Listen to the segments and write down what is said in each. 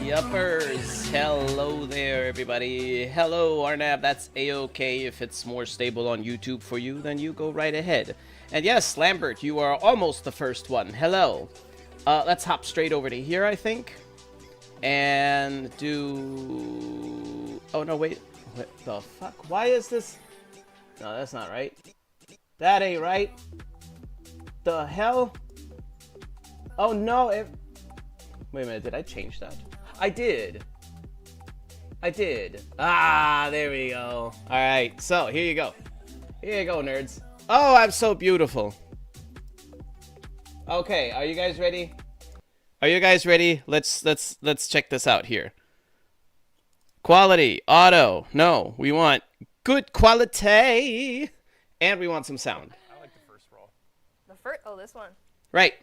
Yuppers, hello there everybody. Hello Arnab, that's a-okay. If it's more stable on YouTube for you, then you go right ahead. And yes, Lambert, you are almost the first one. Hello. Let's hop straight over to here, I think. And do... Oh no, wait. What the fuck? Why is this... No, that's not right. That ain't right. The hell? Oh no, it... Wait a minute, did I change that? I did. Ah, there we go. Alright, so here you go. Here you go, nerds. Oh, I'm so beautiful. Okay, are you guys ready? Are you guys ready? Let's check this out here. Quality, auto. No, we want good quality. And we want some sound. I like the first roll. The first. Oh, this one. Right.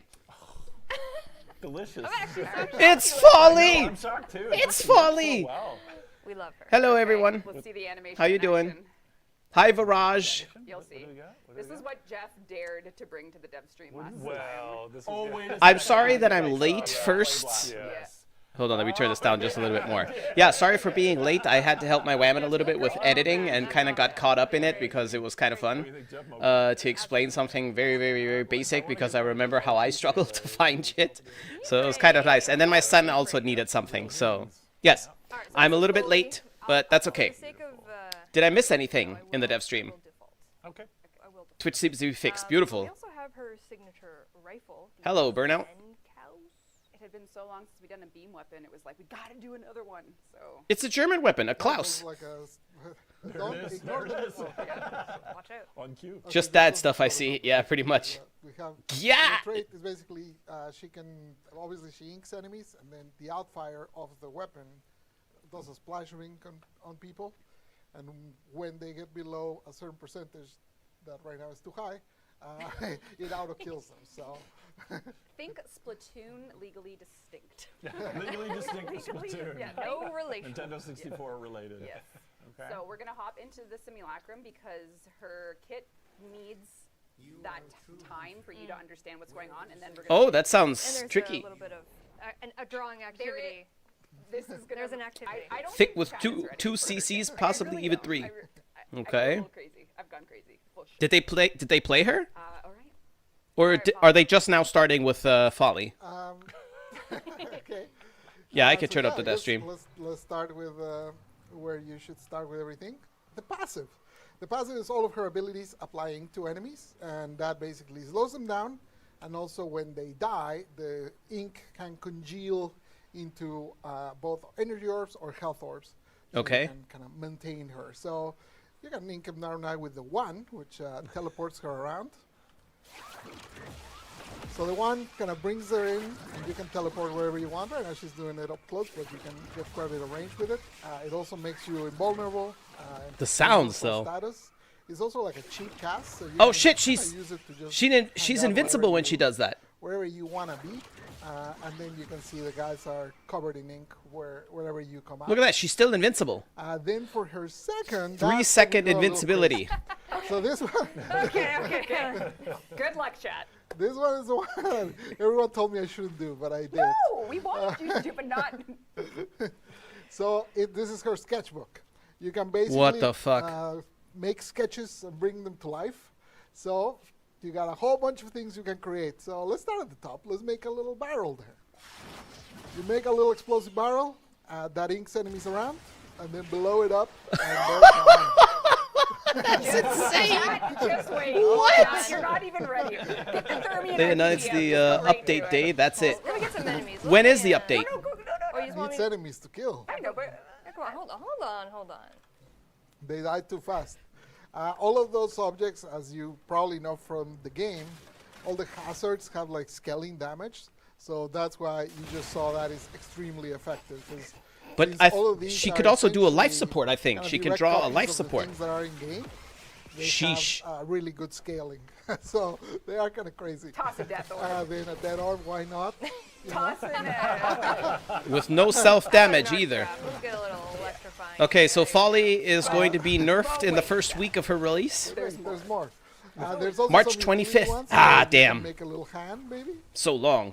Delicious. It's Folly! I'm shocked too. It's Folly! Wow. We love her. Hello, everyone. Let's see the animation. How you in doing? action. Hi, Viraj. You'll see. What do we got? What do This we is got? what Jeff dared to bring to the dev stream last time. Well, this is Oh, good. wait a I'm second. sorry that I'm I late saw that. first. Yes. Hold on, let me turn this down just a little bit more. Yeah, sorry for being late. I had to help my whammon a little bit with editing and kind of got caught up in it because it was kind of fun to explain something very, very, very basic because I remember how I struggled to find shit. So it was kind of nice. And then my son also needed something. So, yes, I'm a little bit late, but that's okay. For the sake of, Did I miss anything in the dev stream? Okay. I will default. Twitch seems to be fixed. We Beautiful. also have her signature rifle. the Hello, Burnout. It had been so long since we'd done a beam weapon. It was like, we gotta do another one. So It's a German weapon, a Klaus. Like There it is. ignore There it is. Watch out. On cue. Just that stuff I see. Yeah, pretty much. We have Yeah! the trait is basically she can obviously she inks enemies, and then the outfire of the weapon does a splash of ink on people, and when they get below a certain percentage that right now is too high, it auto kills them. So think Splatoon legally distinct. Legally distinct Legally, Splatoon. yeah, No relation. Nintendo 64 related. Yes. Okay. So we're gonna hop into the simulacrum because her kit needs that time for you to understand what's going on, and then we're gonna. Oh, that And sounds there's tricky. a little bit of a drawing activity. This is gonna. There's an activity. I don't Thick think with chat is ready two for it. CCs, Like, I possibly really even don't. 3. I go Okay. a little crazy. I've gone crazy. Full shit. Did they play her? All right. Or are they just now starting with Folly? okay. Yeah, I So could turn up the dev let's- stream. Let's start with where you should start with everything. The passive. The passive is all of her abilities applying to enemies, and that basically slows them down. And also, when they die, the ink can congeal into both energy orbs or health orbs. So Okay. You can kind of maintain her. So you can ink them down now with the 1, which teleports her around. So the 1 kind of brings her in, and you can teleport wherever you want. Right now she's doing it up close, but you can get quite a bit of range with it. It also makes you invulnerable. And The sounds, for though. Status. It's also like a cheap cast. So you Oh can shit, kinda she's use it to just she's hang out invincible when wherever she you- does that. Wherever you want to be, and then you can see the guys are covered in ink wherever you come out. Look at that, she's still invincible. Then for her second, 3-second that's when we go a little invincibility. crazy. So this one. Okay. Good luck, chat. This one is the one everyone told me I shouldn't do, but I did. No, we wanted you to do, but not. So this is her sketchbook. You can basically What the fuck? Make sketches and bring them to life. So you got a whole bunch of things you can create. So let's start at the top. Let's make a little barrel there. You make a little explosive barrel that inks enemies around, and then blow it up. And That's insane. Just wait. What? You're not even ready. Get the Thermian They announced idea. the Just right update to day. That's it. Let me get some enemies. When is the update? No, go, no, Oh, you just want me needs to... enemies to kill. I know, but Come on, hold on. They die too fast. All of those objects, as you probably know from the game, all the hazards have like scaling damage. So that's why you just saw that is extremely effective. 'cause But these- I all of these she are could also do a life essentially support, I think. kind of She can direct draw a copies life of the support. things that are in game. They Sheesh. have really good scaling. So they are kind of crazy. toss a death orb. Then a dead orb, why not? You know? Toss it. With no self-damage either. Let's get a little electrifying. Okay, so Folly is going to be nerfed in the first week of her release. There's more. There's also March some 25th. utility ones, Ah, so you can damn. Make a little hand, maybe. So long.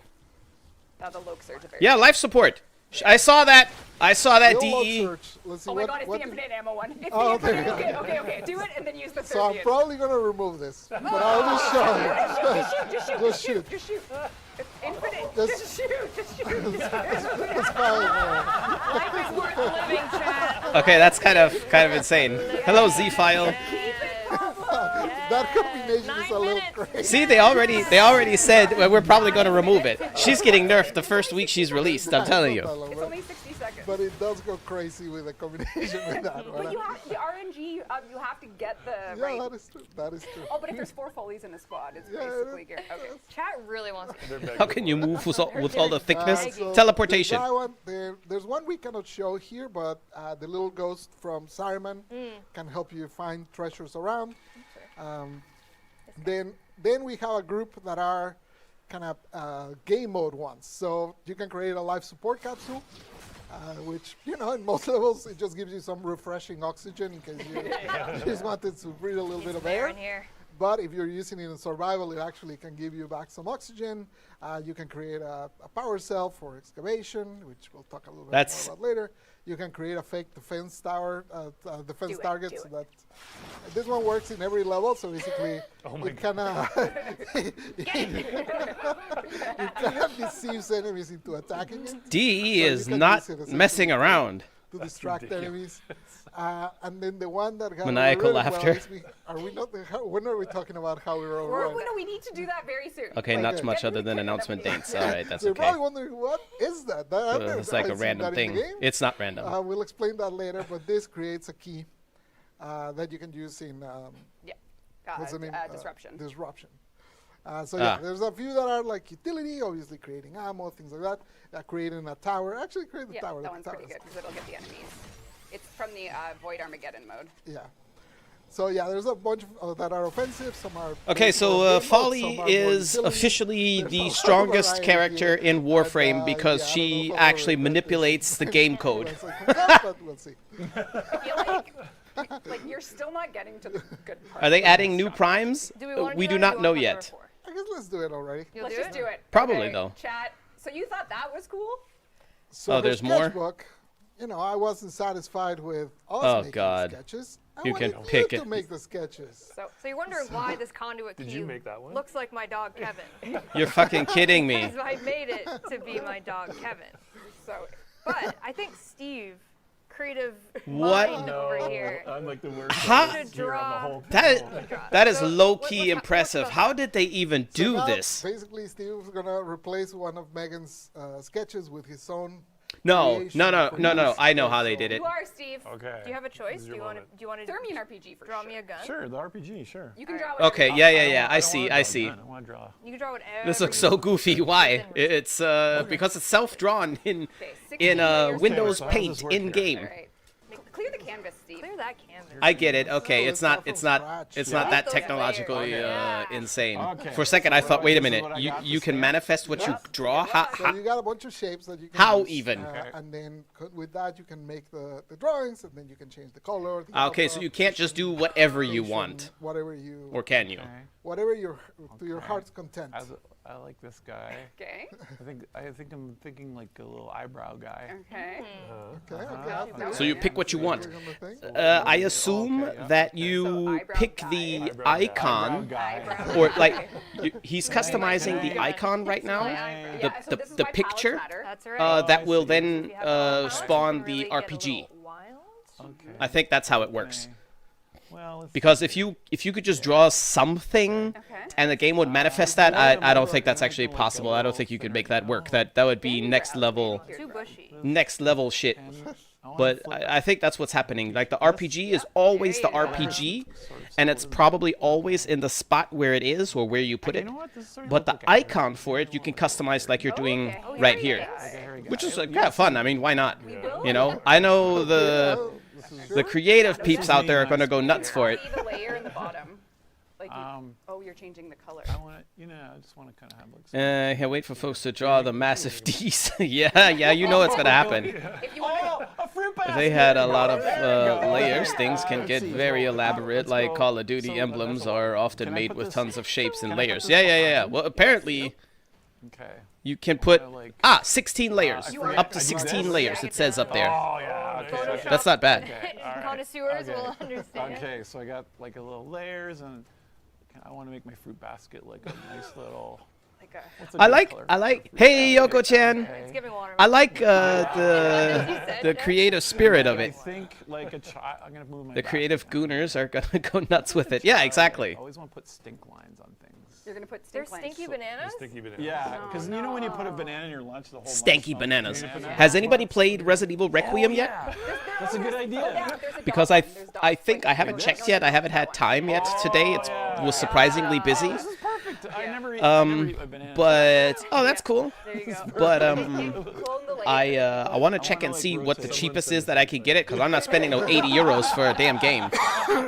Now the Loke Surge. Yeah, life support. I saw that. I saw that Little log DE. search. Let's see Oh my what, god, it's what the did- infinite ammo one. It's Oh, the okay. infinite. Okay. Do it and then use the So I'm Thermian. probably gonna remove this, but I'll just show you. Just shoot. Just shoot. It's infinite. Just- Just shoot. Just shoot. It's fine. Life is worth living, chat. Okay, that's kind of insane. Hello, Z-File. That combination is a 9 little minutes. crazy. See, they already said well, we're probably going to remove it. She's getting nerfed the first week she's released. I'm telling you. It's only 60 seconds. But it does go crazy with the combination with that. But you have the RNG. You have to get the Yeah, right. that is true. That is true. Oh, but if there's 4 Follies in a squad, it's Yeah, basically good. Okay. Chat really wants to... How can you move with all the thickness? So Teleportation. That one, there's one we cannot show here, but the little ghost from Saruman can help you find treasures around. Then we have a group that are kind of game mode ones. So you can create a life support capsule, which, you know, in most levels, it just gives you some refreshing oxygen in case you just wanted to breathe a little bit of air. in here. But if you're using it in survival, it actually can give you back some oxygen. You can create a power cell for excavation, which we'll talk a little bit more about later. You can create a fake defense tower, defense target. So that this one works in every level. So basically, it kind of deceives enemies into attacking it. DE So is you can not use it as messing around. to distract enemies. And then the one that got Maniacal really laughter. Well is when are we talking about how we roll? No, we need to do that very soon. Okay, Okay. not much other than announcement dates. All right, that's So you're okay. probably wondering, what is that? It's like a random thing. It's not random. We'll explain that later, but this creates a key that you can use in what's the name? Disruption. Disruption. There's a few that are like utility, obviously creating ammo, things like that. Creating a tower. Actually, create the Yeah, tower. that one's pretty good because it'll get the enemies. It's from the Void Armageddon mode. Yeah. So yeah, there's a bunch of that are offensive. Some are. Okay, based more so game mode, Folly some are more is utility. officially There's the a strongest variety character here, in Warframe because I don't she know if actually I'll manipulates the game code. Once it comes out, but we'll see. I feel like you're still not getting to the good part. Are they adding new primes? Do we want to We do do that or not do know we want yet. number 4? I guess let's do it already. You'll Let's do just it? do it. Probably, Okay, though. Chat. So you thought that was cool? So Oh, the there's more? sketchbook, you know, I wasn't satisfied with us Oh, making God. the sketches. I You can wanted pick you it. to make the sketches. So So you're wondering why this conduit Did key you make that one? looks like my dog Kevin. You're fucking kidding me. Because I made it to be my dog Kevin. so But I think Steve, creative What? mind over here, I'm like the worst. Huh? artist here on the whole That is So, low-key what's impressive. the- How did they even So do now, this? Basically, Steve's gonna replace one of Megan's sketches with his own. No, creation no. for use. I know how they did it. you are Steve. Okay. do you have a choice? This is Do you your want to? moment. Do you want to Throw me an RPG for draw sure. me a gun? Sure, the RPG, sure. You can draw Alright. whatever Okay, you yeah, want. yeah, yeah. I don't see, wanna I draw see. a gun, I want to draw. You can draw whatever. This looks you so goofy. Why? within reason. It's because it's self-drawn in Okay, 16 layers of Windows so how does Paint this work in here? game. All right. Clear the canvas, Steve. Clear that canvas. I get it. Okay, No, it's not. from It's not. scratch. It's Yeah. not that Those technologically layers. Yeah. insane. Okay. For a second, I So thought, wait a this is minute. what I You got you to can say? manifest what you draw. So you got a bunch of shapes that you can How use, even? Okay. and then with that you can make the drawings, and then you can change the color. The Okay, so alpha, you can't just do whatever you position, want, Whatever you. or can you? Okay. Whatever your to your Okay. heart's content. I like this guy. Okay. I think I'm thinking like a little eyebrow guy. Okay. Okay. Uh-huh. Okay. So you pick what you want. Click on the thing. I assume Okay, yeah. that So you eyebrow pick guy. the Eyebrow guy. icon, Eyebrow guy. Eyebrow. or like he's customizing the Yeah. icon right now. Yeah, The- so the- this is the why palettes picture? matter. That's right. That I will see. then If you have all palettes, you spawn can the really get a RPG. little wild. Okay. I think that's how it works. Okay. Well, let's Because if you could just draw something Okay. and the game would manifest that, I don't think that's actually possible. I don't think you could make that work. That would be next level Too bushy. shit. and I wanna But flip I think that's what's happening. Like the RPG is always the There you go. RPG, and it's probably always in the spot where it is or where you put You it. know what? This is starting to But the look okay. icon for it, you can customize like you're doing okay. Oh, right here here, we go. Okay, here we go. which is like, yeah, fun. I mean, why not? will. You know, I know the creative peeps out there are gonna go nuts for it. See the layer in the bottom. Like you, Um, oh, you're changing the color. I want to, I just want to kind of have like. Yeah, wait for folks to draw the massive Ds. yeah, you know what's gonna happen. If you want a fruit If they had a lot of layers, things can get very elaborate. Like Call of Duty emblems are often Can I made put with this- tons of shapes and can I put layers. this Yeah. on? Well, apparently Okay. you can put like- 16 layers, forget up to I do 16 this. layers. It says up there. Oh yeah. Okay. Photoshop. That's not bad. Okay. All right. Connoisseurs Okay. will understand. Okay, so I got like a little layers, and I want to make my fruit basket like a nice little. like a. what's a I good color? like. Hey, Yoko-chan. It's giving water. I like the creative spirit of I it. think like a child. I'm gonna move my. The basket creative now. gooners are gonna go nuts with it. Yeah, exactly. I always want to put stink lines on things. You're gonna put There's stink lines. stinky bananas. Yeah, because you know when you put a banana in your lunch, the whole lunch Stanky smells bananas. like banana. Has anybody played Resident Evil Requiem yet? Yeah, that's a good Yeah, idea. there's a Because dot. There's I dots, think like, I haven't there's checked no yet. I dots haven't on had that time yet today. It yeah. was surprisingly busy. This is perfect. I never eat. Um, I never eat a banana. But oh, that's cool. There you go. But one. Clone the I want to check and see what the cheapest is that I could get it, because I'm not spending no 80 euros for a damn game.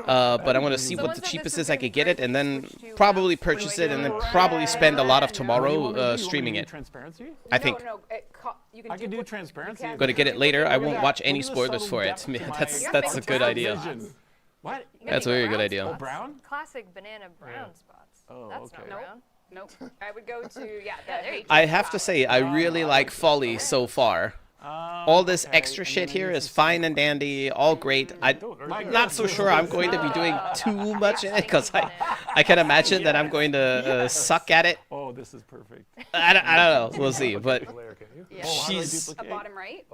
But I want to see what the cheapest is I could get it, and then probably purchase it, and then probably spend a lot of tomorrow streaming it. Transparency? I think. No, you can I can do transparency. I'm gonna get it later. I won't watch any spoilers for it. That's a good idea. What? That's a very good idea. Oh, brown? Classic banana brown spots. Oh, That's okay. not brown. Nope. I would go to the I have to say, I really like Folly so far. All this extra shit here is fine and dandy, all great. I'm not so sure I'm going to be doing too much in it, because I can imagine that I'm going to suck at it. Oh, this is perfect. I don't know. We'll see. But She's a bottom right.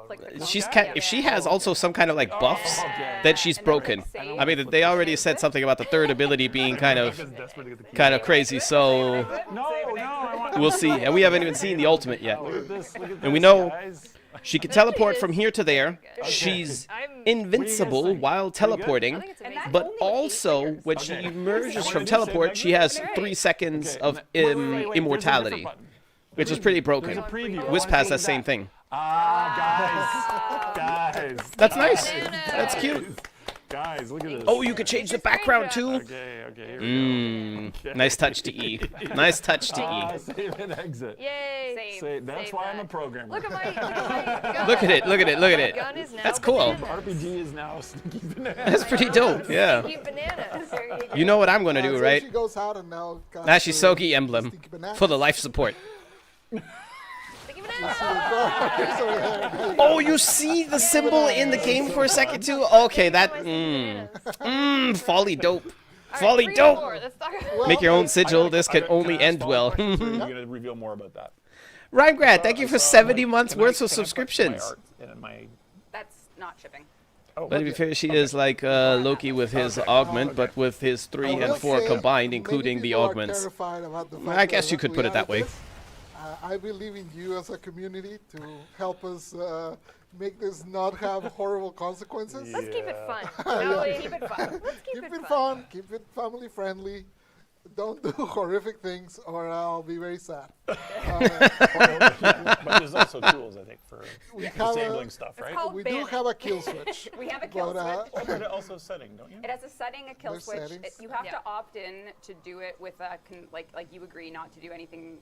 if she has also some kind of like buffs, then she's broken. I mean, they already said something about the third ability being kind of crazy. So we'll see. And we haven't even seen the ultimate yet. And we know she can teleport from here to there. She's invincible while teleporting. But also, when she emerges from teleport, she has 3 seconds of immortality, which is pretty broken. Wisp has that same thing. Guys. That's nice. That's cute. Guys, look at this. Oh, you could change the background too? Okay, here we go. Nice touch to E. Nice touch to E. Save and exit. Yay! That's why I'm a programmer. Look at my gun. Look at it, look at it, look at it. Gun is now That's cool. bananas. RPG is now sneaky banana. That's pretty dope, yeah. Sneaky bananas. You know what I'm gonna do, So right? She goes out and now Nashisogi emblem for the life support. Sneaky bananas. Oh, you see the symbol in the game for a second too? Okay, that Folly dope. Folly Alright, 3 or dope. 4, let's talk about Make your own sigil. This can only end well. You're gonna reveal more about that. Rhymegrad, thank you for 70 months worth of subscriptions. That's not shipping. But to be fair, she is like Loki with his augment, but with his 3 and 4 combined, including the augments. I guess you could put it that way. I believe in you as a community to help us make this not have horrible consequences. Let's keep it fun. Keep it fun. Let's keep it fun. fun. Keep it family friendly. Don't do horrific things, or I'll be very sad. But there's also tools, I think, for disabling stuff, right? called We Ban do it. have a kill switch. We have a kill but, switch. But also setting, don't you? It has a setting, a kill There's switch. settings. You have Yeah. to opt in to do it with a like you agree not to do anything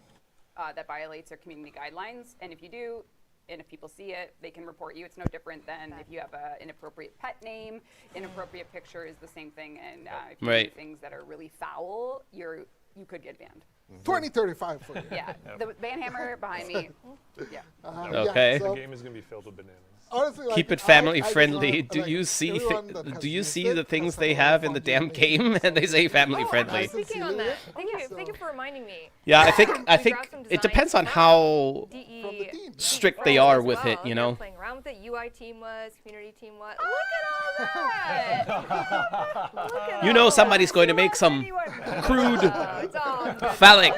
that violates our community guidelines. And if you do, and if people see it, they can report you. It's no different than if you have an inappropriate pet name. Inappropriate picture is the same thing. And if you do things that are really foul, you could get banned. 2035 for you. Yeah, the ban hammer behind me. Yeah. Okay. The game is going to be filled with bananas. Honestly, Keep like, it family I friendly. just Do want, you like, see everyone that has do you used see it the things has they had a have in the fun damn game. game? And they say family Oh, I friendly. was thinking on that. Thank you So- for reminding me. Yeah, I think We grabbed some it depends on designs how DE From the team. strict Right, they are as with well. it, you They know. were playing around with it. UI team was, community team was. Look at all that! Look at You know all somebody's that. going to make some crude It's all good. phallic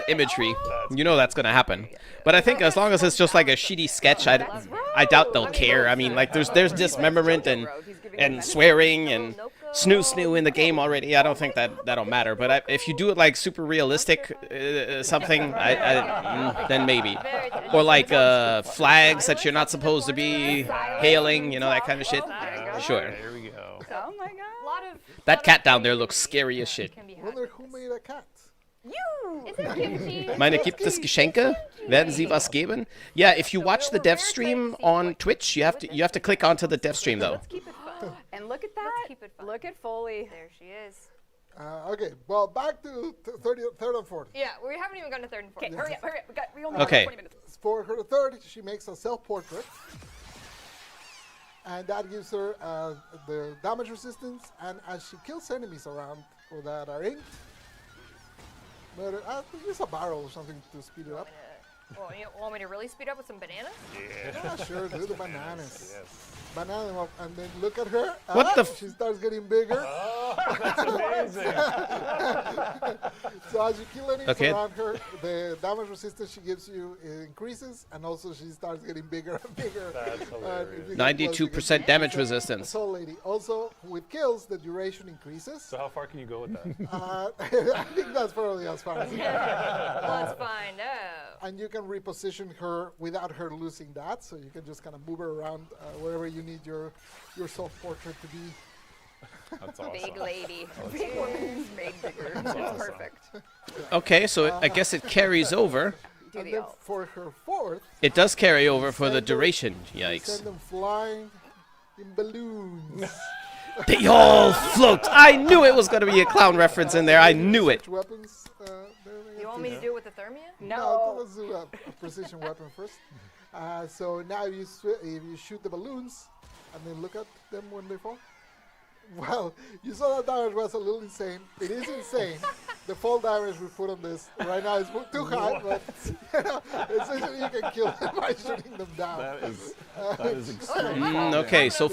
imagery. You know that's gonna happen. But I think as long as it's just like a shitty sketch, I doubt they'll care. I mean, like there's dismemberment and swearing and snoo in the game already. I don't think that'll matter. But if you do it like super realistic, something, then maybe. Or like flags that you're not supposed to be hailing, you know, that kind of shit. Sure. There we go. Oh my god. That cat down there looks scary as shit. Can be Wonder who made a cat. Is it kimchi? Meine gibt es Geschenke? Werden sie was geben? Yeah, if you watch the dev stream on Twitch, you have to click onto the dev stream though. Let's keep it fun. And look at that. Let's keep it fun. Look at Foley. There she is. Okay, well, back to third and fourth. Yeah, we haven't even gotten to third and fourth. Okay, hurry up, hurry up. We only Okay. have 20 minutes. For her third, she makes a self-portrait. And that gives her the damage resistance, and as she kills enemies around or that are inked, use a barrel or something to speed it up. Well, you want me to really speed up with some bananas? Yeah, sure, do the bananas. Banana them up, and then look at her. What the She starts getting bigger. That's amazing. So as you kill enemies Okay. around her, the damage resistance she gives you increases, and also she starts getting bigger and bigger. That's If hilarious. you get close, you 92% get- damage That's resistance. all, lady. Also, with kills, the duration increases. So how far can you go with that? I think that's probably as far as it goes. Let's find out. And you can reposition her without her losing that, so you can just kind of move her around wherever you need your self-portrait to be. That's awesome. Big lady. Big woman who's made bigger. It's awesome. perfect. Okay, so I guess it carries over. Do And the then elf. for her fourth, It does carry over for the duration. you Yikes. send them flying in balloons. They all float. I knew it was going to be a clown reference in there. I knew it. Switch weapons. You want me to do it with the Thermia? No, let's do a precision weapon first. So now if you shoot the balloons and then look at them when they fall. Well, you saw that damage was a little insane. It is insane. The fall damage we put on this right now is too high, but essentially you can kill them by shooting them down. That is extreme. Okay, so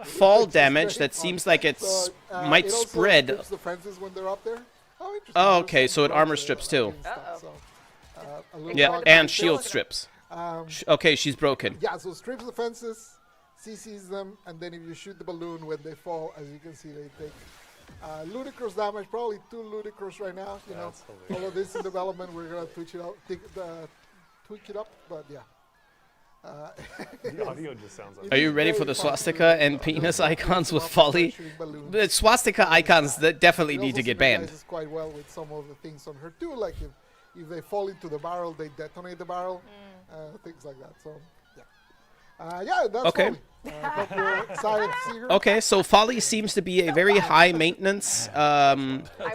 fall damage, that seems like it's So, might it also spread. strips the fences when they're up there. Oh, interesting. Oh, There's okay, some so it bugs, armor strips too. and stuff, so, a little Yeah, bug and there. shield strips. Um, Okay, she's broken. Yeah, so strips the fences, CCs them, and then if you shoot the balloon when they fall, as you can see, they take ludicrous damage, probably too ludicrous right now. You know, That's hilarious. although this is in development, we're gonna tweak it up, but yeah. The audio just sounds like Are you ready for the swastika and penis icons with Folly? Shooting balloons. The swastika icons that definitely It need to also get banned. synergizes quite well with some of the things on her too, like if they fall into the barrel, they detonate the barrel, things like that. So yeah, that's Okay. Folly. Hope you're excited to see her. Okay, so Folly seems to be a very high maintenance I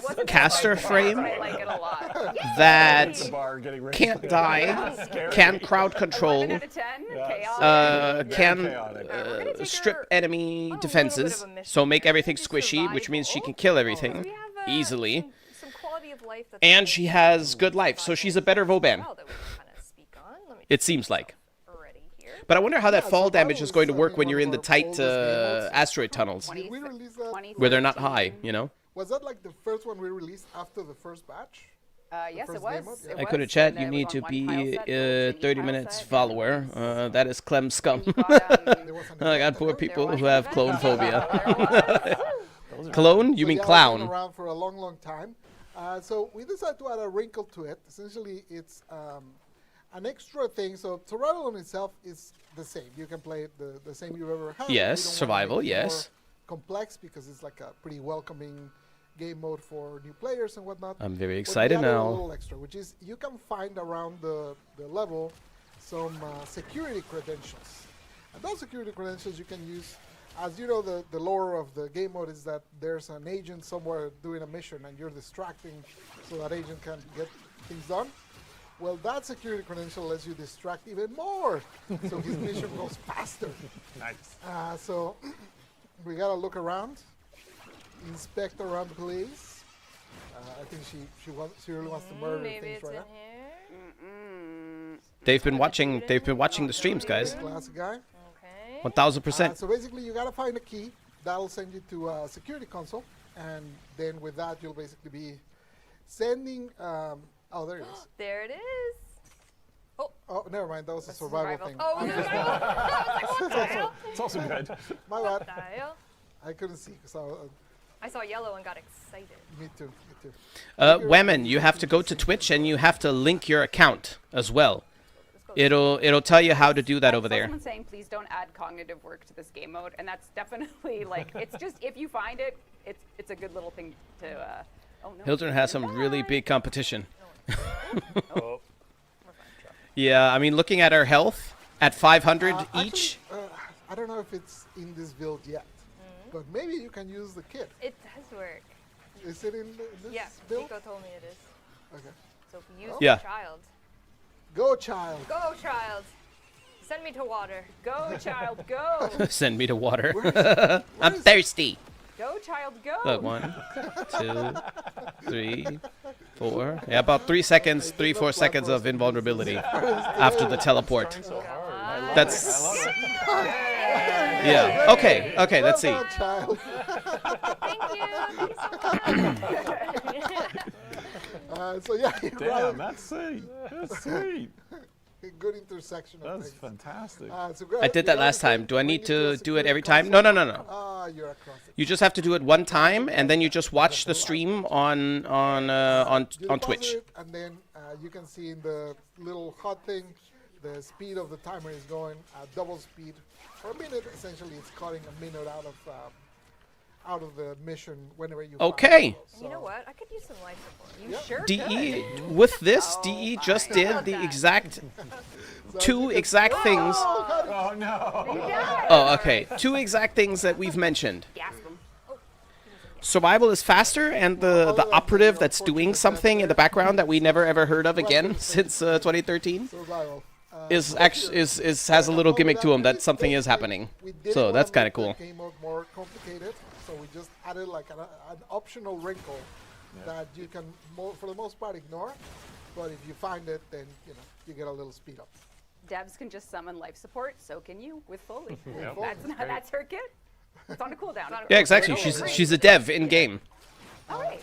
wasn't caster gonna like frame but I like it a lot. that the bar getting ready. can't die, can crowd 11 control, out of 10. Chaos. can chaotic. strip enemy little defenses, bit of a mission so make here. everything Just squishy, which means she survival. can kill Do everything we have easily. some quality of life that's And she has good life, so she's a better Vauban. Well, that we can kind of speak on. Let me It seems like. ready here. But I wonder how that Yeah, fall so damage is going to Battle is, work I when mean, you're in one the of our tight oldest game modes. asteroid tunnels, Did we release that? 20 where they're not high, you know? Was that like the first one we released after the first batch? Yes, first it was. game mode? It I was, could have chat. and You it need was to on one be tile set, it was an 30 e-tile minutes set, follower. That is Clem Scum. You got, There was an I got event poor there. people was who an have event. clone phobia. There was. Clone? You So mean yeah, it's been clown? around for a long, long time. So we decided to add a wrinkle to it. Essentially, it's an extra thing. So survival in itself is the same. You can play it the same you've ever had. Yes, We don't wanna survival, make it more yes. complex because it's like a pretty welcoming game mode for new players and whatnot. I'm very But we excited added A now. little extra, which is you can find around the level some security credentials. And those security credentials you can use. As you know, the lore of the game mode is that there's an agent somewhere doing a mission and you're distracting so that agent can get things done. Well, that security credential lets you distract even more, so his mission goes faster. Nice. So we gotta look around, inspect around the place. I think she really wants to murder Maybe things it's right in now. here. They've been watching the streams, guys. Classic guy. Okay. 1000%. So basically, you gotta find a key that'll send you to a security console, and then with that, you'll basically be sending. Oh, there it is. There it is. Oh, never mind. That was a survival thing. Oh, I'm no, just no. I was like, what dial? It's also good. My bad. Dial? I couldn't see because I saw yellow and got excited. me too. Me too. Women, you have to go to Twitch and you have to link your account as well. It'll tell you how to do that over I saw there. someone saying, please don't add cognitive work to this game mode, and that's definitely like it's just if you find it, it's a good little thing to. Oh no. Hildren has some really big competition. Oh, Yeah, I mean, looking at our health at 500 each. Actually, I don't know if it's in this build yet, but maybe you can use the kit. It does work. Is it in this Yeah, build? Nico told me it is. Okay. So if you use Yeah. the child. Go, child. Go, child. Send me to water. Go, child, go. Send me to water. Where I'm is- thirsty. Go, child, go. Look, 1, 2, 3, 4. Yeah, about 3 seconds, 4 seconds of invulnerability after the teleport. so hard. That's Yeah. Okay. Okay. Let's see. Well done, child. Thank you. So yeah, Damn, that's sweet. That's sweet. good intersection of That's things. fantastic. So I did that last time. Do I need to do it every time? No, no, no, no. You're across it. You just have to do it one time, and then you just watch the stream on You deposit Twitch. it, and then you can see in the little hot thing, the speed of the timer is going at double speed for a minute. Essentially, it's cutting a minute out of the mission whenever you. Okay. Find You know what? I could use some life support. You Yep. sure DE could. with this, Oh DE my just God. did the exact two exact things. Oh no. Oh, okay. Two exact things that we've mentioned. Gasp 'em. Survival is faster, and the operative that's doing something in the background that we never ever heard of again since 2013 Survival. is actually is has a little gimmick to him that something is happening. So that's kind of cool. Game mode more complicated, so we just added like an optional wrinkle that you can, for the most part, ignore. But if you find it, then you get a little speed up. Devs can just summon life support, so can you with Foley. Yep. That's her kit. It's on a cooldown. Yeah, exactly. She's a dev in game. All right.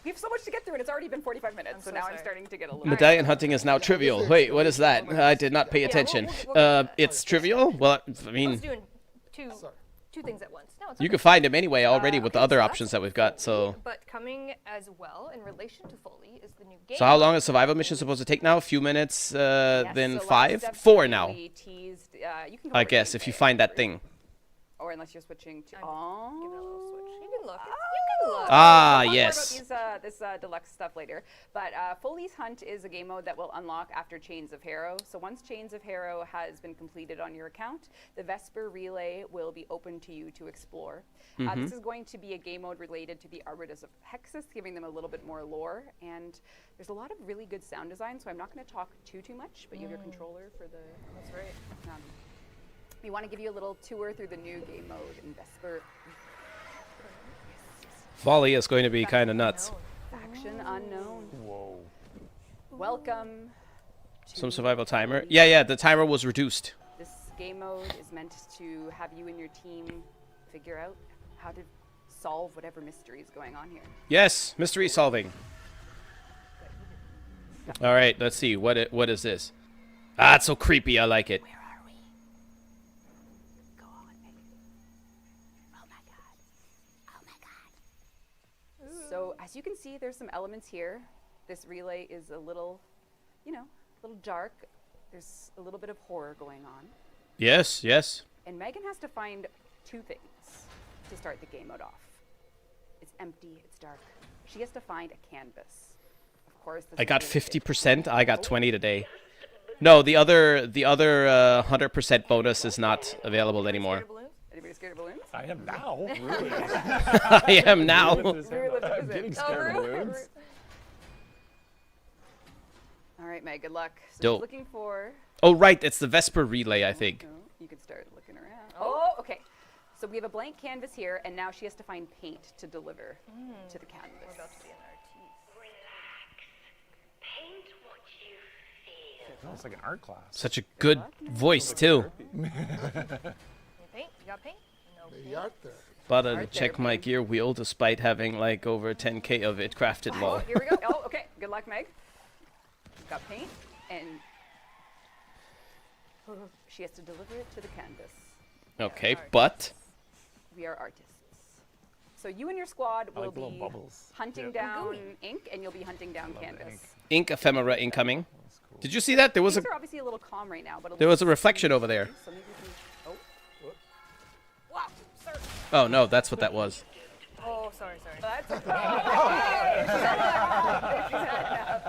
We have so much to get through, and it's already been 45 minutes, so so now I'm sorry. starting to get a little. Medallion hunting is now trivial. Wait, what is that? I did not pay attention. It's trivial? Well, I I was mean, doing two things at once. No, it's you okay. can find him anyway already with the Okay, other so options that's that we've got. So, But coming as well in relation to Foley is the new game. so how long is survival mission supposed to take now? A few minutes, Yes, then so last 5, episode 4 now. we teased, you can go I for guess team if you pay, find that or- thing. Or unless you're switching to. Give it a little switch. You can look. You Oh. can look. Ah, We'll talk yes. more about these, this deluxe stuff later. But Foley's Hunt is a game mode that will unlock after Chains of Harrow. So once Chains of Harrow has been completed on your account, the Vesper Relay will be open to you to explore. This is going to be a game mode related to the Arbiters of Hexus, giving them a little bit more lore. And there's a lot of really good sound design, so I'm not going to talk too much, but you have your controller for the. That's right. We want to give you a little tour through the new game mode in Vesper. Volley is going to be kind of nuts. Faction Unknown. Whoa. Welcome. Some survival timer. Yeah, the timer was reduced. This game mode is meant to have you and your team figure out how to solve whatever mystery is going on here. Yes, mystery solving. All right, let's see. What is this? Ah, it's so creepy. I like it. Where are we? Go on, Megan. Oh my god. Oh my god. So as you can see, there's some elements here. This relay is a little, a little dark. There's a little bit of horror going on. Yes, yes. And Megan has to find two things to start the game mode off. It's empty, it's dark. She has to find a canvas. Of course, this I is got really 50%. I got 20 today. No, the other 100% bonus is not available anymore. Anybody scared of balloons? I am now. Really. I am now. I'm getting scared of balloons. All right, Meg, good luck. So Dope. she's looking for. Oh, right. It's the Vesper relay, I think. No, you can start looking around. Oh, okay. So we have a blank canvas here, and now she has to find paint to deliver to the canvas. We're about to be an artiste. Paint what you feel. No, it's like an art class. Such a good voice, too. You paint? You got paint? No The paint. art there. Bother to Art check my therapy. gear wheel despite having like over 10k of it crafted Oh, lol. here we go. Oh, okay. Good luck, Meg. Got paint, and she has to deliver it to the canvas. Okay, but We are artists. So you and your squad I will like the little be bubbles. hunting Yep. down ink, and you'll be hunting down Love the canvas. ink. ink ephemera incoming. That's cool. Did you see that? There was These a are obviously a little calm right now, but there was a reflection over there. So maybe we can. Oh. Wow, sir. Oh no, that's what that was. Oh, sorry. That's okay.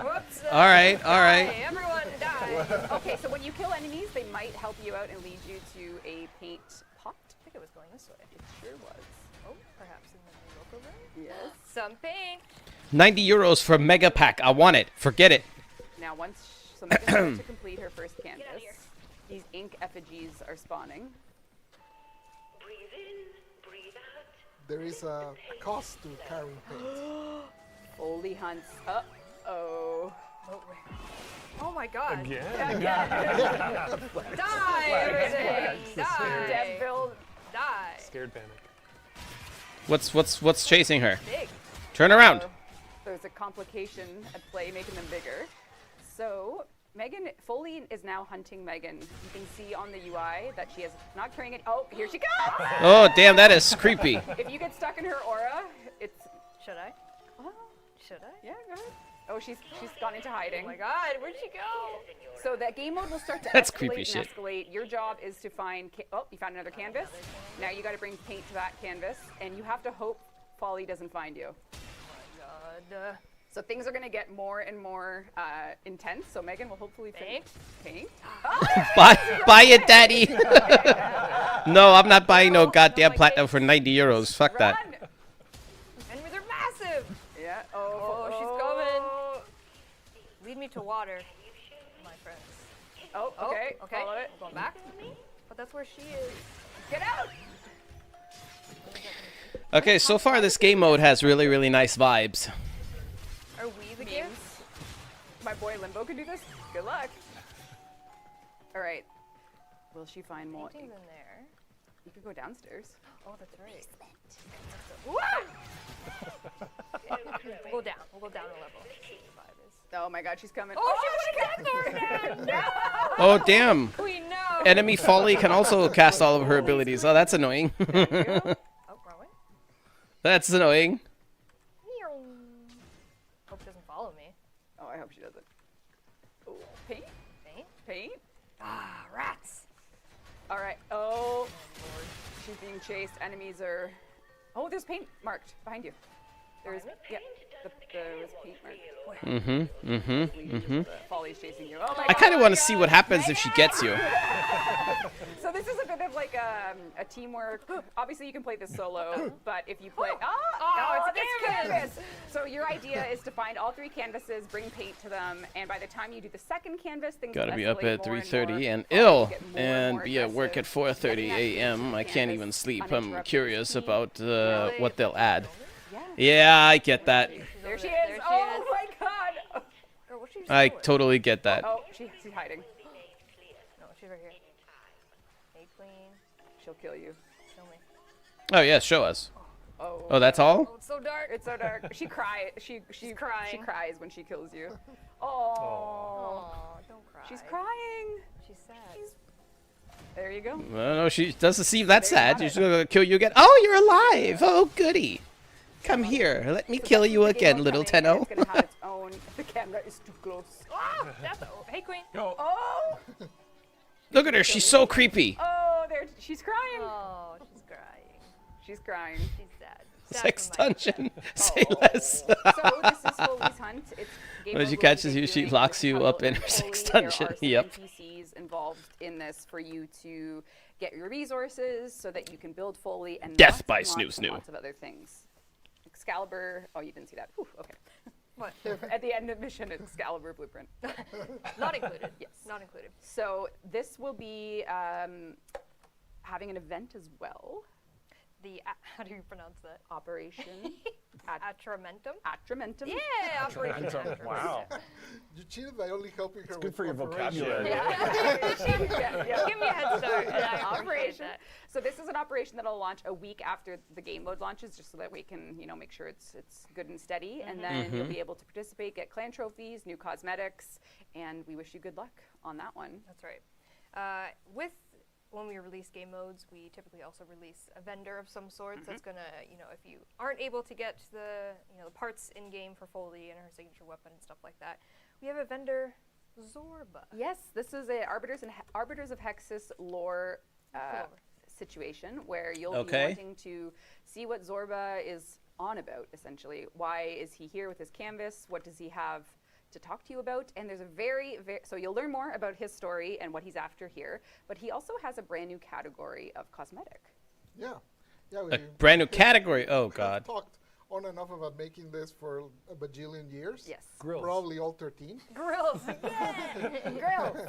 Whoops. All right. Hey, everyone die. Okay, so when you kill enemies, they might help you out and lead you to a paint pot. I think it was going this way. It sure was. Oh, perhaps in the local room? Yes. Some paint. 90 euros for mega pack. I want it. Forget it. Now, once Megan's about to complete her first canvas, outta here. these ink effigies are spawning. Breathe in, breathe out. There is a cost to carrying paint. Foley hunts. Uh-oh. Oh, wait. Oh my god. Again? Die, everything. Die. Dev build. Die. Scared panic. What's chasing her? Big. Turn around. There's a complication at play making them bigger. So Megan Foley is now hunting Megan. You can see on the UI that she is not carrying it. Oh, here she comes! Oh, damn, that is creepy. If you get stuck in her aura, it's. Should I? Oh, Should I? yeah, go ahead. Oh, she's gone into hiding. Oh my god, where'd she go? So that game mode will start to That's escalate creepy and shit. escalate. Your job is to find. Oh, you found another canvas. Now you got to bring paint to that canvas, and you have to hope Folly doesn't find you. God. So things are going to get more and more intense. So Megan will hopefully Paint? Paint. Buy it, daddy. No, I'm not buying no goddamn platinum for 90 euros. Fuck that. Run! Enemies are massive. Yeah. Oh, she's coming. Lead me to water, my friends. Oh, okay. Okay. Follow it. Going back. But that's where she is. Get out. Okay, so far this game mode has really, really nice vibes. Are we the Memes. gifts? My boy Limbo can do this. Good luck. All right. Will she find more? Paintings in there. You could go downstairs. Oh, that's right. We'll go down. We'll go down a level. Oh my God, she's coming. Oh, she went again! No! Oh, damn. Queen, no! Enemy Folly can also cast all of her abilities. Oh, that's annoying. Oh, wrong way. That's annoying. Hope she doesn't follow me. Oh, I hope she doesn't. Oh, paint? Paint? Paint? Ah, rats. All right. Oh, she's being chased. Enemies are. Oh, there's paint marked behind you. There's yeah. There's paint marked. Folly's chasing you. Oh my I kind of want to see what happens if she gets you. So this is a bit of like a teamwork. Obviously, you can play this solo, but if you play, it's a canvas. So your idea is to find all 3 canvases, bring paint to them, and by the time you do the second canvas, things Gotta will be up escalate at more 3:30 and Folly ill, will get more and more be at work at aggressive. 4:30 Getting that a.m. I can't canvas even sleep. I'm uninterrupted curious speed. about what they'll add. Yeah. Yeah, I get that. There she is. There she Oh is. my God. Girl, what's she I doing? totally get that. Oh, she's hiding. No, she's right here. Hey, queen. She'll kill you. Show me. Oh yeah, show us. Oh. Oh, that's all? Oh, it's so dark. It's so dark. She cries. She's crying. She cries when she kills you. Oh. Aw, don't cry. She's crying. She's sad. There you go. No, she doesn't seem that There you sad. got She's it. gonna kill you again. Oh, you're alive. Oh, goody. Come here. Let me So kill that's you the game again, mode little coming, and Tenno. It's gonna have its own. The camera is too close. Ah, that's hey, queen. Go. Oh. Look at her. She's so creepy. Oh, there. She's crying. Oh, she's crying. She's crying. She's sad. Sad Sex for my dungeon. Say Oh. less. So this is Foley's hunt. It's game When mode she will catches be you, she doing locks the you tunnel up in in her sex Foley. dungeon. There are some Yep. NPCs involved in this for you to get your resources so that you can build Foley and Death lots by and lots Snoo and Snoo. lots of other things. Excalibur. Oh, you didn't see that. Whew, okay. What? At the end of mission, Excalibur blueprint. Not included. Yes. Not included. So this will be having an event as well. How do you pronounce that? Operation Atramentum? Atramentum. Yeah, Operation Atramentum. Wow. You cheated by only helping her Good with for your operation. vocabulary. Yeah. Give me a head start. and I appreciate Operation. that. So this is an operation that'll launch a week after the game mode launches, just so that we can, make sure it's good and steady, and then you'll be able to participate, get clan trophies, new cosmetics, and we wish you good luck on that one. That's right. When we release game modes, we typically also release a vendor of some sorts that's gonna, if you aren't able to get the parts in game for Foley and her signature weapon and stuff like that, we have a vendor, Zorba. Yes, this is a Arbiters of Hexus lore Cool. situation where you'll Okay. be wanting to see what Zorba is on about, essentially. Why is he here with his canvas? What does he have to talk to you about? And there's a very, so you'll learn more about his story and what he's after here, but he also has a brand new category of cosmetic. Yeah. Yeah. A brand new category. Oh, We've God. talked on and off about making this for a bajillion years. Yes. Grills. Probably all 13. Grills. Yeah. Grills.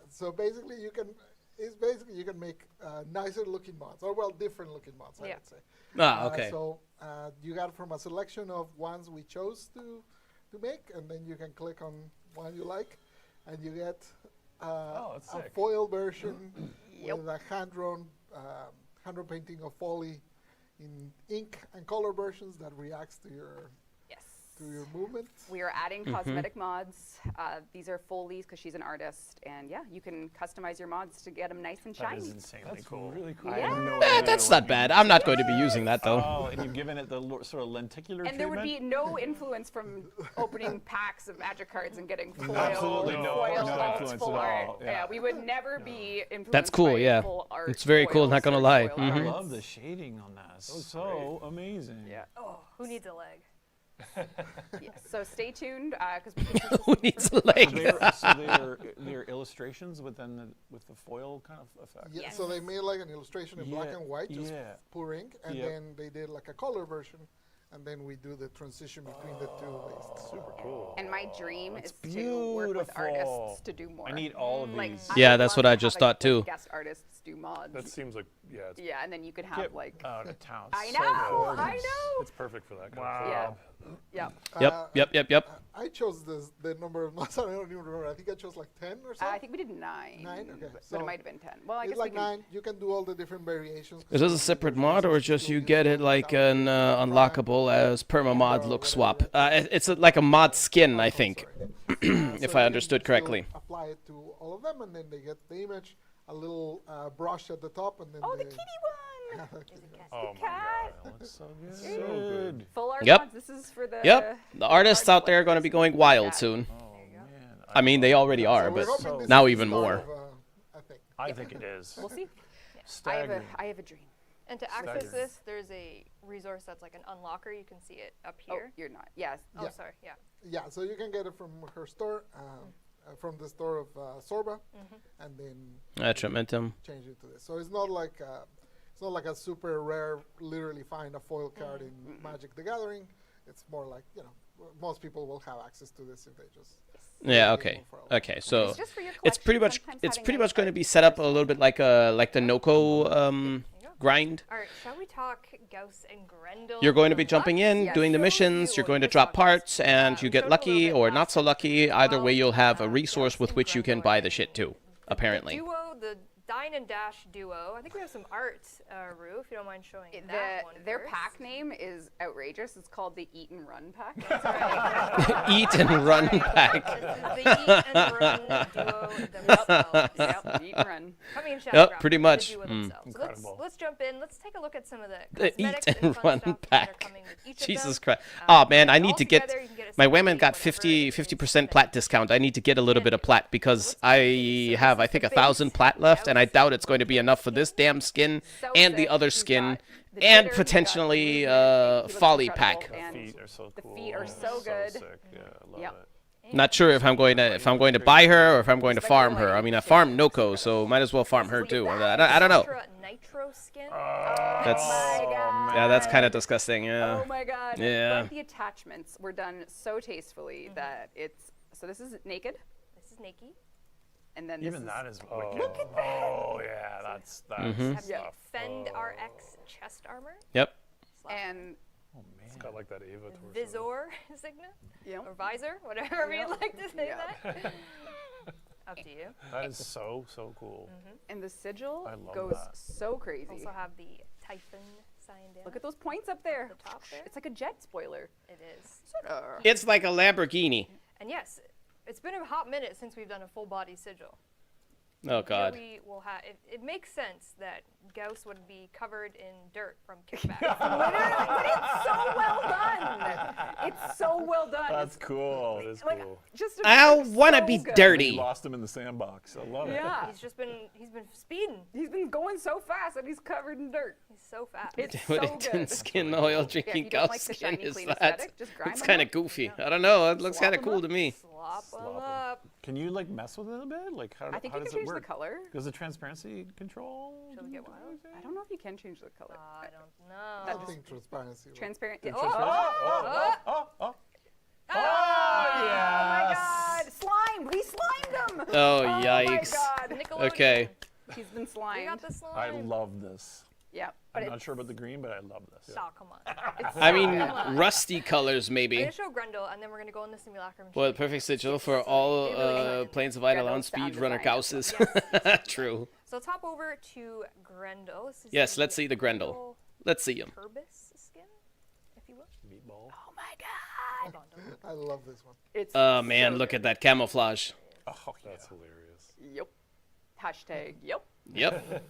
So basically, you can make nicer looking mods, or different looking mods, I Yeah. would say. Ah, okay. So you got from a selection of ones we chose to to make, and then you can click on one you like, and you get that's a sick. foil version Yep. with a hand-drawn painting of Foley in ink and color versions that reacts to your Yes. movement. We are adding cosmetic mods. These are Foley's because she's an artist, and yeah, you can customize your mods to get them nice and That shiny. is insanely That's cool. really cool. I have no Eh, idea that's what not you bad. do. I'm not going to be using that though. Oh, and you've given it the sort of lenticular And there would be treatment? no influence from opening packs of magic cards and getting foil. Absolutely no foil influence full at art. all, yeah. We would never be influenced. That's cool, by yeah. full art It's very cool, foils not gonna or lie. foil Mhm. I cards. love the shading on that. So amazing. Yeah. Oh, who needs a leg? Yeah. So stay tuned because we can Who needs a leg? They're illustrations with the foil kind of effect. Yeah, Yes. so they made like an illustration in black Yeah, and white, just yeah. pure ink, and Yep. then they did like a color version, and then we do the transition between the two. Based. Super cool. And my dream is It's to work with beautiful. artists to do more. I need all of Like, these. I Yeah, would that's love what I to just have, thought, like, too. Guest artists do mods. That seems like, yeah, it's, Yeah, and then you could have Get like. out of town. I So know, gorgeous. I know. it's perfect for that kind Wow. of Yeah. job. Yeah. Yep. I chose the number of months. I don't even remember. I think I chose like 10 or so. I think we did 9. 9? Okay, But so it might have been 10. Well, I it's guess like we can. 9. You can do all the different variations. Is this a separate mod or just you get it like an unlockable as perma-mod look swap? It's like a mod skin, I think, if I understood correctly. Apply it to all of them, and then they get the image, a little brush at the top, and then Oh, the they- kitty one! Oh my cat. god, it looks so good. So good. Full art Yep. mods. This is for the. Yep, the artists out there are going to be going wild soon. Oh man. I mean, they already So are, we're but hoping this now is the even start more. of, I think. I think it is. We'll see. Staggering. I have a dream. And to access Staggering. this, there's a resource that's like an unlocker. You can see it up Oh, here. you're not. Yes. Oh, Yeah. sorry. Yeah. Yeah, so you can get it from her store, from the store of Sorba, and then Attramentum. change it to this. So it's not like a super rare, literally find a foil card in Magic the Gathering. It's more like, most people will have access to this if they just. Yeah. Okay. Okay. So It's just for your it's pretty collection. much Sometimes having pretty a- much going to be set up a little bit like the Noko grind. All right. Shall we talk Gauss and Grendel? You're going to be Deluxe? jumping in, Yes. doing the So missions. you You're going to just drop talked parts, and we you get showed a little lucky bit or last not so time. lucky. Either way, you'll have a Gauss resource with and which you can Grendel buy are the shit too. The Apparently. duo, the Dine and Dash duo. I think we have some art, Rue, if you don't mind showing that one Their first. pack name is outrageous. It's called the Eat and Run pack. Eat and run pack. This is the Eat and Run duo themselves. Yep, Eat and Run. Coming in Yep, Shadow Graph, pretty the much. duo Mm. themselves. So Incredible. let's jump in. Let's take a look at some of the The cosmetics Eat and fun Run stuff that are pack. coming with each of Jesus them. Christ. Oh man, I and need all to get together you can get a my set women fee got whenever 50 it is 50% plat discount. I need to get a little bit of plat because I So have this I is think the 1,000 base plat left, and I Gauss doubt it's going to be enough for this damn skin So and the sick. other He's skin got the and glitter, he's got potentially the movement, he looks folly incredible, pack. and Feet are so the cool. feet are so good. Sick. Yeah, I love Yep. it. Not sure if I'm going to buy her or if I'm going to farm her. I mean, I farm Noko, so might as well farm her too. I don't know. Ultra Nitro skin. That's Oh my God. yeah, that's kind of disgusting. Yeah. Oh my god. Yeah. But the attachments were done so tastefully that it's so this is naked This is Nikki. and then Even this that is Oh. wicked. Oh yeah, that's Mm-hmm. Have the stuff. Fend RX chest armor. Yep. and Oh It's man. got like that Ava torso. Visor signet. you know, Or visor, whatever you'd like to say Yeah. that. Up to you. That is so cool. and the sigil I love goes that. so crazy. Also have the Typhon sign down. Look at those points up there. the top there. It's like a jet spoiler. It is. It's like a Lamborghini. And yes, it's been a hot minute since we've done a full body sigil. Oh Here God. we will have. It makes sense that Gauss would be covered in dirt from kickback. Literally, but it's so well done. It's so well done. That's cool. That is like, cool. just I so wanna be good. dirty. We lost him in the sandbox. I love it. Yeah, he's been speeding. he's been going so fast and he's covered in dirt. He's so fast. It's With so a tin good. skin oil Yeah, drinking if you don't Gauss like the skin shiny, is clean that? aesthetic, just grind It's them kind of up. goofy. I don't know. It looks Swap kind of 'em cool up. to me. Slop Slop them 'em. up. Can you like mess with it a bit? Like how, I think how you does can it change the work? color. Does the transparency control? Shall we get do wild? anything? I don't know if you can change the color. I don't know. I think transparency. Transparent. Did Oh, transparency- oh, oh. oh my yes. God! Slime. We slimed him. Oh Oh yikes. my God. Nickelodeon. Okay. He's been We slimed. got the slime. I love this. Yeah, but I'm not sure about the green, but I love this. Oh, come on. I mean, Come on. rusty colors I'm maybe. gonna show Grendel, and then we're gonna go in the simulacrum. and Well, show the perfect you. sigil for all They really excited. planes of Eidolon Grendel's sound speedrunner design Gauses. Yes. True. So let's hop over to Grendel. This is Yes, let's see the Grendel. little Let's see him. Turbis skin, if you will. Meatball. Oh my god. Hold on, don't look. I love this one. It's Oh man, so look good. at that camouflage. Oh, yeah. That's hilarious. Yep. Hashtag yep. Yep.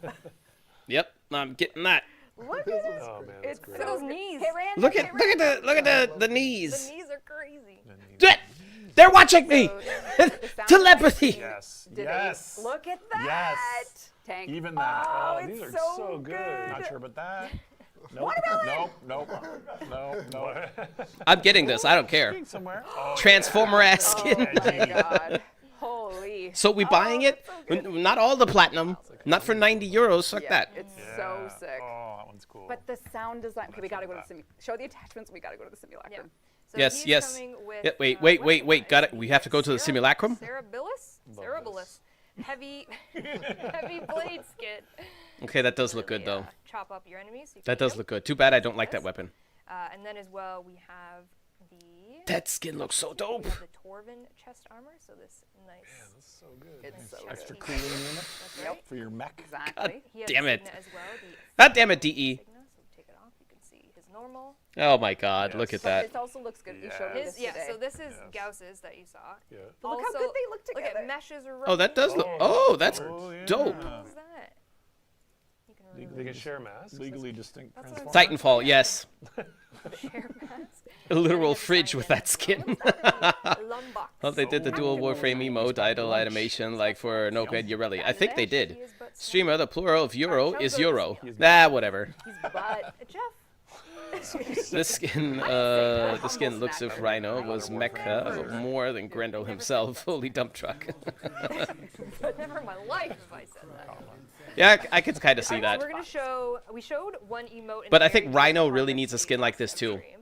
Yep. I'm getting that. Look This at it. one's Oh great. man, that's It's great. Look at those so good. knees. Hey, Rand, Look hey, at the The knees. knees are crazy. They're watching me. So, the sound Telepathy. Yes. did Yes. Look at that. Yes. Tank. Even that. Oh, Oh, these it's are so good. good. Not sure about that. Nope. Watermelon. Nope. Nope. Nope. I'm getting this. I don't care. Being somewhere. Oh, Transformer ass Oh skin. my god. Holy. So we buying it? that's so good. Not all the platinum. Not for 90 euros. Fuck Yeah, that. It's so Yeah. sick. Oh, that one's cool. But the sound design. Okay, we gotta go to the that. show the attachments. We gotta go to the simulacrum. Yeah. So Yes, he's yes. coming with, Yeah, wait. what Got is it. We have to go to the simulacrum? Cerebilis? Cerebilis. Heavy, heavy blade skin. Okay, that does look good Really, though. Chop up your enemies. So you That can eat does them. look good. Too bad I don't like that Yes. weapon. And then as well, we have the. That skin looks so dope. We have the Torvin chest armor. So this nice. That's so good. It's so Extra good. cooling unit That's right. for your mech. Exactly. He has Damn the it. Signa as well. The God damn it, DE. Signa, so take it off. You can see his normal. Oh my god, look at Yes. But that. it also looks good. You showed me His this yeah. today. So this is Yes. Gauss's that you saw. Yeah. But look how Also, good they look Look together. at meshes are. Oh, that does look. rubbing. Oh, that's Oh, yeah. dope. What is that? You can Legally They can share masks. Legally distinct That's what transformer. Titanfall, yes. share mask. A literal have fridge designed with it. that skin. Lumbox. Oh, they did the dual Oh. Warframe emote idle animation like for Noka and Yorelli. I think they did. He is but small. Streamer, the plural of euro is Chogo's euro. skin. Ah, whatever. But Jeff. This skin, the skin looks if Rhino was mecha more than Grendel himself. Holy dump truck. But never in my life have I said that. Yeah, I could kind of see Alright, so that. we're gonna show. We showed one emote. in But a I think very Rhino different really context needs a to skin the like this last too. stream.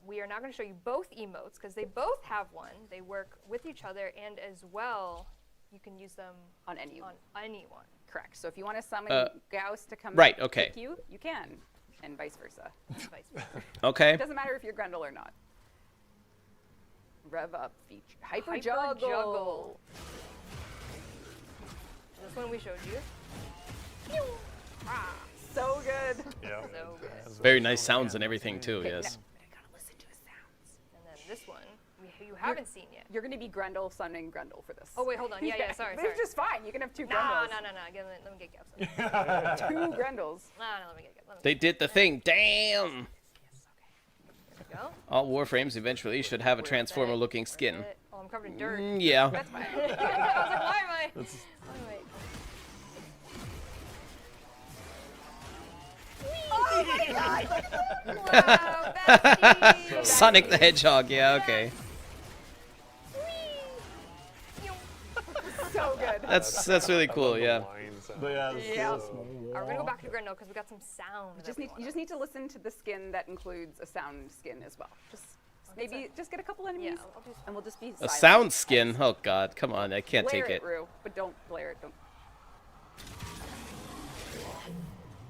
We are not going to show you both emotes because they both have one. They work with each other, and as well, you can use them on any on anyone. correct. So if you want to summon Gauss to come right, and okay. kick you, you can, and vice versa. Vice versa. Okay. It doesn't matter if you're Grendel or not. Rev up feature. Hyper Hyper juggle. juggle. This one we showed you. So good. Yeah. So good. Very nice sounds and everything too, Okay, yes. now, I gotta listen to his sounds. And then this one you haven't seen yet. You're gonna be Grendel summoning Grendel for this. Oh wait, hold on. Yeah, sorry. It's just fine. You can have two No. Grendels. Let me get Gauss. Two Grendels. No, let me get. Let me They did the thing. Damn. There we go. All Warframes eventually should have a transformer looking skin. That's it. Oh, I'm covered in dirt. Yeah. That's fine. I was like, why am I? Why am I? Oh my god! Wow, bestie. Sonic the Hedgehog, yeah, okay. So good. That's really cool, yeah. But yeah, this Yeah. is We're gonna go back to Grendel because we got some sound. You just need to listen to the skin that includes a sound skin as well. Just maybe just get a couple enemies, I'll do and we'll just be A silent. sound skin? Oh god, come on, I can't Blare take it. Rue, but don't blare it. Don't.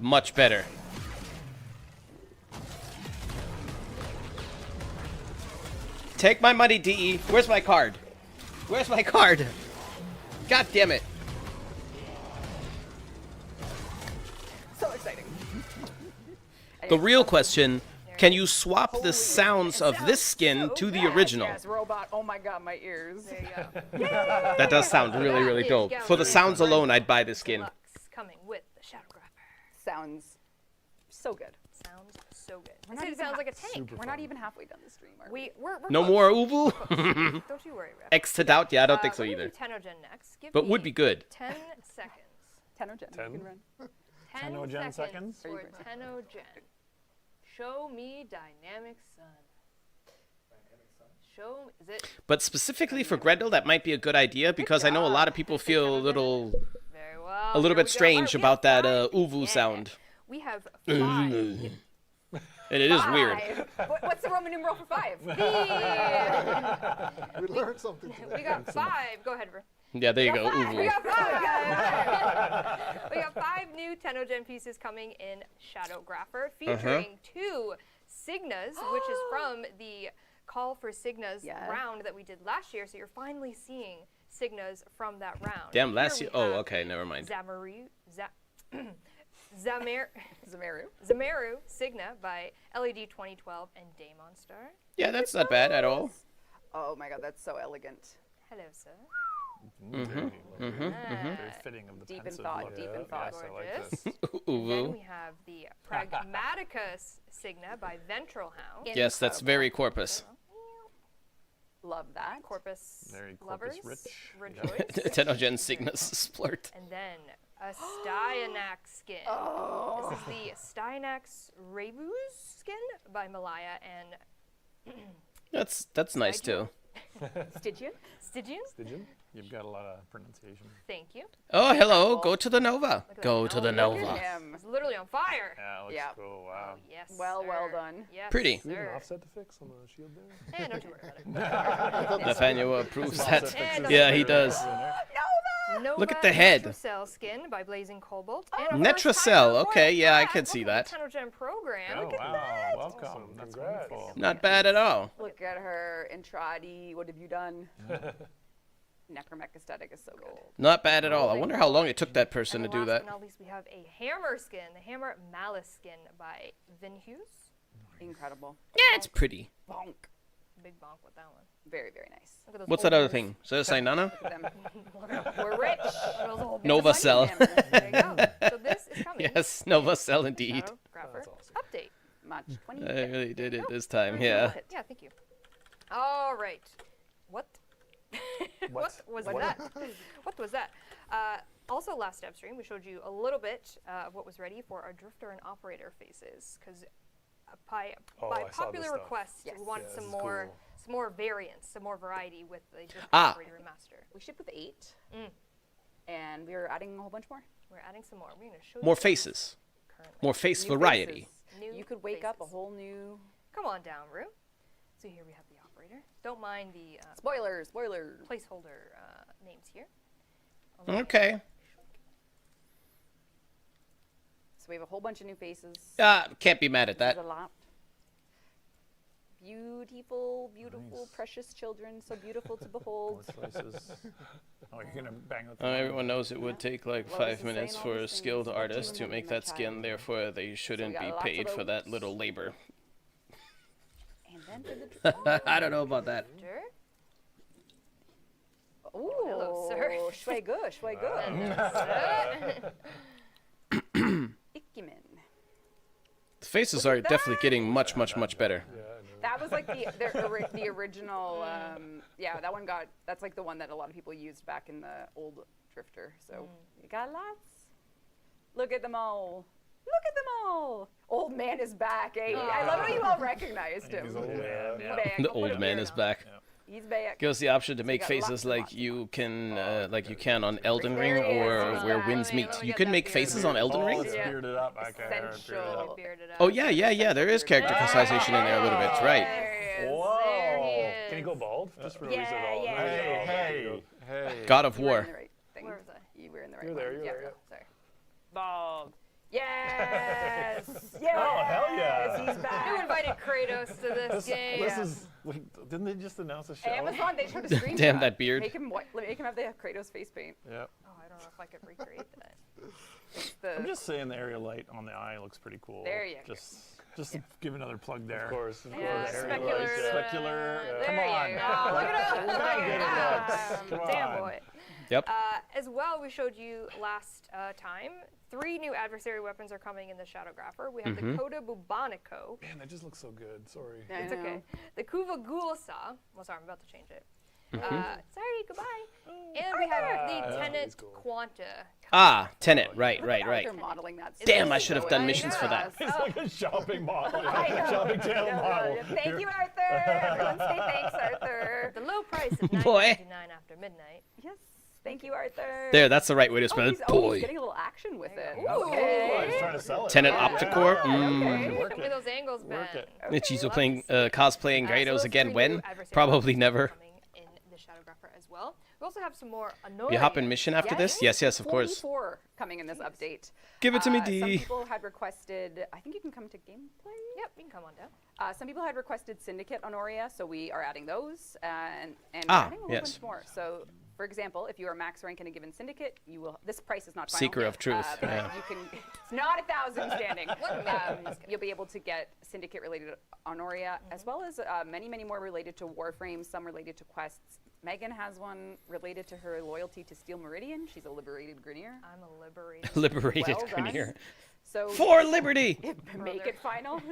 Much better. Take my money, DE. Where's my card? Where's my card? God damn it. So exciting. The real question, can you swap the sounds of this skin to the original? Yes, robot. Oh my god, my ears. There you go. That does sound really, really dope. For the sounds alone, I'd buy this skin. Deluxe coming with the Shadowgrapher. Sounds so good. Sounds so good. We're It not even sounds ha- like a tank. We're not even halfway done the stream, are we? We're No close. more Uvu? Don't you worry, Ref. X to doubt? Yeah, I don't think so We're either. gonna do Tenno Gen next. Give But me would be good. 10 seconds. Tenno Gen. 10? You can run. 10 Tenno Gen seconds seconds? for Tenno Gen. Show me Dynamic Sun. Show is it But specifically for Grendel, that might be a good idea because I know a lot of people feel a little very well? a little Here bit we go. strange Alright, we about have that 5. Uvu Yeah. sound. We have 5. And it is weird. What's the Roman numeral for 5? we learned something today. We got 5. Go ahead, bro. Yeah, there you go. We Uvu. got 5. We got 5 new Tenno Gen pieces coming in Shadowgrapher, featuring 2 Signas, which is from the Call for Signas Yeah. round that we did last year. So you're finally seeing Signas from that round. Damn, Here last we year. Oh, have okay, never mind. Zamaru Signa by LED 2012 and Daemon Star. Yeah, that's not bad at all. Oh my god, that's so elegant. Hello, sir. Very Ah, fitting of the Deep in pensive thought, look. deep in thought. Yes, I like Gorgeous. this. Then Uvu. we have the Pragmaticus Signa by Ventral Hound. Yes, that's very corpus. Love that. Corpus Very lovers, corpus rich. rejoice. Tenno Gen Cygnus splurt. And then a Styanax skin. Oh. This is the Styanax Rebus skin by Malaya and That's nice too. Stygian? Stygian. Stygian? You've got a lot of pronunciation. Thank you. Oh, hello. Go to the Nova. at Go that. to the Oh, look at Nova. Him. It's literally on fire. Yeah, it looks Yeah. cool. Wow. Yes. Well sir. done. Yes, Pretty. Do we have an sir. offset to fix on the shield there? Don't you worry about it. Nathaniel approves that. And Yeah, he does. Nova Look at the head. Netrocell skin by Blazing Cobalt. And a Netrocell, first-timer okay, voice yeah, I back. can see Welcome that. to the Tenno Gen program. Oh, Look at wow. Welcome. Awesome. That's Congrats. wonderful. Not bad at all. Look at her, Entradi. What have you done? Necromech aesthetic is so good. Not bad at all. I wonder how long it took that person to And do last that. but not least, we have a Hammer skin, the Hammer Malice skin by Vinhuse. Incredible. Yeah, it's pretty. Bonk. Big bonk with that one. Very, very nice. Look at those What's that other holders. thing? Is that a Sainana? Look at them. We're rich. Look at those old Nova bits of Cell. money. There you go. So this is coming. Yes, Nova Cell indeed. Shadowgrapher That's awesome. update. Much. 20 I really did it this time, yeah. Yeah, thank you. All right. What? What was that? What was that? Also, last step stream, we showed you a little bit of what was ready for our Drifter and Operator faces, because by Oh, I saw this popular stuff. request, Yes. we wanted Yeah, some this is more, cool. some more variants, some more variety with the Drifter Ah. Operator Remaster. We ship with 8. Mm. And we're adding a whole bunch more. We're adding some more. We're going to show More you faces. currently. More face New variety. faces. New You could wake up a faces. whole new. Come on down, Rue. So here we have the Operator. Don't mind the Spoilers, spoilers. placeholder names here. Okay. So we have a whole bunch of new faces. Can't be mad at There's that. a lot. Beautiful, beautiful, Nice. precious children, so beautiful to behold. More slices. Oh, you're going to bang with Everyone knows it would take like Well, 5 this is minutes saying all for a these things. skilled What do you artist to want, make my that skin, child? therefore they shouldn't got be lots of paid for that those. little labor. And then for the I don't know about that. Sure. Ooh, hello, sir. Shway good, shway good. And that's it. Ikemen. The faces are definitely getting much, much, much better. Yeah, I know. That was like the original. Yeah, that one got. That's like the one that a lot of people used back in the old Drifter. So you got lots. Look at them all. Look at them all. Old man is back. Eh? I love how you all recognized him. He's old man. He's Yeah. back. The I'll put old him man here is now. back. He's back. Give us the option to make got faces lots and like lots and you can, like you can on Elden There Ring he is. or He's where back. winds Let me meet. get You that can make beard. faces on Elden Oh, Ring. it's Yeah. bearded up. I can hear it bearded Essential. up. Bearded up. Oh yeah, yeah. There is character customization in there a little bit. Right. There he is. Whoa. There he is. Can you go bald? Just release Yeah, it all. yeah, There you Hey, go. There you hey, go. hey. God of You were in War. the right thing. Where was I? You were in the right You're one. there, you're yeah. there, yeah. Sorry. Bald. Yes. Yes. Oh, hell yeah. He's back. Who invited Kratos to this game? This is. Wait, didn't they just announce a show? Amazon, they showed a screenshot. Damn that beard. Make him have the Kratos face paint. Yep. Oh, I don't know if I could recreate that. It's the I'm just saying the area light on the eye looks pretty cool. There you go. Just give another plug there. Of course. Yeah, There you specular. go. Specular. Come There on. you go. Look at We're gonna get it that. looks. Come Damn on. boy. Yep. As well, we showed you last time, 3 new adversary weapons are coming in the Shadowgrapher. We have the Coda Bubonico. Man, that just looks so good. Sorry. I It's know. okay. The Kuva Gulsa. Well, sorry, I'm about to change it. Sorry, goodbye. And we have the yeah, Tenet he's cool. Quanta. Ah, Tenet. Right, Look right, at right. Arthur modeling that. Damn, I so should have well. done missions for that. It's like a shopping model. I know. Shopping channel Yeah, model. yeah. Thank you, Arthur. Everyone say thanks, Arthur. The low price of Boy. $9.99 after midnight. Yes. Thank you, Arthur. There, that's the right way to spell he's, it. he's Boy. getting a little action with it. Ooh. Oh, Okay. he's trying to sell it. Tenet Yeah. Opticore. Okay. Mm. Work Look at it. those angles, Ben. Work it. Chizo playing, cosplaying So Gyarados those again. 3 When? new adversary Probably weapons are never. coming in the Shadowgrapher as well. We also have some more annoying. We hop in mission after this? Yes, of course. 44 coming in this update. Give it to me, Some D. people had requested, I think you can come to gameplay. Yep, you can come on down. Some people had requested Syndicate Honoria, so we are adding those and Ah, adding a whole yes. bunch more. So, for example, if you are max rank in a given syndicate, you will. This price is not final. Seeker of truth, but yeah. you can. It's not 1,000 standing. You'll be able to get Syndicate related Honoria, as well as many more related to Warframe, some related to quests. Megan has one related to her loyalty to Steel Meridian. She's a liberated Grineer. I'm a liberated. Liberated Well done. Grineer. So For liberty! make it final.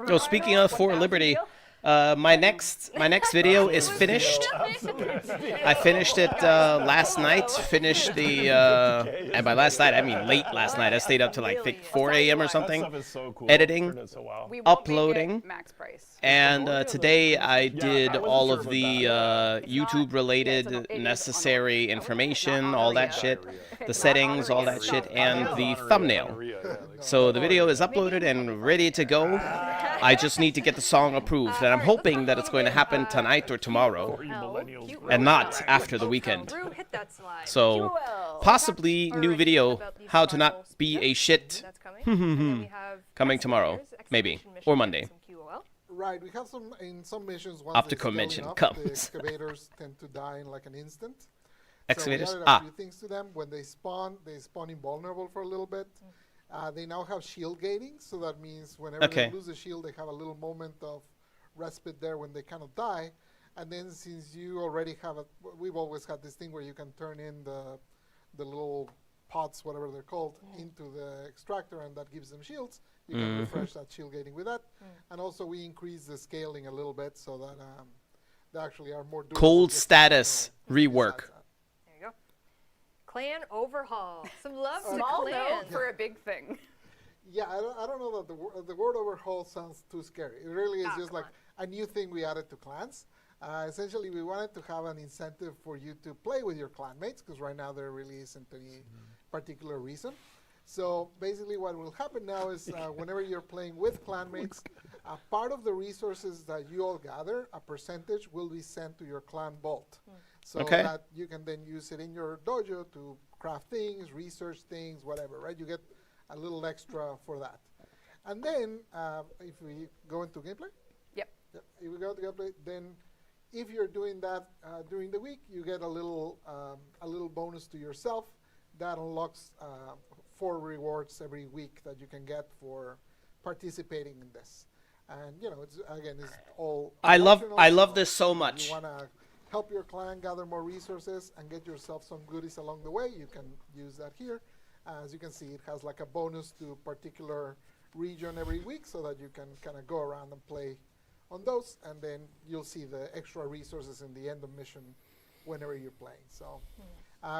So speaking of For 1,000 Liberty, deal. my next video is finished. I finished it last night. Finished the and by last night I mean late last night. I stayed up to like I think 4 a.m. or That something, stuff is so cool. editing. Turned out so well. We won't uploading. make it max price. And today I did I wasn't all sure of about the that. YouTube related it is necessary on information, not all that Honoria. shit, It's the not settings, all Honoria, that it's shit, not and Honoria, the Honoria, thumbnail. Honoria, yeah, like- So the video is uploaded and ready to go. I just need to get the song approved, and I'm hoping that it's going to happen tonight or tomorrow, you millennials. Cute and Will. not after the weekend. Drew, hit that slide. So Jewel. possibly new Alright, video, about these how to final not be a speakers. shit, That's coming. And then we have coming tomorrow, excavators, maybe, excavation or mission, Monday. and some QOL. Right, we have some in some missions. Once Optical they scale mention enough, comes. The excavators tend to die in like an instant. Excavators? So we added Ah. a few things to them. When they spawn invulnerable for a little bit. They now have shield gating, so that means whenever Okay. they lose a shield, they have a little moment of respite there when they kind of die. And then since you already have we've always had this thing where you can turn in the little pots, whatever they're called, into the extractor, and that gives them shields. You can refresh that shield gating with that. And also we increase the scaling a little bit so that they actually are more durable. Cold just status besides rework. that. There you go. Clan overhaul. Some love to Small clans. note for a big thing. Yeah, I don't know that the word overhaul sounds too scary. It really is just come like a new thing we added to clans. Essentially, we wanted to have an incentive for you to play with your clanmates, because right now there really isn't any particular reason. So basically what will happen now is whenever you're playing with clanmates, a part of the resources that you all gather, a percentage will be sent to your clan vault. So Okay. that you can then use it in your dojo to craft things, research things, whatever, right? You get a little extra for that. And then if we go into gameplay, Yep. if we go to gameplay, then if you're doing that during the week, you get a little bonus to yourself that unlocks 4 rewards every week that you can get for participating in this. And it's all. I love optional, this so if much. you want to help your clan gather more resources and get yourself some goodies along the way, you can use that here. As you can see, it has like a bonus to a particular region every week, so that you can kind of go around and play on those, and then you'll see the extra resources in the end of mission whenever you're playing. So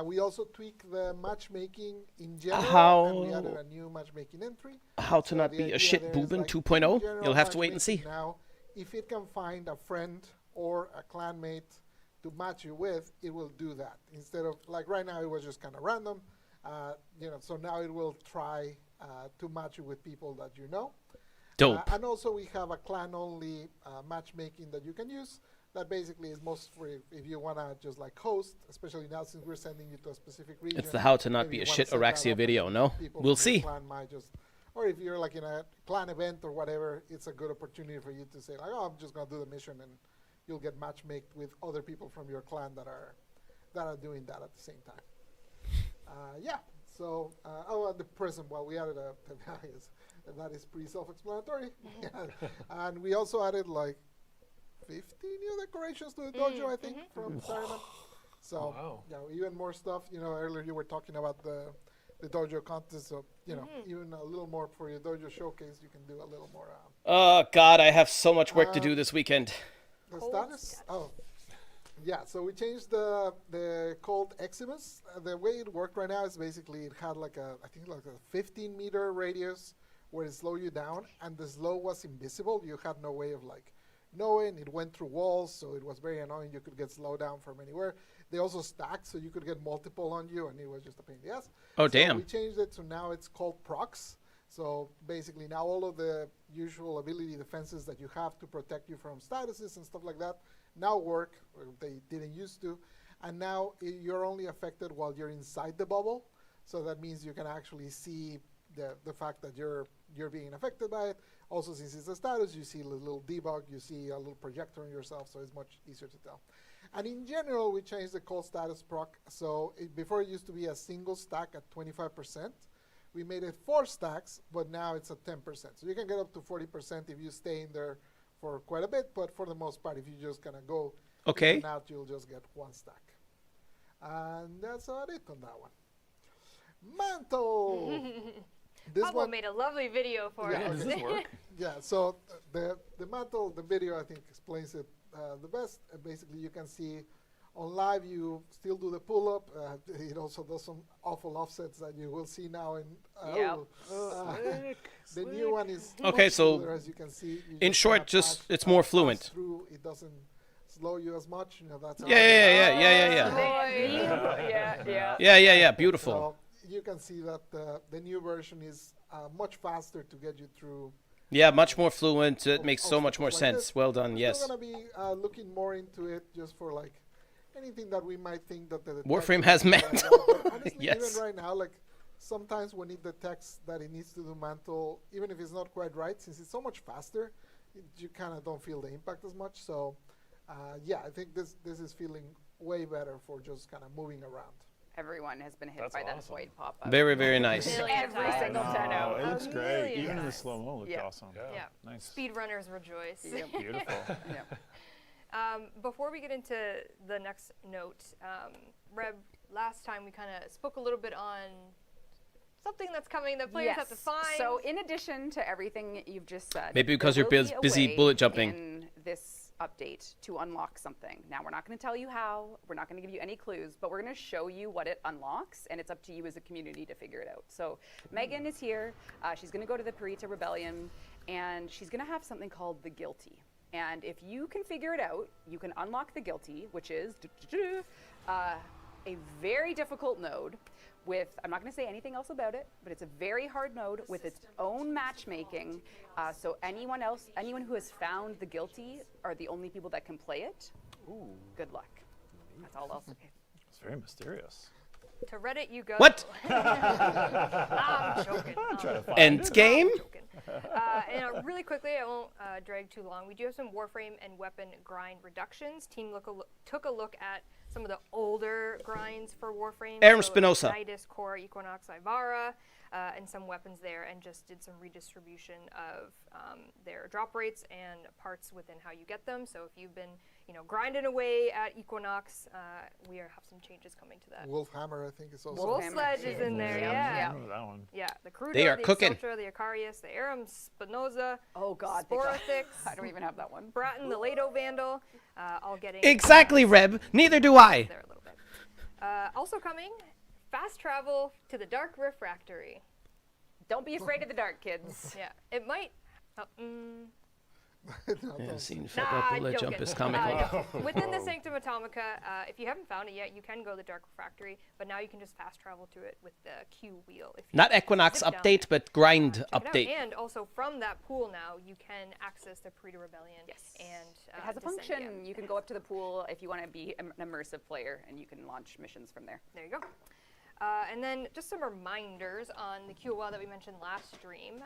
we also tweak the matchmaking in general, and we added a new matchmaking entry. How to So not the be a idea shit there is, boobin like, 2.0? in general You'll have to wait and see. matchmaking now, if it can find a friend or a clanmate to match you with, it will do that. Instead of, like right now, it was just kind of random. So now it will try to match you with people that you know. Dope. And also we have a clan-only matchmaking that you can use. That basically is most for if you want to just like host, especially now since we're sending you to a specific region. It's the how to not maybe be a you wanna shit set that Araxia up video, and no? people We'll from your see. clan might just, or if you're like in a clan event or whatever, it's a good opportunity for you to say like, oh, I'm just gonna do the mission, and you'll get matchmaked with other people from your clan that are doing that at the same time. Yeah. So, and the prison. Well, we added that is pretty self-explanatory. And we also added like 50 new decorations to the dojo, I think, from Simon. So, Wow. even more stuff. Earlier you were talking about the dojo contest, so even a little more for your dojo showcase. You can do a little more. Oh God, I have so much work to do this weekend. The status? Oh. Yeah, so we changed the cold Eximus. The way it worked right now is basically it had like a 15-meter radius where it slowed you down, and the slow was invisible. You had no way of like knowing. It went through walls, so it was very annoying. You could get slowed down from anywhere. They also stacked, so you could get multiple on you, and it was just a pain in the ass. Oh, So damn. we changed it, so now it's called procs. So basically now all of the usual ability defenses that you have to protect you from statuses and stuff like that now work. They didn't used to. and now you're only affected while you're inside the bubble. So that means you can actually see the fact that you're being affected by it. Also, since it's a status, you see a little debug, you see a little projector on yourself, so it's much easier to tell. And in general, we changed the cold status proc. So before it used to be a single stack at 25%. We made it 4 stacks, but now it's at 10%. So you can get up to 40% if you stay in there for quite a bit, but for the most part, if you just kind of go in and out, you'll just get 1 stack. And that's about it on that one. Mantle! This Pablo one made a lovely video for Yeah, us. does this work? Yeah, so the mantle, the video I think explains it the best. Basically, you can see on live you still do the pull-up. It also does some awful offsets that you will see now. In the new one is Okay, much so smoother, as you can see. You in just short, kinda just pass- it's more pass fluent. Through. It doesn't slow you as much. You know, that's how Yeah. Yeah. Beautiful. So you can see that the new version is much faster to get you through. Yeah, much more fluent. It makes so of much more stuff like sense. this. Well done. We're Yes. still gonna be looking more into it just for like anything that we might think that the Warframe text has needs to do mantle. right now. But honestly, Yes. even right now, like sometimes when it detects that it needs to do mantle, even if it's not quite right, since it's so much faster, you kind of don't feel the impact as much. So yeah, I think this is feeling way better for just kind of moving around. Everyone has been hit That's by that awesome. void pop-up. Very, very nice. Every single Tenno. It looks great. million Even in the times. slow-mo looked Yeah. awesome. Yeah. Nice. Speedrunners rejoice. Yep. Beautiful. Yeah. Before we get into the next note, Reb, last time we kind of spoke a little bit on something that's coming that players have to find. So in addition to everything you've just said, Maybe because there you're will be a busy way bullet jumping. in this update to unlock something. Now we're not going to tell you how, we're not going to give you any clues, but we're going to show you what it unlocks, and it's up to you as a community to figure it out. So Megan is here. She's going to go to the Purita Rebellion, and she's going to have something called the Guilty. And if you can figure it out, you can unlock the Guilty, which is a very difficult node with, I'm not going to say anything else about it, but it's a very hard node with its own matchmaking. So anyone who has found the Guilty are the only people that can play it. Ooh, Good luck. That's all I'll say. it's very mysterious. to Reddit you go. What? I'm joking. Try to find End it. game? I'm joking. And really quickly, I won't drag too long. We do have some Warframe and weapon grind reductions. Team took a look at some of the older grinds for Warframe. Aaron so Spinoza. Nidus, Core, Equinox, Ivara, and some weapons there, and just did some redistribution of their drop rates and parts within how you get them. So if you've been, grinding away at Equinox, we have some changes coming to that. Wolfhammer, I think, is also. Wolf Wolfhammer. Sledge is in there, yeah. Yeah. I remember that one. Yeah, the Crudo, They are the cooking. Exultra, the Icarius, the Aram Spinoza, Oh God, Sporothics, I don't even have that one. Bratton, the Lado Vandal, all getting Exactly, Reb. Neither do I. there a little bit. Also coming, fast travel to the Dark Refractory. Don't be afraid of the dark, kids. Yeah, it might. No, Yeah, don't. scene Nah, for bullet jump joking. is comical. No. Within the Sanctum Atomica, if you haven't found it yet, you can go to the Dark Refractory, but now you can just fast travel to it with the Q wheel. If you Not Equinox zip down update, there. but grind Check it out. update. And also from that pool now, you can access the Purita Rebellion. Yes. And It has a descend function. again. You can go up to the pool if you want to be an immersive player, and you can launch missions from there. There you go. And then just some reminders on the QOL that we mentioned last stream.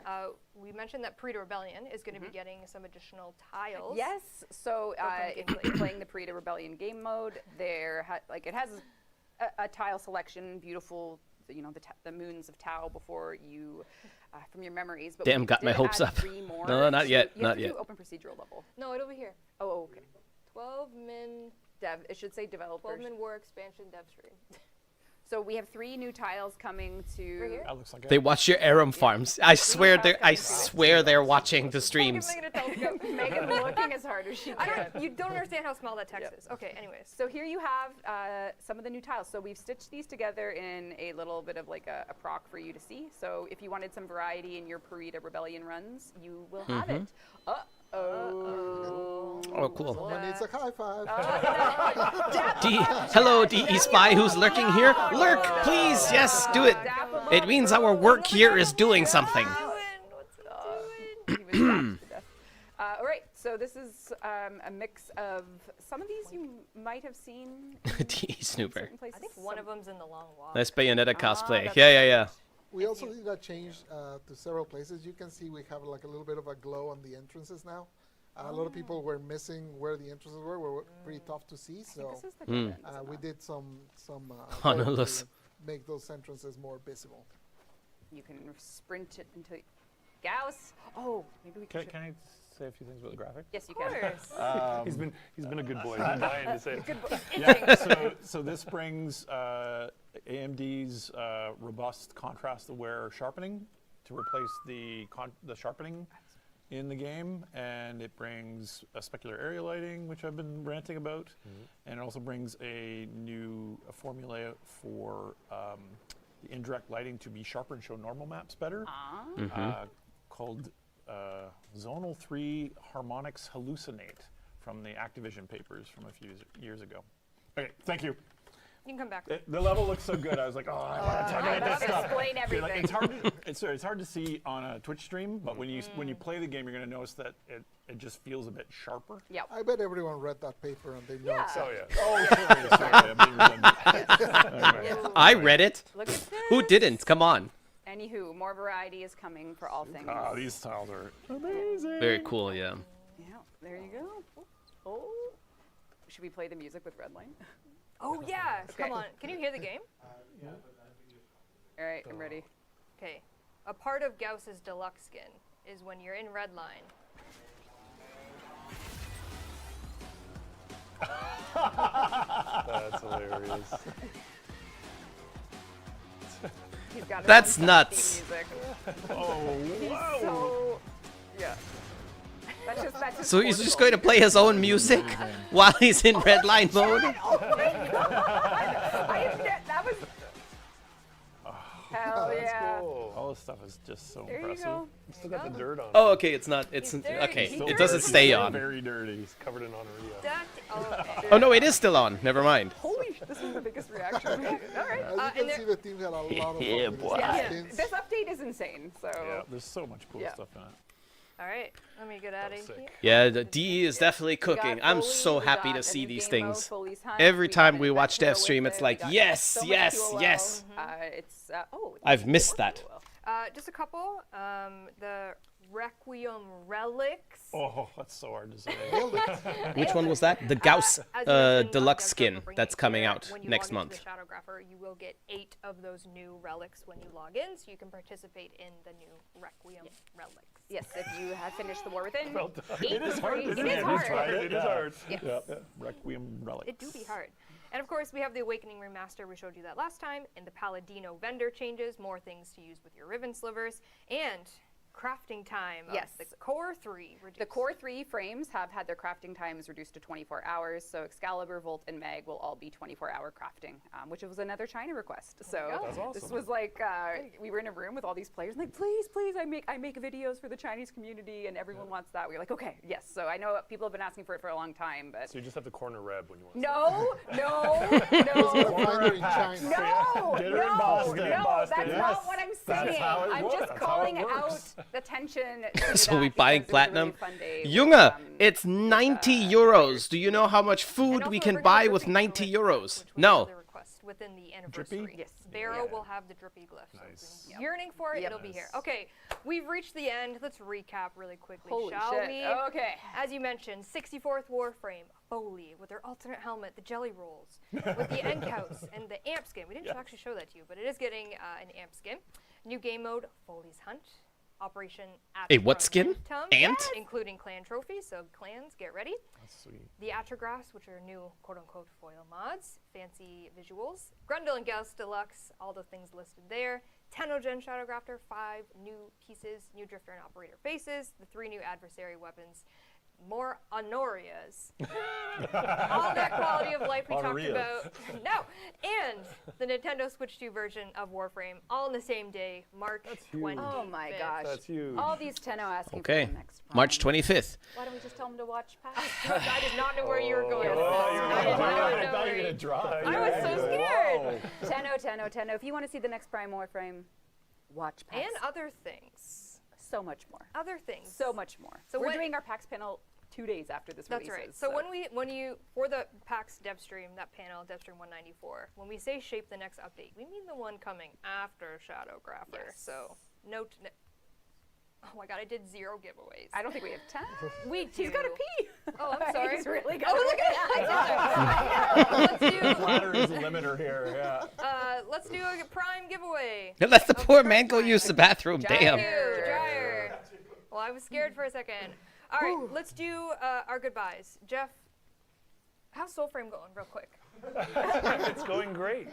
We mentioned that Purita Rebellion is going to be getting some additional tiles. Yes. So Welcome if you're playing the Purita Rebellion game mode, it has a tile selection, beautiful. The moons of Tau before you, from your memories. But Damn, we got my did hopes add up. 3 more. No, not So yet, You not have to yet. do open procedural level. No, it'll be here. Oh, okay. 12 min It should say developers. War expansion dev stream. So we have 3 new tiles coming to. Right here? That looks like it. They watch your Aram farms. I swear they're watching the streams. Megan a telescope. Megan looking as hard as she can. You don't understand how small that text is. Okay, anyways. So here you have some of the new tiles. So we've stitched these together in a little bit of like a proc for you to see. So if you wanted some variety in your Purita Rebellion runs, you will have it. Oh, cool. Someone needs a high five. Hello, DE Spy who's lurking here. Lurk, please. Yes, do it. It means our work here is doing something. What's it doing? He was zapped to death. All right, So this is a mix of some of these you might have seen D in Snooper. certain places. I think one of them's in the long walk. Nice Bayonetta cosplay. that's Yeah. We also did that change to several places. You can see we have like a little bit of a glow on the entrances now. A lot of people were missing where the entrances were pretty tough to see. I think So this is the difference in we that. did some Honolus. to make those entrances more visible. You can sprint it until Gauss. Oh, maybe we Can, can. can I say a few things about the graphic? Yes, you Of can. course. He's been a good boy. He's been dying to say it. Yeah, so this brings AMD's robust contrast-aware sharpening to replace the sharpening in the game, and it brings a specular area lighting, which I've been ranting about, and it also brings a new formula for the indirect lighting to be sharper and show normal maps better, called Zonal 3 Harmonics Hallucinate from the Activision papers from a few years ago. Okay, thank you. You can come back. The level looks so good. I was like, oh, I want to talk I about this love stuff. explain Yeah, everything. like, it's hard. It's hard to see on a Twitch stream, but when you play the game, you're going to notice that it just feels a bit sharper. Yep. I bet everyone read that paper and they know Yeah. exactly. Oh yeah. Oh, sorry, I'm being redundant. I read it. Look at this. Who didn't? Come on. Anywho, more variety is coming for all things. Ah, these tiles are amazing. Very cool, yeah. Yeah, there you go. Oh. Should we play the music with Redline? Oh yeah, Okay. come on. Can you hear the game? All right, I'm ready. Okay. A part of Gauss's deluxe skin is when you're in Redline. That's hilarious. He's got his That's own nuts. theme music. Oh, He's whoa. so yeah. That's just So he's just going to play his own music while he's in red line mode? Oh my god! That was hell yeah. Cool. All this stuff is just so There you impressive. go. Still got the dirt on. Oh, okay, it's not, it's, He's very- okay, he's it very- doesn't stay on. Very dirty. He's covered in honoria. That, okay. Oh no, it is still on, never mind. Holy sh! This was the biggest reaction. All right. As you and can there- see, the team had a lot of fun Yeah, with boy. these Yeah, skins. this update is insane. So Yeah, there's so much cool Yeah. stuff in it. All right, let me get out of Sick. here. Yeah, the D is definitely we got cooking. I'm Foley, so we happy got to a see new these game mode, things. Foley's Hunt, Every we time got we an watch event to Dev go stream, with it's it, like, we got yes, so much yes, QOL. yes. It's I've missed that. Just a couple. The Requiem relics. Oh, that's so hard to say. Nailed it. Which one was that? The Gauss As you mentioned, deluxe Gauss skin will bring that's it coming here. out When you next log into month. the Shadowgrapher, you will get 8 of those new relics when you log in, so you can participate in the new Requiem relics. Yes, if you have finished the War Within. Well done. 8 It is for hard, free. isn't It it? is We've hard. tried It is hard. Yes. Yeah, Requiem relics. It do be hard. And of course, we have the Awakening Remaster. We showed you that last time. And the Paladino vendor changes, more things to use with your Riven slivers. And crafting time of Yes. the Core 3 reduced. The Core 3 frames have had their crafting times reduced to 24 hours, so Excalibur, Volt, and Mag will all be 24-hour crafting, which was another China request. So go. That's this awesome. was like we were in a room with all these players, and like, please, I make videos for the Chinese community, and everyone wants that. We were like, okay, yes. So I know people have been asking for it for a long time, but So you just have to corner Reb when you want. no, Find her in China. no, Get her in Boston. that's Yes. not what I'm saying. how it I'm works. just That's how it calling works. out the tension. to So that we buying because it was a really platinum? fun day with, Junge, it's 90 euros. Do you know how much And food also we we're can gonna buy have with drippy 90 glyph, euros? which was No. another request within the anniversary. Yes. Barrow Yeah. will have the drippy glyph. So Nice. if you're yearning for it, Yep. it'll be here. Okay, we've reached the end. Let's recap really quickly, Holy shall shit. we? Okay. As you mentioned, 64th Warframe, Foley with their alternate helmet, the jelly rolls, with the end counts and the amp skin. We didn't actually show that to you, but it is getting an amp skin. New game mode, Foley's Hunt. Operation A what skin? Atramentum, Ant? including clan trophies, so clans, get ready. That's sweet. The Atrographs, which are new quote-unquote foil mods, fancy visuals. Grundle and Gauss Deluxe, all the things listed there. Tenno Gen Shadowgrafter, 5 new pieces, new Drifter and Operator faces, the 3 new adversary weapons, more Honorias. All that quality of life we talked Honoria. about. No! And the Nintendo Switch 2 version of Warframe, all on the same day, March 20th. Oh my gosh. That's huge. All these Tenno asking Okay, for the next Prime. March 25th. Why don't we just tell them to watch past? I did not know where you were going with Oh, this. you were I did gonna not do it. know I thought where you were you- going to drop. I was so scared. Tenno. If you want to see the next Prime Warframe, watch PAX. And other things. So much more. Other things. So much more. So We're what- doing our PAX panel 2 days after this That's releases. right. So when you for the PAX dev stream, that panel, dev stream 194, when we say shape the next update, we mean the one coming after Shadowgrapher. Yes. So note. Oh my god, I did 0 giveaways. I don't think we have time. We do. He's got to pee. Oh, I'm sorry. He's really got Oh, to look at that. Let's do. Ladder is the limiter here. Yeah. Let's do a prime giveaway. Let the poor man go use the bathroom. Damn. Thank you, Dryer. Well, I was scared for a second. All right, let's do our goodbyes. Jeff, how's Soulframe going, real quick? It's going great.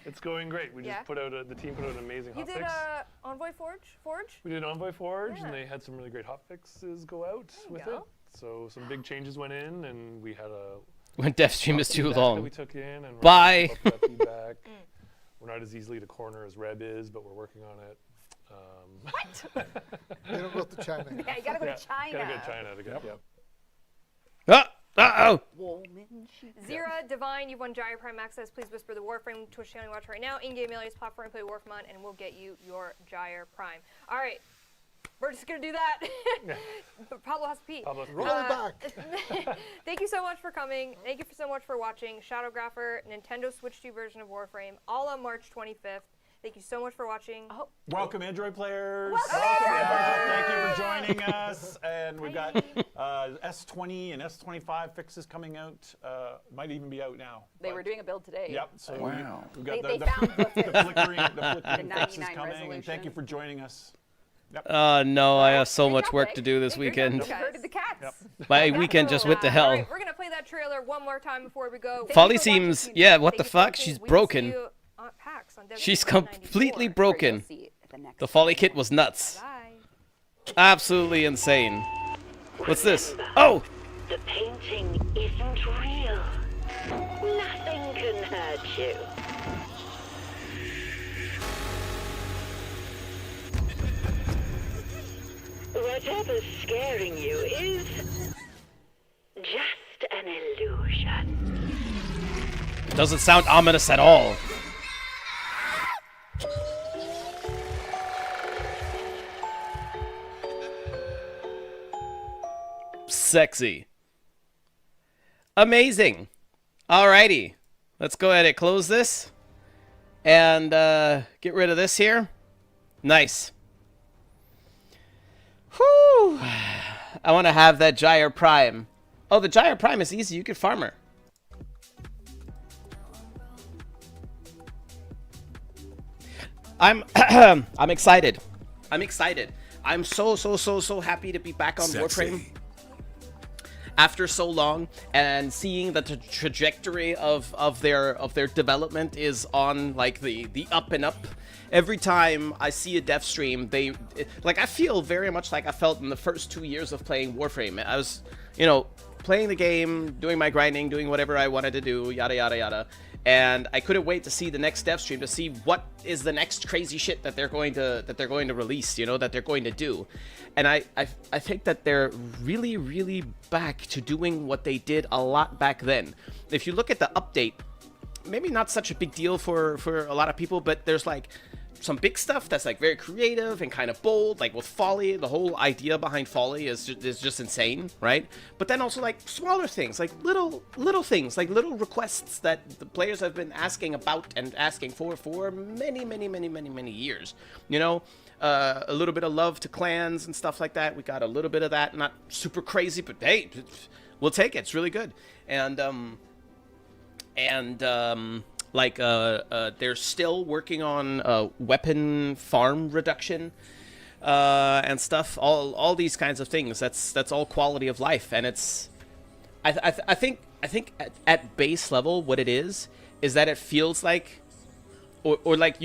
It's going great. We Yeah? just put out the team put out an amazing You hotfix. did Envoy Forge? We did Envoy Forge, Yeah. and they had some really great hotfixes go out with go. it. So some big changes went in, and we had a When dev stream is too feedback that long. we took in, and we're Bye. up for that feedback. We're not as easily to corner as Reb is, but we're working on it. You don't go to China. Yeah, you got to go to China. Gotta get China to get. Yep. Uh-oh. Zira, Divine, you've won Gyre Prime Access. Please whisper the Warframe Twitch channel you watch right now. In-game alias, platform, play Warframe, and we'll get you your Gyre Prime. All right, we're just gonna do that. But Pablo has to pee. Pablo, Roll it back. Thank you so much for coming. Thank you so much for watching Shadowgrapher, Nintendo Switch 2 version of Warframe, all on March 25th. Thank you so much for watching. Oh, Welcome, Android players. Welcome. Thank you for joining us. And we've got S20 and S25 fixes coming out. Might even be out now. they but- were doing a build today. Yep. So Wow. we've got They the found flickering The fixes 99 coming. And thank you resolution. for joining us. No, I have so Good much job, work Vic. to do this Hey, you're weekend. done. You herded the cats. My weekend just went to All hell. right, we're gonna play that trailer one more time before we go. Folly Thank you for watching, seems, Community. yeah, what Thank the you for fuck? watching. She's We will see broken. you on PAX on She's Dev Stream completely 194. broken. See it at the next The Folly kit was nuts. Bye. Absolutely insane. What's this? Oh! The painting isn't real. Nothing can hurt you. Whatever's scaring you is just an illusion. Doesn't sound ominous at all. Sexy. Amazing. Alrighty. Let's go ahead and close this. And get rid of this here. Nice. Whew. I want to have that Gyre Prime. Oh, the Gyre Prime is easy. You could farm her. I'm I'm excited. I'm excited. I'm so happy to be back on Warframe after so long, and seeing that the trajectory of their development is on like the up and up. Every time I see a dev stream, I feel very much like I felt in the first 2 years of playing Warframe. I was, playing the game, doing my grinding, doing whatever I wanted to do, yada yada yada. And I couldn't wait to see the next dev stream to see what is the next crazy shit that they're going to release, that they're going to do. And I think that they're really back to doing what they did a lot back then. If you look at the update, maybe not such a big deal for a lot of people, but there's like some big stuff that's like very creative and kind of bold, like with Folly. The whole idea behind Folly is just insane, right? But then also like smaller things, like little things, like little requests that the players have been asking about and asking for many years. A little bit of love to clans and stuff like that. We got a little bit of that, not super crazy, but hey, we'll take it. It's really good. They're still working on weapon farm reduction and stuff. All these kinds of things. That's all quality of life, and it's. I think at base level, what it is that it feels like, or like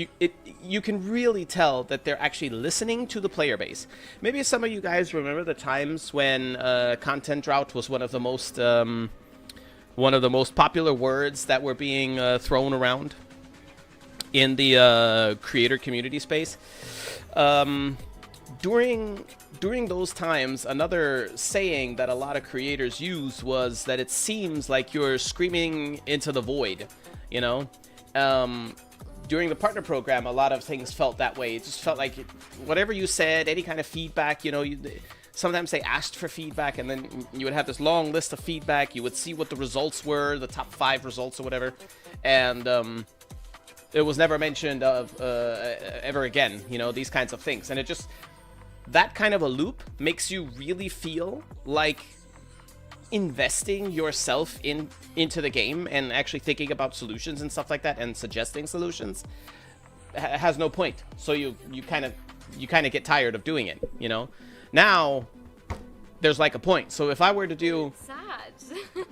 you can really tell that they're actually listening to the player base. Maybe some of you guys remember the times when content drought was one of the most popular words that were being thrown around in the creator community space. During those times, another saying that a lot of creators use was that it seems like you're screaming into the void, During the partner program, a lot of things felt that way. It just felt like whatever you said, any kind of feedback, sometimes they asked for feedback, and then you would have this long list of feedback. You would see what the results were, the top 5 results or whatever, and it was never mentioned of ever again, you know, these kinds of things. And it just, that kind of a loop makes you really feel like investing yourself into the game and actually thinking about solutions and stuff like that and suggesting solutions has no point. So you kind of get tired of doing it, you know. Now there's like a point. So if I were to do Sad.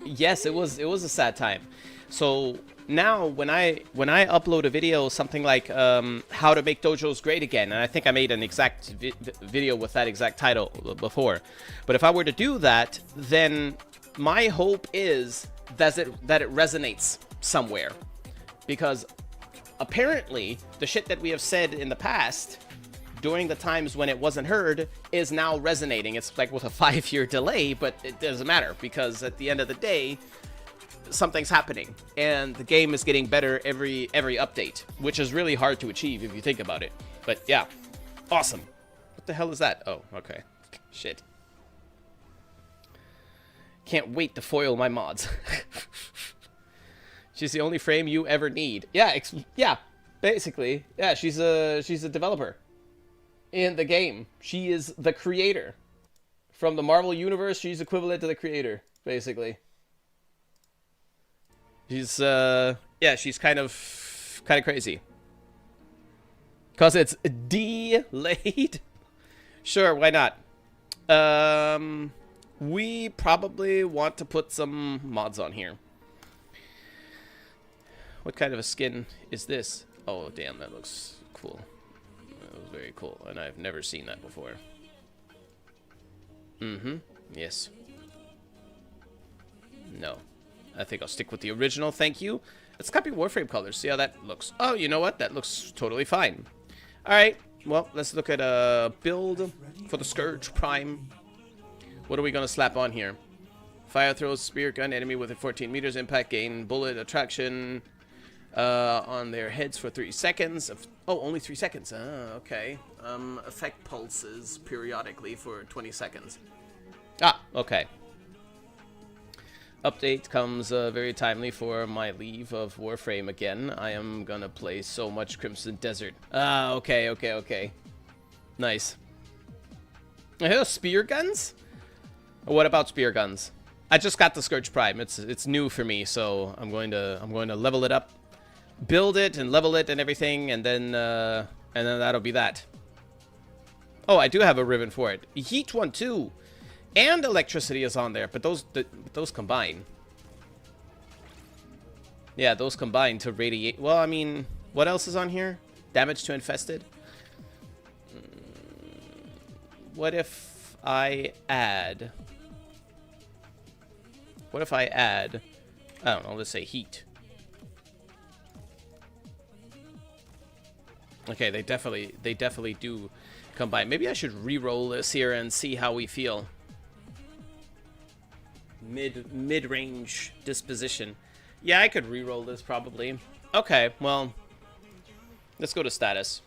yes, it was a sad time. So now when I upload a video, something like how to make dojos great again, and I think I made an exact video with that exact title before, but if I were to do that, then my hope is that it resonates somewhere, because apparently the shit that we have said in the past during the times when it wasn't heard is now resonating. It's like with a 5-year delay, but it doesn't matter, because at the end of the day, something's happening and the game is getting better every update, which is really hard to achieve if you think about it. But yeah, awesome. What the hell is that? Oh, okay. Shit. Can't wait to foil my mods. She's the only frame you ever need. Yeah, yeah, basically. Yeah, she's a developer in the game. She is the creator. From the Marvel universe, she's equivalent to the creator, basically. She's yeah, she's kind of crazy. Cause it's delayed. Sure, why not? We probably want to put some mods on here. What kind of a skin is this? Oh, damn, that looks cool. That was very cool, and I've never seen that before. Mm-hmm. Yes. No. I think I'll stick with the original, thank you. Let's copy Warframe colors, see how that looks. Oh, you know what? That looks totally fine. Alright, well, let's look at a build for the Scourge Prime. What are we going to slap on here? Fire throws, spear gun, enemy within 14 meters, impact gain, bullet attraction on their heads for 3 seconds. Oh, only 3 seconds. Ah, okay. Effect pulses periodically for 20 seconds. Ah, okay. Update comes very timely for my leave of Warframe again. I am gonna play so much Crimson Desert. Ah, okay. Nice. Spear guns? What about spear guns? I just got the Scourge Prime. It's new for me, so I'm going to level it up, build it and level it and everything, and then that'll be that. Oh, I do have a ribbon for it. Heat one too. And electricity is on there, but those combine. Yeah, those combine to radiate. Well, I mean, what else is on here? Damage to infested. What if I add? What if I add? I don't know. Let's say heat. Okay, they definitely do combine. Maybe I should re-roll this here and see how we feel. Mid-range disposition. Yeah, I could re-roll this probably. Okay, well, let's go to status.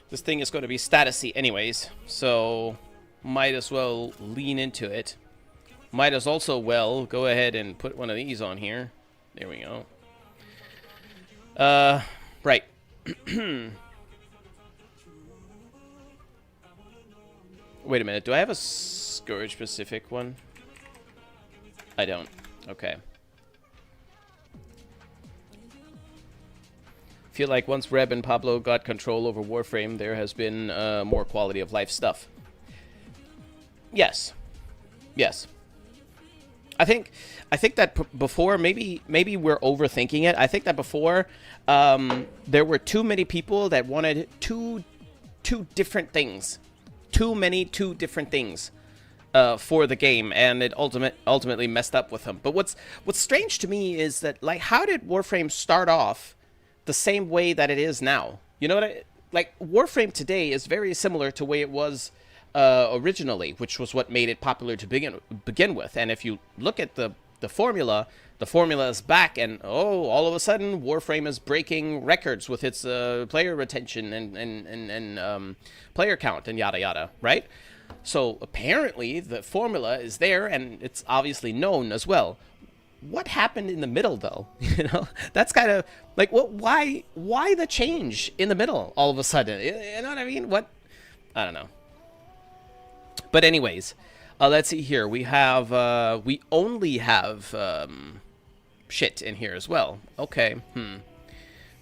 This thing is going to be statusy anyways, so might as well lean into it. Might as also well go ahead and put one of these on here. There we go. Right. Wait a minute. Do I have a Scourge specific one? I don't. Okay. Feel like once Reb and Pablo got control over Warframe, there has been more quality of life stuff. Yes. Yes. I think that before, maybe we're overthinking it. I think that before there were too many people that wanted two different things. Too many different things for the game, and it ultimately messed up with them. But what's strange to me is that, like, how did Warframe start off the same way that it is now? You know what like, Warframe today is very similar to the way it was Mm-hmm. originally, which was what made it popular to begin with. And if you look at the formula The formula is back, and all of a sudden, Warframe is breaking records with its player retention and player count and yada yada, right? So apparently the formula is there, and it's obviously known as well. What happened in the middle, though? You know, that's kind of like, why the change in the middle all of a sudden? You know what I mean? What? I don't know. But anyways, let's see here. We have we only have shit in here as well. Okay.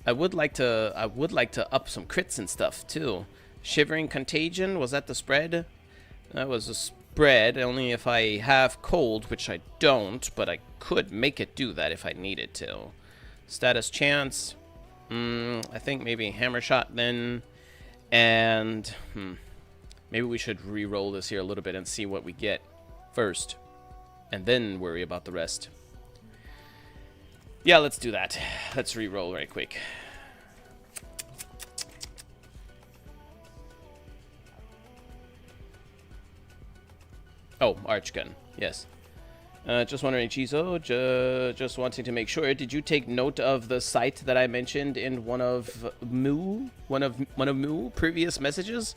I would like to up some crits and stuff too. Shivering Contagion, was that the spread? That was a spread, only if I have cold, which I don't, but I could make it do that if I needed to. Status Chance, I think maybe Hammer Shot then, and maybe we should re-roll this here a little bit and see what we get first, and then worry about the rest. Yeah, let's do that. Let's re-roll right quick. Oh, Arch Gun. Yes. Just wondering, Chizo, just wanting to make sure. Did you take note of the site that I mentioned in one of Moo previous messages?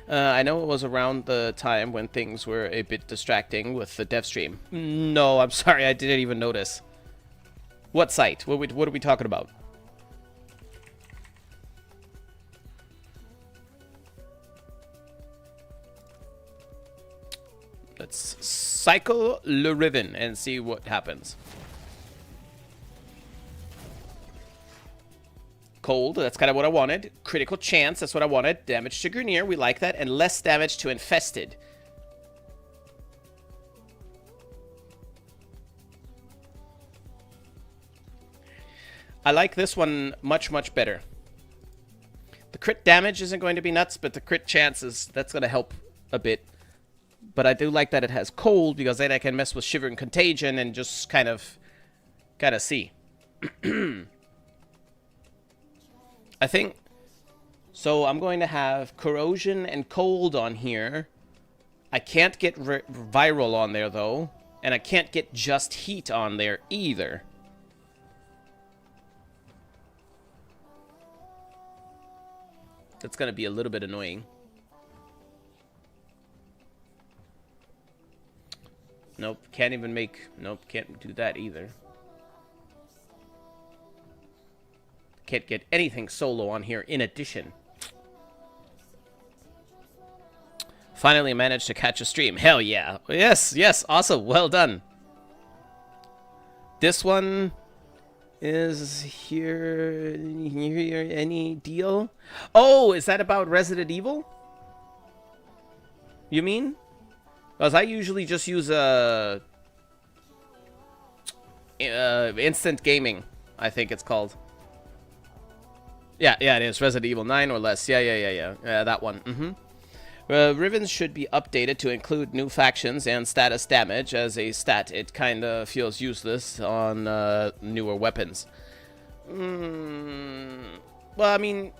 I know it was around the time when things were a bit distracting with the dev stream. No, I'm sorry, I didn't even notice. What site? What are we talking about? Let's cycle Le Riven and see what happens. Cold, that's kind of what I wanted. Critical Chance, that's what I wanted. Damage to Grenier, we like that. And less damage to Infested. I like this one much, much better. The crit damage isn't going to be nuts, but the crit chances, that's going to help a bit. But I do like that it has cold, because then I can mess with Shiver and Contagion and just kind of see. I think, so I'm going to have Corrosion and Cold on here. I can't get Viral on there, though. And I can't get Just Heat on there, either. That's going to be a little bit annoying. Nope, can't even make... Nope, can't do that either. Can't get anything solo on here in addition. Finally managed to catch a stream. Hell yeah. Yes, yes, awesome. Well done. This one is here any deal? Oh, is that about Resident Evil? You mean? Because I usually just use instant gaming, I think it's called. Yeah, it is. Resident Evil 9 or less. Yeah, that one. Rivens should be updated to include new factions and status damage. As a stat, it kind of feels useless on newer weapons. Well, I mean,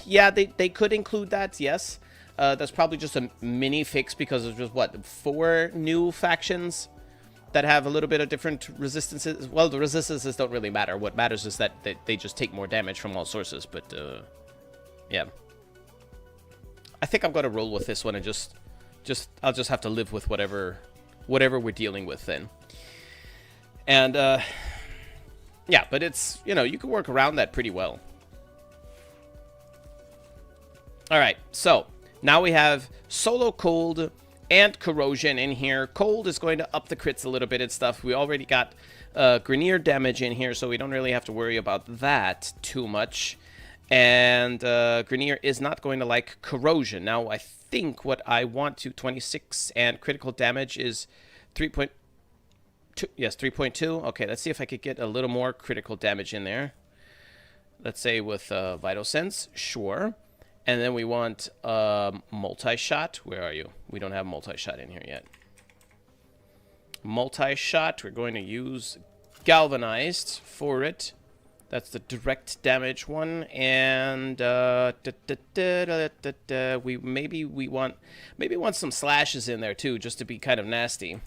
yeah, they could include that, yes. That's probably just a mini fix because there's just, what, 4 new factions that have a little bit of different resistances. Well, the resistances don't really matter. What matters is that they just take more damage from all sources, but, yeah. I think I'm going to roll with this one and I'll just have to live with whatever we're dealing with then. And, yeah, but it's, you know, you can work around that pretty well. Alright, so now we have Solo Cold and Corrosion in here. Cold is going to up the crits a little bit and stuff. We already got Grenier damage in here, so we don't really have to worry about that too much. And Grenier is not going to like Corrosion. Now, I think what I want to 26 and critical damage is 3.2. Yes, 3.2. Okay, let's see if I could get a little more critical damage in there. Let's say with Vital Sense. Sure. And then we want multi-shot. Where are you? We don't have multi-shot in here yet. Multi-shot. We're going to use Galvanized for it. That's the direct damage one. And we maybe want some slashes in there too, just to be kind of nasty.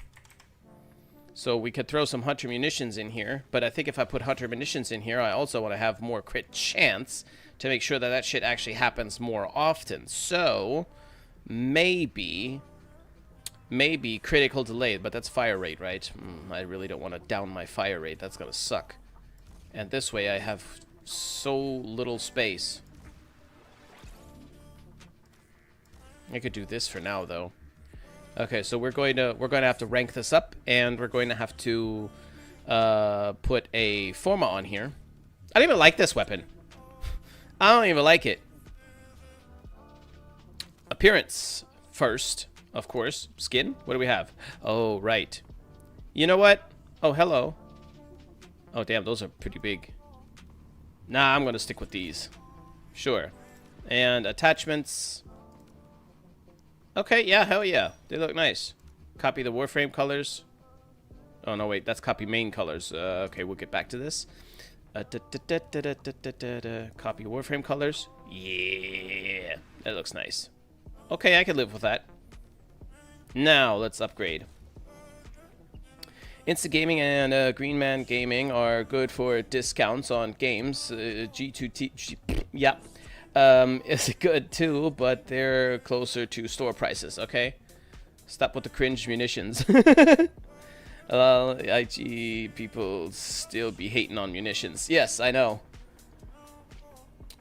So we could throw some hunter munitions in here, but I think if I put hunter munitions in here, I also want to have more crit chance to make sure that that shit actually happens more often. So maybe critical delay, but that's fire rate, right? I really don't want to down my fire rate. That's gonna suck. And this way I have so little space. I could do this for now, though. Okay, so we're going to have to rank this up, and we're going to have to put a Forma on here. I don't even like this weapon. I don't even like it. Appearance first, of course. Skin? What do we have? Oh, right. You know what? Oh, hello. Oh, damn, those are pretty big. Nah, I'm going to stick with these. Sure. And attachments. Okay, yeah, hell yeah. They look nice. Copy the Warframe colors. Oh, no, wait, that's copy main colors. Okay, we'll get back to this. Copy Warframe colors. Yeah, that looks nice. Okay, I can live with that. Now, let's upgrade. Insta Gaming and Green Man Gaming are good for discounts on games. G2T... yeah. Is good too, but they're closer to store prices, okay? Stop with the cringe munitions. IG people still be hating on munitions. Yes, I know.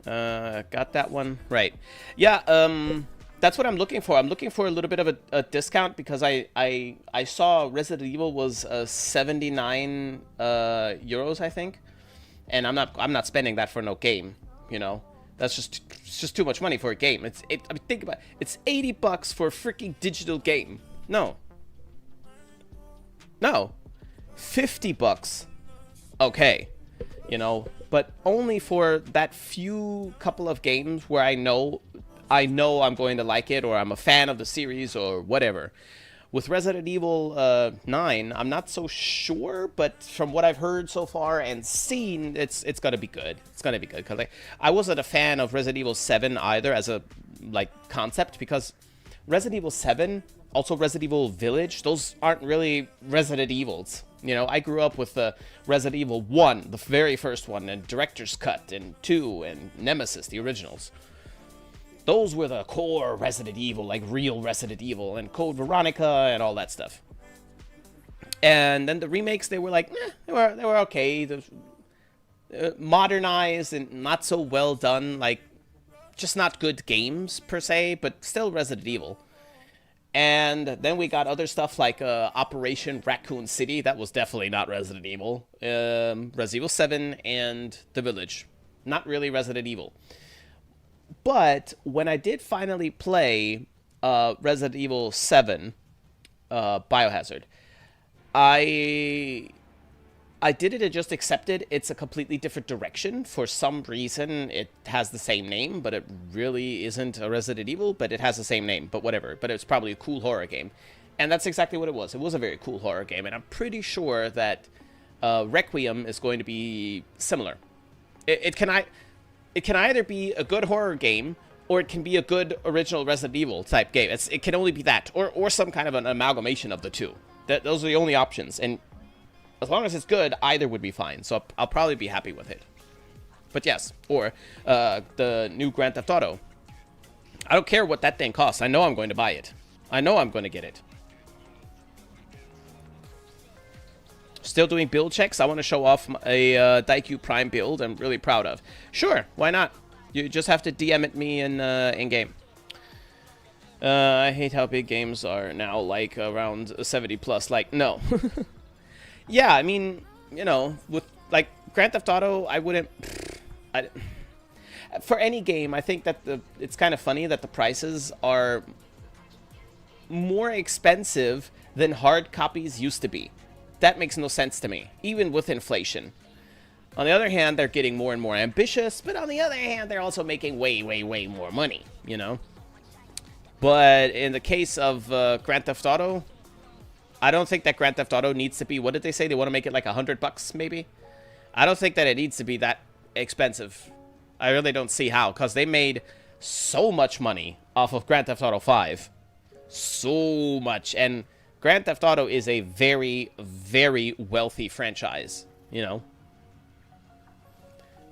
Got that one? Right. Yeah, that's what I'm looking for. I'm looking for a little bit of a discount because I saw Resident Evil was 79 euros, I think. And I'm not spending that for no game, you know? It's just too much money for a game. I mean, think about it. It's $80 for a freaking digital game. No. 50 bucks. Okay. You know, but only for that few couple of games where I know I'm going to like it, or I'm a fan of the series, or whatever. With Resident Evil 9, I'm not so sure, but from what I've heard so far and seen, it's gonna be good. It's gonna be good, because I wasn't a fan of Resident Evil 7 either as a concept, because Resident Evil 7, also Resident Evil Village, those aren't really Resident Evils. You know, I grew up with the Resident Evil 1, the very first one, and Director's Cut, and 2, and Nemesis, the originals. Those were the core Resident Evil, like real Resident Evil, and Code Veronica, and all that stuff. And then the remakes, they were like, they were okay. Modernized and not so well done, like, just not good games, per se, but still Resident Evil. And then we got other stuff like Operation Raccoon City. That was definitely not Resident Evil. Resident Evil 7 and The Village. Not really Resident Evil. But when I did finally play Resident Evil 7 Biohazard, I did it and just accepted it's a completely different direction. For some reason, it has the same name, but it really isn't a Resident Evil, but it has the same name, but whatever. But it's probably a cool horror game. And that's exactly what it was. It was a very cool horror game, and I'm pretty sure that Requiem is going to be similar. It can either be a good horror game, or it can be a good original Resident Evil type game. It can only be that, or some kind of an amalgamation of the two. Those are the only options, and as long as it's good, either would be fine. So I'll probably be happy with it. But yes, or the new Grand Theft Auto. I don't care what that thing costs. I know I'm going to buy it. I know I'm going to get it. Still doing build checks. I want to show off a Daikyu Prime build I'm really proud of. Sure, why not? You just have to DM it me in game. I hate how big games are now, like around 70 plus. Like, no. Yeah, I mean, you know, with like Grand Theft Auto, I wouldn't. For any game, I think that it's kind of funny that the prices are more expensive than hard copies used to be. That makes no sense to me, even with inflation. On the other hand, they're getting more and more ambitious, but on the other hand, they're also making way, way, way more money, you know? But in the case of Grand Theft Auto, I don't think that Grand Theft Auto needs to be, what did they say? They want to make it like $100, maybe? I don't think that it needs to be that expensive. I really don't see how, because they made so much money off of Grand Theft Auto 5. So much. And Grand Theft Auto is a very, very wealthy franchise, you know.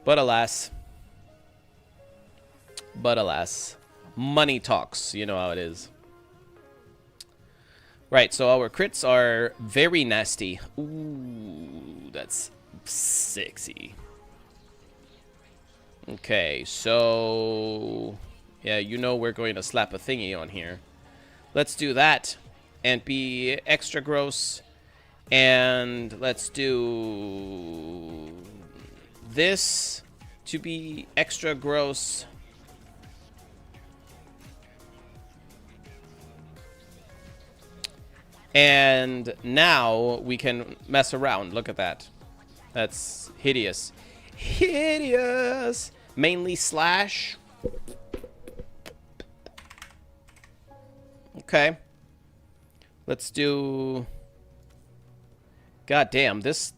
But alas, money talks. You know how it is. Right, so our crits are very nasty. Ooh, that's sexy. Okay, so yeah, you know we're going to slap a thingy on here. Let's do that and be extra gross. And let's do this to be extra gross. And now we can mess around. Look at that. That's hideous. Hideous! Mainly slash. Okay. Let's do... God damn, these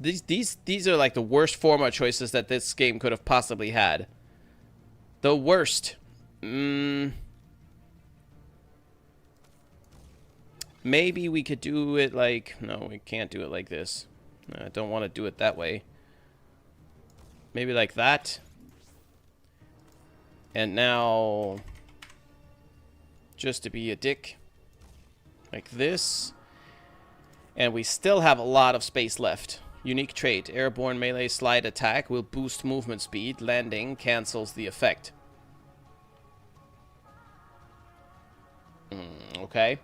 are like the worst format choices that this game could have possibly had. The worst. Maybe we could do it like... No, we can't do it like this. I don't want to do it that way. Maybe like that. And now... just to be a dick. Like this. And we still have a lot of space left. Unique trait. Airborne melee slide attack will boost movement speed. Landing cancels the effect. Okay.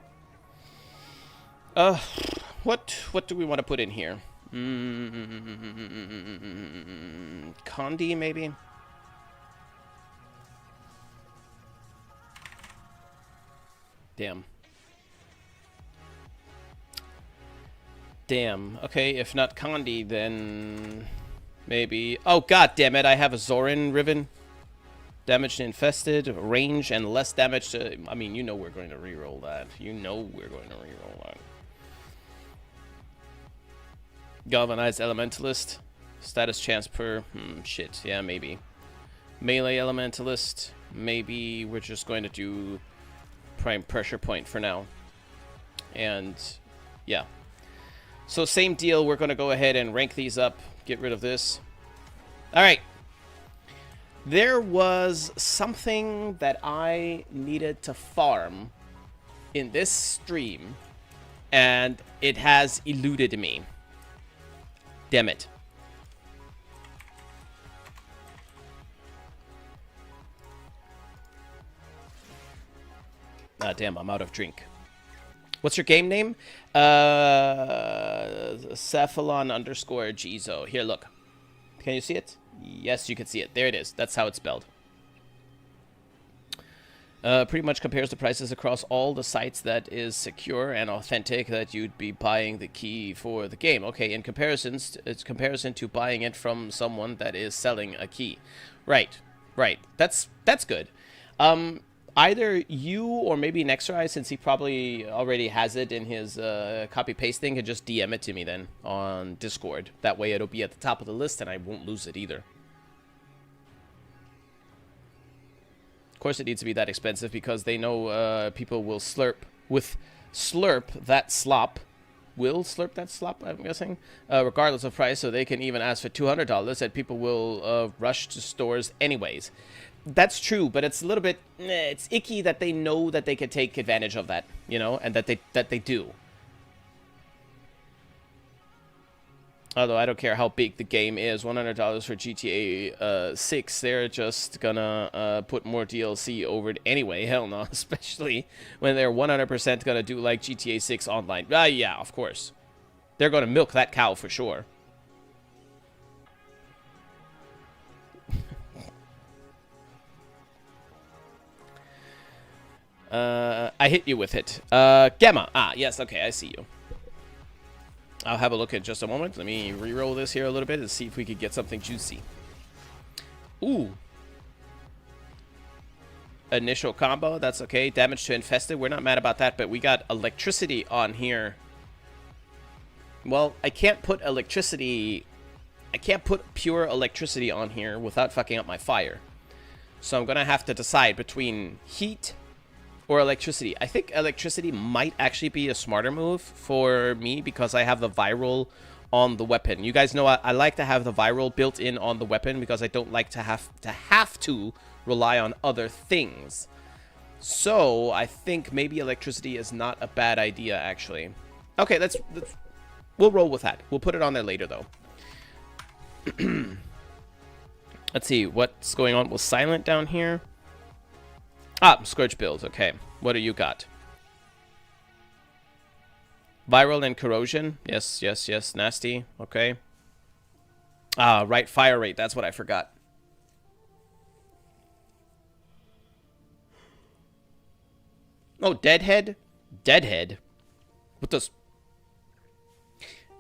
What do we want to put in here? Condi, maybe? Damn. Damn. Okay, if not Condi, then maybe... Oh, god damn it, I have a Zorin Riven. Damage to infested, range, and less damage to... I mean, you know we're going to reroll that. You know we're going to reroll that. Galvanized Elementalist. Status chance per... shit. Yeah, maybe. Melee Elementalist. Maybe we're just going to do Prime Pressure Point for now. And, yeah. So same deal, we're going to go ahead and rank these up. Get rid of this. Alright. There was something that I needed to farm in this stream, and it has eluded me. Damn it. Ah, damn, I'm out of drink. What's your game name? Cephalon_Gizo. Here, look. Can you see it? Yes, you can see it. There it is. That's how it's spelled. Pretty much compares the prices across all the sites that is secure and authentic that you'd be buying the key for the game. Okay, in comparisons, it's comparison to buying it from someone that is selling a key. Right, right. That's good. Either you or maybe Nexrai, since he probably already has it in his copy-paste thing, can just DM it to me then on Discord. That way it'll be at the top of the list and I won't lose it either. Of course it needs to be that expensive because they know people will slurp that slop. Will slurp that slop, I'm guessing, regardless of price, so they can even ask for $200 and people will rush to stores anyways. That's true, but it's a little bit, it's icky that they know that they can take advantage of that, you know, and that they do. Although I don't care how big the game is, $100 for GTA 6, they're just gonna put more DLC over it anyway. Hell no, especially when they're 100% gonna do like GTA 6 online. Yeah, of course. They're gonna milk that cow for sure. I hit you with it. Gamma. Ah, yes, okay, I see you. I'll have a look in just a moment. Let me re-roll this here a little bit and see if we could get something juicy. Ooh. Initial combo, that's okay. Damage to infested, we're not mad about that, but we got electricity on here. Well, I can't put electricity... I can't put pure electricity on here without fucking up my fire. So I'm gonna have to decide between heat... or electricity. I think electricity might actually be a smarter move for me because I have the viral on the weapon. You guys know I like to have the viral built in on the weapon because I don't like to have to rely on other things. So I think maybe electricity is not a bad idea, actually. Okay, we'll roll with that. We'll put it on there later, though. Let's see what's going on with Silent down here. Ah, Scourge build. Okay, what do you got? Viral and corrosion. Yes, yes, yes. Nasty. Okay. Ah, right. Fire rate. That's what I forgot. Oh, Deadhead? Deadhead? What does...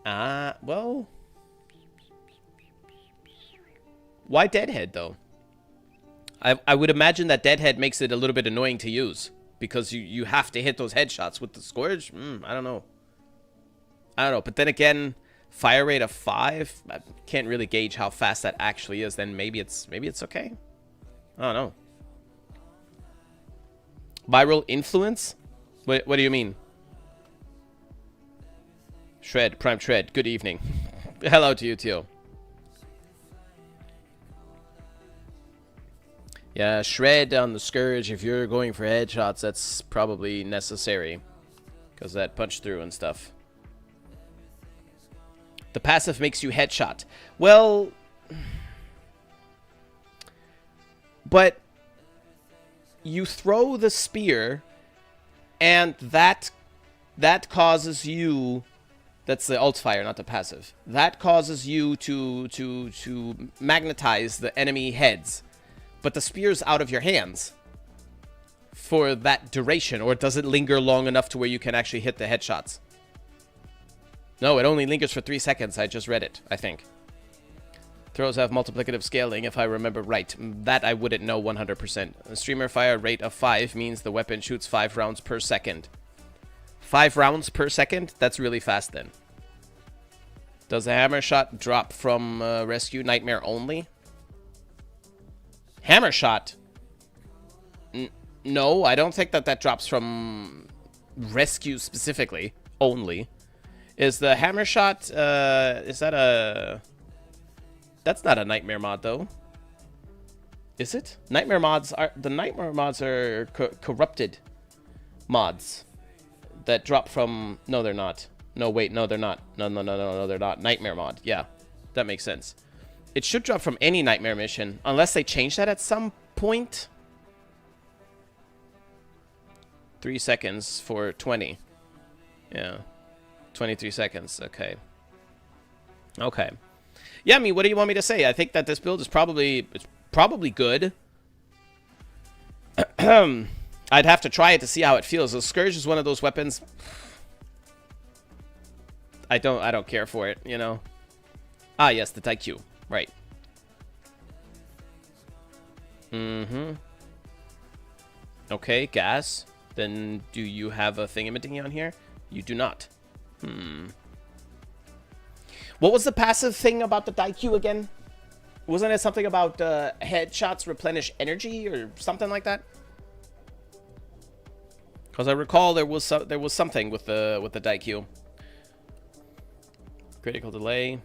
well... Why Deadhead, though? I would imagine that Deadhead makes it a little bit annoying to use. Because you have to hit those headshots with the Scourge? I don't know. I don't know. But then again, fire rate of 5? I can't really gauge how fast that actually is. Then maybe it's okay? I don't know. Viral influence? What do you mean? Shred, Prime Shred, good evening. Hello to you too. Yeah, Shred on the Scourge, if you're going for headshots, that's probably necessary. Because that punch through and stuff. The passive makes you headshot. Well... But... You throw the spear, and that causes you... That's the alt fire, not the passive. That causes you to magnetize the enemy heads. But the spear's out of your hands for that duration, or does it linger long enough to where you can actually hit the headshots? No, it only lingers for 3 seconds. I just read it, I think. Throws have multiplicative scaling, if I remember right. That I wouldn't know 100%. A streamer fire rate of 5 means the weapon shoots 5 rounds per second. 5 rounds per second? That's really fast then. Does a hammer shot drop from rescue nightmare only? Hammer shot? No, I don't think that drops from rescue specifically. Only. Is the hammer shot, is that a... That's not a nightmare mod, though. Is it? Nightmare mods are... The nightmare mods are corrupted mods. That drop from... No, they're not. No, wait, no, they're not. No, they're not. Nightmare mod. Yeah, that makes sense. It should drop from any nightmare mission, unless they change that at some point. 3 seconds for 20. Yeah. 23 seconds. Okay. Okay. Yeah, I mean, what do you want me to say? I think that this build is probably good. I'd have to try it to see how it feels. The Scourge is one of those weapons. I don't care for it, you know. Ah, yes, the Taikyu. Right. Okay, gas. Then do you have a thingy on here? You do not. What was the passive thing about the Taikyu again? Wasn't it something about headshots replenish energy or something like that? Because I recall there was something with the Taikyu. Critical delay.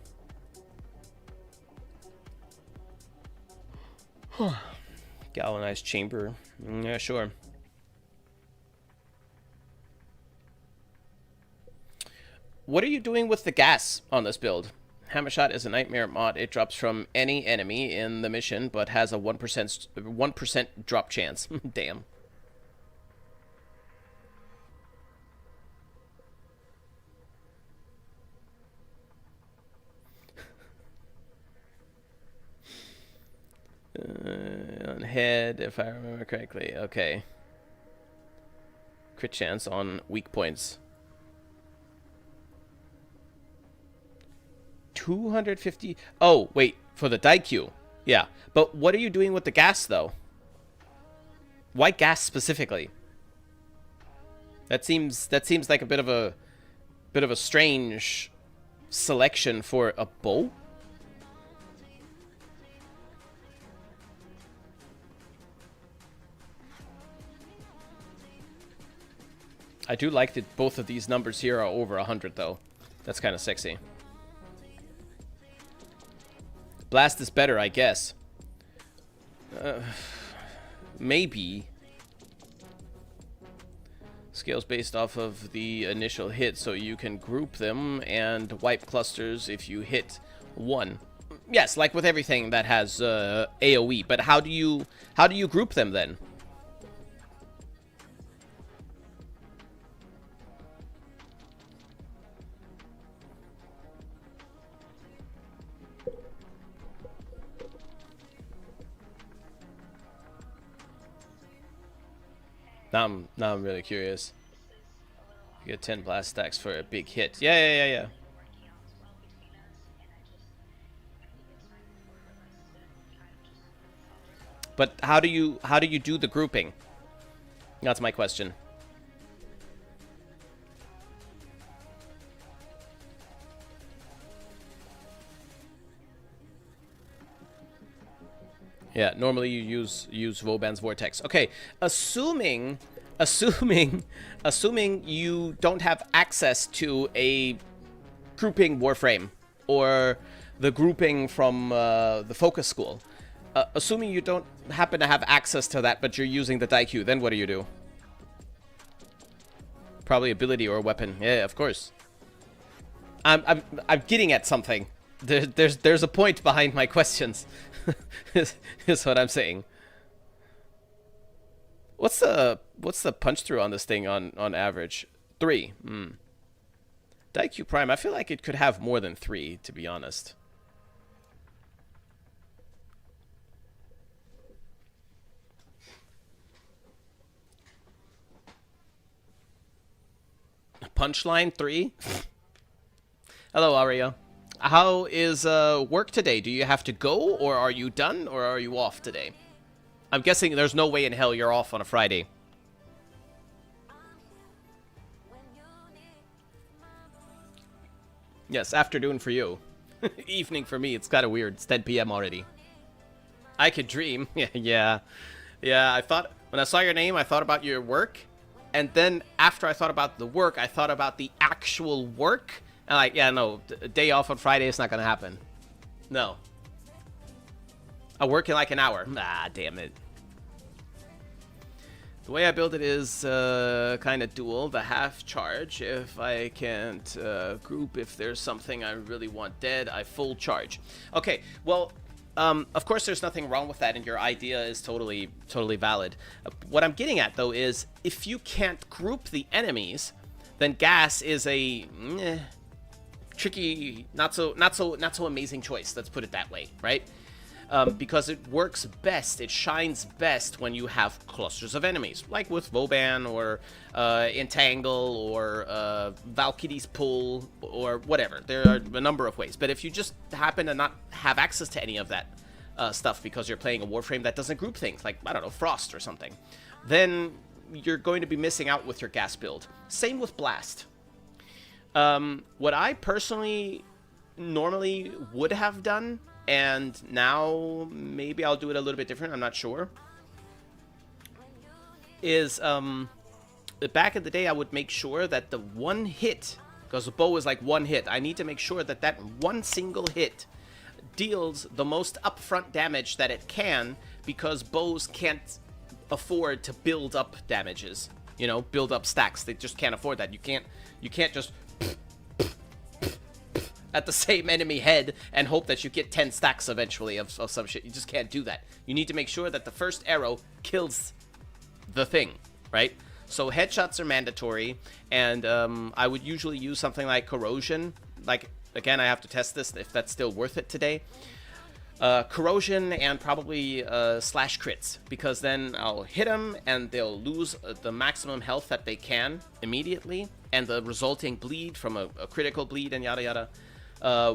Galvanized chamber. Yeah, sure. What are you doing with the gas on this build? Hammershot is a nightmare mod. It drops from any enemy in the mission, but has a 1% drop chance. Damn. On head, if I remember correctly. Okay. Crit chance on weak points. 250. Oh, wait, for the Daikyu. Yeah, but what are you doing with the gas though? Why gas specifically? That seems like a bit of a strange selection for a bow. I do like that both of these numbers here are over 100, though. That's kind of sexy. Blast is better, I guess. Maybe. Scales based off of the initial hit, so you can group them and wipe clusters if you hit one. Yes, like with everything that has AoE. But how do you group them then? Now I'm really curious. You get 10 blast stacks for a big hit. Yeah. But how do you do the grouping? That's my question. Yeah, normally you use Vauban's Vortex. Okay, assuming you don't have access to a grouping Warframe or the grouping from the Focus School. Assuming you don't happen to have access to that, but you're using the Daikyu, then what do you do? Probably ability or weapon. Yeah, of course. I'm getting at something. There's a point behind my questions. is what I'm saying. What's the punch through on this thing on average? 3. Daikyu Prime, I feel like it could have more than 3, to be honest. Punchline 3. Hello, Aria. How is work today? Do you have to go, or are you done, or are you off today? I'm guessing there's no way in hell you're off on a Friday. Yes, afternoon for you. Evening for me. It's kind of weird. It's 10 p.m. already. I could dream. Yeah. I thought, when I saw your name, I thought about your work. And then after I thought about the work, I thought about the actual work. And like, yeah, no, a day off on Friday is not going to happen. No. I work in like an hour. Ah, damn it. The way I build it is kind of dual. The half charge. If I can't group, if there's something I really want dead, I full charge. Okay, well, of course there's nothing wrong with that, and your idea is totally valid. What I'm getting at, though, is if you can't group the enemies, then gas is a tricky, not so amazing choice. Let's put it that way, right? Because it works best, it shines best when you have clusters of enemies, like with Vauban or Entangle or Valkyrie's Pull or whatever. There are a number of ways, but if you just happen to not have access to any of that stuff because you're playing a Warframe that doesn't group things, like, I don't know, Frost or something, then you're going to be missing out with your gas build. Same with Blast. What I personally normally would have done, and now maybe I'll do it a little bit different, I'm not sure, is back in the day I would make sure that the one hit, because the bow is like one hit, I need to make sure that that one single hit deals the most upfront damage that it can, because bows can't afford to build up damages, you know, build up stacks. They just can't afford that. You can't just at the same enemy head and hope that you get 10 stacks eventually of some shit. You just can't do that. You need to make sure that the first arrow kills the thing, right? So headshots are mandatory, and I would usually use something like Corrosion. Like, again, I have to test this if that's still worth it today. Corrosion and probably slash crits, because then I'll hit them and they'll lose the maximum health that they can immediately, and the resulting bleed from a critical bleed and yada yada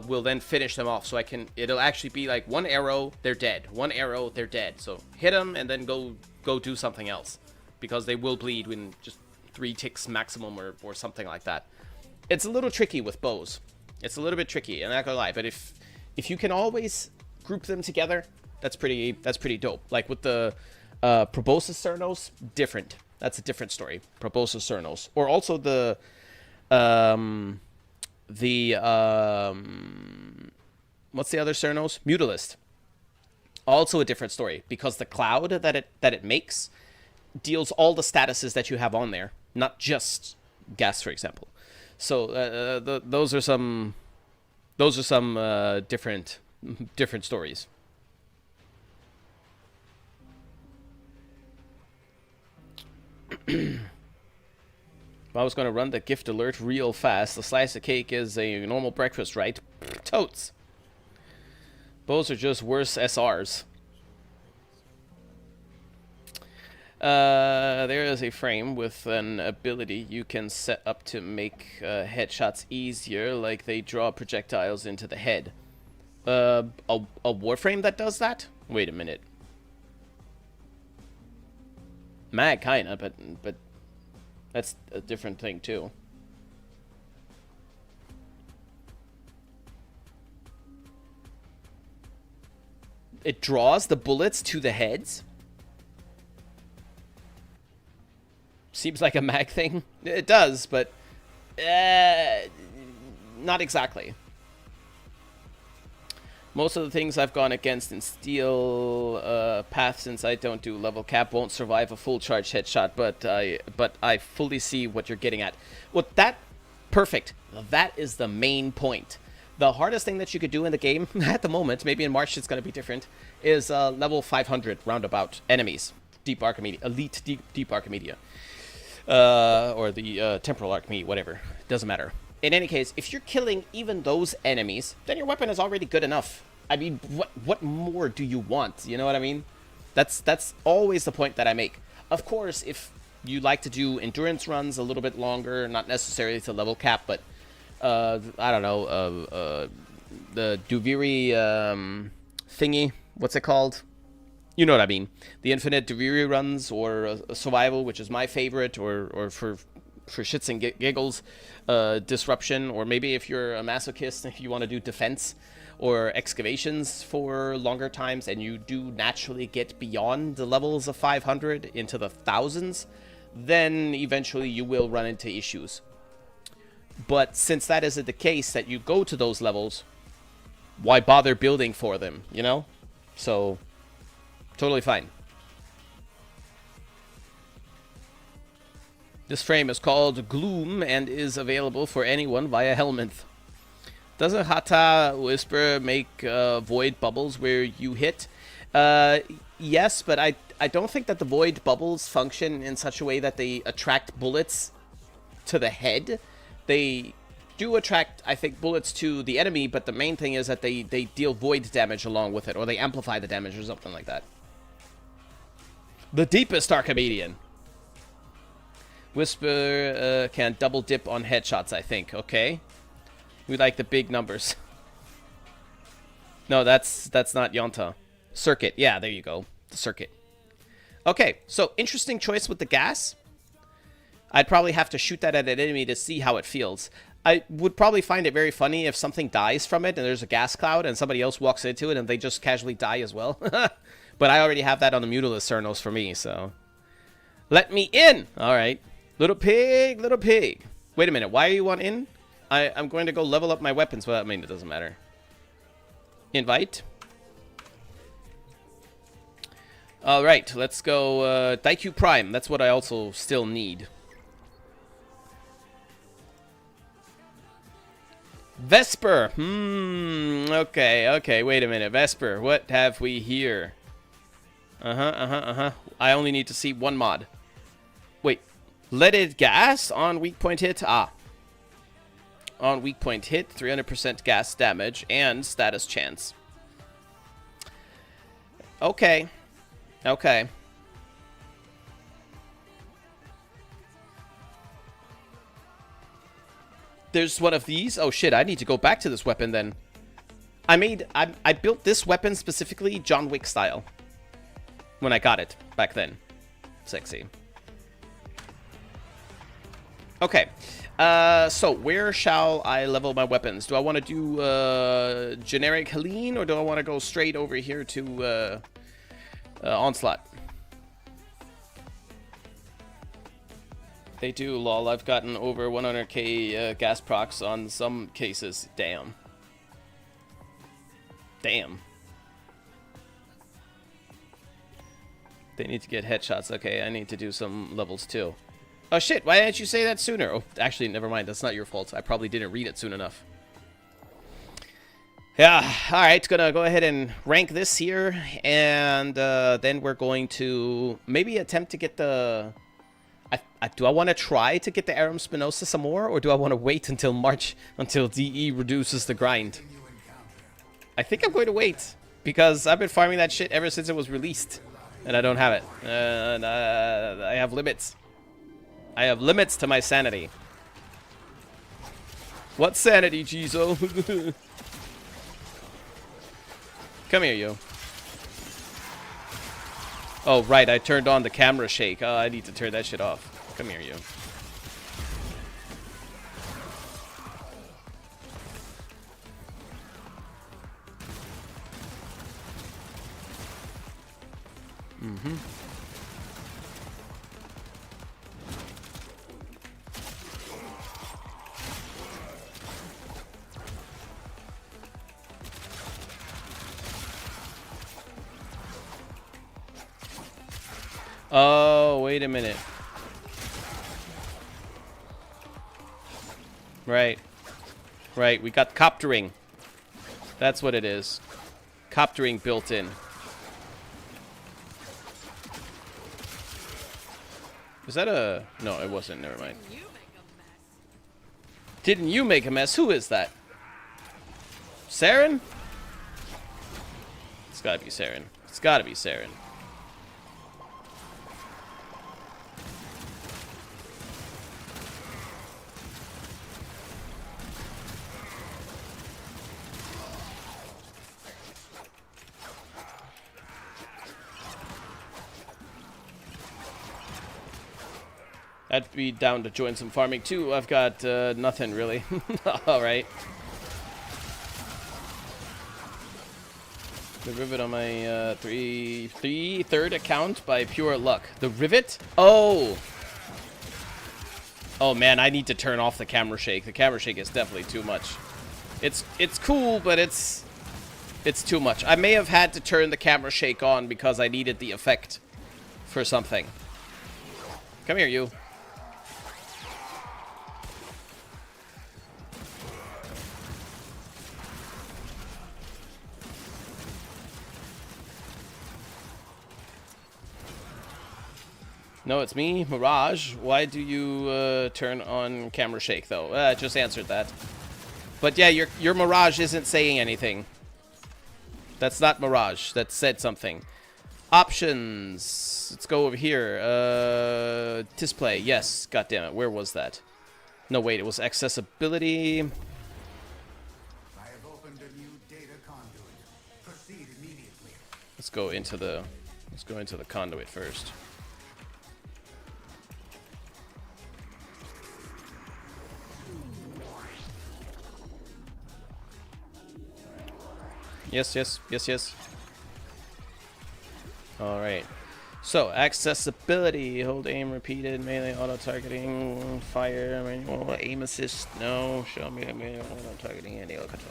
will then finish them off. So it'll actually be like one arrow, they're dead. One arrow, they're dead. So hit them and then go do something else, because they will bleed in just 3 ticks maximum or something like that. It's a little tricky with bows. It's a little bit tricky, and I'm not gonna lie. But if you can always group them together, that's pretty dope. Like with the Proboscis Cernos, different. That's a different story. Proposa Cernos. Or also the what's the other Cernos? Mutalist. Also a different story, because the cloud that it makes deals all the statuses that you have on there, not just gas, for example. So those are some different stories. If I was going to run the gift alert real fast, the slice of cake is a normal breakfast, right? Totes. Those are just worse SRs. There is a frame with an ability you can set up to make headshots easier, like they draw projectiles into the head. A warframe that does that? Wait a minute. Mag, kinda, but that's a different thing too. It draws the bullets to the heads? Seems like a mag thing. It does, but not exactly. Most of the things I've gone against in Steel Path, since I don't do level cap, won't survive a full charge headshot, but I fully see what you're getting at. Well, perfect. That is the main point. The hardest thing that you could do in the game at the moment, maybe in March it's going to be different, is level 500 roundabout enemies. Deep Archimedia, Elite Deep Archimedia. Or the Temporal Archimedia, whatever. Doesn't matter. In any case, if you're killing even those enemies, then your weapon is already good enough. I mean, what more do you want? You know what I mean? That's always the point that I make. Of course, if you like to do endurance runs a little bit longer, not necessarily to level cap, but I don't know, the Duviri thingy, what's it called? You know what I mean. The infinite Duviri runs, or survival, which is my favorite, or for shits and giggles, disruption, or maybe if you're a masochist, if you want to do defense or excavations for longer times, and you do naturally get beyond the levels of 500 into the thousands, then eventually you will run into issues. But since that isn't the case, that you go to those levels, why bother building for them, you know? So, totally fine. This frame is called Gloom and is available for anyone via Helminth. Doesn't Hata Whisper make void bubbles where you hit? Yes, but I don't think that the void bubbles function in such a way that they attract bullets to the head. They do attract, I think, bullets to the enemy, but the main thing is that they deal void damage along with it, or they amplify the damage or something like that. The deepest Archimedean. Whisper can double dip on headshots, I think. Okay. We like the big numbers. No, that's not Yonta. Circuit. Yeah, there you go. The circuit. Okay, so interesting choice with the gas. I'd probably have to shoot that at an enemy to see how it feels. I would probably find it very funny if something dies from it and there's a gas cloud and somebody else walks into it and they just casually die as well. But I already have that on the Mutalist Cernos for me, so... Let me in! Alright. Little pig, little pig. Wait a minute, why are you want in? I'm going to go level up my weapons. Well, I mean, it doesn't matter. Invite. Alright, let's go Daikyu Prime. That's what I also still need. Vesper. Okay, wait a minute. Vesper, what have we here? I only need to see one mod. Wait. Leaded gas on weak point hit? Ah. On weak point hit, 300% gas damage and status chance. Okay. Okay. There's one of these. Oh shit, I need to go back to this weapon then. I built this weapon specifically John Wick style. When I got it back then. Sexy. Okay. So where shall I level my weapons? Do I want to do generic Helene, or do I want to go straight over here to Onslaught? They do, lol. I've gotten over 100k gas procs on some cases. Damn. Damn. They need to get headshots. Okay, I need to do some levels too. Oh shit, why didn't you say that sooner? Oh, actually, never mind. That's not your fault. I probably didn't read it soon enough. Yeah, alright, gonna go ahead and rank this here, and then we're going to maybe attempt to get the... do I want to try to get the Aram Spinoza some more, or do I want to wait until March, until DE reduces the grind? I think I'm going to wait, because I've been farming that shit ever since it was released, and I don't have it. And I have limits. I have limits to my sanity. What sanity, Jizo? Come here, you. Oh, right, I turned on the camera shake. Oh, I need to turn that shit off. Come here, you. Mm-hmm. Oh, wait a minute. Right. Right, we got coptering. That's what it is. Coptering built in. Was that a... No, it wasn't. Never mind. Didn't you make a mess? Who is that? Saren? It's gotta be Saren. It's gotta be Saren. I'd be down to join some farming too. I've got nothing really. Alright. The rivet on my third account by pure luck. The rivet? Oh! Oh man, I need to turn off the camera shake. The camera shake is definitely too much. It's cool, but it's too much. I may have had to turn the camera shake on because I needed the effect for something. Come here, you. No, it's me, Mirage. Why do you turn on camera shake, though? I just answered that. But yeah, your Mirage isn't saying anything. That's not Mirage. That said something. Options. Let's go over here. Display. Yes. God damn it. Where was that? No, wait. It was accessibility. I have opened a new data conduit. Proceed immediately. Let's go into the conduit first. Yes, yes, yes, yes. Alright. So, accessibility. Hold aim repeated. Melee auto-targeting. Fire. Manual. Aim assist. No. Show me manual auto-targeting. And control.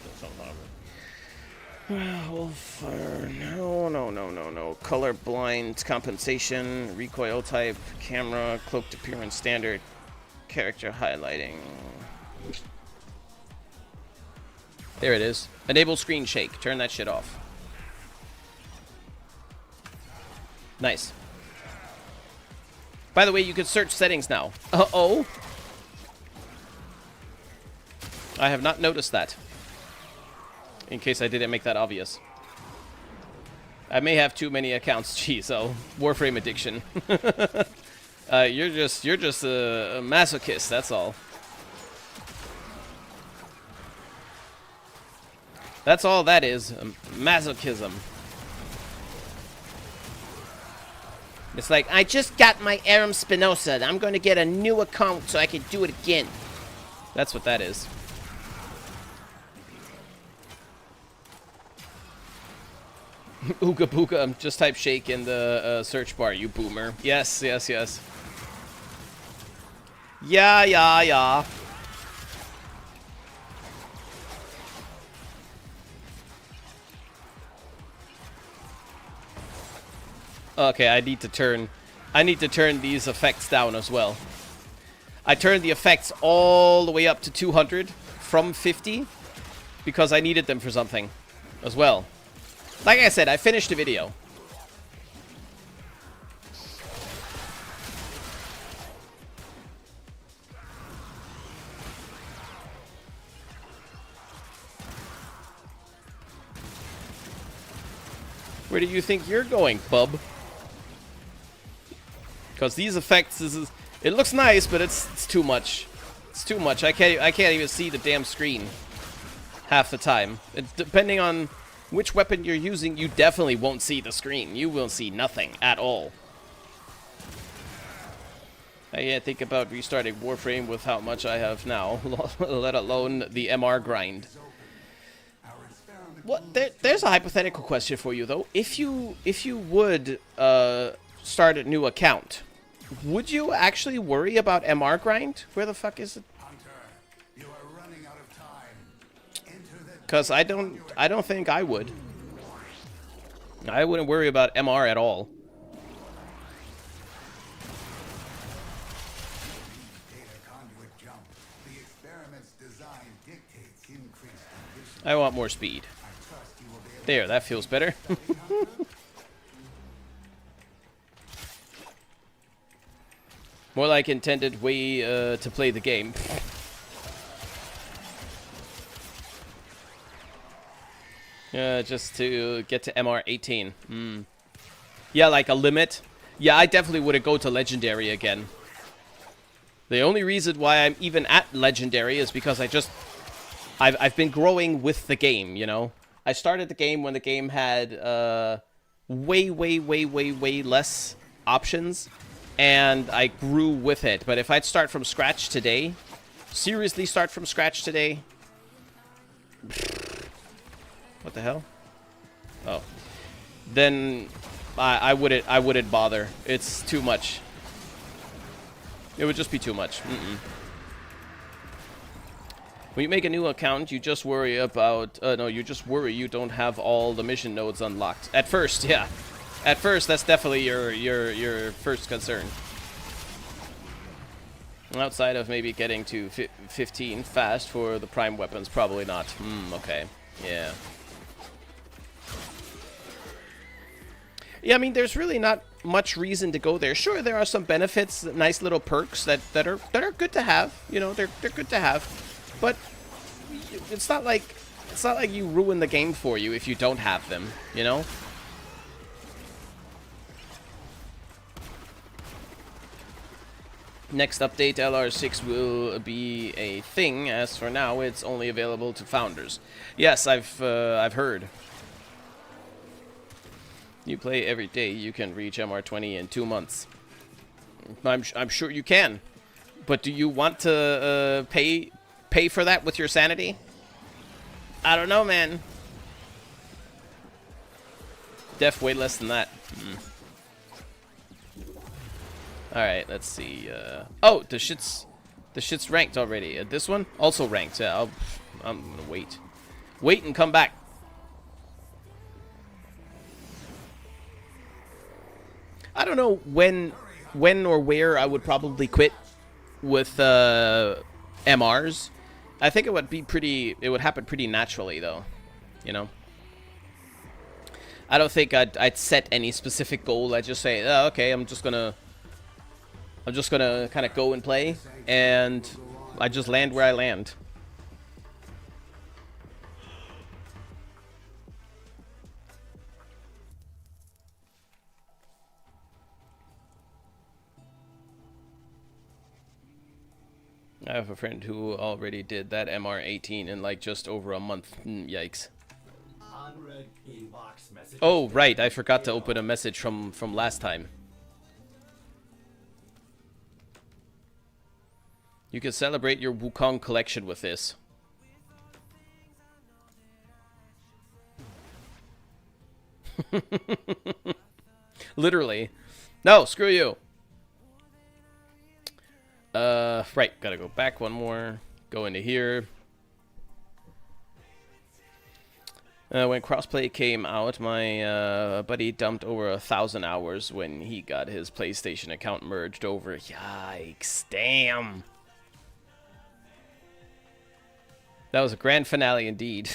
Hold fire. No, no, no, no, no. Color blind. Compensation. Recoil type. Camera. Cloaked appearance standard. Character highlighting. There it is. Enable screen shake. Turn that shit off. Nice. By the way, you can search settings now. Uh-oh. I have not noticed that. In case I didn't make that obvious. I may have too many accounts. Jeez, oh. Warframe addiction. You're just a masochist, that's all. That's all that is, masochism. It's like, I just got my Aram Spinoza. I'm going to get a new account so I can do it again. That's what that is. Ooga booga, just type shake in the search bar, you boomer. Yes, yes, yes. Yeah, yeah, yeah. Okay, I need to turn these effects down as well. I turned the effects all the way up to 200 from 50 because I needed them for something as well. Like I said, I finished the video. Where do you think you're going, bub? Because these effects, it looks nice, but it's too much. It's too much. I can't even see the damn screen half the time. Depending on which weapon you're using, you definitely won't see the screen. You will see nothing at all. I can't think about restarting Warframe with how much I have now, let alone the MR grind. Well, there's a hypothetical question for you though. If you would start a new account, would you actually worry about MR grind? Where the fuck is it? Because I don't think I would. I wouldn't worry about MR at all. I want more speed. There, that feels better. More like intended way to play the game. Just to get to MR 18. Yeah, like a limit. Yeah, I definitely wouldn't go to Legendary again. The only reason why I'm even at Legendary is because I've been growing with the game, you know? I started the game when the game had way less options, and I grew with it. But if I'd start from scratch today, seriously start from scratch today... What the hell? Oh. Then I wouldn't bother. It's too much. It would just be too much. When you make a new account, you just worry about... no, you just worry you don't have all the mission nodes unlocked. At first, yeah. At first, that's definitely your first concern. Outside of maybe getting to 15 fast for the prime weapons, probably not. Okay. Yeah. Yeah, I mean, there's really not much reason to go there. Sure, there are some benefits, nice little perks that are good to have. You know, they're good to have. But it's not like you ruin the game for you if you don't have them, you know? Next update, LR6 will be a thing. As for now, it's only available to founders. Yes, I've heard. You play every day, you can reach MR20 in 2 months. I'm sure you can. But do you want to pay for that with your sanity? I don't know, man. Def way less than that. Alright, let's see. Oh, the shit's ranked already. This one? Also ranked. Yeah, I'm gonna wait. Wait and come back. I don't know when or where I would probably quit with MRs. I think it would happen pretty naturally though, you know. I don't think I'd set any specific goal. I'd just say, oh, okay, I'm just gonna kind of go and play, and I just land where I land. I have a friend who already did that MR18 in like just over a month. Yikes. Oh, right. I forgot to open a message from last time. You can celebrate your Wukong collection with this. Literally. No, screw you. Right, gotta go back one more. Go into here. When crossplay came out, my buddy dumped over 1,000 hours when he got his PlayStation account merged over. Yikes, damn. That was a grand finale indeed.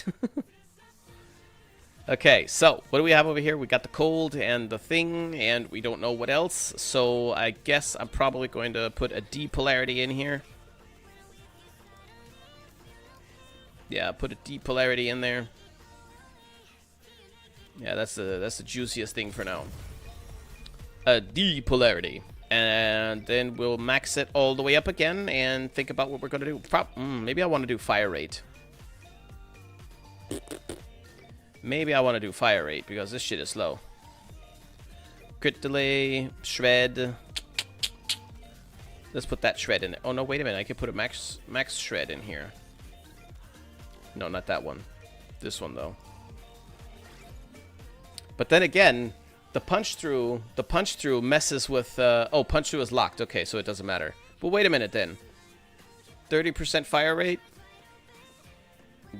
Okay, so what do we have over here? We got the cold and the thing, and we don't know what else. So I guess I'm probably going to put a D polarity in here. Yeah, put a D polarity in there. Yeah, that's the juiciest thing for now. A D polarity. And then we'll max it all the way up again and think about what we're going to do. Maybe I want to do fire rate. Maybe I want to do fire rate because this shit is low. Crit delay, shred. Let's put that shred in there. Oh no, wait a minute. I could put a max shred in here. No, not that one. This one though. But then again, the punch through messes with oh, punch through is locked. Okay, so it doesn't matter. But wait a minute then. 30% fire rate?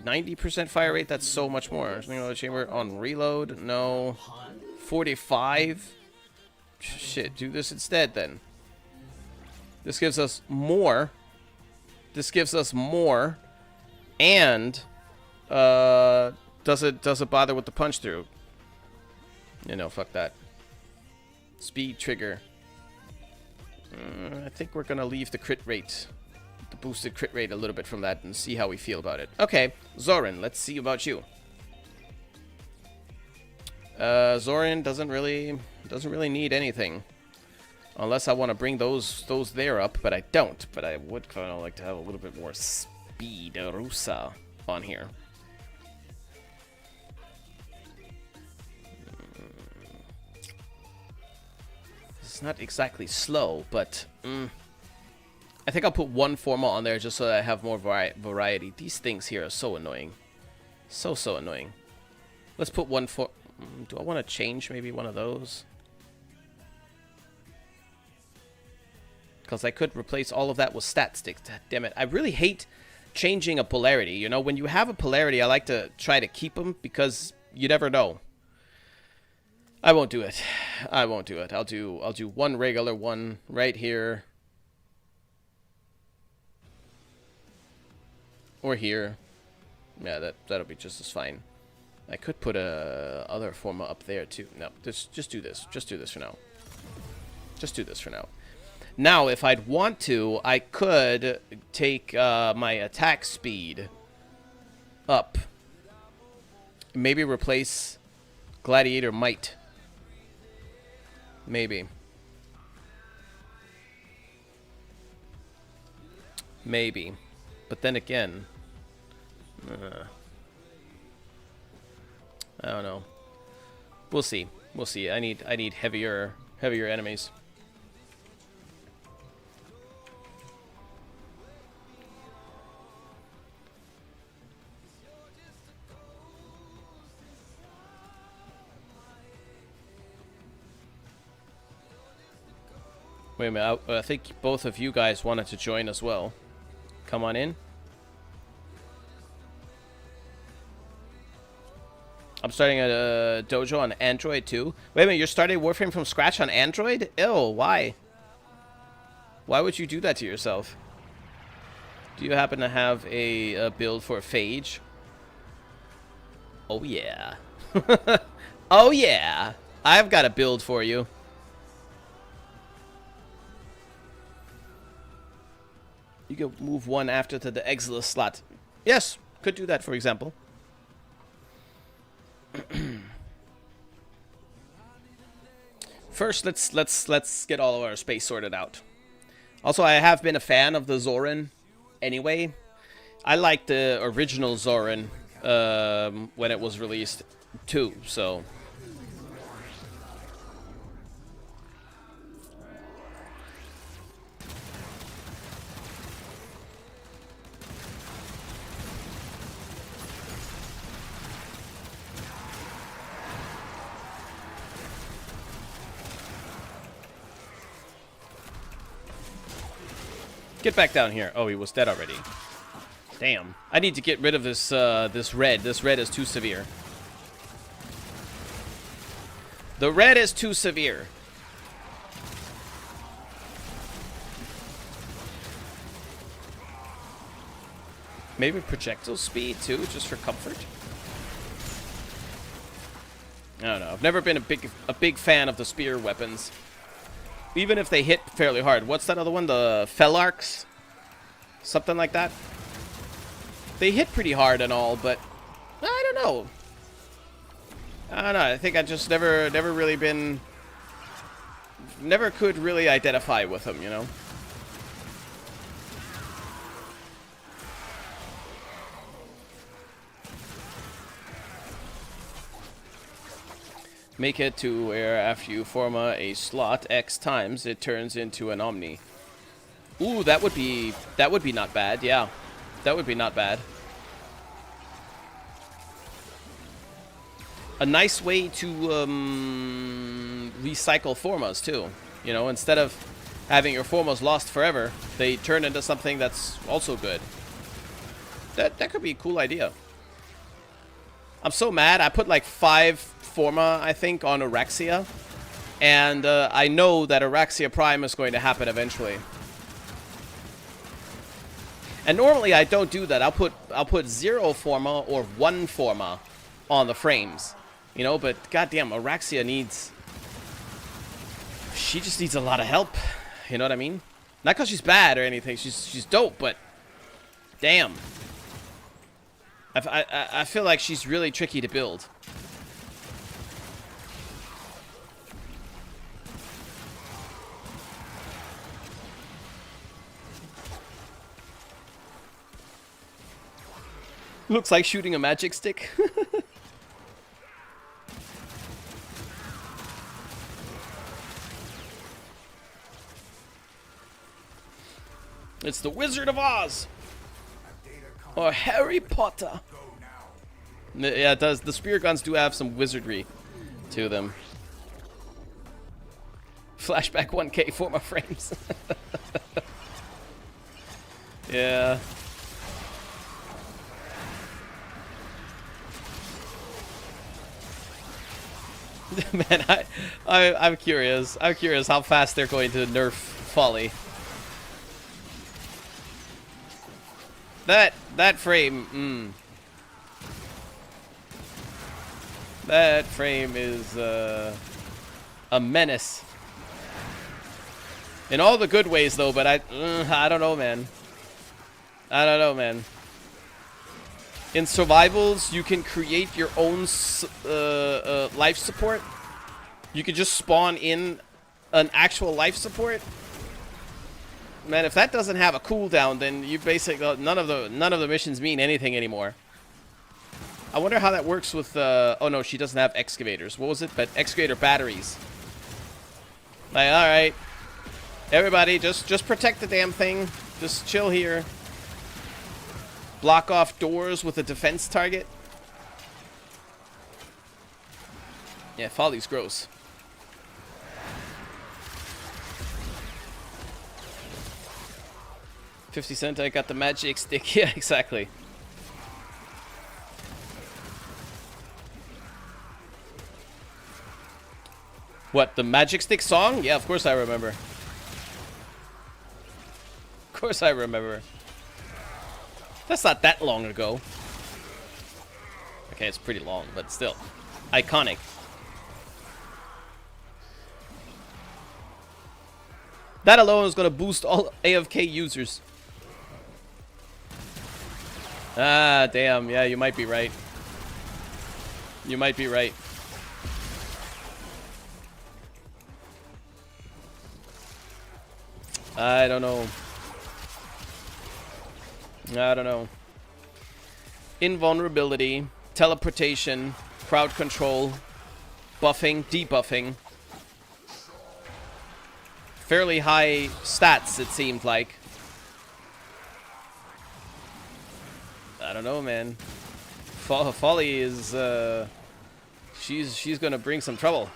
90% fire rate? That's so much more. Chamber on reload? No. 45? Shit, do this instead then. This gives us more. This gives us more. And does it bother with the punch through? You know, fuck that. Speed trigger. I think we're gonna leave the crit rate, the boosted crit rate, a little bit from that and see how we feel about it. Okay, Zoran, let's see about you. Zoran doesn't really need anything, unless I want to bring those there up, but I don't. But I would kind of like to have a little bit more speed Rusa on here. It's not exactly slow, but I think I'll put one formal on there just so that I have more variety. These things here are so annoying. So annoying. Let's put one for... do I want to change maybe one of those? Because I could replace all of that with stat sticks. Damn it. I really hate changing a polarity. You know, when you have a polarity, I like to try to keep them because you never know. I won't do it. I won't do it. I'll do one regular one right here. Or here. Yeah, that'll be just as fine. I could put a other forma up there too. No, just do this. Just do this for now. Just do this for now. Now, if I'd want to, I could take my attack speed up. Maybe replace Gladiator Might. Maybe. Maybe. But then again, I don't know. We'll see. We'll see. I need heavier enemies. Wait a minute, I think both of you guys wanted to join as well. Come on in. I'm starting a dojo on Android too. Wait a minute, you're starting Warframe from scratch on Android? Ew, why? Why would you do that to yourself? Do you happen to have a build for Phage? Oh yeah. Oh yeah. I've got a build for you. You can move one after to the Exilus slot. Yes, could do that, for example. First, let's get all of our space sorted out. Also, I have been a fan of the Zoran anyway. I liked the original Zoran when it was released too, so... Get back down here. Oh, he was dead already. Damn. I need to get rid of this this red. This red is too severe. The red is too severe. Maybe projectile speed too, just for comfort. I don't know. I've never been a big fan of the spear weapons. Even if they hit fairly hard. What's that other one? The Felarks? Something like that. They hit pretty hard and all, but I don't know. I don't know. I think I just never really been... Never could really identify with them, you know? Make it to where after you form a slot X times, it turns into an Omni. Ooh, that would be not bad, yeah. That would be not bad. A nice way to recycle formas too. You know, instead of having your formas lost forever, they turn into something that's also good. That could be a cool idea. I'm so mad. I put like 5 forma, I think, on Araxia, and I know that Araxia Prime is going to happen eventually. And normally I don't do that. I'll put 0 forma or 1 forma on the frames. You know, but goddamn, Araxia needs... She just needs a lot of help. You know what I mean? Not because she's bad or anything. She's dope, but... Damn. I feel like she's really tricky to build. Looks like shooting a magic stick. It's the Wizard of Oz. Or Harry Potter. Yeah, it does. The spear guns do have some wizardry to them. Flashback 1K forma frames. Yeah. Man, I'm curious. I'm curious how fast they're going to nerf Folly. That frame, That frame is a menace. In all the good ways, though, but I don't know, man. I don't know, man. In survivals, you can create your own life support. You can just spawn in an actual life support. Man, if that doesn't have a cooldown, then you basically none of the missions mean anything anymore. I wonder how that works with. Oh no, she doesn't have excavators. What was it? But excavator batteries. Like, all right, everybody, just protect the damn thing. Just chill here. Block off doors with a defense target. Yeah, Folly's gross. $50 I got the magic stick. Yeah, exactly. What, the magic stick song? Yeah, of course I remember. Of course I remember. That's not that long ago. Okay, it's pretty long, but still. Iconic. That alone is going to boost all AFK users. Ah, damn. Yeah, you might be right. You might be right. I don't know. I don't know. Invulnerability, teleportation, crowd control, buffing, debuffing. Fairly high stats, it seemed like. I don't know, man. Folly is, she's gonna bring some trouble.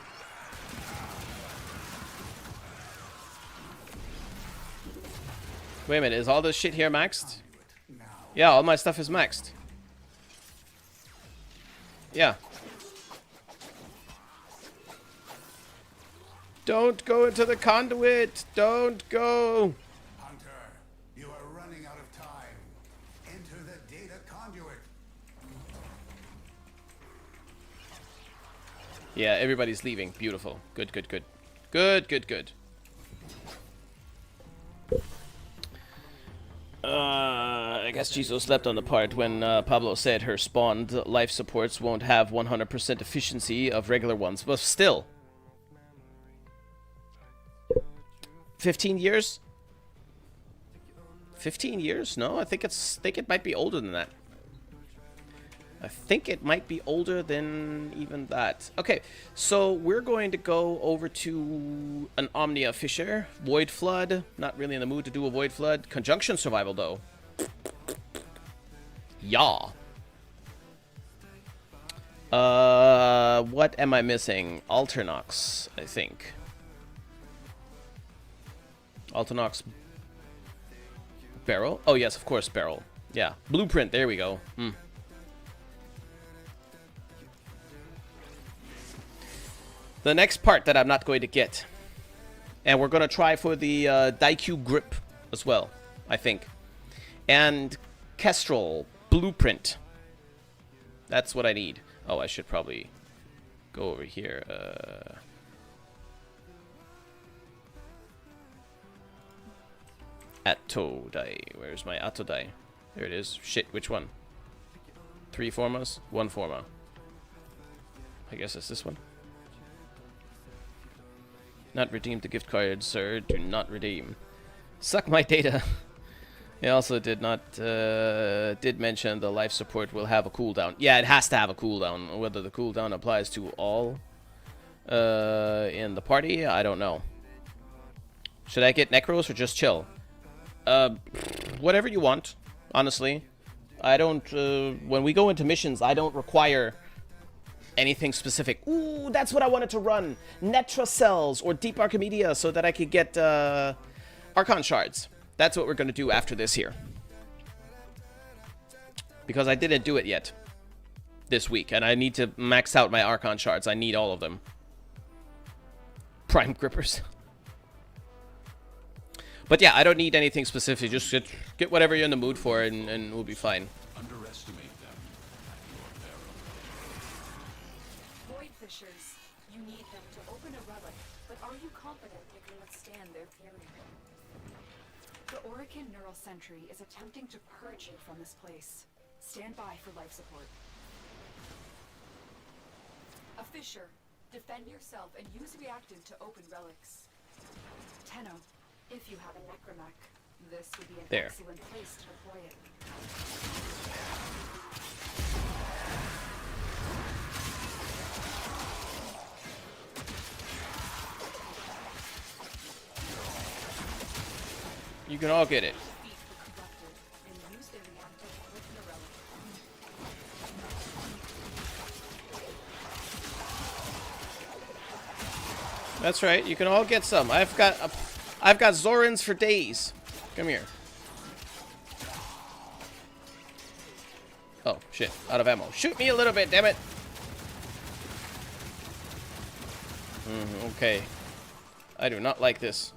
Wait a minute, is all this shit here maxed? Yeah, all my stuff is maxed. Yeah. Don't go into the conduit! Don't go! Hunter, you are running out of time. Enter the data conduit. Yeah, everybody's leaving. Beautiful. Good, good, good. Good, good, good. I guess Jizo slept on the part when Pablo said her spawned life supports won't have 100% efficiency of regular ones. But still. 15 years? 15 years? No, I think it might be older than that. I think it might be older than even that. Okay, so we're going to go over to an Omnia Fissure. Void Flood. Not really in the mood to do a Void Flood. Conjunction Survival, though. Yeah. What am I missing? Alternox, I think. Alternox barrel? Oh, yes, of course, barrel. Yeah. Blueprint, there we go. The next part that I'm not going to get. And we're going to try for the Daikyu grip as well, I think. And Kestrel Blueprint. That's what I need. Oh, I should probably go over here. Atodai. Where's my Atodai? There it is. Shit, which one? 3 formas? 1 forma. I guess it's this one. Not redeemed the gift card, sir. Do not redeem. Suck my data. He also did mention the life support will have a cooldown. Yeah, it has to have a cooldown. Whether the cooldown applies to all in the party, I don't know. Should I get Necros or just chill? Whatever you want, honestly. I don't, when we go into missions, I don't require anything specific. Ooh, that's what I wanted to run. Netra Cells or Deep Archimedia so that I could get Archon Shards. That's what we're going to do after this here. Because I didn't do it yet this week, and I need to max out my Archon Shards. I need all of them. Prime Grippers. But yeah, I don't need anything specific. Just get whatever you're in the mood for, and we'll be fine. Underestimate them at your peril. Void Fissures, you need them to open a relic, but are you confident they can withstand their fury? The Orican Neural Sentry is attempting to purge you from this place. Stand by for life support. A Fissure, defend yourself and use reactant to open relics. Tenno, if you have a necromech, this would be an excellent place to deploy it. You can all get it. That's right. You can all get some. I've got Zorans for days. Come here. Oh shit! Out of ammo. Shoot me a little bit, damn it. Okay. I do not like this.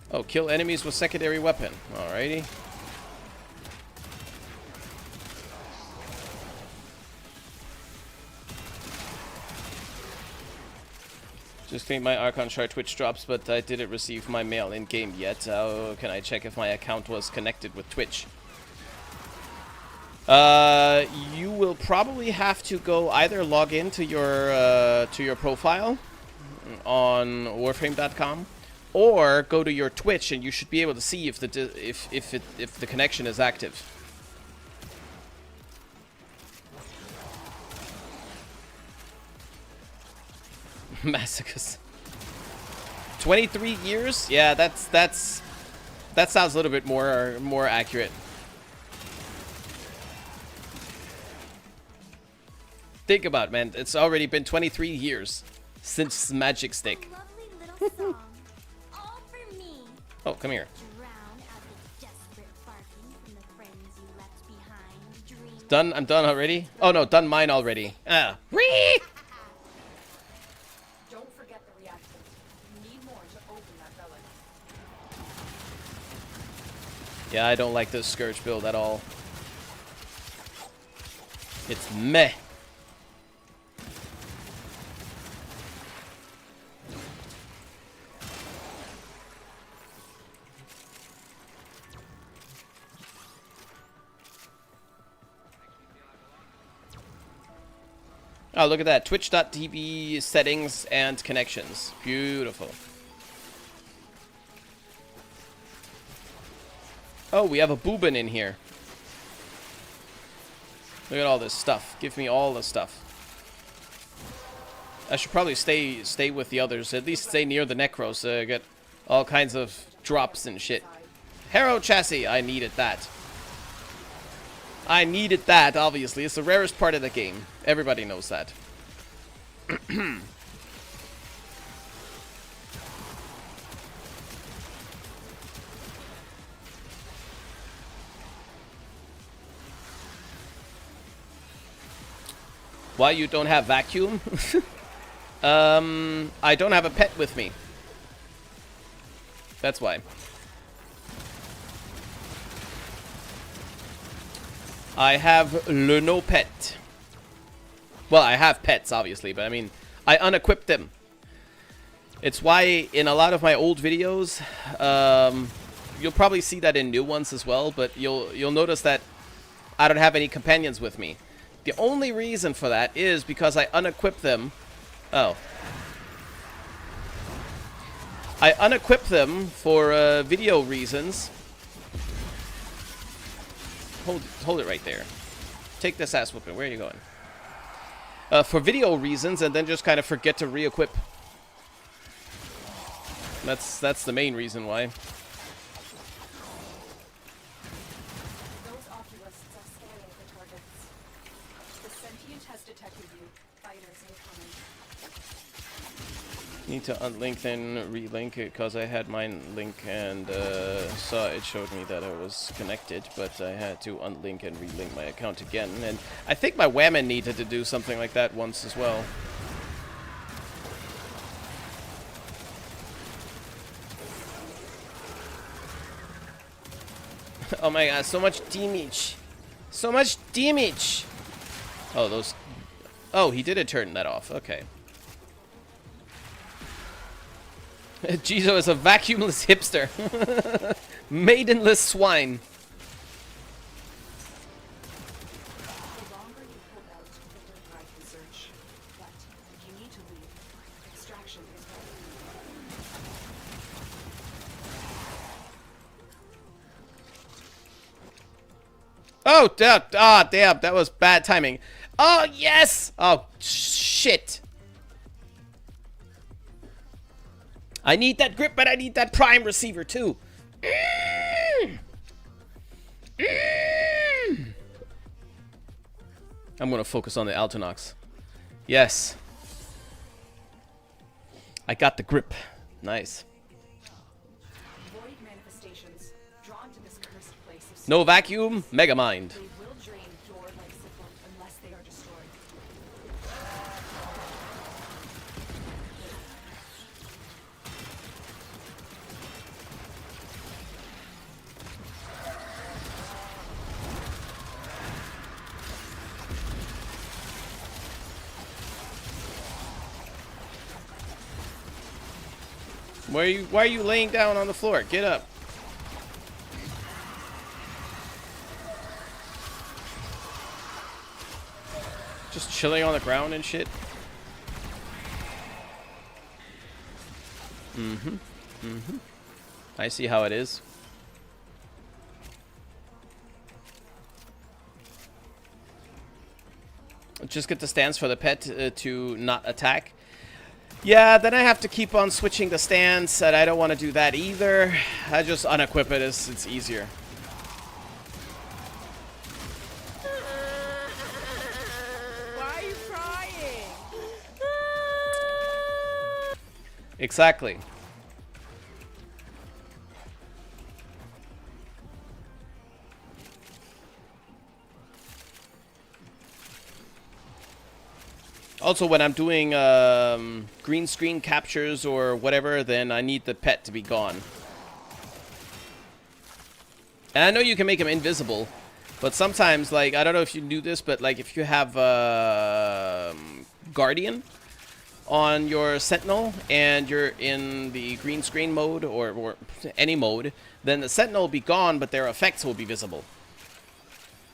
Oh, kill enemies with secondary weapon. Alrighty. Just think my Archon Shard Twitch drops, but I didn't receive my mail in game yet. How can I check if my account was connected with Twitch? You will probably have to go either log into your profile on Warframe.com, or go to your Twitch, and you should be able to see if the connection is active. Massacres. 23 years? Yeah, that sounds a little bit more accurate. Think about it, man. It's already been 23 years since Magic Stick. Oh, come here. Done? I'm done already? Oh no, done mine already. Ah. Don't forget the reactant. You need more to open that relic. Yeah, I don't like this Scourge build at all. It's meh. Oh, look at that. Twitch.tv settings and connections. Beautiful. Oh, we have a boobin in here. Look at all this stuff. Give me all the stuff. I should probably stay with the others. At least stay near the Necros so I get all kinds of drops and shit. Harrow chassis. I needed that. I needed that, obviously. It's the rarest part of the game. Everybody knows that. Why you don't have vacuum? I don't have a pet with me. That's why. I have le no pet. Well, I have pets, obviously, but I mean, I unequipped them. It's why in a lot of my old videos, you'll probably see that in new ones as well, but you'll notice that I don't have any companions with me. The only reason for that is because I unequipped them. Oh. I unequipped them for video reasons. Hold it right there. Take this ass whooping. Where are you going? For video reasons, and then just kind of forget to re-equip. That's the main reason why. Those oculists are scanning for targets. The sentient has detected you. Fighters incoming. Need to unlink then relink it because I had mine link and saw it showed me that I was connected, but I had to unlink and relink my account again. And I think my Whammon needed to do something like that once as well. Oh my god, so much damage. So much damage. Oh, those... Oh, he did turn that off. Okay. Jizo is a vacuumless hipster. Maidenless swine. The longer you hold out, the further I can search. But you need to leave. Extraction is ready. Oh, damn. Ah, damn. That was bad timing. Oh, yes. Oh, shit. I need that grip, but I need that prime receiver, too. I'm going to focus on the Altonox. Yes. I got the grip. Nice. Void manifestations drawn to this cursed place of No vacuum, Mega Mind. They will drain door-like support unless they are destroyed. Why are you laying down on the floor? Get up. Just chilling on the ground and shit. I see how it is. Just get the stance for the pet to not attack. Yeah, then I have to keep on switching the stance, and I don't want to do that either. I just unequip it, it's easier. Why are you crying? Exactly. Also, when I'm doing green screen captures or whatever, then I need the pet to be gone. And I know you can make him invisible, but sometimes, like, I don't know if you do this, but like if you have Guardian on your Sentinel and you're in the green screen mode or any mode, then the Sentinel will be gone, but their effects will be visible.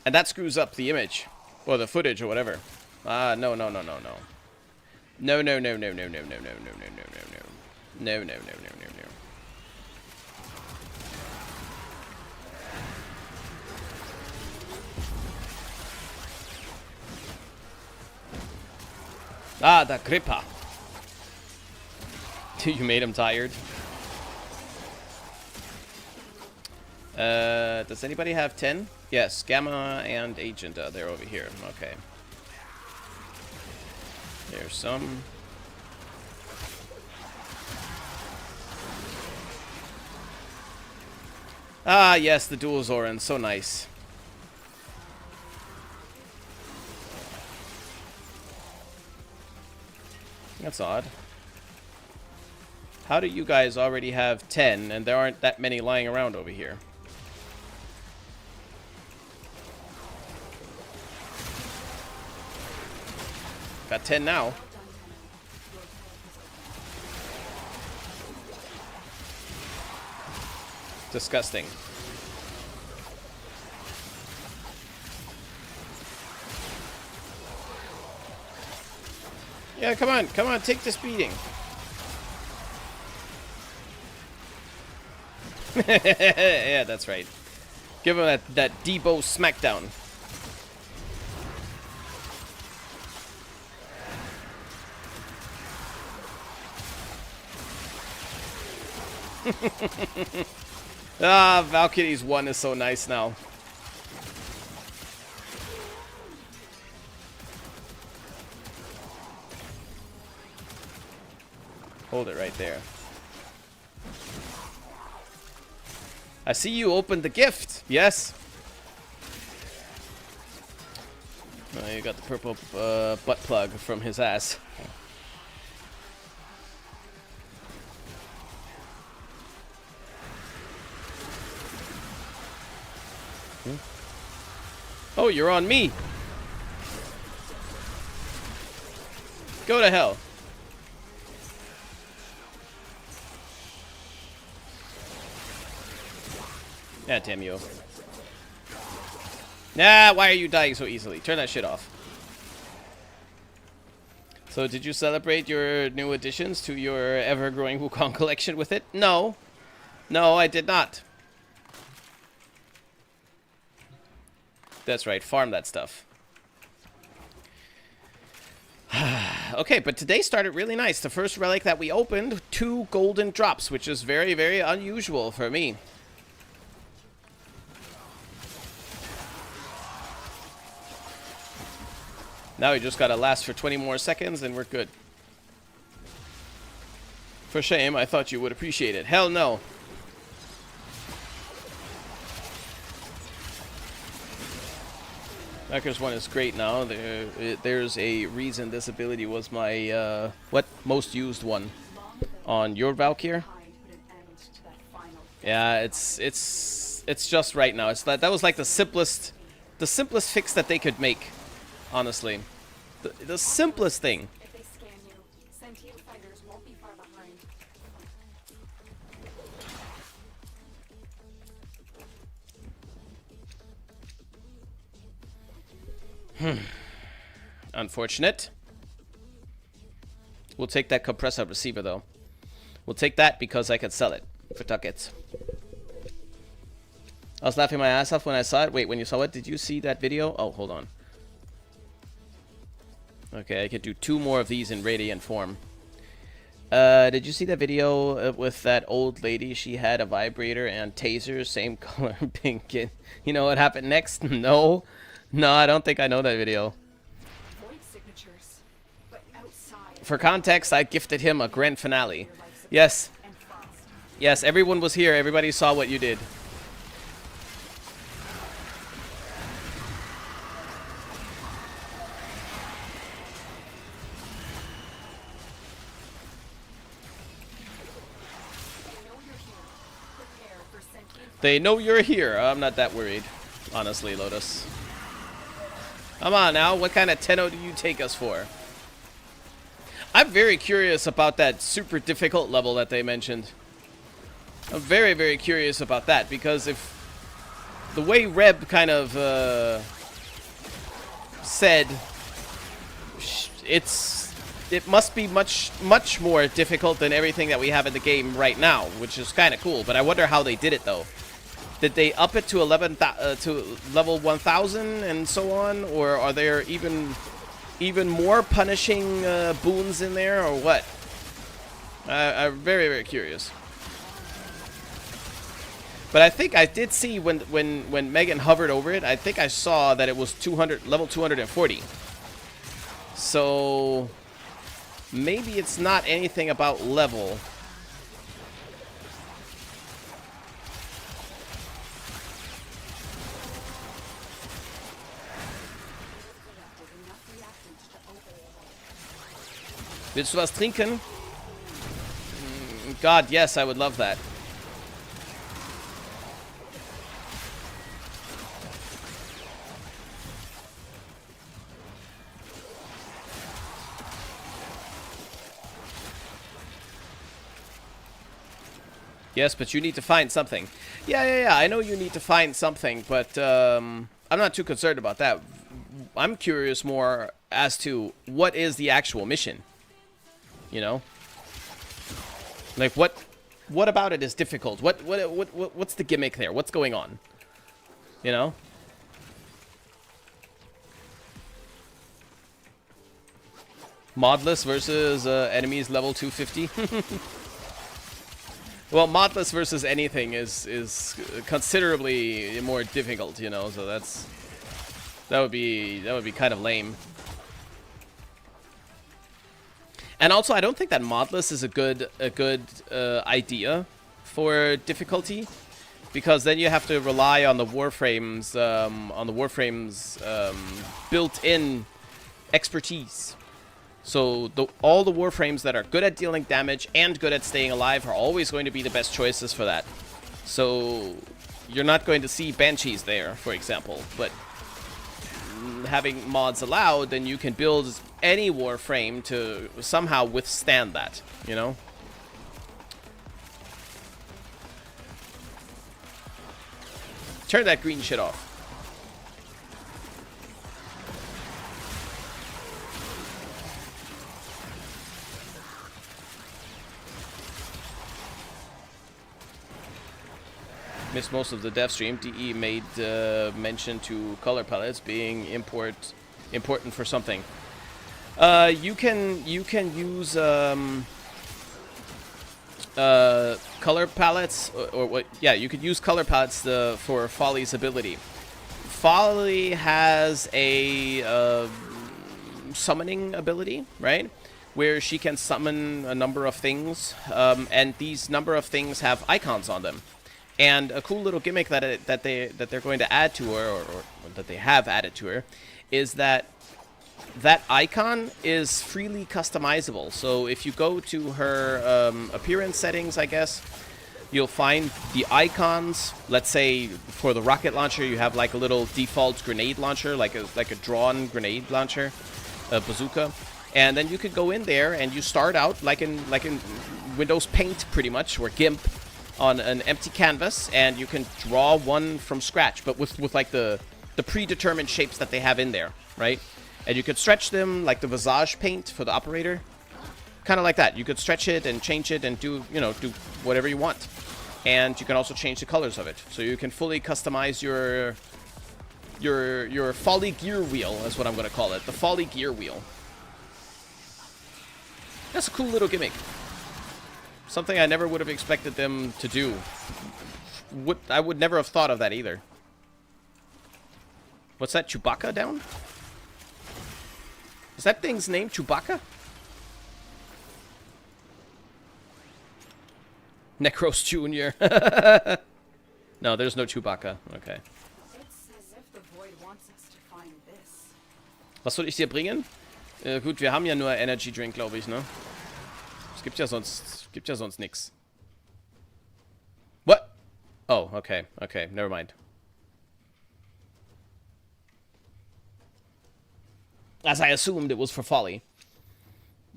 And that screws up the image or the footage or whatever. No, no, no, no, no. No, no, no, no, no, no, no, no, no, no, no, no, no. No, no, no, no, no, no. Ah, the gripper. You made him tired. Does anybody have 10? Yes, Gamma and Agent. They're over here. Okay. There's some. Ah, yes, the dual Zoran. So nice. That's odd. How do you guys already have 10 and there aren't that many lying around over here? Got 10 now. Disgusting. Yeah, come on, take this beating. Yeah, that's right. Give him that Debo smackdown. Ah, Valkyrie's 1 is so nice now. Hold it right there. I see you opened the gift. Yes. Oh, you got the purple butt plug from his ass. Oh, you're on me. Go to hell. Yeah, damn you. Nah, why are you dying so easily? Turn that shit off. So, did you celebrate your new additions to your ever-growing Wukong collection with it? No. No, I did not. That's right, farm that stuff. Okay, but today started really nice. The first relic that we opened, 2 golden drops, which is very, very unusual for me. Now we just gotta last for 20 more seconds and we're good. For shame, I thought you would appreciate it. Hell no. Wrecker's 1 is great now. There's a reason this ability was my, most used one on your Valkyr. Yeah, it's just right now. It's that was like the simplest fix that they could make, honestly. The simplest thing. If they scan you, sentient fighters won't be far behind. Unfortunate. We'll take that compressor receiver, though. We'll take that because I could sell it for ducats. I was laughing my ass off when I saw it. Wait, when you saw it, did you see that video? Oh, hold on. Okay, I could do 2 more of these in radiant form. Did you see that video with that old lady? She had a vibrator and taser, same color, pink. You know what happened next? No. No, I don't think I know that video. Void signatures, but outside. For context, I gifted him a grand finale. Yes. and fast. Yes, everyone was here. Everybody saw what you did. They know you're here. I'm not that worried, honestly, Lotus. Come on now, what kind of Tenno do you take us for? I'm very curious about that super difficult level that they mentioned. I'm very, very curious about that, because if the way Reb kind of said, it must be much more difficult than everything that we have in the game right now, which is kind of cool. But I wonder how they did it though. Did they up it to to level 1000 and so on, or are there even more punishing boons in there, or what? I'm very, very curious. But I think I did see when Megan hovered over it, I think I saw that it was level 240. So maybe it's not anything about level. Willst du was trinken? God, yes, I would love that. Yes, but you need to find something. Yeah, I know you need to find something, but I'm not too concerned about that. I'm curious more as to what is the actual mission. You know? Like, what about it is difficult? What's the gimmick there? What's going on? You know? Modless versus enemies level 250. Well, modless versus anything is considerably more difficult, you know. So that would be kind of lame. And also, I don't think that modless is a good idea for difficulty, because then you have to rely on the warframes built-in expertise. So all the warframes that are good at dealing damage and good at staying alive are always going to be the best choices for that. So you're not going to see banshees there, for example, but having mods allowed, then you can build any warframe to somehow withstand that, you know? Turn that green shit off. Missed most of the dev stream. DE made mention to color palettes being important for something. You can use color palettes, or what? Yeah, you could use color palettes for Folly's ability. Folly has a summoning ability, right? Where she can summon a number of things, and these number of things have icons on them. And a cool little gimmick that they're going to add to her, or that they have added to her, is that icon is freely customizable. So if you go to her appearance settings, I guess, you'll find the icons. Let's say for the rocket launcher, you have like a little default grenade launcher, like a drawn grenade launcher, a bazooka, and then you could go in there and you start out like in Windows Paint, pretty much, or GIMP, on an empty canvas, and you can draw one from scratch, but with like the predetermined shapes that they have in there, right? And you could stretch them like the Visage paint for the operator, kind of like that. You could stretch it and change it and do whatever you want. And you can also change the colors of it, so you can fully customize your Folly gear wheel, is what I'm going to call it, the Folly gear wheel. That's a cool little gimmick. Something I never would have expected them to do. I would never have thought of that either. What's that, Chewbacca down? Is that thing's name Chewbacca? Necros Jr. No, there's no Chewbacca. Okay. It's as if the void wants us to find this. Was soll ich dir bringen? Gut, wir haben ja nur Energy Drink, glaube ich, ne? Es gibt ja sonst nix. What? Oh, okay. Okay, never mind. As I assumed it was for folly.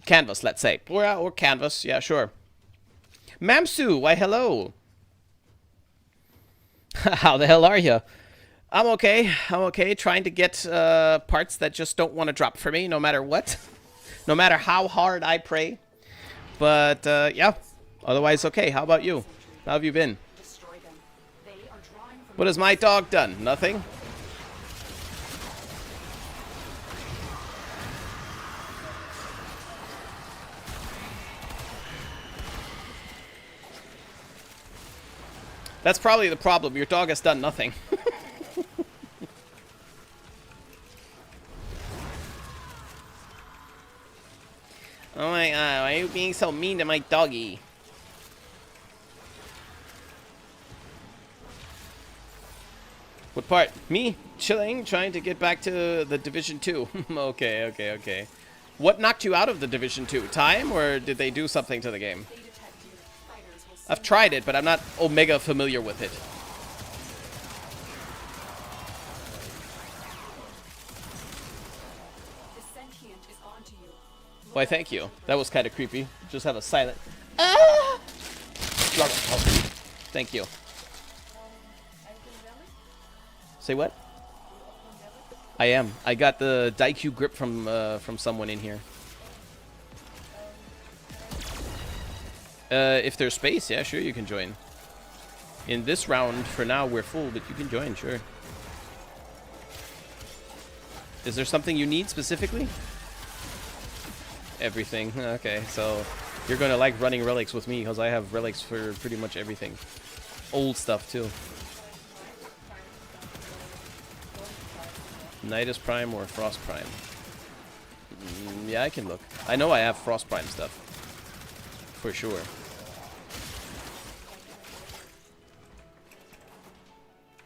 Canvas, let's say. Or canvas, yeah, sure. Mamsu, why hello. How the hell are you? I'm okay. I'm okay. Trying to get parts that just don't want to drop for me, no matter what. No matter how hard I pray. But, yeah. Otherwise, okay. How about you? How have you been? What has my dog done? Nothing? That's probably the problem. Your dog has done nothing. Oh my god, why are you being so mean to my doggy? What part? Me? Chilling, trying to get back to the Division 2. Okay. What knocked you out of the Division 2? Time, or did they do something to the game? I've tried it, but I'm not omega familiar with it. Why, thank you. That was kind of creepy. Just have a silent... Ah! Thank you. Say what? I am. I got the Daikyu grip from someone in here. If there's space, yeah, sure, you can join. In this round, for now, we're full, but you can join, sure. Is there something you need specifically? Everything. Okay, so you're gonna like running relics with me, because I have relics for pretty much everything. Old stuff, too. Nidus Prime or Frost Prime? Yeah, I can look. I know I have Frost Prime stuff. For sure.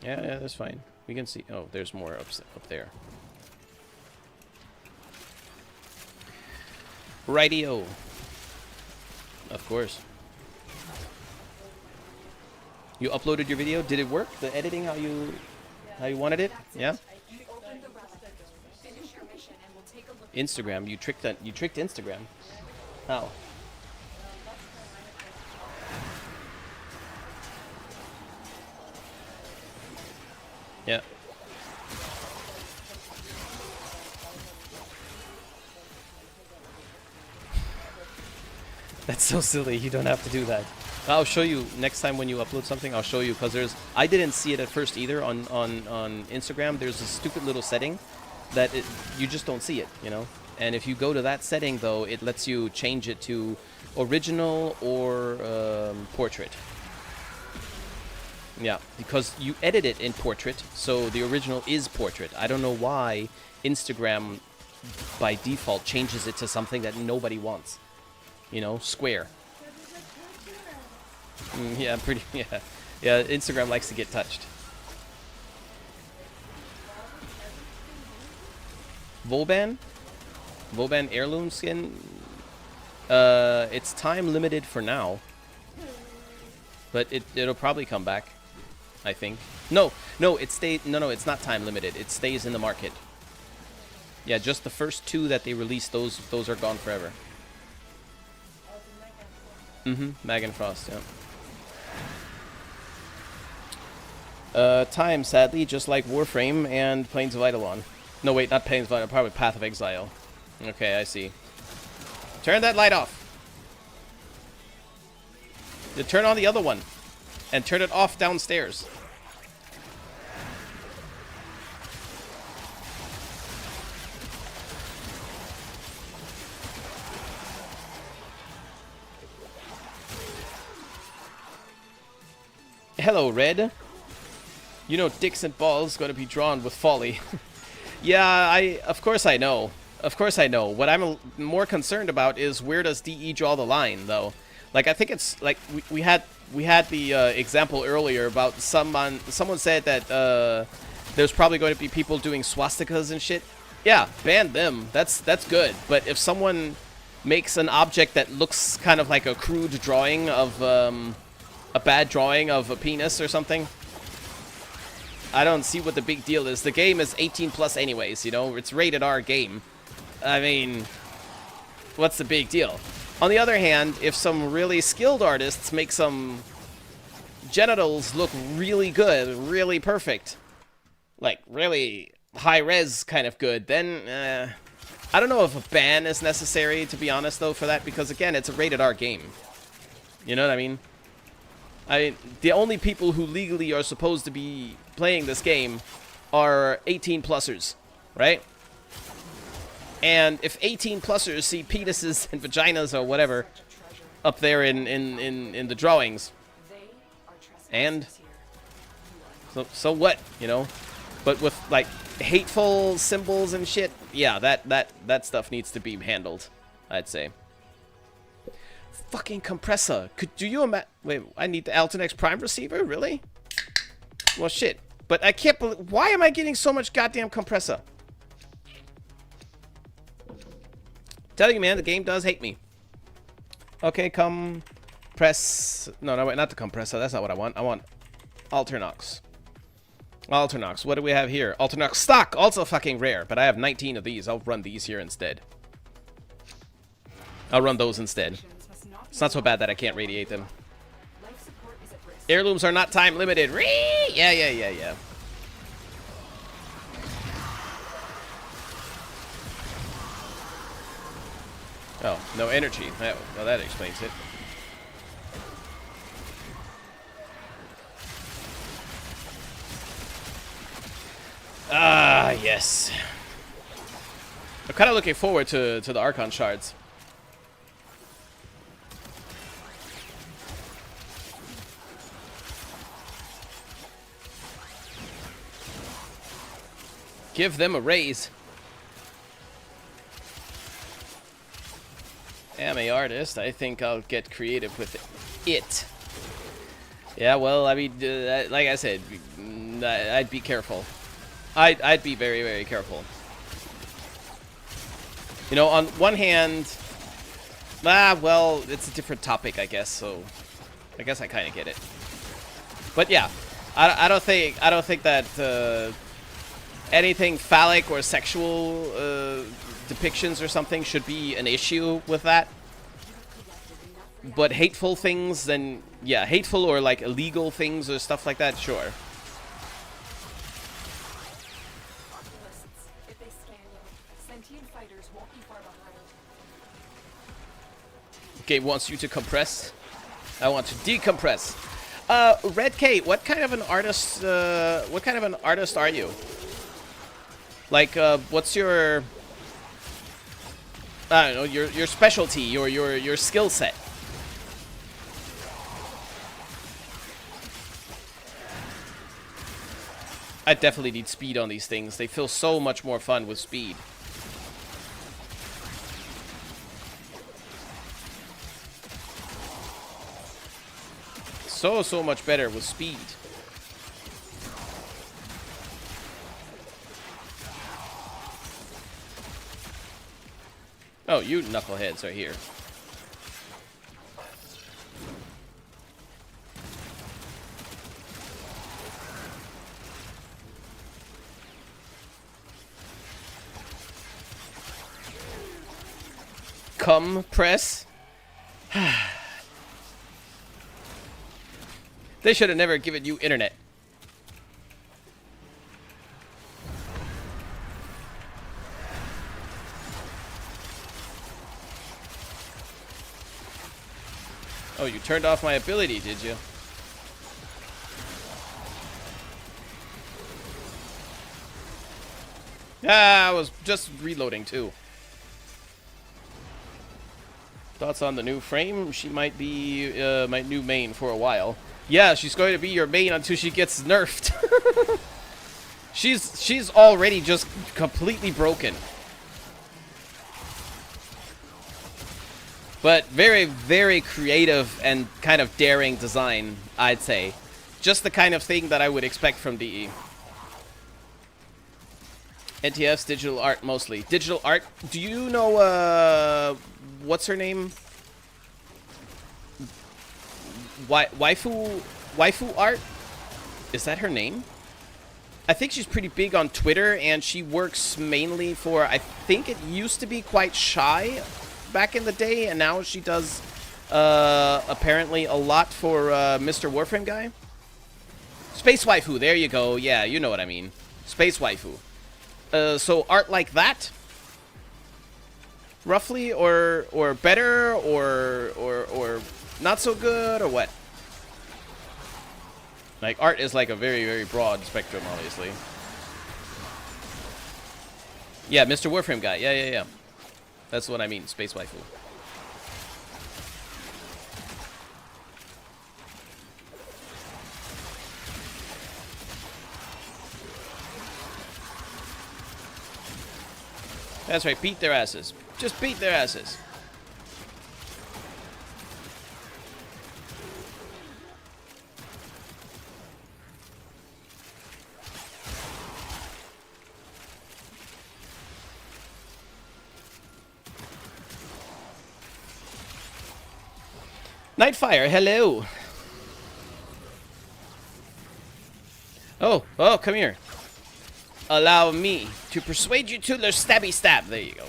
Yeah, that's fine. We can see... Oh, there's more up there. Rightio. Of course. You uploaded your video. Did it work? The editing how you wanted it? Yeah. Instagram. You tricked Instagram. How? Yeah. That's so silly. You don't have to do that. I'll show you next time when you upload something. I'll show you, because I didn't see it at first either on Instagram. There's a stupid little setting that you just don't see it, you know. And if you go to that setting, though, it lets you change it to original or portrait. Yeah, because you edit it in portrait, so the original is portrait. I don't know why Instagram, by default, changes it to something that nobody wants. You know, square. Yeah, pretty. Yeah. Instagram likes to get touched. Volban heirloom skin. It's time limited for now, but it'll probably come back. I think. No, it's not time limited. It stays in the market. Yeah, just the first two that they released, those are gone forever. Mag and Frost, yeah. Time, sadly, just like Warframe and Plains of Eidolon. No, wait, not Plains of Eidolon, probably Path of Exile. Okay, I see. Turn that light off. You turn on the other one. And turn it off downstairs. Hello, Red. You know dicks and balls gonna be drawn with folly. Yeah, of course I know. Of course I know. What I'm more concerned about is where does DE draw the line, though? Like, I think it's, like, we had we had the example earlier about someone said that there's probably going to be people doing swastikas and shit. Yeah, ban them. That's good. But if someone makes an object that looks kind of like a crude drawing of a bad drawing of a penis or something, I don't see what the big deal is. The game is 18 plus anyways, you know? It's rated R game. I mean, what's the big deal? On the other hand, if some really skilled artists make some genitals look really good, really perfect, like really high-res kind of good, then I don't know if a ban is necessary, to be honest, though, for that, because, again, it's a rated R game. You know what I mean? The only people who legally are supposed to be playing this game are 18-plussers, right? And if 18-plussers see penises and vaginas or whatever up there in the drawings, and so what, you know? But with, like, hateful symbols and shit, yeah, that stuff needs to be handled, I'd say. Fucking compressor. Do you imagine? Wait, I need the Alternex Prime receiver? Really? Well, shit. But I can't believe. Why am I getting so much goddamn compressor? Telling you, man, the game does hate me. Okay, compress. No, wait, not the compressor. That's not what I want. I want Alternox. Alternox. What do we have here? Alternox stock. Also fucking rare, but I have 19 of these. I'll run these here instead. I'll run those instead. It's not so bad that I can't radiate them. Heirlooms are not time limited. Yeah. Oh, no energy. Well, that explains it. Ah, yes. I'm kind of looking forward to the Archon shards. Give them a raise. Am a artist. I think I'll get creative with it. Yeah, well, I mean, like I said, I'd be careful. I'd be very, very careful. You know, on one hand, well, it's a different topic, I guess. So, I guess I kind of get it. But yeah, I don't think that anything phallic or sexual depictions or something should be an issue with that. But hateful things, then yeah, hateful or like illegal things or stuff like that, sure. Okay, wants you to compress. I want to decompress. Red K, what kind of an artist? What kind of an artist are you? Like, what's your? I don't know, your specialty or your skill set. I definitely need speed on these things. They feel so much more fun with speed. So much better with speed. Oh, you knuckleheads are here. Come press. They should have never given you internet. Oh, you turned off my ability, did you? Ah, I was just reloading too. Thoughts on the new frame? She might be my new main for a while. Yeah, she's going to be your main until she gets nerfed. She's already just completely broken. But very, very creative and kind of daring design, I'd say. Just the kind of thing that I would expect from DE. NTF's digital art mostly. Digital art. Do you know what's her name? Waifu art? Is that her name? I think she's pretty big on Twitter, and she works mainly for, I think it used to be quite shy back in the day, and now she does apparently a lot for Mr. Warframe guy. Space Waifu, there you go. Yeah, you know what I mean. Space Waifu. So art like that, roughly, or better, or not so good, or what? Like, art is like a very, very broad spectrum, obviously. Yeah, Mr. Warframe guy. Yeah. That's what I mean, Space Waifu. That's right, beat their asses. Just beat their asses. Nightfire, hello. Oh, come here. Allow me to persuade you to the stabby stab. There you go.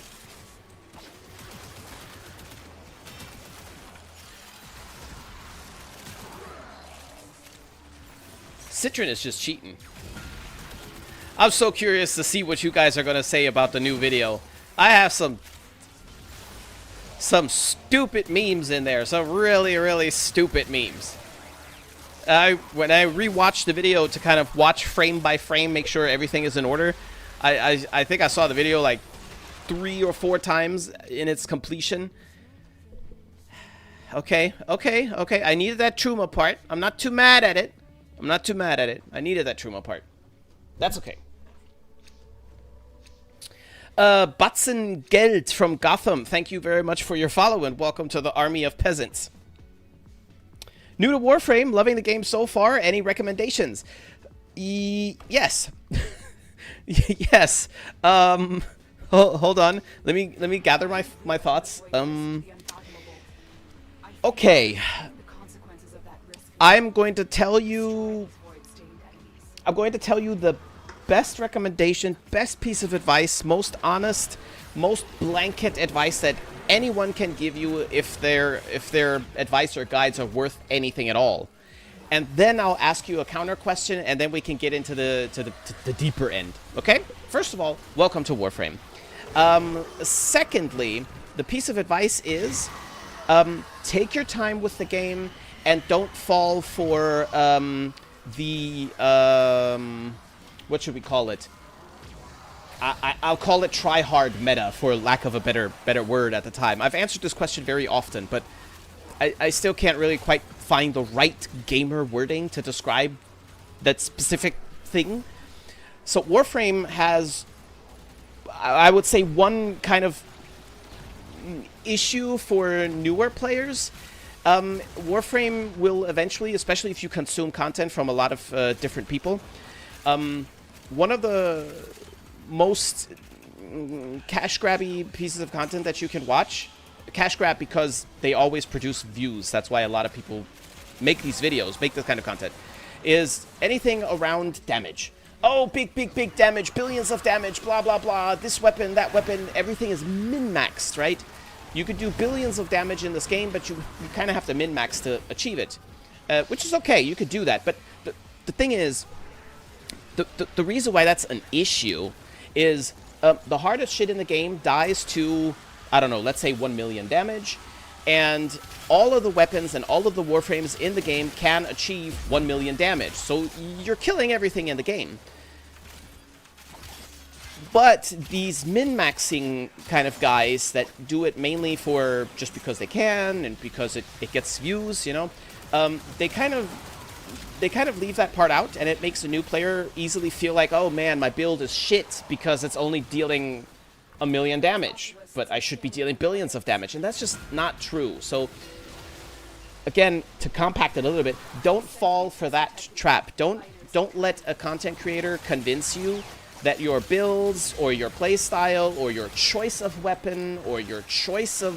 Citron is just cheating. I'm so curious to see what you guys are going to say about the new video. I have some stupid memes in there. Some really, really stupid memes. When I rewatched the video to kind of watch frame by frame, make sure everything is in order, I think I saw the video like 3 or 4 times in its completion. Okay. I needed that Truma part. I'm not too mad at it. I needed that Truma part. That's okay. Batzen Geld from Gotham. Thank you very much for your follow and welcome to the army of peasants. New to Warframe, loving the game so far. Any recommendations? Yes. Yes. Hold on. Let me gather my thoughts. Okay. I'm going to tell you the best recommendation, best piece of advice, most honest, most blanket advice that anyone can give you if their advice or guides are worth anything at all. And then I'll ask you a counter question, and then we can get into the deeper end. Okay? First of all, welcome to Warframe. Secondly, the piece of advice is take your time with the game and don't fall for what should we call it? I'll call it try-hard meta, for lack of a better word at the time. I've answered this question very often, but I still can't really quite find the right gamer wording to describe that specific thing. So Warframe has, I would say, one kind of issue for newer players. Warframe will eventually, especially if you consume content from a lot of different people, one of the most cash grabby pieces of content that you can watch, cash grab because they always produce views, that's why a lot of people make these videos, make this kind of content, is anything around damage. Oh, big damage, billions of damage, blah blah blah, this weapon, that weapon, everything is min-maxed, right? You could do billions of damage in this game, but you kind of have to min-max to achieve it, which is okay, you could do that, but the thing is, the reason why that's an issue is the hardest shit in the game dies to, I don't know, let's say 1 million damage, and all of the weapons and all of the warframes in the game can achieve 1 million damage, so you're killing everything in the game. But these min-maxing kind of guys that do it mainly for just because they can and because it gets views, you know, they kind of leave that part out, and it makes a new player easily feel like, oh man, my build is shit because it's only dealing a million damage, but I should be dealing billions of damage, and that's just not true. So again, to compact it a little bit, don't fall for that trap. Don't let a content creator convince you that your builds or your playstyle or your choice of weapon or your choice of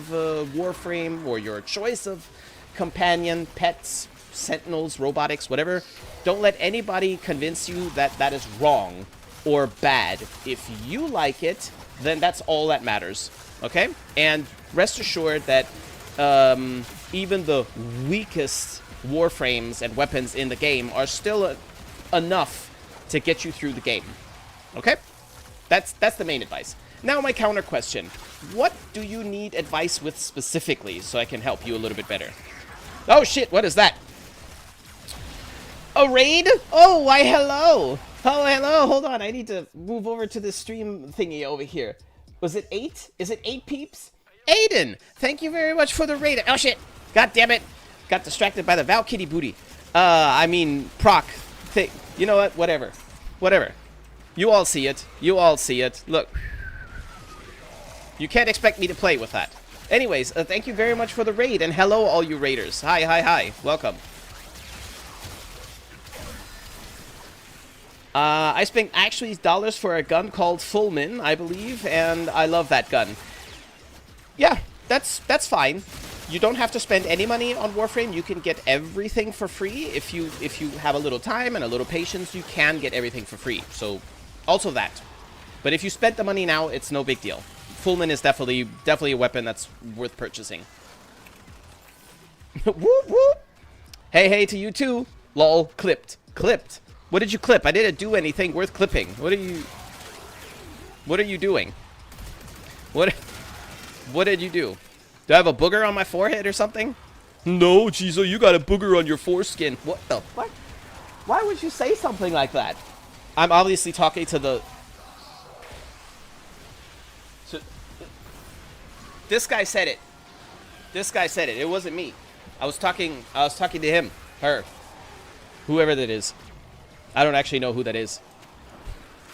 warframe or your choice of companion, pets, sentinels, robotics, whatever, don't let anybody convince you that that is wrong or bad. If you like it, then that's all that matters, okay? And rest assured that even the weakest warframes and weapons in the game are still enough to get you through the game. Okay? That's the main advice. Now my counter question. What do you need advice with specifically so I can help you a little bit better? Oh shit, what is that? A raid? Oh, why hello. Oh, hello. Hold on, I need to move over to the stream thingy over here. Was it 8? Is it 8 peeps? Aiden, thank you very much for the raid. Oh shit. God damn it. Got distracted by the Val Kitty booty. I mean, proc. You know what? Whatever. Whatever. You all see it. You all see it. Look. You can't expect me to play with that. Anyways, thank you very much for the raid, and hello all you raiders. Hi, hi, hi. Welcome. I spent actually dollars for a gun called Fullman, I believe, and I love that gun. Yeah, that's fine. You don't have to spend any money on Warframe. You can get everything for free. If you have a little time and a little patience, you can get everything for free. So, also that. But if you spent the money now, it's no big deal. Fullman is definitely a weapon that's worth purchasing. Whoop whoop. Hey to you too. Lol. Clipped. What did you clip? I didn't do anything worth clipping. What are you doing? What did you do? Do I have a booger on my forehead or something? No, Jizo, you got a booger on your foreskin. What the fuck? Why would you say something like that? I'm obviously talking to the... This guy said it. It wasn't me. I was talking to him. Her. Whoever that is. I don't actually know who that is.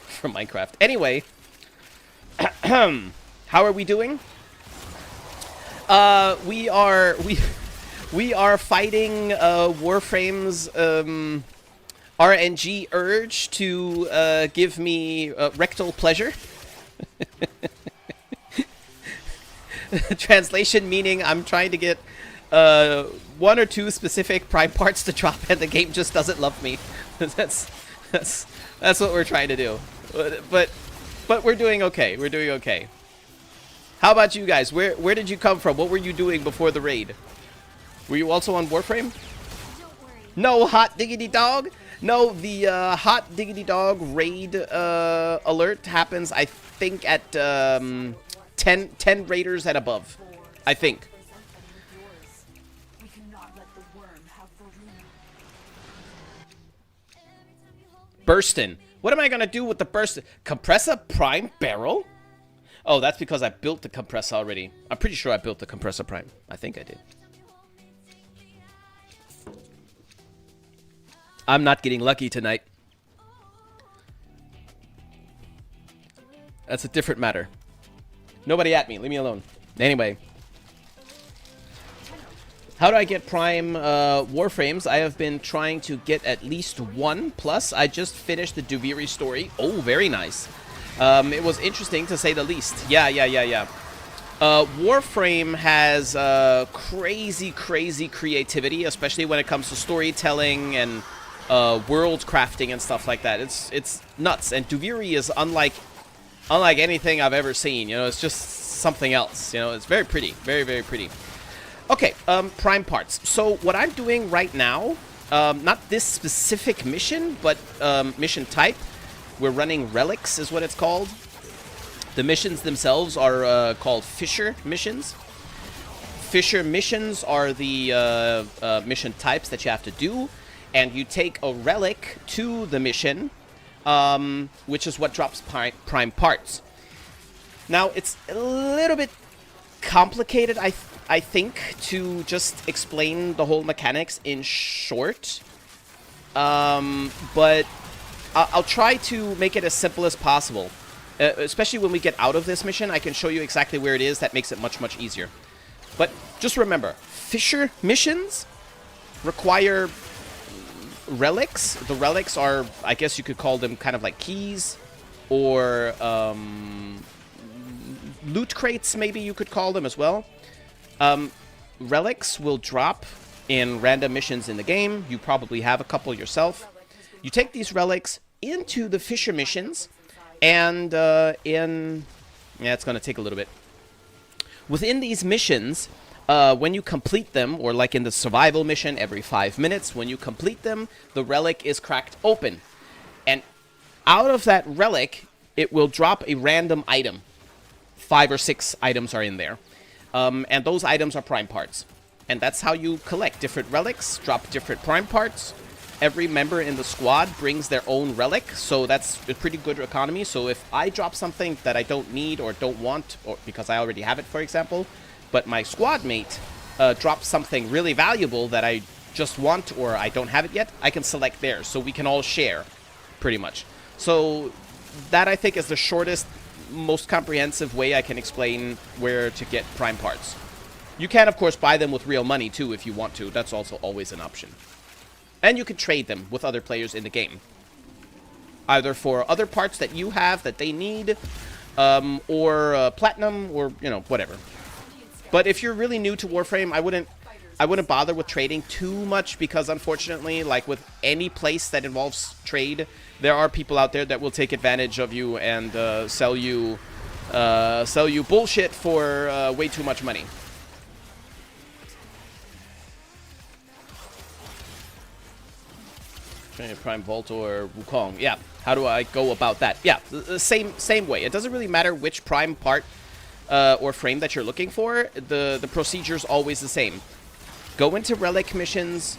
From Minecraft. Anyway. How are we doing? We are fighting Warframe's RNG urge to give me rectal pleasure. Translation meaning I'm trying to get 1 or 2 specific prime parts to drop, and the game just doesn't love me. That's what we're trying to do. But we're doing okay. We're doing okay. How about you guys? Where did you come from? What were you doing before the raid? Were you also on Warframe? No hot diggity dog? No, the hot diggity dog raid alert happens, I think, at 10 raiders and above. I think. Burstin'. What am I gonna do with the Burstin'? Compressor Prime Barrel? Oh, that's because I built the compressor already. I'm pretty sure I built the compressor prime. I think I did. I'm not getting lucky tonight. That's a different matter. Nobody at me. Leave me alone. Anyway. How do I get prime warframes? I have been trying to get at least 1. Plus, I just finished the Duviri story. Oh, very nice. It was interesting, to say the least. Yeah. Warframe has crazy creativity, especially when it comes to storytelling and world crafting and stuff like that. It's nuts. And Duviri is unlike anything I've ever seen. You know, it's just something else. You know, it's very pretty. Very pretty. Okay, prime parts. So what I'm doing right now, not this specific mission, but mission type. We're running relics, is what it's called. The missions themselves are called Fisher missions. Fisher missions are the mission types that you have to do, and you take a relic to the mission, which is what drops prime parts. Now, it's a little bit complicated, I think, to just explain the whole mechanics in short. But I'll try to make it as simple as possible. especially when we get out of this mission, I can show you exactly where it is. That makes it much, much easier. But just remember, Fisher missions require relics. The relics are, I guess you could call them kind of like keys, or loot crates, maybe you could call them as well. Relics will drop in random missions in the game. You probably have a couple yourself. You take these relics into the Fisher missions, and yeah, it's going to take a little bit. Within these missions, when you complete them, or like in the survival mission, every 5 minutes, when you complete them, the relic is cracked open. And out of that relic, it will drop a random item. 5 or 6 items are in there. And those items are prime parts. And that's how you collect different relics, drop different prime parts. Every member in the squad brings their own relic, so that's a pretty good economy. So if I drop something that I don't need or don't want, or because I already have it, for example, but my squad mate drops something really valuable that I just want or I don't have it yet, I can select theirs, so we can all share, pretty much. So that, I think, is the shortest, most comprehensive way I can explain where to get prime parts. You can, of course, buy them with real money, too, if you want to. That's also always an option. And you can trade them with other players in the game. Either for other parts that you have that they need, or platinum, or, you know, whatever. But if you're really new to Warframe, I wouldn't bother with trading too much, because unfortunately, like with any place that involves trade, there are people out there that will take advantage of you and sell you bullshit for way too much money. Prime Vault or Wukong. Yeah, how do I go about that? Yeah, the same way. It doesn't really matter which prime part or frame that you're looking for. The procedure's always the same. Go into relic missions,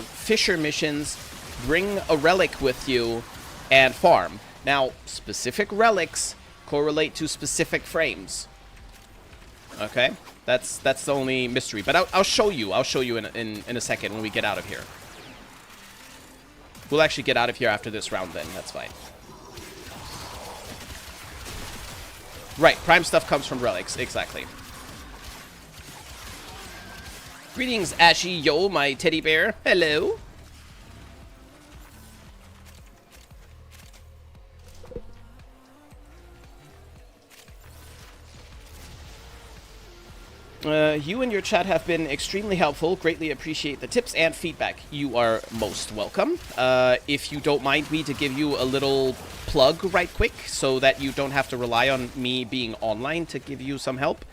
Fisher missions, bring a relic with you, and farm. Now, specific relics correlate to specific frames. Okay, that's the only mystery. But I'll show you. I'll show you in a second when we get out of here. We'll actually get out of here after this round then. That's fine. Right, prime stuff comes from relics. Exactly. Greetings, Ashy Yo, my teddy bear. Hello. You and your chat have been extremely helpful. Greatly appreciate the tips and feedback. You are most welcome. If you don't mind me to give you a little plug right quick so that you don't have to rely on me being online to give you some help.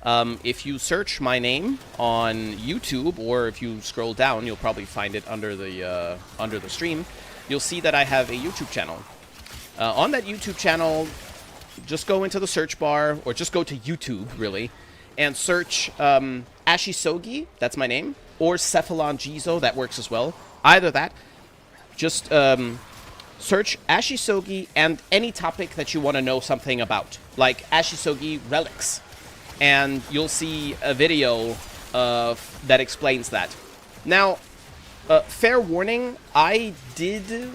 If you search my name on YouTube, or if you scroll down, you'll probably find it under the stream. You'll see that I have a YouTube channel. On that YouTube channel, just go into the search bar, or just go to YouTube, really, and search Ashisogi, that's my name, or Cephalon Jizo, that works as well. Either that. Just search Ashisogi and any topic that you want to know something about, like Ashisogi relics. And you'll see a video that explains that. Now, fair warning, I did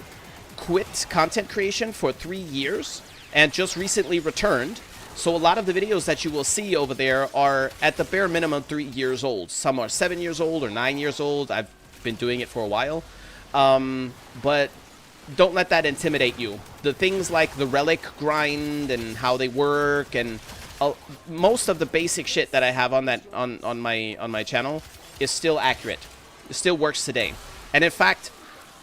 quit content creation for 3 years and just recently returned. So a lot of the videos that you will see over there are at the bare minimum 3 years old. Some are 7 years old or 9 years old. I've been doing it for a while. But don't let that intimidate you. The things like the relic grind and how they work, and most of the basic shit that I have on that on my channel is still accurate. It still works today. And in fact,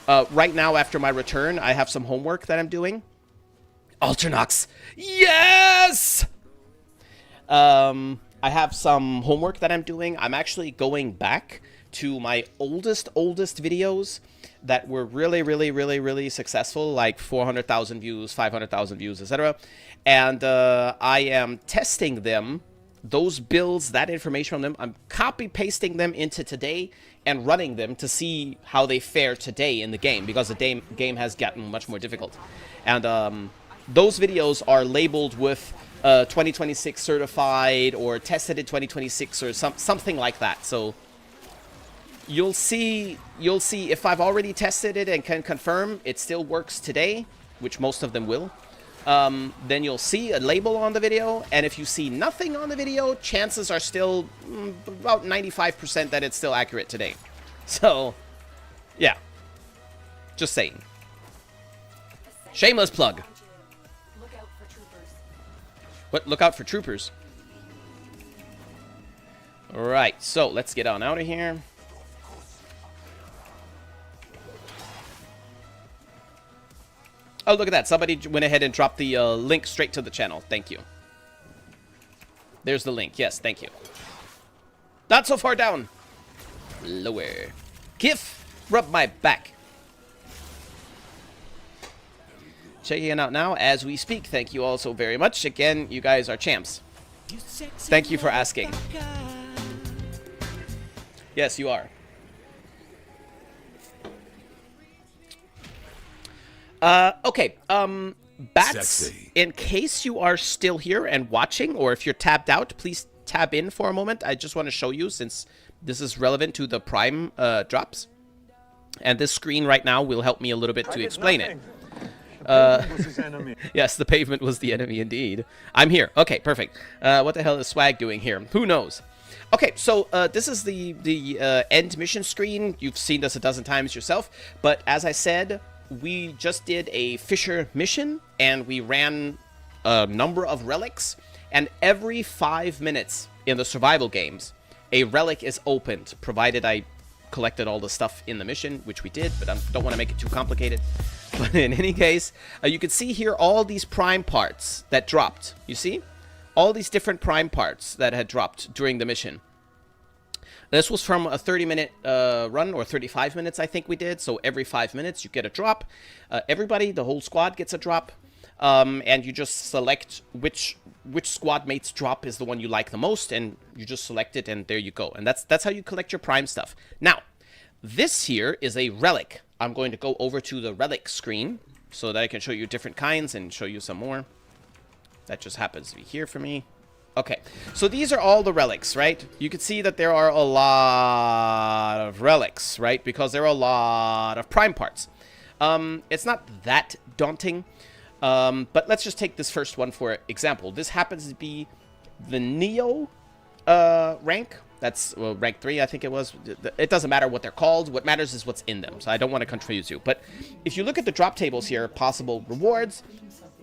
right now after my return, I have some homework that I'm doing. Alternox, yes! I have some homework that I'm doing. I'm actually going back to my oldest videos that were really successful, like 400,000 views, 500,000 views, etc. And I am testing them, those builds, that information from them. I'm copy-pasting them into today and running them to see how they fare today in the game, because the game has gotten much more difficult. And those videos are labeled with 2026 certified or tested in 2026 or something like that. So you'll see if I've already tested it and can confirm it still works today, which most of them will. then you'll see a label on the video. And if you see nothing on the video, chances are still about 95% that it's still accurate today. So, yeah. Just saying. Shameless plug. Look out for troopers. What? Look out for troopers. Alright, so let's get on out of here. Oh, look at that. Somebody went ahead and dropped the link straight to the channel. Thank you. There's the link. Yes, thank you. Not so far down. Lower. Kif, rub my back. Checking it out now as we speak. Thank you all so very much. Again, you guys are champs. Thank you for asking. Yes, you are. Okay, Bats, Sexy. in case you are still here and watching, or if you're tabbed out, please tab in for a moment. I just want to show you, since this is relevant to the Prime drops. And this screen right now will help me a little bit to explain it. Yes, the pavement was the enemy indeed. I'm here. Okay, perfect. What the hell is Swag doing here? Who knows? Okay, so this is the end mission screen. You've seen this a dozen times yourself. But as I said, we just did a Fisher mission, and we ran a number of relics. And every 5 minutes in the survival games, a relic is opened, provided I collected all the stuff in the mission, which we did, but I don't want to make it too complicated. But in any case, you can see here all these prime parts that dropped. You see? All these different prime parts that had dropped during the mission. This was from a 30-minute run, or 35 minutes, I think we did. So every 5 minutes, you get a drop. Everybody, the whole squad gets a drop. And you just select which squad mate's drop is the one you like the most, and you just select it, and there you go. And that's how you collect your prime stuff. Now, this here is a relic. I'm going to go over to the relic screen so that I can show you different kinds and show you some more. That just happens to be here for me. Okay, so these are all the relics, right? You can see that there are a lot of relics, right? Because there are a lot of prime parts. It's not that daunting, but let's just take this first one for example. This happens to be the Neo rank. That's rank 3, I think it was. It doesn't matter what they're called. What matters is what's in them, so I don't want to confuse you. But if you look at the drop tables here, possible rewards,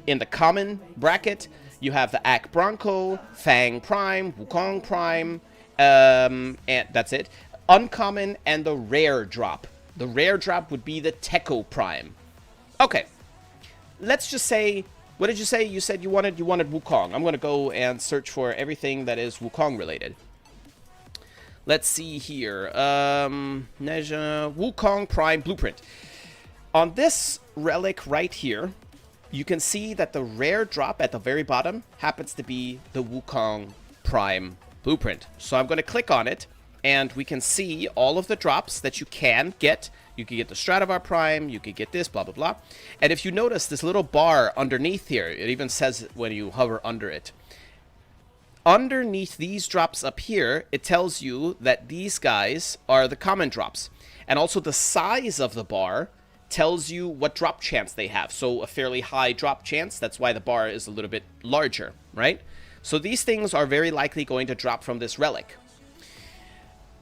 in the common bracket, you have the Ak Bronco, Fang Prime, Wukong Prime, and that's it. Uncommon and the rare drop. The rare drop would be the Tekko Prime. Okay. Let's just say, what did you say? You said you wanted Wukong. I'm going to go and search for everything that is Wukong related. Let's see here. Neja, Wukong Prime Blueprint. On this relic right here, you can see that the rare drop at the very bottom happens to be the Wukong Prime Blueprint. So I'm going to click on it, and we can see all of the drops that you can get. You can get the Stradivar Prime, you can get this, blah, blah, blah. And if you notice this little bar underneath here, it even says it when you hover under it. Underneath these drops up here, it tells you that these guys are the common drops. And also the size of the bar tells you what drop chance they have. So a fairly high drop chance, that's why the bar is a little bit larger, right? So these things are very likely going to drop from this relic.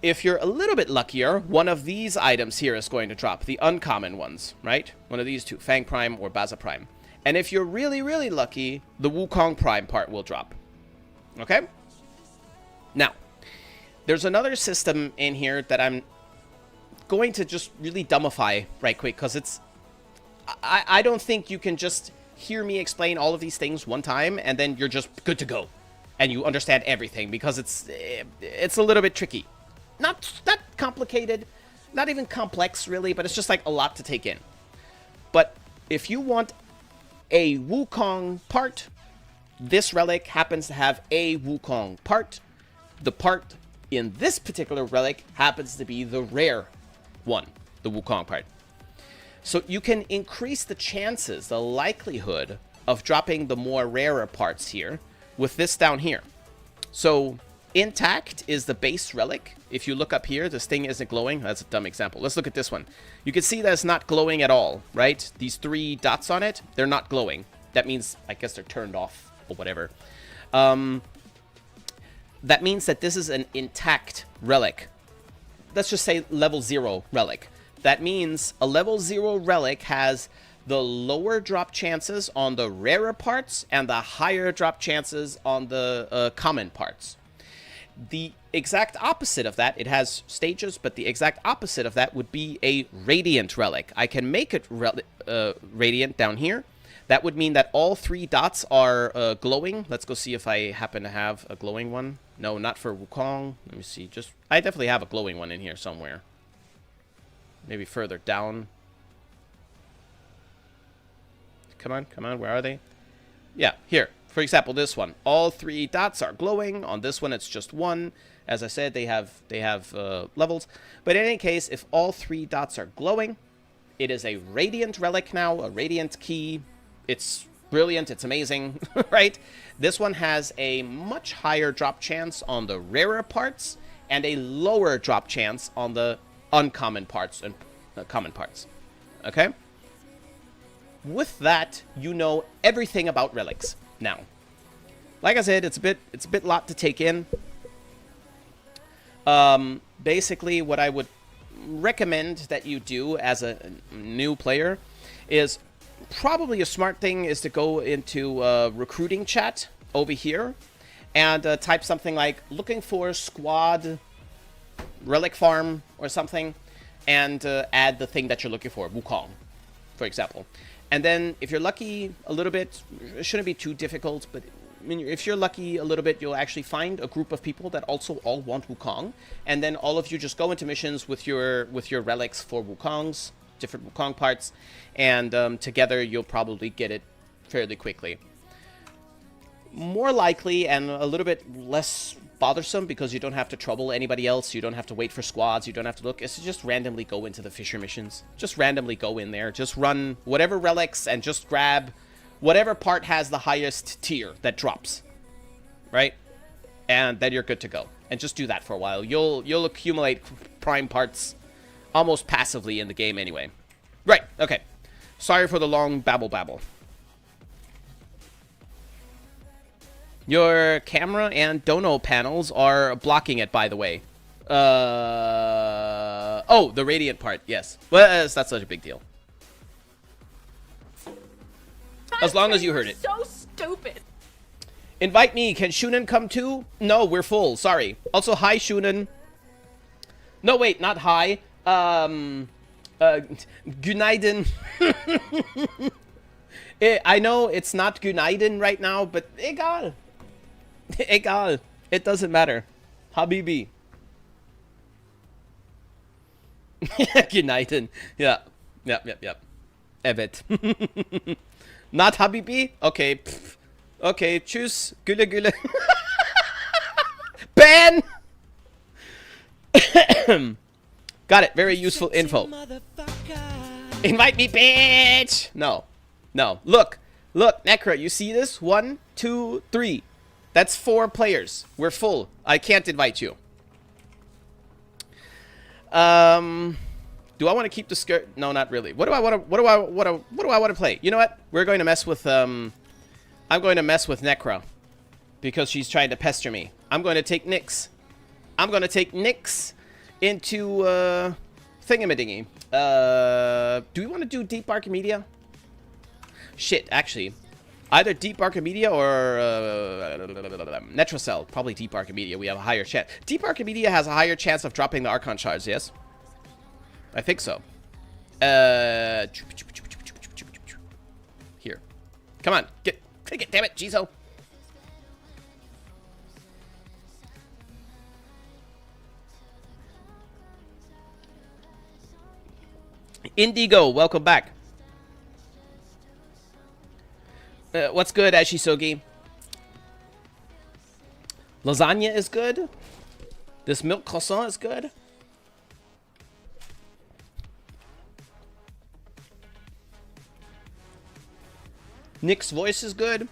If you're a little bit luckier, one of these items here is going to drop, the uncommon ones, right? One of these two, Fang Prime or Baza Prime. And if you're really, really lucky, the Wukong Prime part will drop. Okay? Now, there's another system in here that I'm going to just really dumbify right quick, because it's... I don't think you can just hear me explain all of these things one time, and then you're just good to go. And you understand everything, because it's a little bit tricky. Not that complicated, not even complex really, but it's just like a lot to take in. But if you want a Wukong part, this relic happens to have a Wukong part. The part in this particular relic happens to be the rare one, the Wukong part. So you can increase the chances, the likelihood of dropping the more rarer parts here with this down here. So intact is the base relic. If you look up here, this thing isn't glowing. That's a dumb example. Let's look at this one. You can see that it's not glowing at all, right? These 3 dots on it, they're not glowing. that means, I guess they're turned off or whatever. That means that this is an intact relic. Let's just say level 0 relic. That means a level 0 relic has the lower drop chances on the rarer parts and the higher drop chances on the common parts. The exact opposite of that, it has stages, but the exact opposite of that would be a radiant relic. I can make it radiant down here. That would mean that all 3 dots are glowing. Let's go see if I happen to have a glowing one. No, not for Wukong. Let me see. I definitely have a glowing one in here somewhere. Maybe further down. Come on, where are they? Yeah, here. For example, this one. All 3 dots are glowing. On this one, it's just 1. As I said, they have levels. But in any case, if all 3 dots are glowing, it is a radiant relic now, a radiant key. It's brilliant. It's amazing, right? This one has a much higher drop chance on the rarer parts and a lower drop chance on the uncommon parts and common parts. Okay? With that, you know everything about relics now. Like I said, it's a bit lot to take in. Basically, what I would recommend that you do as a new player is probably a smart thing is to go into recruiting chat over here and type something like looking for squad relic farm or something, and add the thing that you're looking for, Wukong, for example. And then if you're lucky a little bit, it shouldn't be too difficult, but I mean, if you're lucky a little bit, you'll actually find a group of people that also all want Wukong, and then all of you just go into missions with your relics for Wukongs, different Wukong parts, and together you'll probably get it fairly quickly. More likely and a little bit less bothersome because you don't have to trouble anybody else, you don't have to wait for squads, you don't have to look, is to just randomly go into the Fisher missions. Just randomly go in there, just run whatever relics and just grab whatever part has the highest tier that drops, right? And then you're good to go. And just do that for a while. You'll accumulate prime parts almost passively in the game anyway. Right, okay. Sorry for the long babble. Your camera and dono panels are blocking it, by the way. Oh, the radiant part, yes. Well, that's not such a big deal. As long as you heard it. So stupid. Invite me. Can Shunan come too? No, we're full. Sorry. Also, hi, Shunan. No, wait, not hi. Günaydın. I know it's not Günaydın right now, but egal. Egal. It doesn't matter. Habibi. Günaydın. Yeah. Yep. Evet. Not Habibi? Okay. Pff. Okay, tschüss. Güle. Ban! Got it. Very useful info. Invite me, bitch! No. Look, Necra, you see this? 1, 2, 3. That's 4 players. We're full. I can't invite you. Do I want to keep the skirt? No, not really. What do I want to play? You know what? We're going to mess with I'm going to mess with Necra because she's trying to pester me. I'm going to take Nyx. Into thingamadingy. Do we want to do Deep Archimedia? Shit, actually. Either Deep Archimedia or Netrocell. Probably Deep Archimedia. We have a higher chance. Deep Archimedia has a higher chance of dropping the Archon shards, yes? I think so. Here. Come on. Click it, damn it, Jizo. Indigo, welcome back. What's good, Ashisogi? Lasagna is good. This milk croissant is good. Nick's voice is good.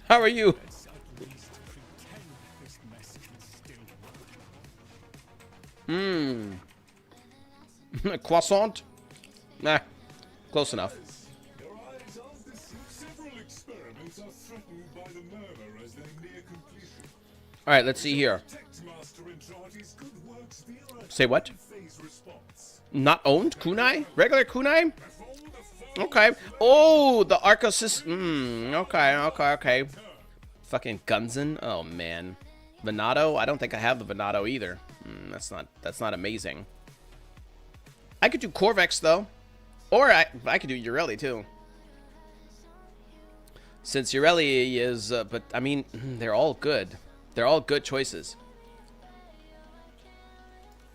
How are you? Croissant? Nah. Close enough. Your eyes are deceived. Several experiments are threatened by the murmur as they near completion. All right, let's see here. Master in charge is good works via Say what? phase response. Not owned? Kunai? Regular kunai? Okay. Oh, the Arcosys. Okay. Fucking Gunzen. Oh man. Venado? I don't think I have the Venado either. That's not amazing. I could do Corvex though. Or I could do Ureli too. Since Ureli is but I mean, they're all good. They're all good choices.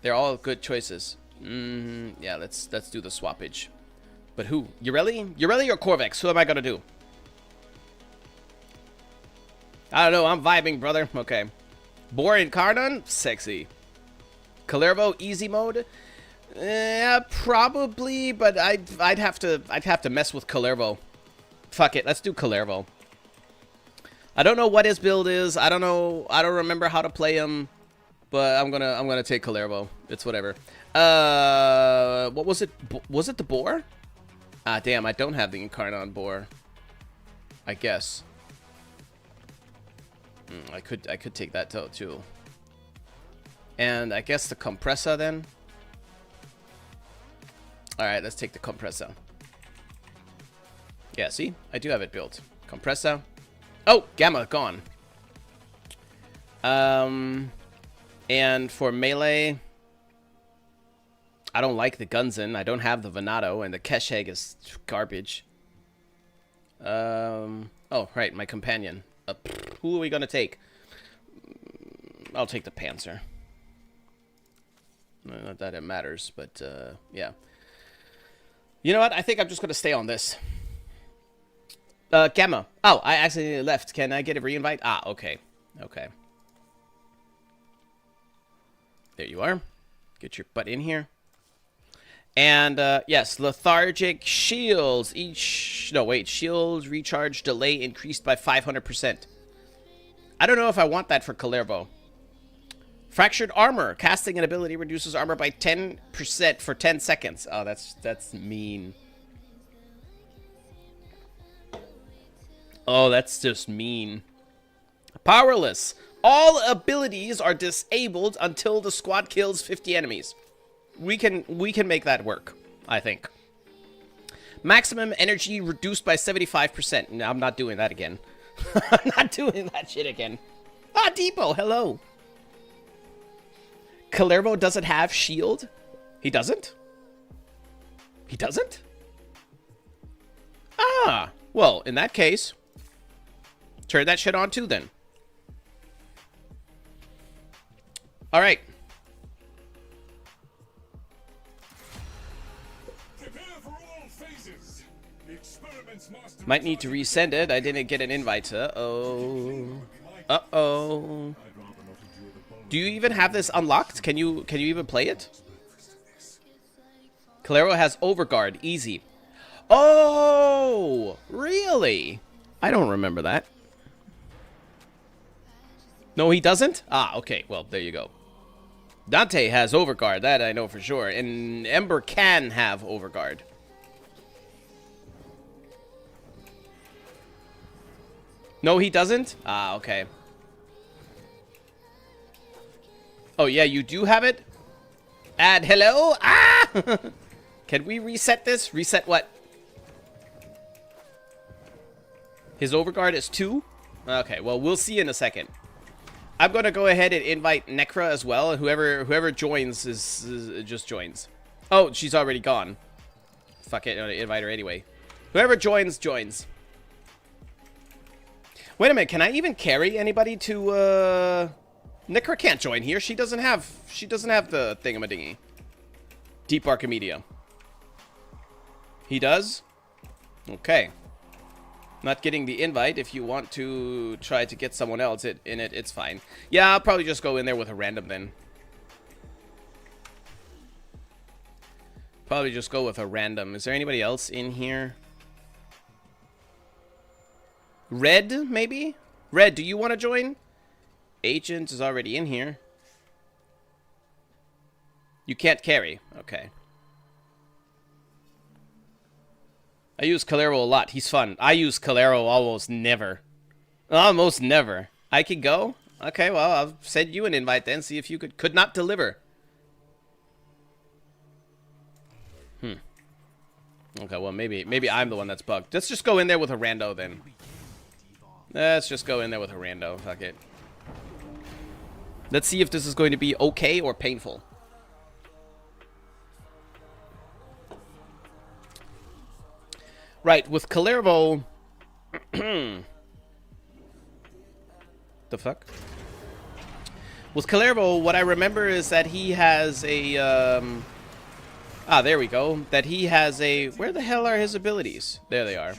They're all good choices. Yeah, let's do the swappage. But who? Ureli? Ureli or Corvex? Who am I gonna do? I don't know. I'm vibing, brother. Okay. Boar and Carnon? Sexy. Calervo easy mode? Probably, but I'd have to mess with Calervo. Fuck it. Let's do Calervo. I don't know what his build is. I don't know. I don't remember how to play him. But I'm gonna take Calervo. It's whatever. What was it? Was it the boar? Ah, damn! I don't have the Incarnon boar. I guess. I could take that too. And I guess the compressor then. All right, let's take the compressor. Yeah, see, I do have it built. Compressor. Oh, Gamma gone. And for melee, I don't like the Gunzen. I don't have the Venado, and the Kesheg is garbage. Oh, right, my companion. Who are we gonna take? I'll take the Panzer. Not that it matters, but yeah. You know what? I think I'm just gonna stay on this. Gamma. Oh, I accidentally left. Can I get a re-invite? Ah, okay. Okay. There you are. Get your butt in here. And, yes, lethargic shields. Shields recharge delay increased by 500%. I don't know if I want that for Calervo. Fractured armor. Casting an ability reduces armor by 10% for 10 seconds. Oh, that's mean. Oh, that's just mean. Powerless. All abilities are disabled until the squad kills 50 enemies. We can make that work, I think. Maximum energy reduced by 75%. No, I'm not doing that again. I'm not doing that shit again. Ah, Depot, hello. Calervo doesn't have shield? He doesn't? He doesn't? Ah, well, in that case, turn that shit on too then. All right. Might need to resend it. I didn't get an invite. Uh-oh. Uh-oh. Do you even have this unlocked? Can you even play it? Calero has Overguard. Easy. Oh! Really? I don't remember that. No, he doesn't? Ah, okay. Well, there you go. Dante has Overguard. That I know for sure. And Ember can have Overguard. No, he doesn't? Ah, okay. Oh, yeah, you do have it? Add hello? Ah! Can we reset this? Reset what? His Overguard is 2? Okay, well, we'll see in a second. I'm going to go ahead and invite Necra as well. And whoever joins is just joins. Oh, she's already gone. Fuck it, I'm going to invite her anyway. Whoever joins, joins. Wait a minute, can I even carry anybody to, Necra can't join here. She doesn't have the thingamadingy. Deep Archimedia. He does? Okay. Not getting the invite. If you want to try to get someone else in it, it's fine. Yeah, I'll probably just go in there with a random then. Probably just go with a random. Is there anybody else in here? Red, maybe? Red, do you want to join? Agent is already in here. You can't carry. Okay. I use Calero a lot. He's fun. I use Calero almost never. Almost never. I could go? Okay, well, I'll send you an invite then. See if you could not deliver. Okay, well, maybe I'm the one that's bugged. Let's just go in there with a rando then. Let's just go in there with a rando. Fuck it. Let's see if this is going to be okay or painful. Right, with Calervo... The fuck? With Calervo, what I remember is that he has a... there we go. That he has a... Where the hell are his abilities? There they are.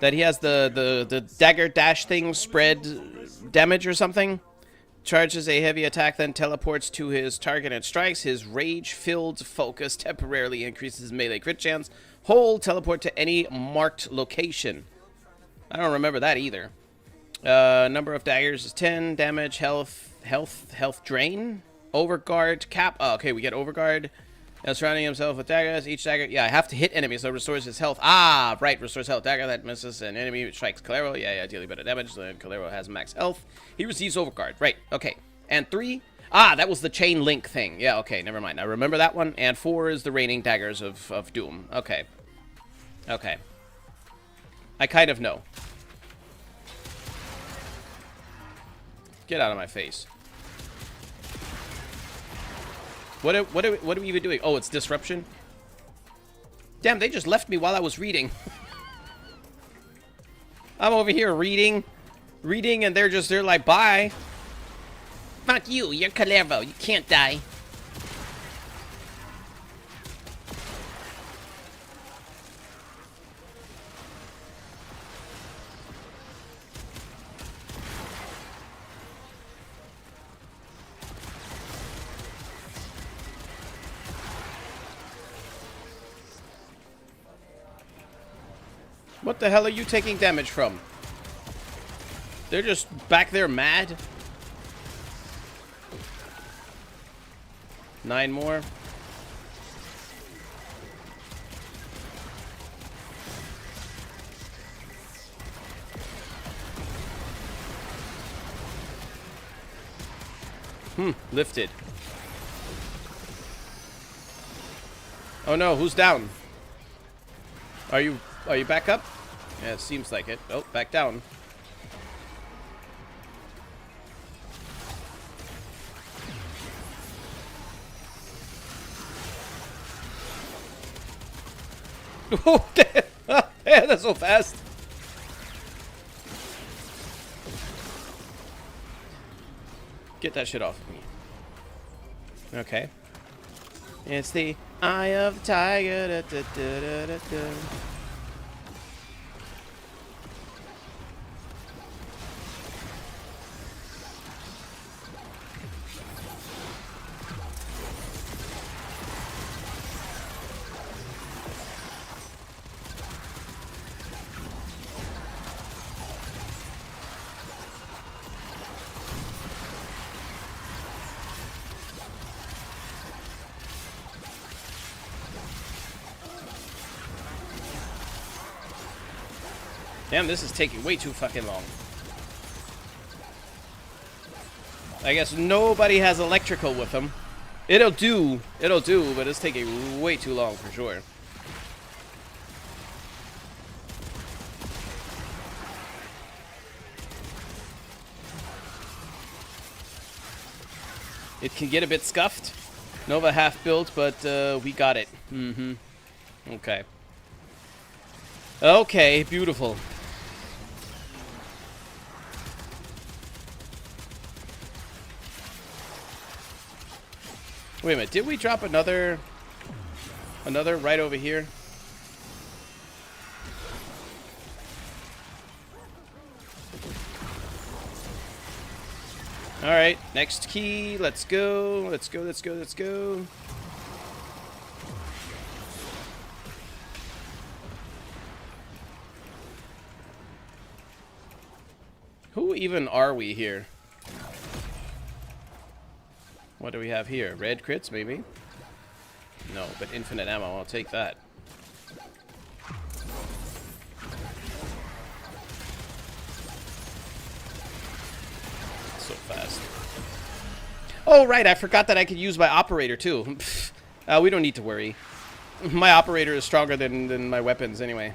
That he has the dagger dash thing, spread damage or something. Charges a heavy attack, then teleports to his target and strikes. His rage-filled focus temporarily increases melee crit chance. Hold, teleport to any marked location. I don't remember that either. Number of daggers is 10. Damage, health drain. Overguard, cap. Oh, okay, we get overguard. Surrounding himself with daggers. Each dagger, yeah, I have to hit enemies, so it restores his health. Ah, right, restores health. Dagger that misses an enemy, which strikes Calero. Yeah, dealing better damage. So then Calero has max health. He receives overguard. Right, okay. And 3, that was the chain link thing. Yeah, okay, never mind. I remember that one. And 4 is the raining daggers of doom. Okay. Okay. I kind of know. Get out of my face. What are we even doing? Oh, it's disruption? Damn, they just left me while I was reading. I'm over here reading, and they're like, bye. Fuck you, you're Calervo. You can't die. What the hell are you taking damage from? They're just back there mad. 9 more. Lifted. Oh no, who's down? Are you back up? Yeah, it seems like it. Oh, back down. Oh, damn. Yeah, that's so fast. Get that shit off of me. Okay. It's the eye of the tiger. Da, da, da, da, da, da. Damn, this is taking way too fucking long. I guess nobody has electrical with them. It'll do, but it's taking way too long for sure. It can get a bit scuffed. Nova half built, but we got it. Okay. Okay, beautiful. Wait a minute, did we drop another right over here? All right, next key. Let's go. Let's go. Let's go. Let's go. Who even are we here? What do we have here? Red crits, maybe? No, but infinite ammo. I'll take that. Oh, right, I forgot that I could use my operator, too. We don't need to worry. My operator is stronger than my weapons, anyway.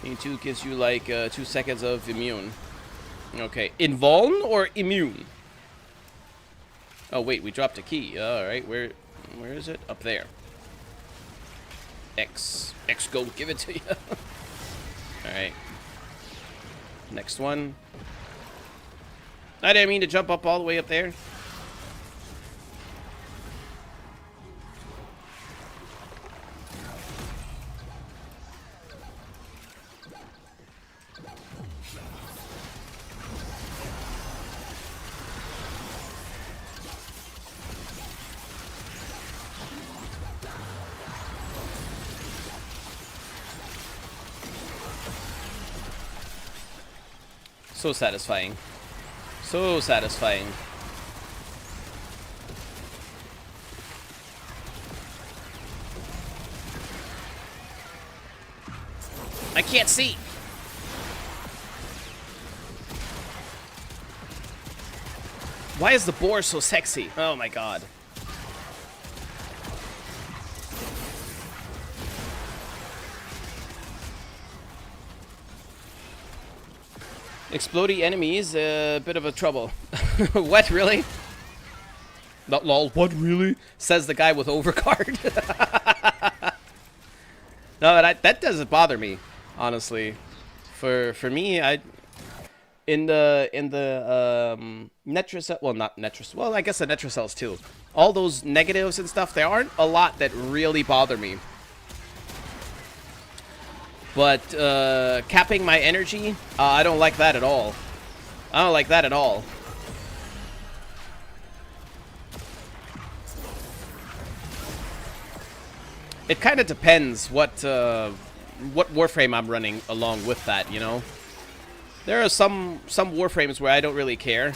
E2 gives you, like, 2 seconds of immune. Okay, invuln or immune? Oh, wait, we dropped a key. Alright, where is it? Up there. X go give it to you. Alright. Next one. I didn't mean to jump up all the way up there. So satisfying. So satisfying. I can't see. Why is the boar so sexy? Oh my god. Explodey enemies, a bit of a trouble. What, really? Not lol, what, really? Says the guy with overcard. No, that doesn't bother me, honestly. For me, in the Netracell, well, not Netracell, well, I guess the Netracells too. All those negatives and stuff, there aren't a lot that really bother me. But capping my energy, I don't like that at all. I don't like that at all. It kind of depends what warframe I'm running along with that, you know. There are some warframes where I don't really care,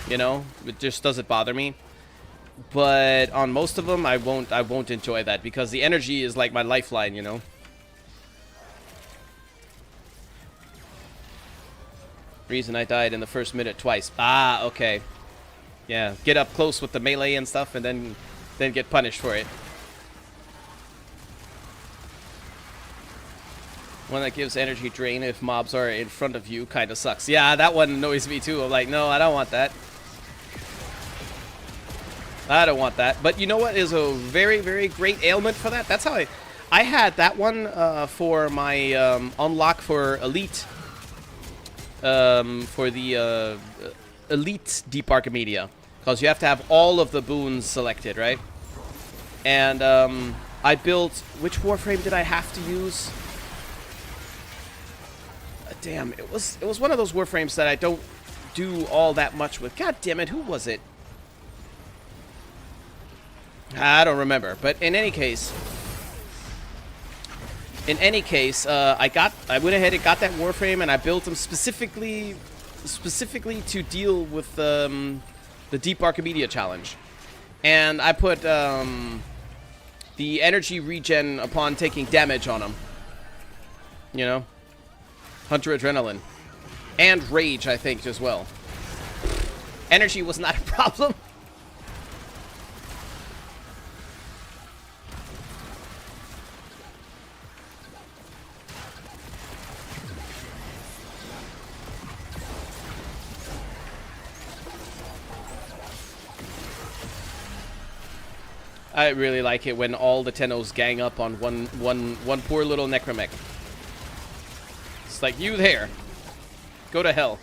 you know. It just doesn't bother me. But on most of them, I won't enjoy that because the energy is like my lifeline, you know. Reason I died in the first minute twice. Ah, okay. Yeah, get up close with the melee and stuff and then get punished for it. One that gives energy drain if mobs are in front of you kind of sucks. Yeah, that one annoys me too. I'm like, no, I don't want that. I don't want that. But you know what is a very, very great ailment for that? That's how I had that one for my unlock for Elite. For the Elite Deep Archimedia. Because you have to have all of the boons selected, right? And I built... Which warframe did I have to use? Damn, it was one of those warframes that I don't do all that much with. God damn it, who was it? I don't remember. But in any case, I went ahead and got that warframe and I built them specifically to deal with the Deep Archimedia challenge. And I put the energy regen upon taking damage on them. You know? Hunter Adrenaline. And Rage, I think, as well. Energy was not a problem. I really like it when all the Tennos gang up on one poor little necromech. It's like, you there. Go to hell.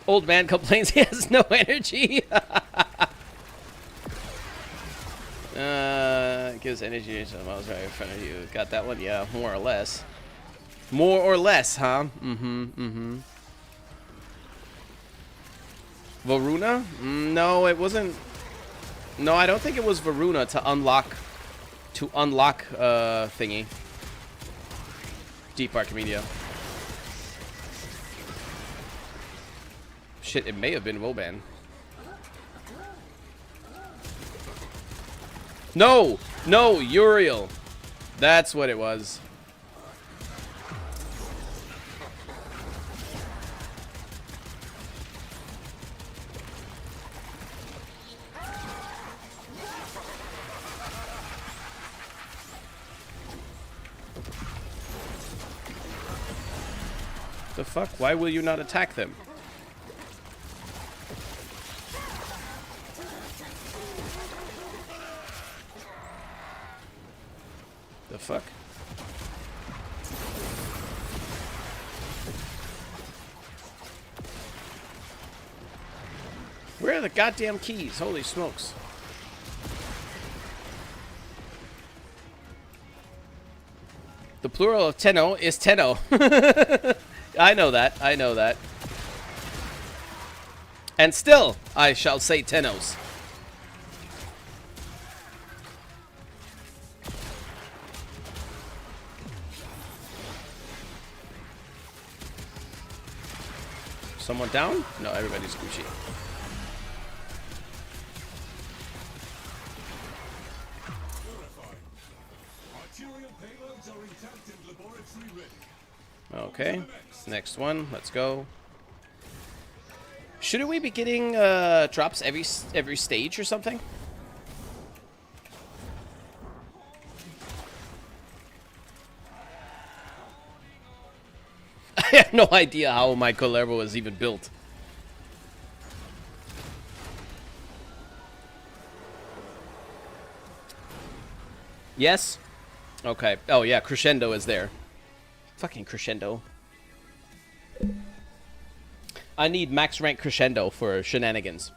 Old man complains he has no energy. Gives energy to the mouse right in front of you. Got that one? Yeah, more or less. More or less, huh? Varuna? No, it wasn't. No, I don't think it was Varuna to unlock thingy. Deep Archimedia. Shit, it may have been Woban. No! No, Uriel. That's what it was. The fuck? Why will you not attack them? The fuck? Where are the goddamn keys? Holy smokes. The plural of Tenno is Tenno. I know that. I know that. And still, I shall say Tennos. Someone down? No, everybody's Gucci. Okay, next one. Let's go. Shouldn't we be getting drops every stage or something? I have no idea how my Colero was even built. Yes? Okay. Oh yeah, Crescendo is there. Fucking Crescendo. I need max rank Crescendo for shenanigans.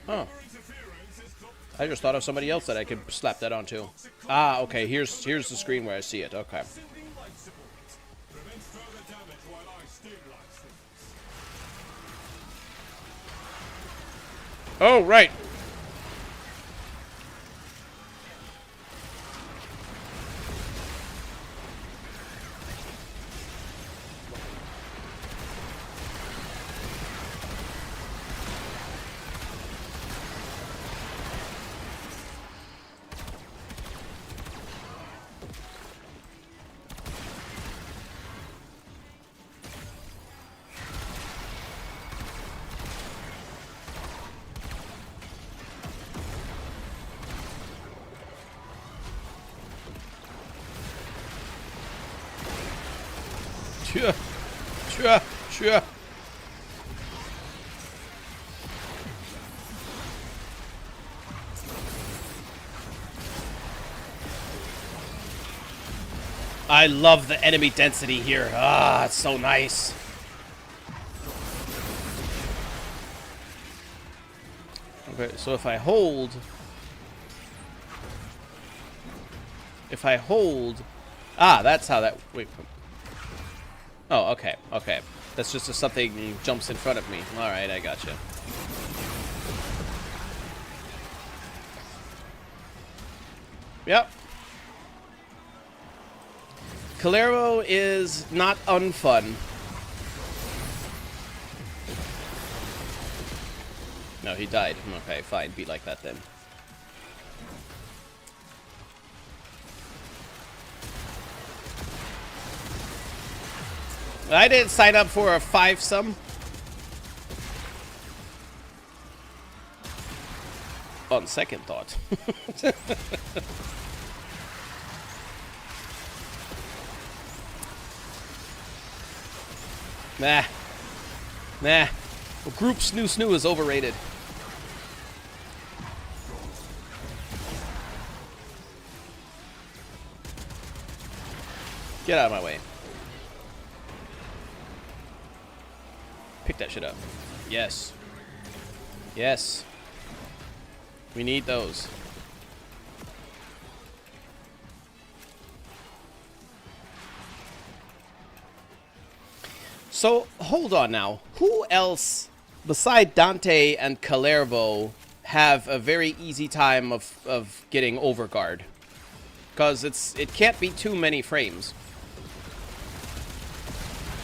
Oh. I just thought of somebody else that I could slap that onto. Ah, okay. Here's the screen where I see it. Okay. Oh, right. Sure. I love the enemy density here. Ah, it's so nice. Okay, so if I hold... Ah, that's how that... Wait. Oh, okay, okay. That's just if something jumps in front of me. Alright, I gotcha. Yep. Colero is not unfun. No, he died. Okay, fine. Be like that then. I didn't sign up for a 5-some. On second thought. Nah. Well, group snoo is overrated. Get out of my way. Pick that shit up. Yes. Yes. We need those. So, hold on now. Who else, beside Dante and Kalervo, have a very easy time of getting overguard? Because it can't be too many frames.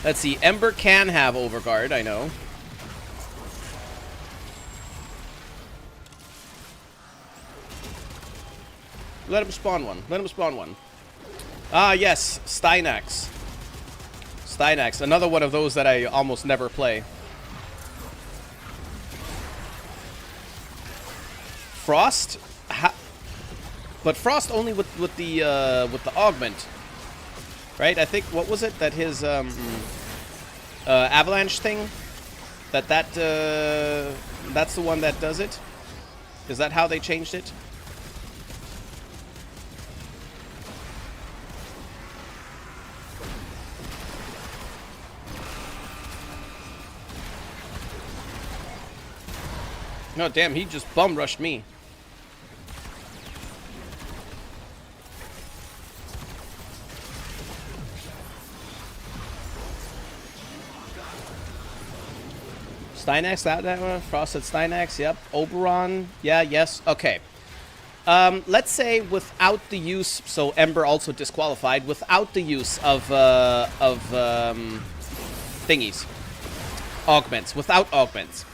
Let's see. Ember can have Overguard, I know. Let him spawn one. Let him spawn one. Ah, yes. Steinax. Steinax. Another one of those that I almost never play. Frost? But Frost only with the augment. Right? I think, what was it? That his avalanche thing? That's the one that does it? Is that how they changed it? No, damn, he just bum rushed me. Steinax, that one? Frosted Steinax, yep. Oberon, yeah, yes, okay. Let's say without the use, so Ember also disqualified, without the use of thingies. Augments, without augments.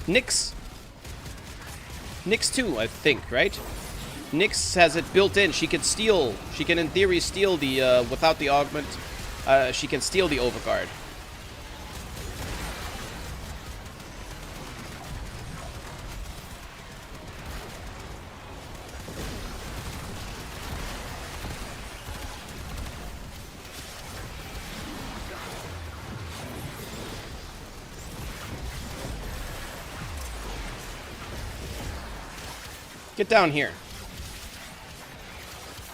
Nyx too, I think, right? Nyx has it built in. She can steal. She can, in theory, steal the, without the augment, she can steal the Overguard. Get down here.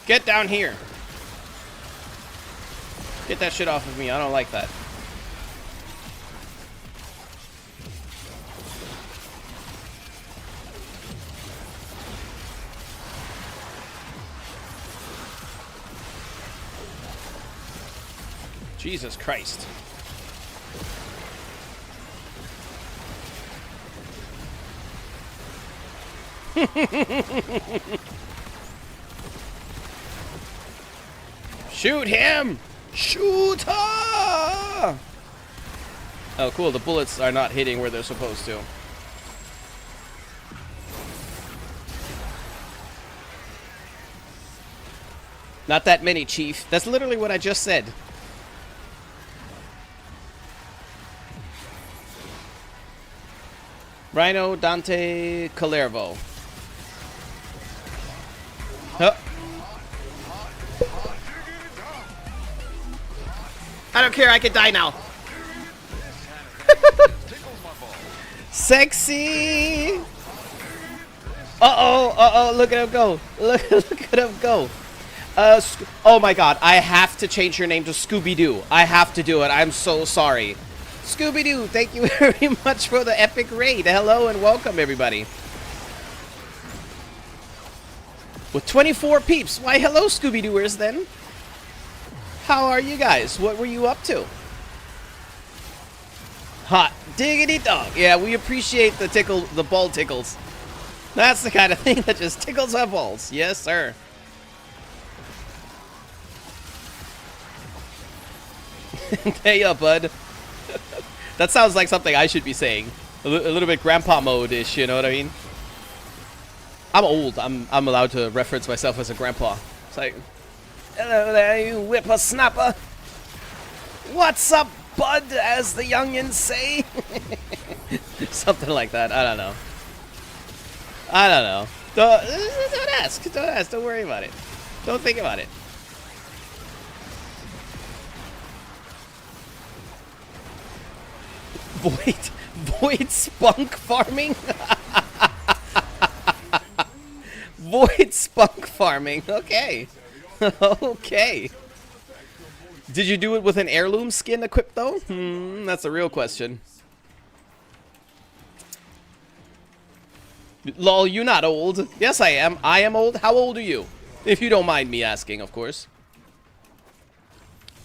Get down here. Get that shit off of me. I don't like that. Jesus Christ. Shoot him! Shoot her! Oh, cool. The bullets are not hitting where they're supposed to. Not that many, Chief. That's literally what I just said. Rhino, Dante, Calervo. Huh. I don't care, I can die now. Sexy! Uh-oh, look at him go. Look at him go. Oh my god, I have to change your name to Scooby-Doo. I have to do it, I'm so sorry. Scooby-Doo, thank you very much for the epic raid. Hello and welcome, everybody. With 24 peeps. Why, hello, Scooby-Dooers, then. How are you guys? What were you up to? Hot diggity dog. Yeah, we appreciate the ball tickles. That's the kind of thing that just tickles our balls. Yes, sir. Hey, bud. That sounds like something I should be saying. A little bit grandpa mode-ish, you know what I mean? I'm old. I'm allowed to reference myself as a grandpa. It's like, hello there, you whippersnapper. What's up, bud, as the youngins say? Something like that. I don't know. Don't ask. Don't ask. Don't worry about it. Don't think about it. Void spunk farming? Void spunk farming. Okay. Okay. Did you do it with an heirloom skin equipped, though? That's a real question. Lol, you not old. Yes, I am. I am old. How old are you? If you don't mind me asking, of course.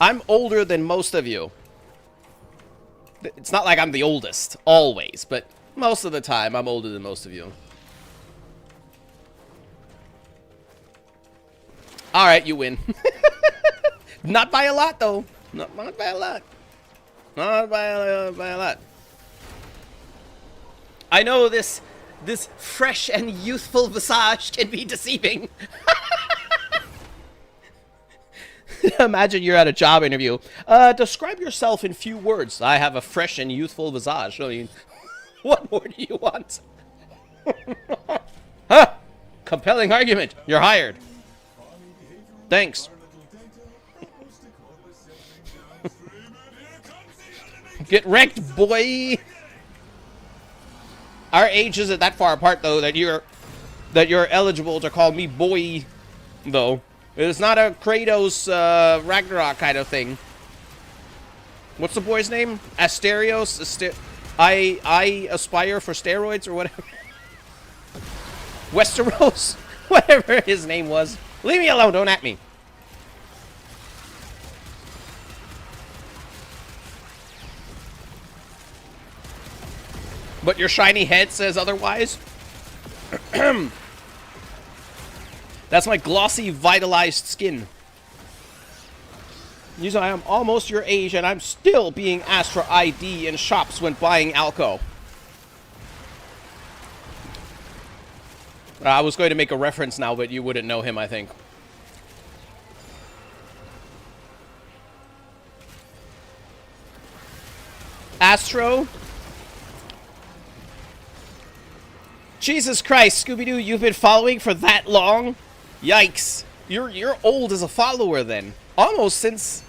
I'm older than most of you. It's not like I'm the oldest, always, but most of the time I'm older than most of you. All right, you win. Not by a lot, though. Not by a lot. Not by a lot. I know this fresh and youthful visage can be deceiving. Imagine you're at a job interview. Describe yourself in few words. I have a fresh and youthful visage. I mean, what more do you want? Huh? Compelling argument. You're hired. Thanks. Get wrecked, boy. Our age isn't that far apart, though, that you're eligible to call me boy, though. It's not a Kratos Ragnarok kind of thing. What's the boy's name? Asterios? I aspire for steroids or whatever. Westeros? Whatever his name was. Leave me alone, don't at me. But your shiny head says otherwise? That's my glossy, vitalized skin. Usually I am almost your age and I'm still being asked for ID in shops when buying Alco. I was going to make a reference now, but you wouldn't know him, I think. Astro? Jesus Christ, Scooby-Doo, you've been following for that long? Yikes. You're old as a follower then. Almost since...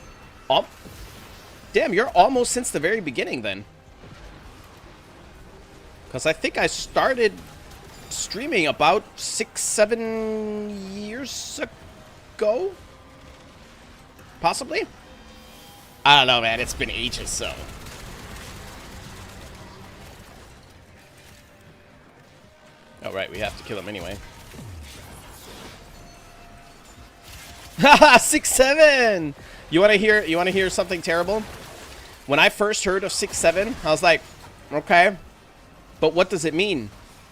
damn, you're almost since the very beginning then. Because I think I started streaming about 6-7 years ago? Possibly? I don't know, man. It's been ages, so... Oh, right, we have to kill him anyway. Haha, 6-7! You wanna hear something terrible? When I first heard of 6-7, I was like, okay, but what does it mean?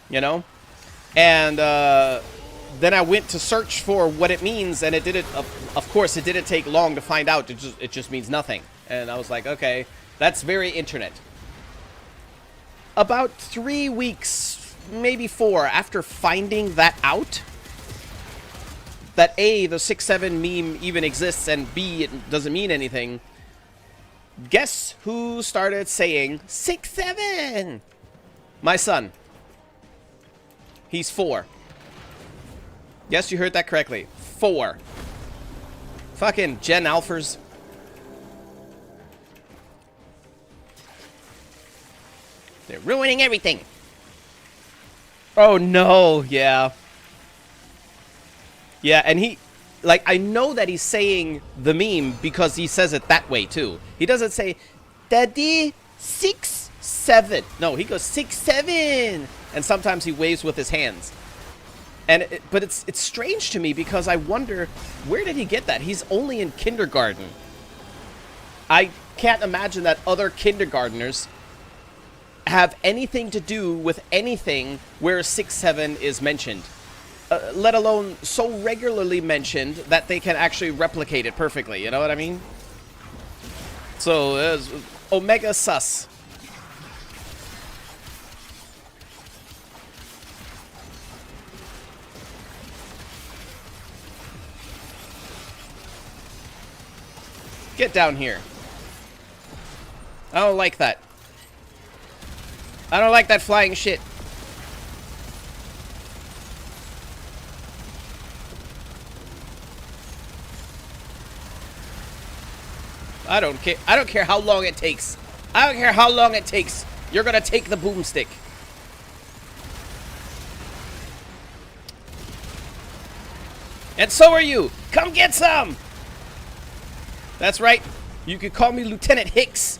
You know? And then I went to search for what it means, and it didn't, of course, it didn't take long to find out. It just means nothing. And I was like, okay, that's very internet. About 3 weeks, maybe 4, after finding that out, that A, the 6-7 meme even exists, and B, it doesn't mean anything, guess who started saying 6-7? My son. He's 4. Yes, you heard that correctly. 4. Fucking Gen Alphers. They're ruining everything. Oh no, yeah. Yeah, and he, like, I know that he's saying the meme because he says it that way too. He doesn't say, Daddy, 6-7. No, he goes 6-7. And sometimes he waves with his hands. And but it's strange to me because I wonder, where did he get that? He's only in kindergarten. I can't imagine that other kindergartners have anything to do with anything where 6-7 is mentioned. Let alone so regularly mentioned that they can actually replicate it perfectly. You know what I mean? So, Omega sus. Get down here. I don't like that. I don't like that flying shit. I don't care. I don't care how long it takes. I don't care how long it takes. You're gonna take the boomstick. And so are you. Come get some. That's right. You could call me Lieutenant Hicks.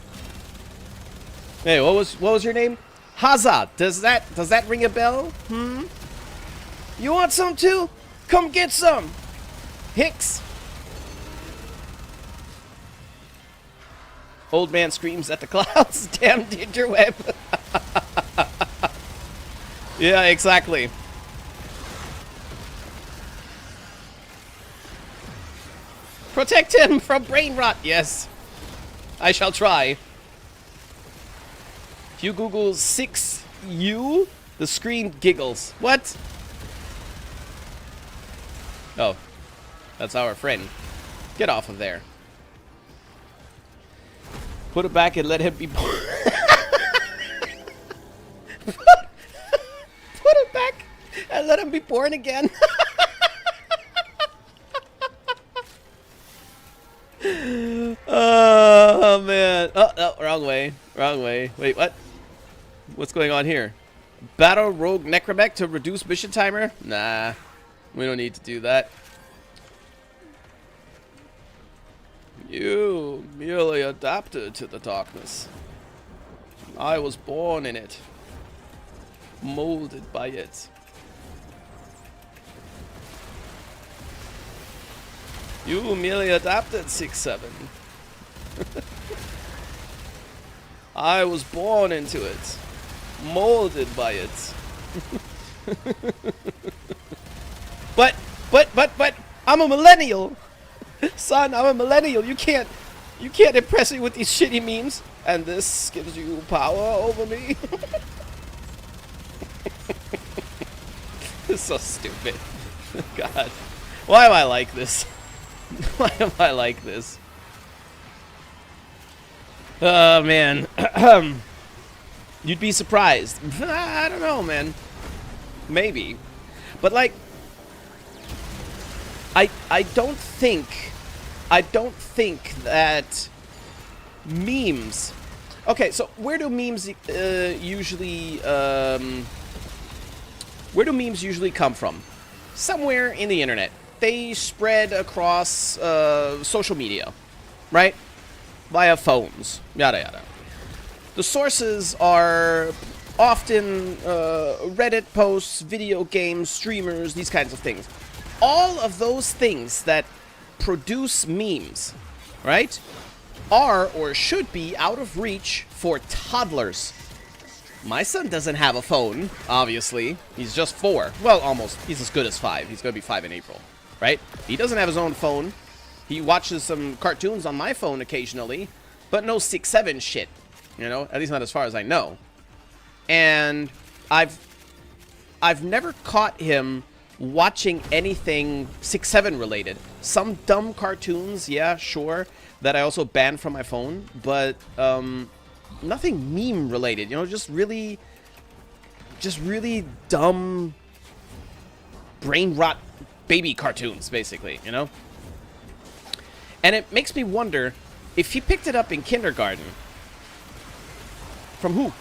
Hey, what was your name? Haza. Does that ring a bell? Hmm? You want some too? Come get some. Hicks. Old man screams at the clouds. Damn interweb. Yeah, exactly. Protect him from brain rot. Yes. I shall try. If you Google 6U, the screen giggles. What? Oh. That's our friend. Get off of there. Put it back and let him be born. Put it back and let him be born again. Oh, man. Oh, wrong way. Wrong way. Wait, what? What's going on here? Battle Rogue Necromech to reduce mission timer? Nah. We don't need to do that. You merely adapted to the darkness. I was born in it. Molded by it. You merely adapted 6-7. I was born into it. Molded by it. But, I'm a millennial. Son, I'm a millennial. You can't impress me with these shitty memes. And this gives you power over me. It's so stupid. God. Why am I like this? Why am I like this? Oh, man. You'd be surprised. I don't know, man. Maybe. But, like, I don't think that memes... Okay, so where do memes usually come from? Somewhere in the internet. They spread across social media, right? Via phones, yada yada. The sources are often Reddit posts, video games, streamers, these kinds of things. All of those things that produce memes, right, are or should be out of reach for toddlers. My son doesn't have a phone, obviously. He's just 4. Well, almost. He's as good as 5. He's going to be 5 in April, right? He doesn't have his own phone. He watches some cartoons on my phone occasionally, but no 6-7 shit, you know? At least not as far as I know. And I've never caught him watching anything 6-7 related. Some dumb cartoons, yeah, sure, that I also banned from my phone, but nothing meme related, you know, just really dumb brain rot baby cartoons, basically, you know? And it makes me wonder if he picked it up in kindergarten. From who?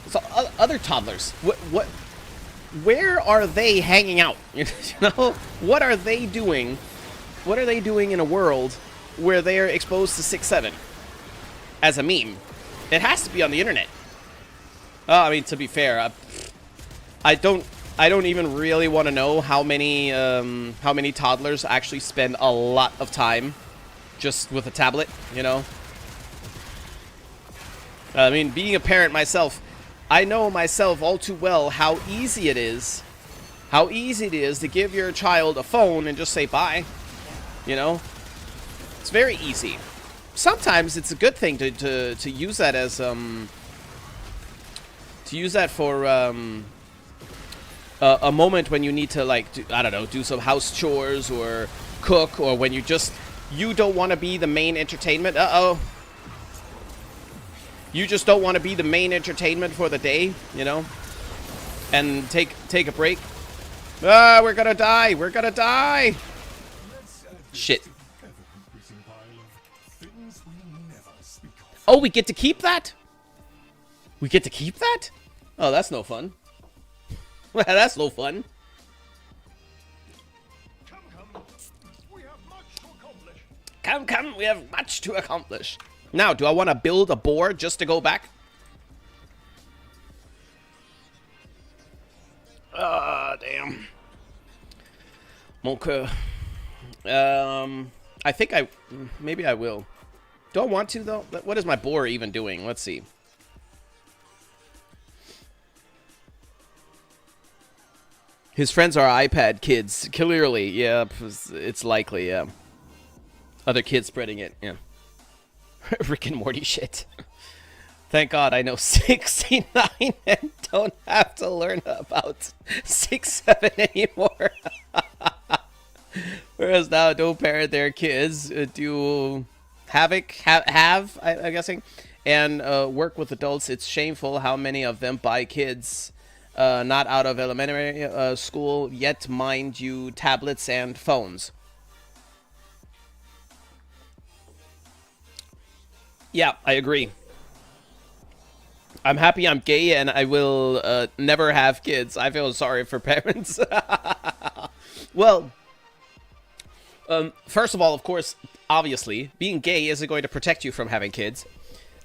So other toddlers. Where are they hanging out? You know? What are they doing? What are they doing in a world where they're exposed to 6-7 as a meme? It has to be on the internet. I mean, to be fair, I don't even really want to know how many toddlers actually spend a lot of time just with a tablet, you know? I mean, being a parent myself, I know myself all too well how easy it is to give your child a phone and just say bye, you know? It's very easy. Sometimes it's a good thing to use that as for a moment when you need to, like, I don't know, do some house chores or cook, or when you don't want to be the main entertainment. You just don't want to be the main entertainment for the day, you know, and take a break. We're gonna die. We're gonna die. Shit. Oh, we get to keep that? We get to keep that? Oh, that's no fun. That's no fun. Come, we have much to accomplish. Now, do I want to build a board just to go back? Damn. Okay. I think maybe I will. Do I want to, though? What is my boar even doing? Let's see. His friends are iPad kids. Clearly, yeah, it's likely, yeah. Other kids spreading it, yeah. Rick and Morty shit. Thank God I know 69 and don't have to learn about 6-7 anymore. Whereas now, don't parent their kids, do havoc, I'm guessing, and work with adults. It's shameful how many of them buy kids not out of elementary school, yet mind you, tablets and phones. Yeah, I agree. I'm happy I'm gay and I will never have kids. I feel sorry for parents. Well, first of all, of course, obviously, being gay isn't going to protect you from having kids.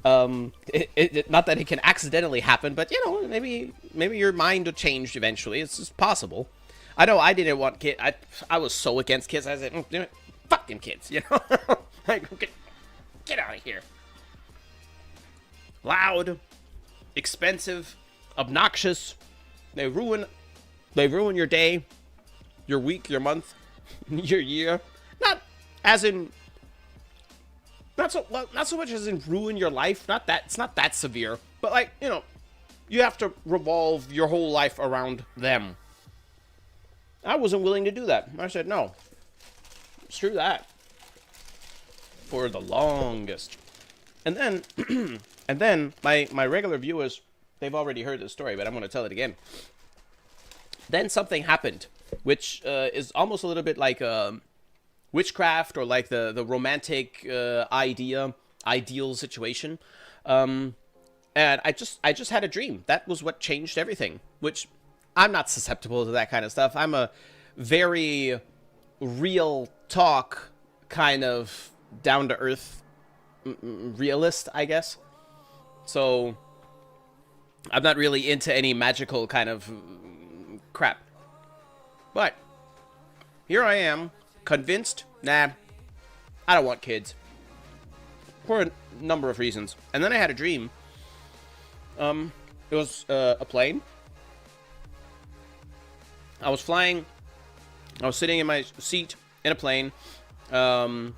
Not that it can accidentally happen, but, you know, maybe your mind will change eventually. It's just possible. I know I didn't want kids. I was so against kids. I said, fuck them kids, you know? Like, get out of here. Loud, expensive, obnoxious. They ruin your day, your week, your month, your year. Not so much as in ruin your life. Not that it's not that severe, but like, you know, you have to revolve your whole life around them. I wasn't willing to do that. I said no. Screw that. For the longest. And then and then my regular viewers, they've already heard this story, but I'm going to tell it again. Then something happened, which is almost a little bit like witchcraft or like the romantic ideal situation. And I just had a dream. That was what changed everything, which I'm not susceptible to that kind of stuff. I'm a very real talk kind of down-to-earth realist, I guess. So I'm not really into any magical kind of crap. But here I am, convinced, nah, I don't want kids. For a number of reasons. And then I had a dream. It was a plane. I was flying. I was sitting in my seat in a plane. And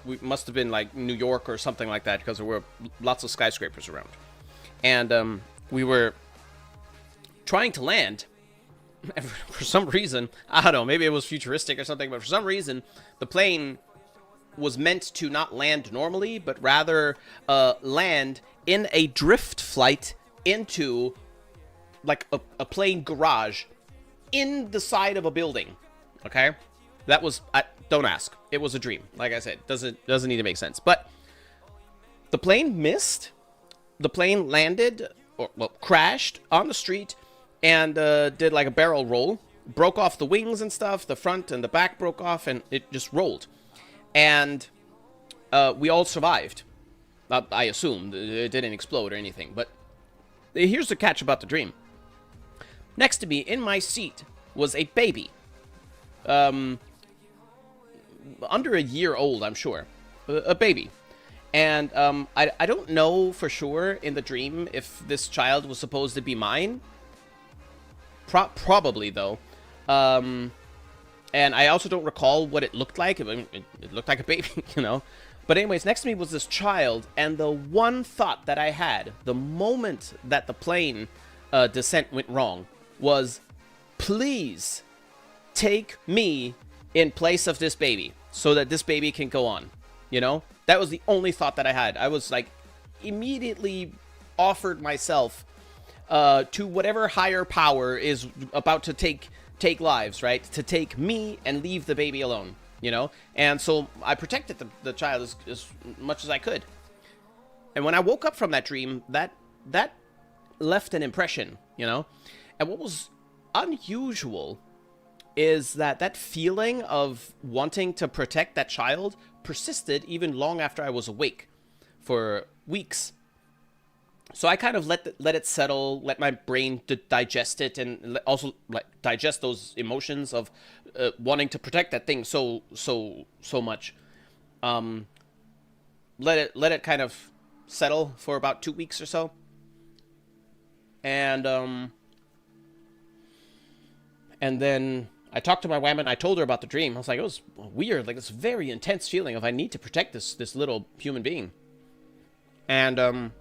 we must have been like New York or something like that, because there were lots of skyscrapers around. And we were trying to land. For some reason, I don't know, maybe it was futuristic or something, but for some reason, the plane was meant to not land normally, but rather land in a drift flight into like a plane garage in the side of a building. Okay? That was, don't ask. It was a dream. Like I said, doesn't need to make sense. But the plane missed. The plane landed, or well, crashed on the street and did like a barrel roll. Broke off the wings and stuff. The front and the back broke off and it just rolled. And we all survived. I assumed. It didn't explode or anything. But here's the catch about the dream. Next to me in my seat was a baby. Under a year old, I'm sure. A baby. And I don't know for sure in the dream if this child was supposed to be mine. Probably, though. And I also don't recall what it looked like. I mean, it looked like a baby, you know. But anyways, next to me was this child. And the one thought that I had, the moment that the plane descent went wrong, was, please take me in place of this baby so that this baby can go on, you know? That was the only thought that I had. I was like immediately offered myself to whatever higher power is about to take lives, right? To take me and leave the baby alone, you know? And so I protected the child as much as I could. And when I woke up from that dream, that left an impression, you know? And what was unusual is that feeling of wanting to protect that child persisted even long after I was awake for weeks. So I kind of let it settle, let my brain digest it, and also digest those emotions of wanting to protect that thing so much. Let it kind of settle for about 2 weeks or so, and then I talked to my woman. I told her about the dream. I was like, it was weird, like this very intense feeling of I need to protect this little human being. And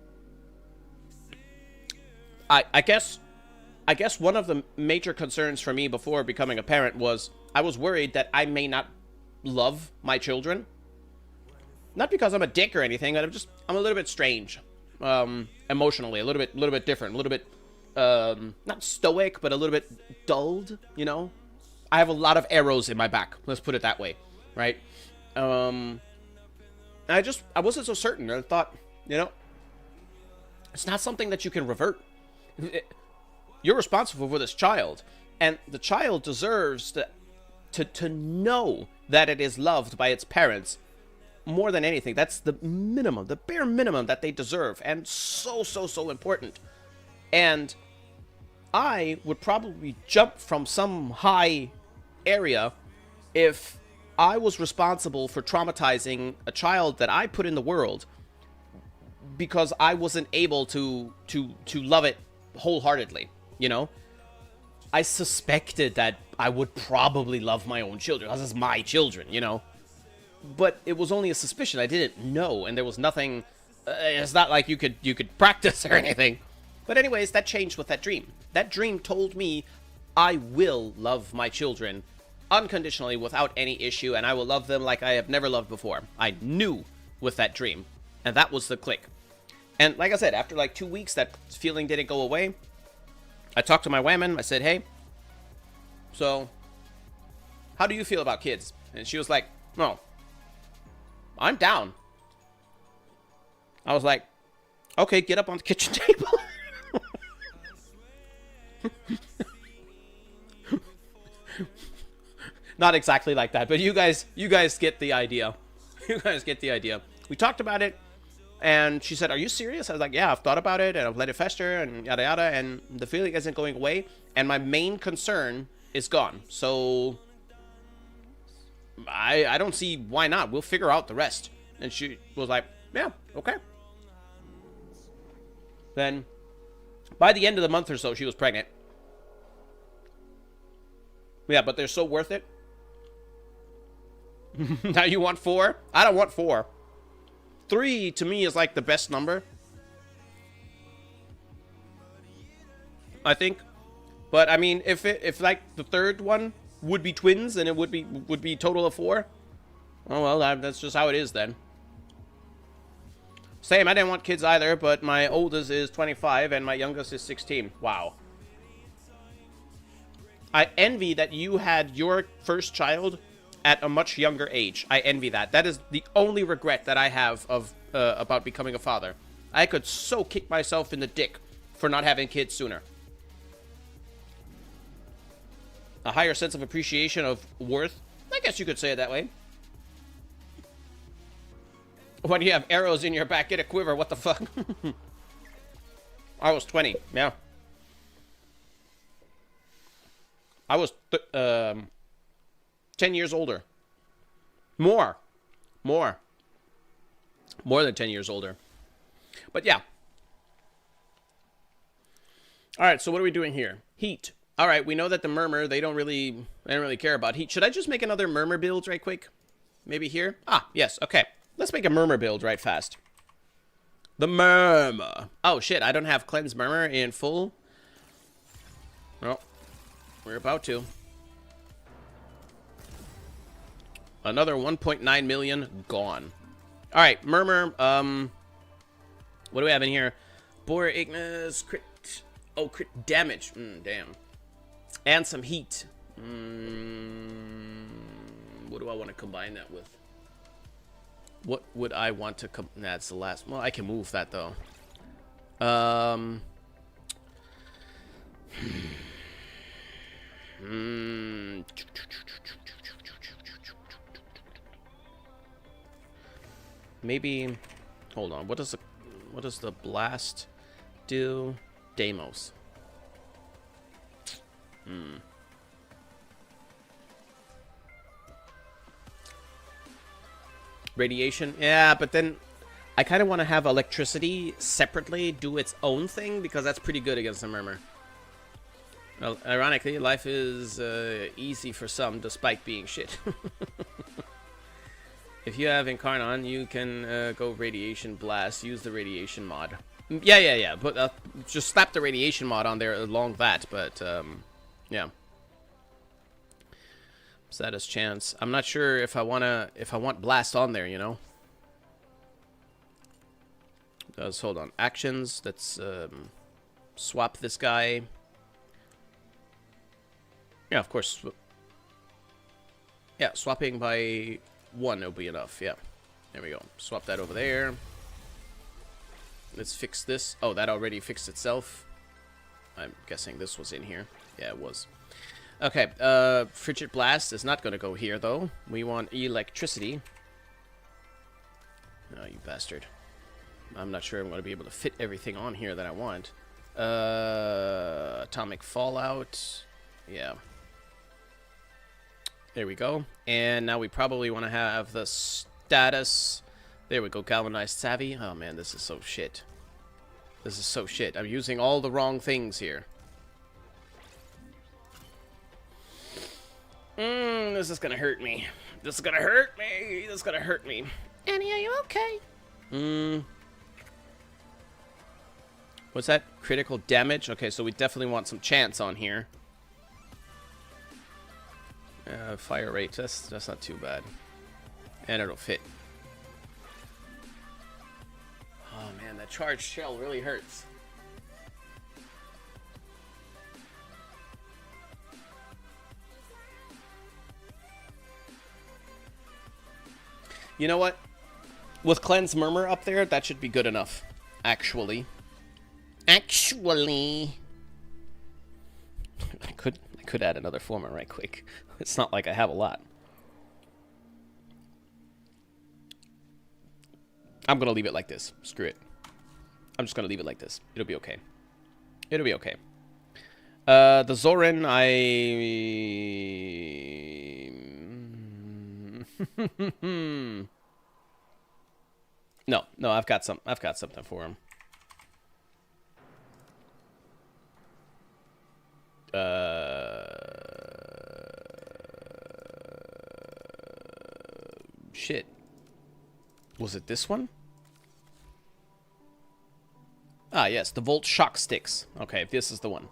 I guess one of the major concerns for me before becoming a parent was I was worried that I may not love my children. Not because I'm a dick or anything, but I'm a little bit strange, emotionally, a little bit different, a little bit not stoic, but a little bit dulled, you know. I have a lot of arrows in my back. Let's put it that way, right? I wasn't so certain. I thought, you know, it's not something that you can revert. You're responsible for this child, and the child deserves to know that it is loved by its parents more than anything. That's the minimum, the bare minimum that they deserve, and so important. And I would probably jump from some high area if I was responsible for traumatizing a child that I put in the world because I wasn't able to love it wholeheartedly, you know? I suspected that I would probably love my own children. This is my children, you know? But it was only a suspicion. I didn't know, and there was nothing... it's not like you could practice or anything. But anyways, that changed with that dream. That dream told me I will love my children unconditionally without any issue, and I will love them like I have never loved before. I knew with that dream, and that was the click. And like I said, after like 2 weeks, that feeling didn't go away. I talked to my woman. I said, hey, so how do you feel about kids? And she was like, no, I'm down. I was like, okay, get up on the kitchen table. Not exactly like that, but you guys get the idea. You guys get the idea. We talked about it, and she said, are you serious? I was like, yeah, I've thought about it, and I've let it fester, and yada yada, and the feeling isn't going away, and my main concern is gone. So I don't see why not. We'll figure out the rest. And she was like, yeah, okay. Then by the end of the month or so, she was pregnant. Yeah, but they're so worth it. Now you want 4? I don't want 4. 3 to me is like the best number, I think. But I mean, if like the third one would be twins, and it would be total of 4. Oh well, that's just how it is then. Same, I didn't want kids either, but my oldest is 25 and my youngest is 16. Wow. I envy that you had your first child at a much younger age. I envy that. That is the only regret that I have of about becoming a father. I could so kick myself in the dick for not having kids sooner. A higher sense of appreciation of worth. I guess you could say it that way. When you have arrows in your back, get a quiver. What the fuck? I was 20. Yeah. I was 10 years older. More than 10 years older. But yeah. All right, so what are we doing here? Heat. All right, we know that the murmur, they don't really care about heat. Should I just make another murmur build right quick? Maybe here? Ah, yes, okay. Let's make a murmur build right fast. The murmur. Oh shit, I don't have cleanse murmur in full. Well, we're about to. Another 1.9 million gone. All right, murmur. What do we have in here? Boar Ignis, crit. Oh, crit damage. Damn. And some heat. What do I want to combine that with? What would I want to that's the last. Well, I can move that though. Maybe. Hold on. What does the blast do? Deimos. Radiation, yeah, but then I kind of want to have electricity separately do its own thing because that's pretty good against the murmur. Well, ironically, life is easy for some, despite being shit. If you have Incarnon, you can go Radiation Blast. Use the Radiation mod. Yeah. But just slap the Radiation mod on there along that. But yeah. Status chance. I'm not sure if I want Blast on there. You know. Hold on. Actions. Let's swap this guy. Yeah, of course. Yeah, swapping by 1 will be enough. Yeah. There we go. Swap that over there. Let's fix this. Oh, that already fixed itself. I'm guessing this was in here. Yeah, it was. Okay, Frigid Blast is not going to go here, though. We want electricity. Oh, you bastard. I'm not sure I'm going to be able to fit everything on here that I want. Atomic Fallout. Yeah. There we go. And now we probably want to have the status. There we go. Galvanized Savvy. Oh, man, this is so shit. This is so shit. I'm using all the wrong things here. This is gonna hurt me. This is gonna hurt me. This is gonna hurt me. Annie, are you okay? What's that? Critical damage? Okay, so we definitely want some chance on here. Fire rate. That's not too bad. And it'll fit. Oh man, that charged shell really hurts. You know what? With Cleanse Murmur up there, that should be good enough. Actually. I could add another former right quick. It's not like I have a lot. I'm gonna leave it like this. Screw it. I'm just gonna leave it like this. It'll be okay. It'll be okay. The Zoran, No, I've got something for him. Shit. Was it this one? Ah, yes, the Volt Shock Sticks. Okay, this is the one.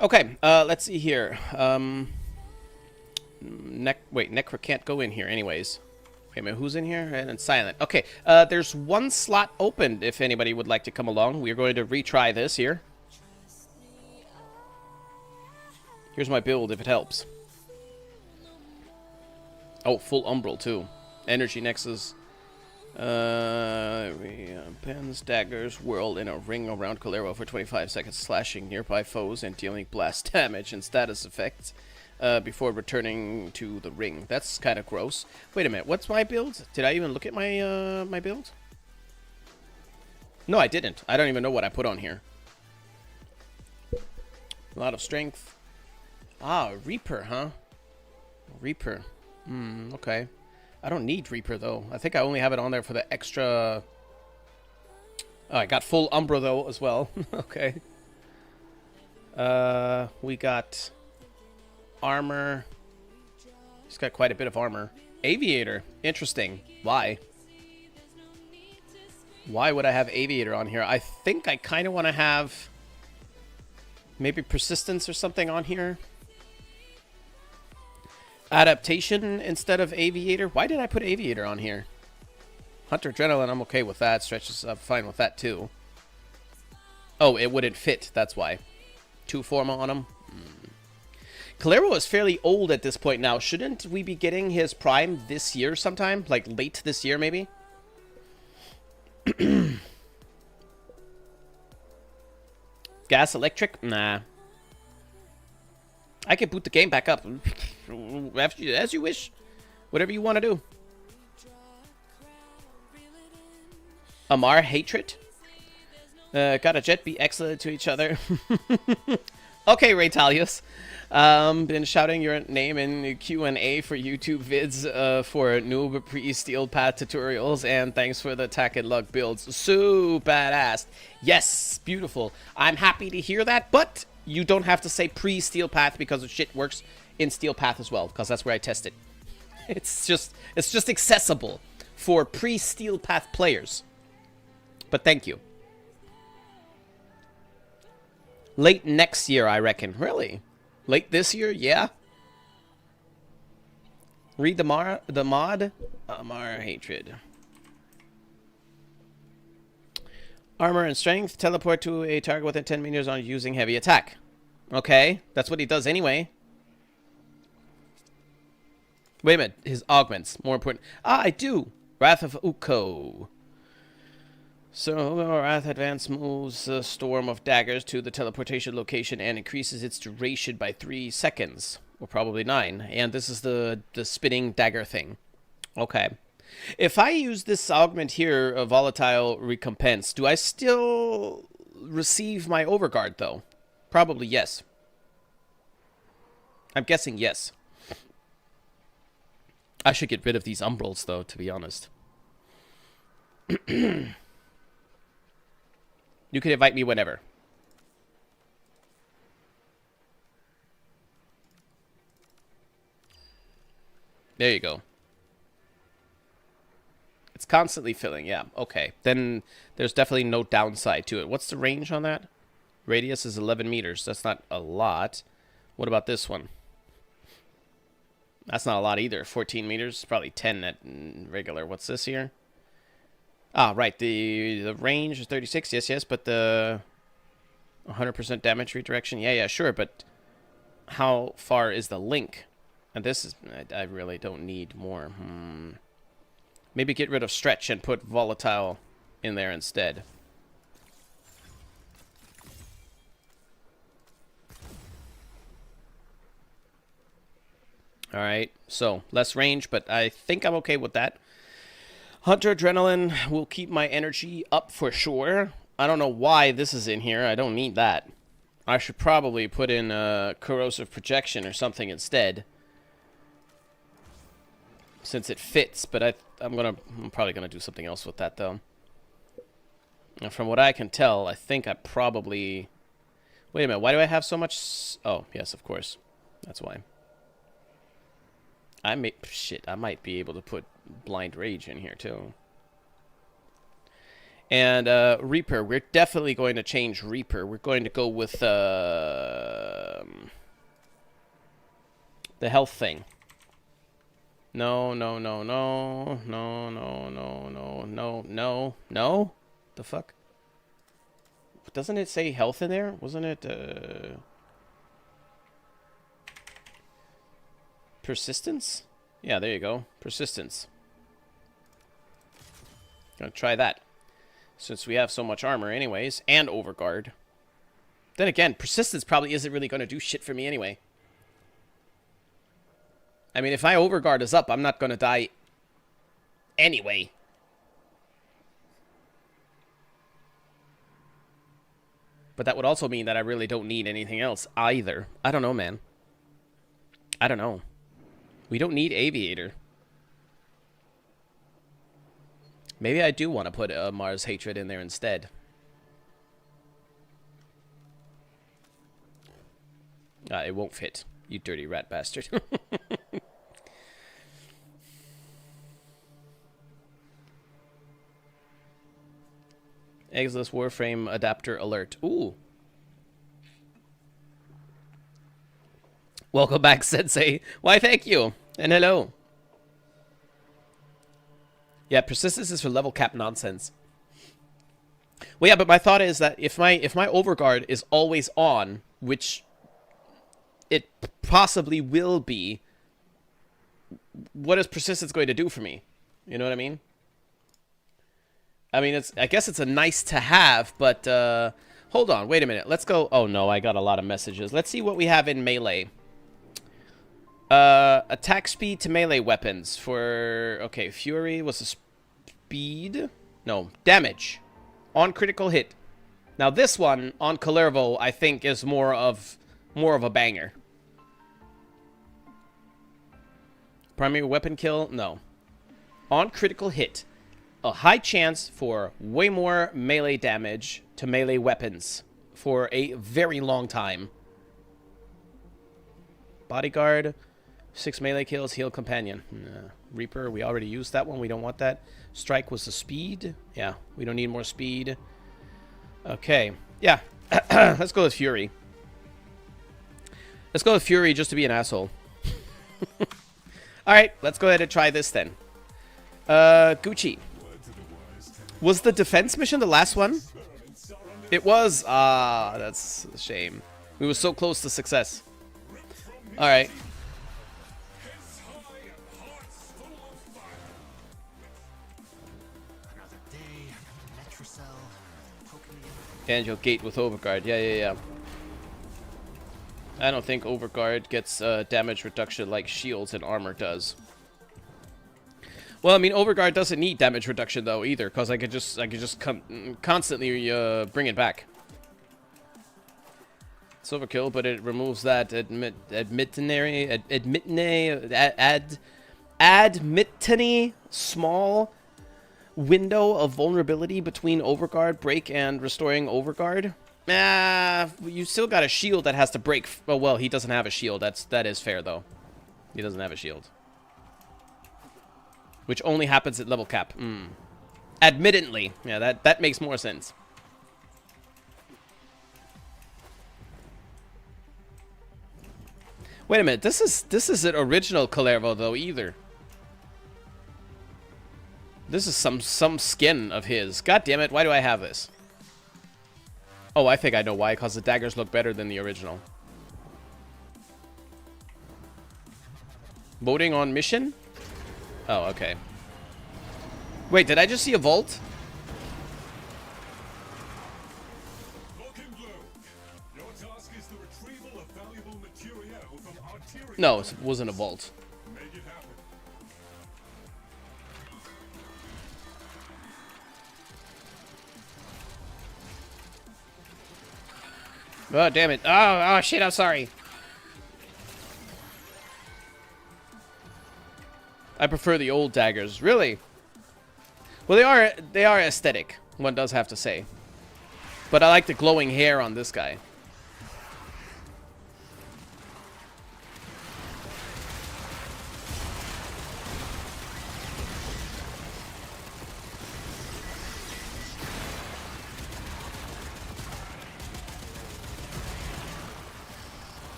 Okay, let's see here. Necro can't go in here anyways. Wait a minute, who's in here? And silent. Okay, there's one slot open if anybody would like to come along. We're going to retry this here. Here's my build if it helps. Oh, full Umbral too. Energy Nexus. Pens, daggers, whirl in a ring around Calero for 25 seconds, slashing nearby foes and dealing blast damage and status effects before returning to the ring. That's kind of gross. Wait a minute, what's my build? Did I even look at my my build? No, I didn't. I don't even know what I put on here. A lot of strength. Ah, Reaper, huh? Reaper. Okay. I don't need Reaper, though. I think I only have it on there for the extra... Oh, I got full Umbra, though, as well. Okay. We got... Armor. He's got quite a bit of armor. Aviator. Interesting. Why? Why would I have Aviator on here? I think I kind of want to have... maybe Persistence or something on here. Adaptation instead of Aviator. Why did I put Aviator on here? Hunter Adrenaline, I'm okay with that. Stretches, I'm fine with that too. Oh, it wouldn't fit. That's why. 2 Forma on him. Calero is fairly old at this point now. Shouldn't we be getting his prime this year sometime? Like late this year, maybe? Gas Electric? Nah. I can boot the game back up. As you wish. Whatever you want to do. Amar Hatred. Got a Jet be excellent to each other. Okay, Raytalius. Been shouting your name in Q&A for YouTube vids for noob pre-steel path tutorials, and thanks for the attack and luck builds. So badass. Yes, beautiful. I'm happy to hear that, but you don't have to say pre-steel path because the shit works in steel path as well, because that's where I test it. It's just accessible for pre-steel path players. But thank you. Late next year, I reckon. Really? Late this year? Yeah. Read the mod. Mar hatred. Armor and strength. Teleport to a target within 10 meters on using heavy attack. Okay. That's what he does anyway. Wait a minute. His augments. More important. Ah, I do. Wrath of Ukko. So, Wrath Advance moves a storm of daggers to the teleportation location and increases its duration by 3 seconds. Or probably 9. And this is the spinning dagger thing. Okay. If I use this augment here, a volatile recompense, do I still receive my overguard, though? Probably yes. I'm guessing yes. I should get rid of these umbrals, though, to be honest. You can invite me whenever. There you go. It's constantly filling, yeah. Okay. Then there's definitely no downside to it. What's the range on that? Radius is 11 meters. That's not a lot. What about this one? That's not a lot either. 14 meters. Probably 10 at regular. What's this here? Ah, right. The range is 36. Yes, but the 100% damage redirection. Yeah, sure. But how far is the link? And this is... I really don't need more. Maybe get rid of stretch and put volatile in there instead. Alright. So, less range, but I think I'm okay with that. Hunter Adrenaline will keep my energy up for sure. I don't know why this is in here. I don't need that. I should probably put in corrosive projection or something instead, since it fits. But I'm probably gonna do something else with that though. And from what I can tell, I think I probably... Wait a minute. Why do I have so much? Oh yes, of course. That's why. I might be able to put Blind Rage in here too. And Reaper, we're definitely going to change Reaper. We're going to go with the health thing. No. The fuck? Doesn't it say health in there? Wasn't it persistence? Yeah, there you go. Persistence. Gonna try that. Since we have so much armor anyways, and overguard. Then again, persistence probably isn't really gonna do shit for me anyway. I mean, if my overguard is up, I'm not gonna die anyway. But that would also mean that I really don't need anything else either. I don't know, man. I don't know. We don't need Aviator. Maybe I do want to put Mars Hatred in there instead. It won't fit, you dirty rat bastard. Exodus Warframe adapter alert. Ooh. Welcome back, Sensei. Why, thank you. And hello. Yeah, persistence is for level cap nonsense. Well, yeah, but my thought is that if my overguard is always on, which it possibly will be, what is persistence going to do for me? You know what I mean? I mean, I guess it's a nice to have, but hold on, wait a minute. Let's go. Oh no, I got a lot of messages. Let's see what we have in melee. Attack speed to melee weapons for... Okay, Fury was the speed... No, damage. On critical hit. Now this one, on Kalervo, I think is more of more of a banger. Primary weapon kill? No. On critical hit, a high chance for way more melee damage to melee weapons for a very long time. Bodyguard, 6 melee kills, heal companion. Reaper, we already used that one. We don't want that. Strike was the speed. Yeah, we don't need more speed. Okay, yeah. Let's go with Fury. Let's go with Fury just to be an asshole. Alright, let's go ahead and try this then. Gucci. Was the defense mission the last one? It was. Ah, that's a shame. We were so close to success. Alright. Angel Gate with Overguard. Yeah. I don't think Overguard gets damage reduction like shields and armor does. Well, I mean, Overguard doesn't need damage reduction though either, because I could just constantly bring it back. It's overkill, but it removes that admittany small window of vulnerability between Overguard, break, and restoring Overguard. You still got a shield that has to break. Oh well, he doesn't have a shield. That is fair though. He doesn't have a shield, which only happens at level cap. Admittedly, yeah, that makes more sense. Wait a minute, this isn't original Kalervo though either. This is some skin of his. God damn it, why do I have this? Oh, I think I know why, because the daggers look better than the original. Voting on mission? Oh, okay. Wait, did I just see a vault? No, it wasn't a vault. Oh, damn it. Oh, shit, I'm sorry. I prefer the old daggers. Really? Well, they are aesthetic, one does have to say. But I like the glowing hair on this guy.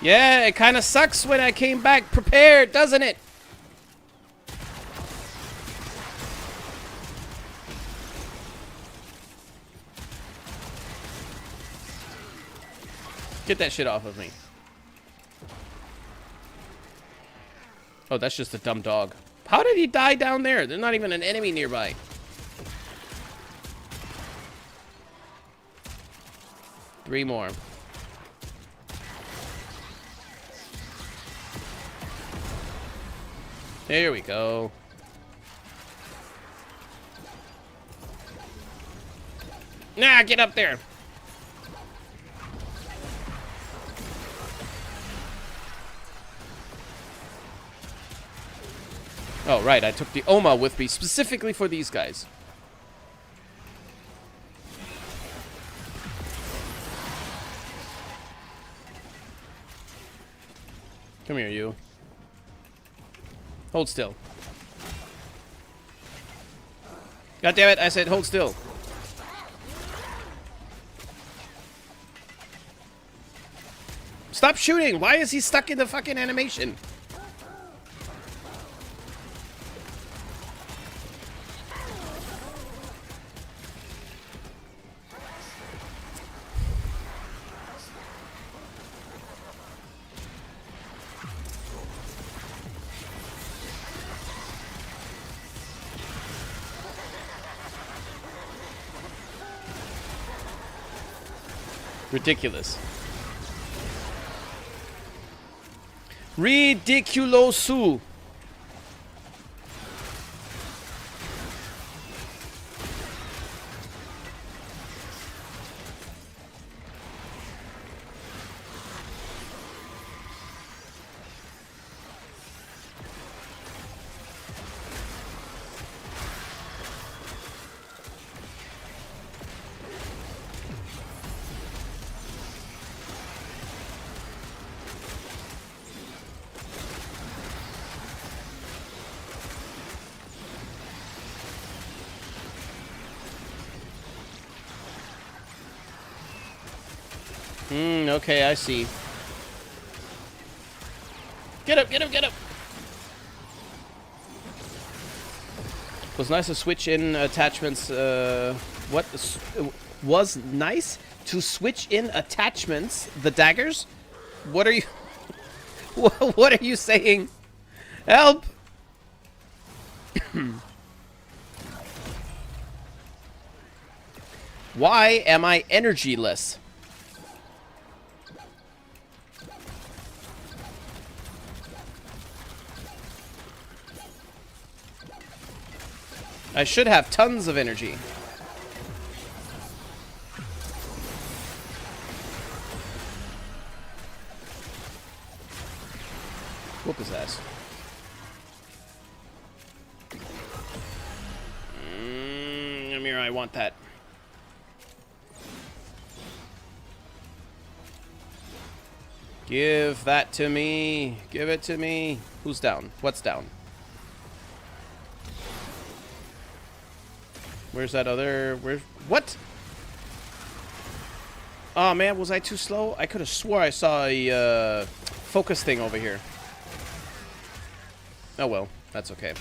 Yeah, it kind of sucks when I came back prepared, doesn't it? Get that shit off of me. Oh, that's just a dumb dog. How did he die down there? There's not even an enemy nearby. Three more. There we go. Nah, get up there. Oh, right. I took the Oma with me specifically for these guys. Come here, you. Hold still. God damn it, I said hold still. Stop shooting! Why is he stuck in the fucking animation? Ridiculous. Ridiculoso. Okay, I see. Get up, get up, get up! It was nice to switch in attachments. What was nice to switch in attachments? The daggers? What are you? What are you saying? Help! Why am I energyless? I should have tons of energy. Whoop his ass. Come here, I want that. Give that to me. Give it to me. Who's down? What's down? Where's that other... Where's... What? Oh, man, was I too slow? I could have swore I saw a focus thing over here. Oh, well. That's okay.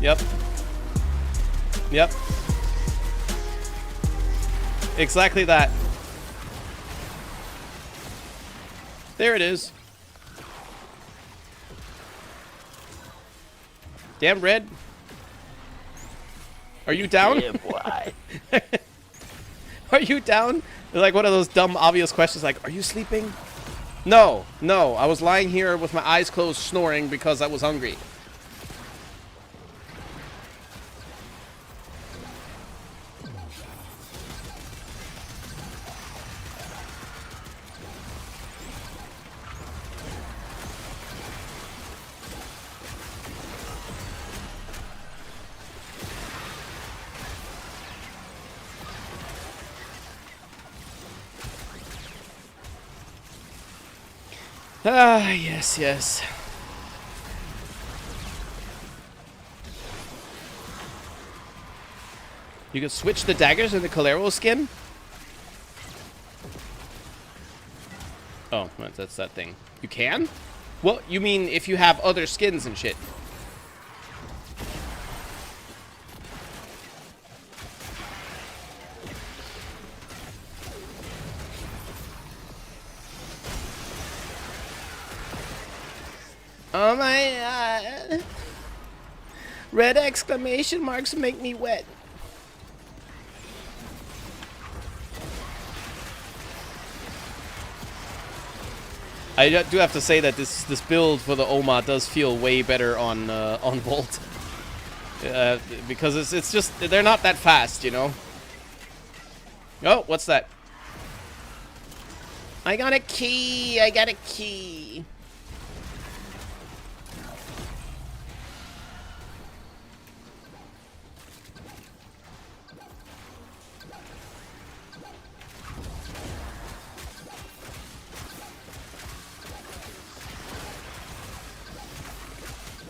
Yep. Yep. Exactly that. There it is. Damn, Red. Are you down? Yeah, boy. Are you down? Like one of those dumb, obvious questions like, are you sleeping? No, no. I was lying here with my eyes closed snoring because I was hungry. Ah, yes, yes. You can switch the daggers in the Calero skin? Oh, that's that thing. You can? Well, you mean if you have other skins and shit. Oh my god. Red exclamation marks make me wet. I do have to say that this build for the Oma does feel way better on Volt. Because it's just, they're not that fast, you know? Oh, what's that? I got a key, I got a key.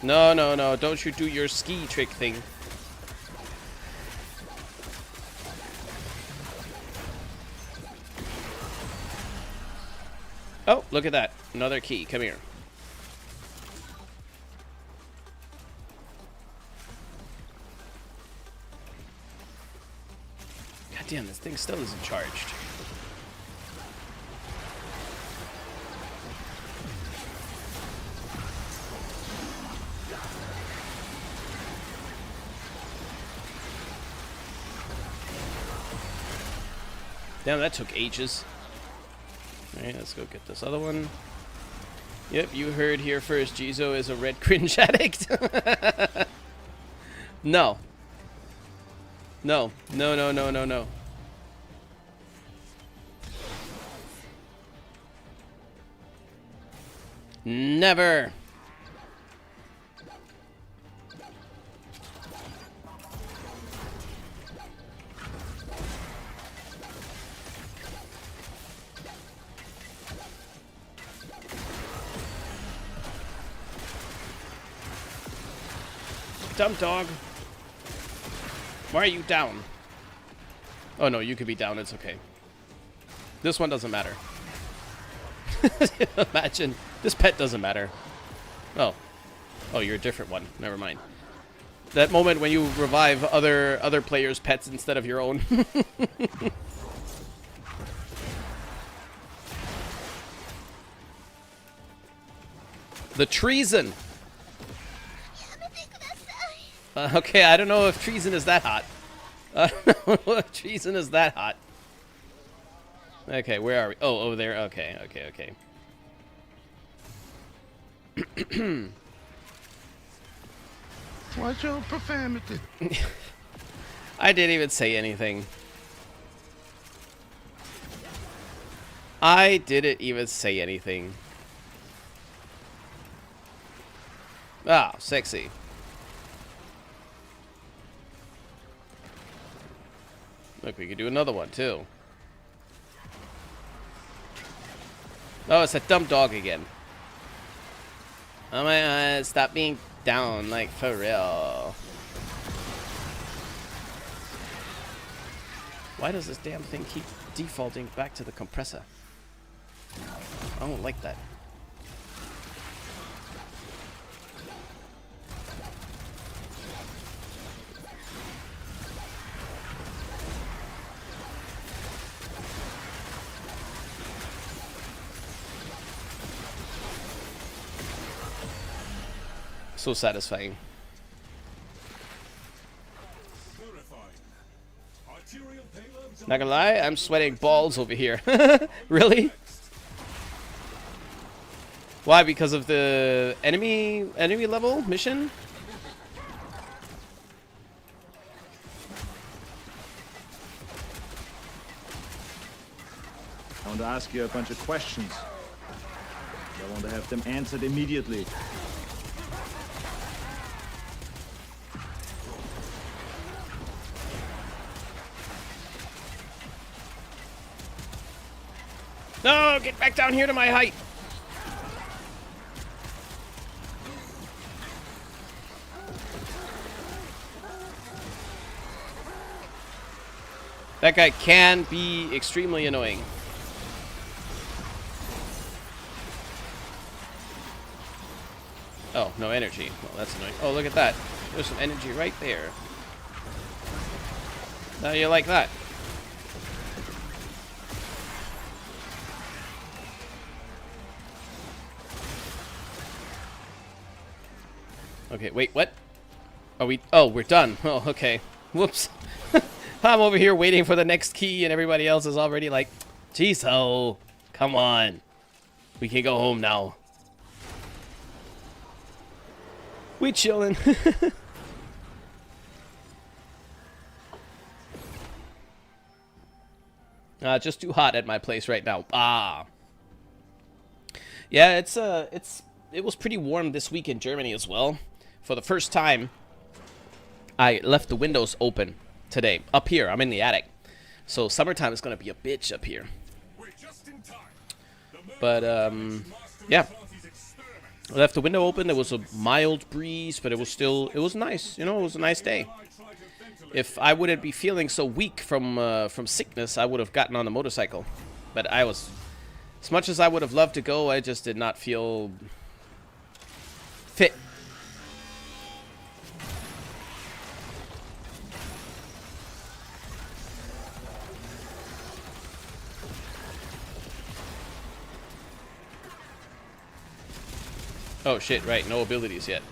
No, no, no, don't you do your ski trick thing. Oh, look at that. Another key. Come here. God damn, this thing still isn't charged. Damn, that took ages. Alright, let's go get this other one. Yep, you heard here first. Jizo is a red cringe addict. No. No. No, no, no, no, no. Never. Dumb dog. Why are you down? Oh no, you could be down, it's okay. This one doesn't matter. Imagine, this pet doesn't matter. Oh. Oh, you're a different one. Never mind. That moment when you revive other players' pets instead of your own. The treason. Okay, I don't know if treason is that hot. I don't know if treason is that hot. Okay, where are we? Oh, over there. Okay, okay, okay. Watch your profanity. I didn't even say anything. I didn't even say anything. Ah, sexy. Look, we could do another one, too. Oh, it's a dumb dog again. Oh my god, stop being down, like, for real. Why does this damn thing keep defaulting back to the compressor? I don't like that. So satisfying. Not gonna lie, I'm sweating balls over here. Really? Why? Because of the enemy level mission? I want to ask you a bunch of questions. I want to have them answered immediately. No, get back down here to my height. That guy can be extremely annoying. Oh, no energy. Well, that's annoying. Oh, look at that. There's some energy right there. Now you like that. Okay, wait, what? Are we... Oh, we're done. Oh, okay. Whoops. I'm over here waiting for the next key, and everybody else is already like, geez, oh, come on. We can go home now. We chillin'. Just too hot at my place right now. Ah. Yeah, it was pretty warm this week in Germany as well. For the first time, I left the windows open today. Up here, I'm in the attic. So summertime is gonna be a bitch up here. But yeah. I left the window open. There was a mild breeze, but it was nice. You know, it was a nice day. If I wouldn't be feeling so weak from sickness, I would have gotten on the motorcycle. But I was, as much as I would have loved to go, I just did not feel fit. Oh shit, right, no abilities yet.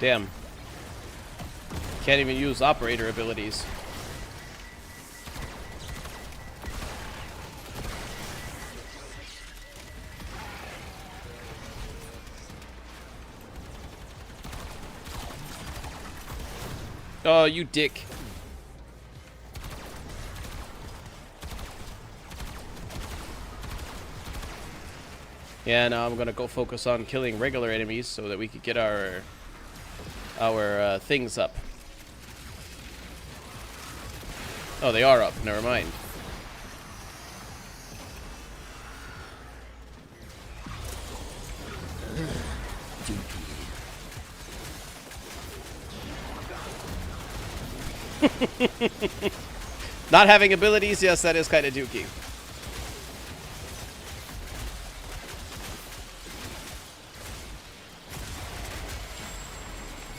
Damn. Can't even use operator abilities. Oh, you dick. Yeah, now I'm gonna go focus on killing regular enemies so that we could get our things up. Oh, they are up. Never mind. Not having abilities, yes, that is kind of dookie.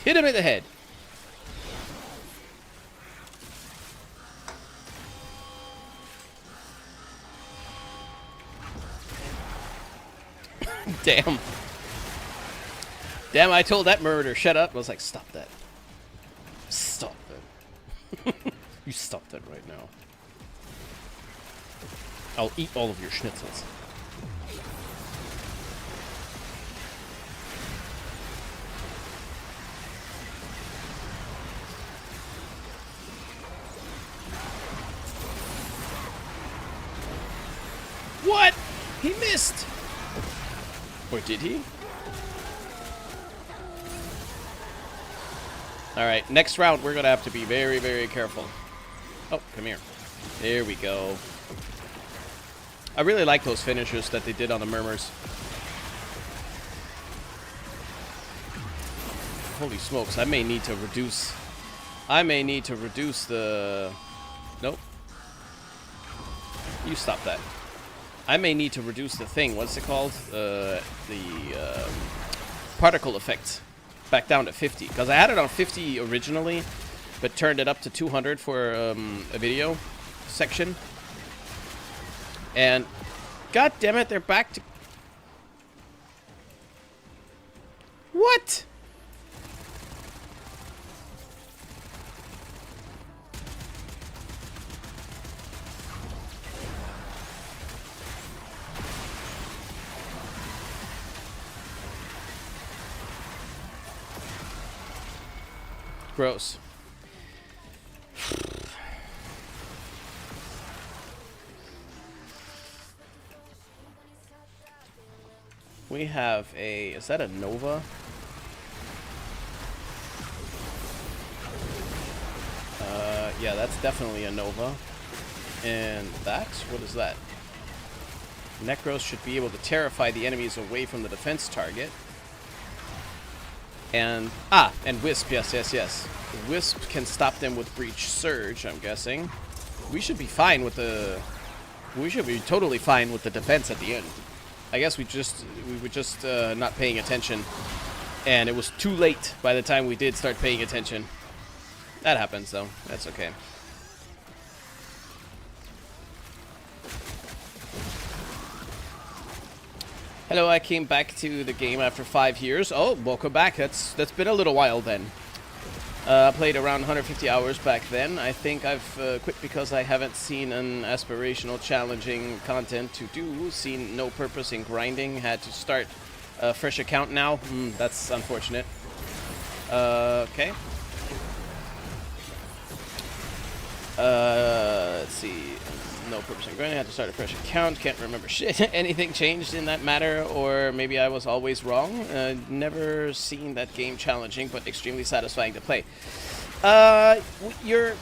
Hit him in the head. Damn. Damn, I told that murder, shut up. I was like, stop that. Stop that. You stop that right now. I'll eat all of your schnitzels. What? He missed. Or did he? Alright, next round we're gonna have to be very, very careful. Oh, come here. There we go. I really like those finishers that they did on the Murmurs. Holy smokes, I may need to reduce the... Nope. You stop that. I may need to reduce the thing. What's it called? The particle effect back down to 50. Because I had it on 50 originally, but turned it up to 200 for a video section. And god damn it, they're back to... What? Gross. We have a... Is that a Nova? Yeah, that's definitely a Nova. And that? What is that? Necros should be able to terrify the enemies away from the defense target. And... Ah! And Wisp, yes, yes, yes. Wisp can stop them with Breach Surge, I'm guessing. We should be fine with the... We should be totally fine with the defense at the end. I guess we were just not paying attention. And it was too late by the time we did start paying attention. That happens, though. That's okay. Hello, I came back to the game after 5 years. Oh, welcome back. That's been a little while then. Played around 150 hours back then. I think I've quit because I haven't seen an aspirational, challenging content to do. Seen no purpose in grinding. Had to start a fresh account now. That's unfortunate. Okay. Let's see. No purpose in grinding. Had to start a fresh account. Can't remember shit. Anything changed in that matter, or maybe I was always wrong. Never seen that game challenging, but extremely satisfying to play. You're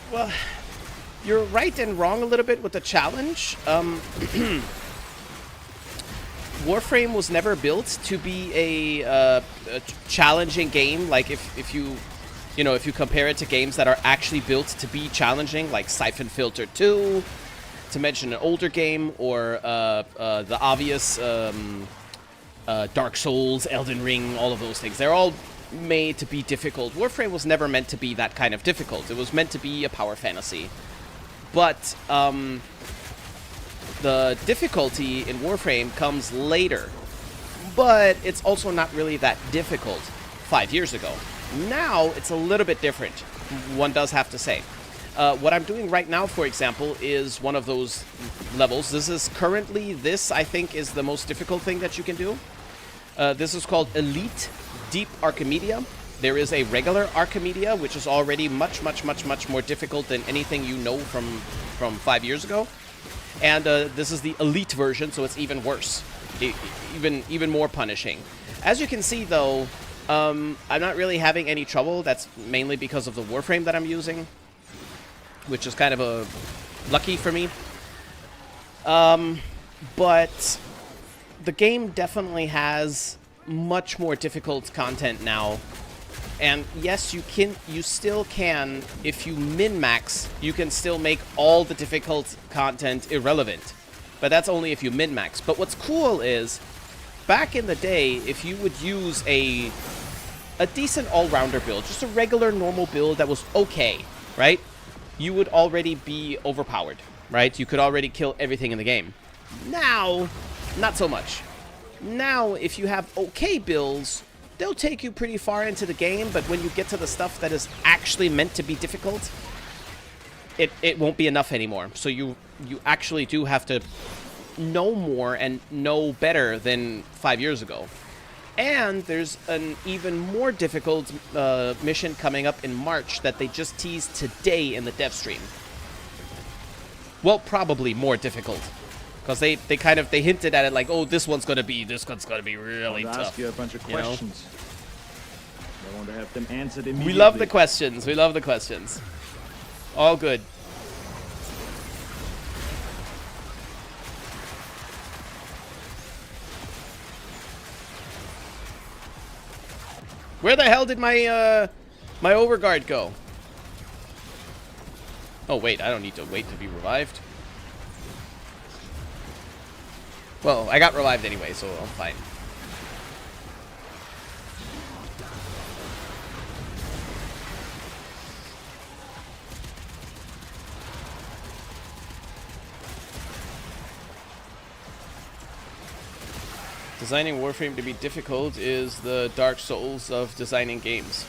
right and wrong a little bit with the challenge. Warframe was never built to be a challenging game. Like if you compare it to games that are actually built to be challenging, like Siphon Filter 2. To mention an older game, or the obvious Dark Souls, Elden Ring, all of those things. They're all made to be difficult. Warframe was never meant to be that kind of difficult. It was meant to be a power fantasy. But the difficulty in Warframe comes later. But it's also not really that difficult 5 years ago. Now, it's a little bit different, one does have to say. What I'm doing right now, for example, is one of those levels. This I think, is the most difficult thing that you can do. This is called Elite Deep Archimedia. There is a regular Archimedia, which is already much, much, much, much more difficult than anything you know from 5 years ago. And this is the Elite version, so it's even worse. even more punishing. As you can see, though, I'm not really having any trouble. That's mainly because of the Warframe that I'm using, which is kind of a lucky for me. But the game definitely has much more difficult content now. And yes, you still can, if you min-max, you can still make all the difficult content irrelevant. But that's only if you min-max. But what's cool is, back in the day, if you would use a decent all-rounder build, just a regular normal build that was okay, right? You would already be overpowered, right? You could already kill everything in the game. Now, not so much. Now, if you have okay builds, they'll take you pretty far into the game, but when you get to the stuff that is actually meant to be difficult, it won't be enough anymore. So you actually do have to know more and know better than 5 years ago. And there's an even more difficult mission coming up in March that they just teased today in the dev stream. Well, probably more difficult. Because they hinted at it like, oh, this one's gonna be really tough. Ask you a bunch of questions. I want to have them answered immediately. We love the questions. We love the questions. All good. Where the hell did my my overguard go? Oh wait, I don't need to wait to be revived. Well, I got revived anyway, so I'm fine. Designing Warframe to be difficult is the Dark Souls of designing games.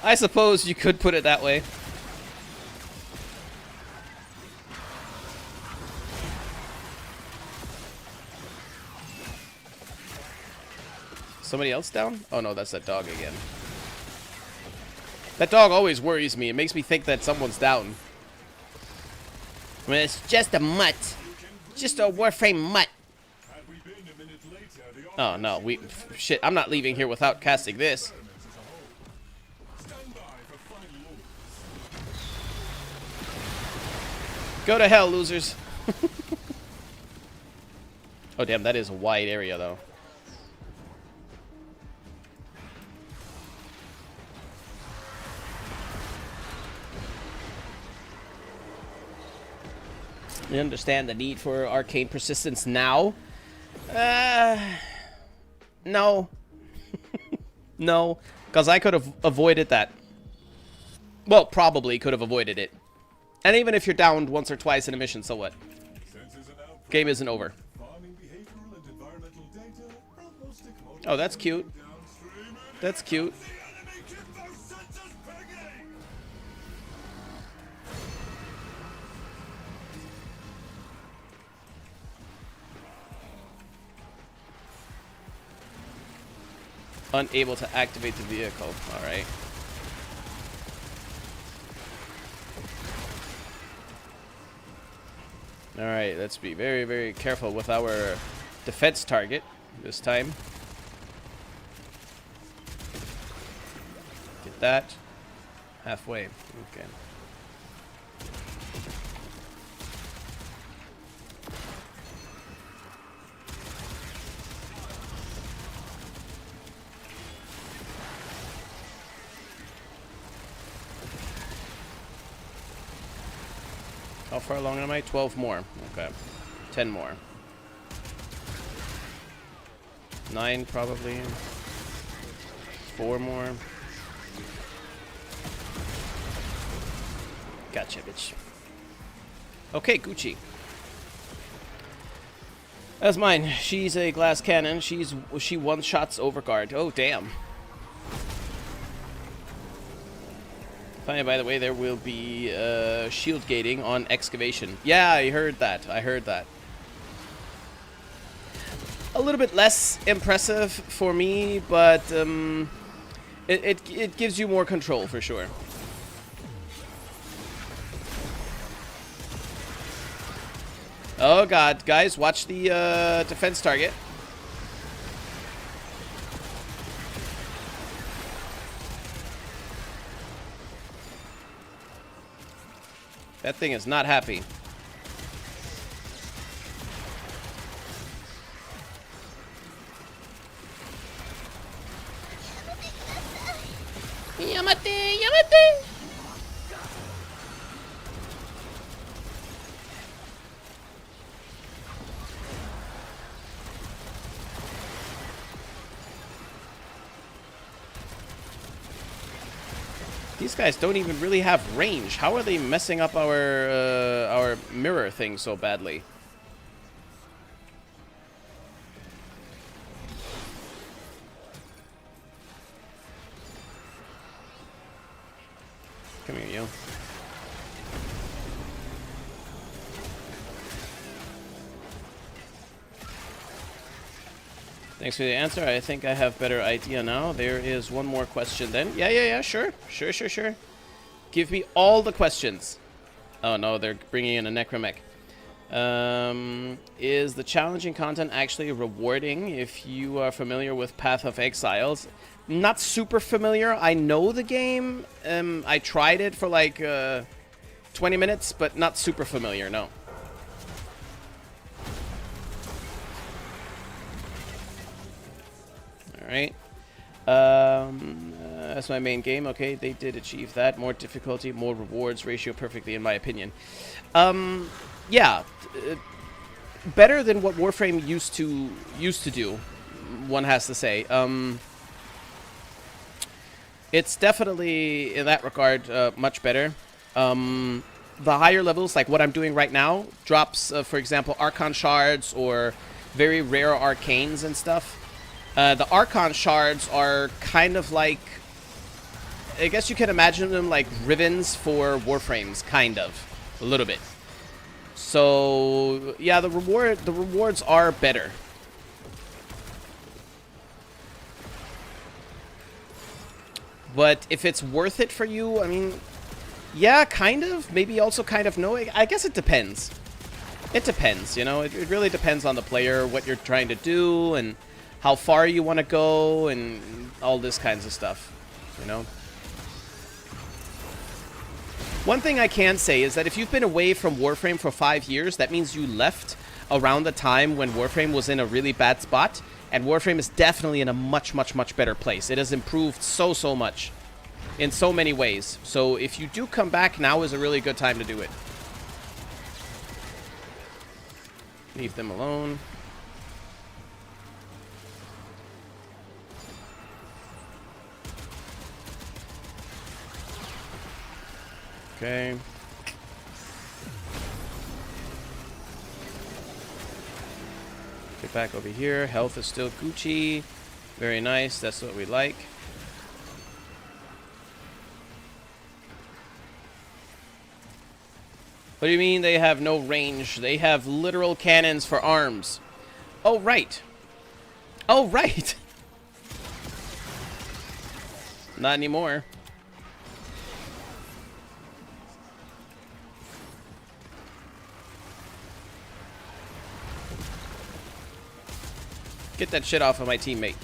I suppose you could put it that way. Somebody else down? Oh no, that's that dog again. That dog always worries me. It makes me think that someone's down. I mean, it's just a mutt. Just a Warframe mutt. Oh no, shit, I'm not leaving here without casting this. Go to hell, losers. Oh damn, that is a wide area though. You understand the need for arcane persistence now? No. No, because I could have avoided that. Well, probably could have avoided it. And even if you're downed once or twice in a mission, so what? Game isn't over. Oh, that's cute. That's cute. Unable to activate the vehicle. Alright. Alright, let's be very, very careful with our defense target this time. Get that. Halfway. Okay. How far along am I? 12 more. Okay. 10 more. 9 probably. 4 more. Gotcha, bitch. Okay, Gucci. That's mine. She's a glass cannon. She one-shots Overguard. Oh, damn. Funny, by the way, there will be shield gating on excavation. Yeah, I heard that. I heard that. A little bit less impressive for me, but it gives you more control for sure. Oh god, guys, watch the defense target. That thing is not happy. Yamate, Yamate! These guys don't even really have range. How are they messing up our mirror thing so badly? Come here, you. Thanks for the answer. I think I have better idea now. There is one more question then. Yeah, sure. Sure. Give me all the questions. Oh no, they're bringing in a necromech. Is the challenging content actually rewarding if you are familiar with Path of Exiles? Not super familiar. I know the game. I tried it for like 20 minutes, but not super familiar, no. Right. That's my main game. Okay, they did achieve that. More difficulty, more rewards ratio perfectly, in my opinion. Yeah, better than what Warframe used to do. One has to say. It's definitely in that regard much better. The higher levels, like what I'm doing right now, drops, for example, Archon shards or very rare arcanes and stuff. The Archon shards are kind of like, I guess you can imagine them like rivens for Warframes, kind of, a little bit. So yeah, the rewards are better. But if it's worth it for you, I mean, yeah, kind of. Maybe also kind of no. I guess it depends. It depends, you know. It really depends on the player, what you're trying to do, and how far you want to go, and all this kinds of stuff, you know. One thing I can say is that if you've been away from Warframe for 5 years, that means you left around the time when Warframe was in a really bad spot, and Warframe is definitely in a much, much, much better place. It has improved so, so much in so many ways. So if you do come back, now is a really good time to do it. Leave them alone. Okay. Get back over here. Health is still Gucci. Very nice. That's what we like. What do you mean they have no range? They have literal cannons for arms. Oh, right. Oh, right. Not anymore. Get that shit off of my teammate.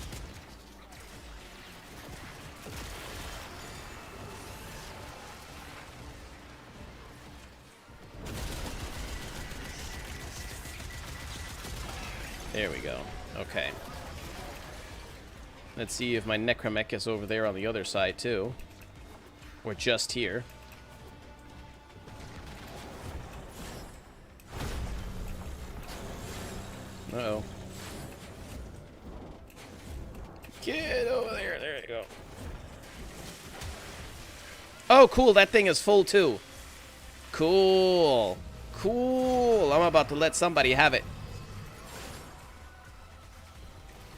There we go. Okay. Let's see if my Necromech is over there on the other side, too. Or just here. Uh-oh. Get over there. There you go. Oh, cool. That thing is full, too. Cool. Cool. I'm about to let somebody have it.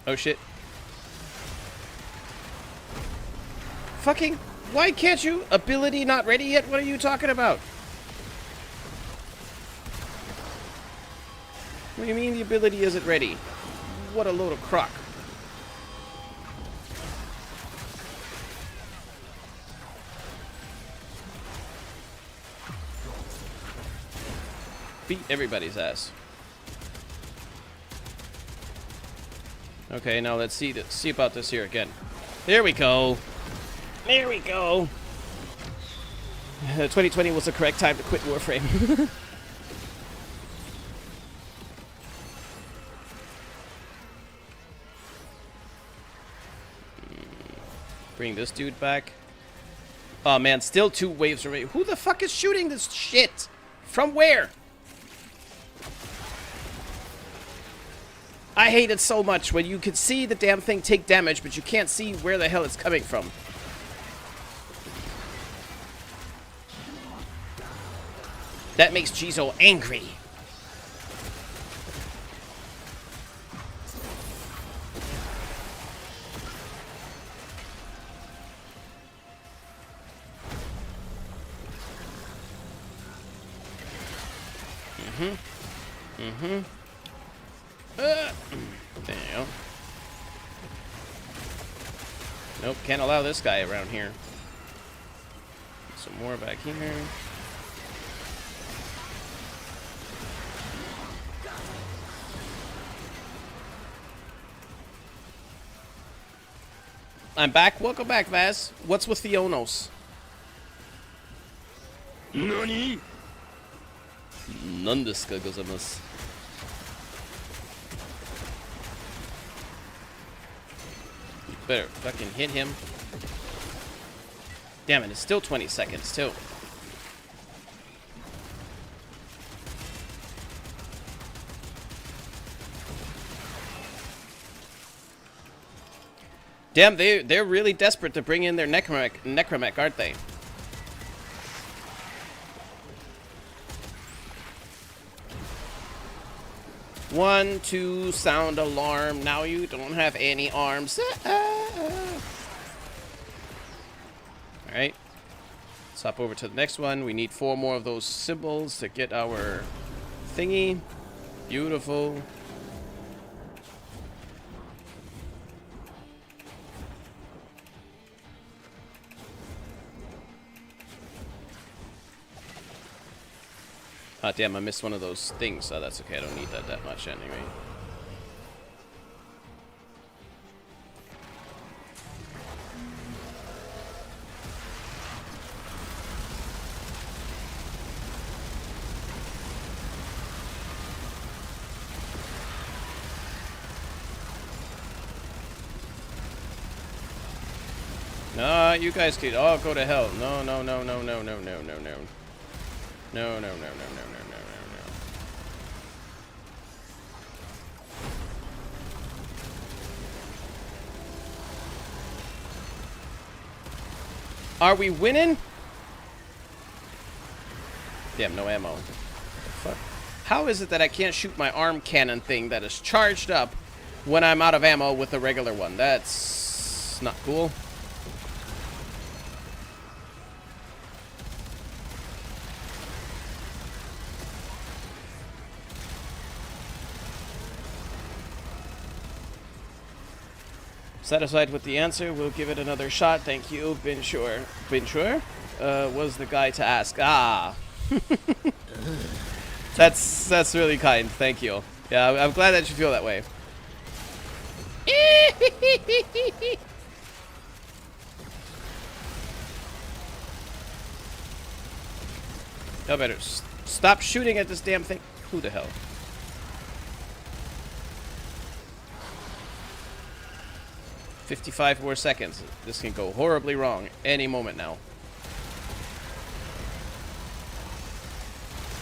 Oh, shit. Fucking... Why can't you? Ability not ready yet? What are you talking about? What do you mean the ability isn't ready? What a load of crock. Beat everybody's ass. Okay, now let's see about this here again. There we go. There we go. 2020 was the correct time to quit Warframe. Bring this dude back. Oh man, still 2 waves away. Who the fuck is shooting this shit? From where? I hate it so much when you can see the damn thing take damage, but you can't see where the hell it's coming from. That makes Jizo angry. There you go. Nope, can't allow this guy around here. Some more back here. I'm back. Welcome back, Vaz. What's with the Onos? NANI? 何ですかございます。You better fucking hit him. Damn it, it's still 20 seconds, too. Damn, they're really desperate to bring in their necromech, aren't they? One, two, sound alarm. Now you don't have any arms. Alright. Let's hop over to the next one. We need 4 more of those symbols to get our thingy. Beautiful. Ah, damn, I missed one of those things. Oh, that's okay. I don't need that much anyway. No, you guys could all go to hell. No, no, no, no, no, no, no, no, no. No, no, no, no, no, no, no, no, no. Are we winning? Damn, no ammo. What the fuck? How is it that I can't shoot my arm cannon thing that is charged up when I'm out of ammo with the regular one? That's not cool. Satisfied with the answer, we'll give it another shot. Thank you, Bin Sure. Bin Sure was the guy to ask. Ah, that's really kind. Thank you. Yeah, I'm glad that you feel that way. Y'all better stop shooting at this damn thing. Who the hell? "55 more seconds. This can go horribly wrong any moment now."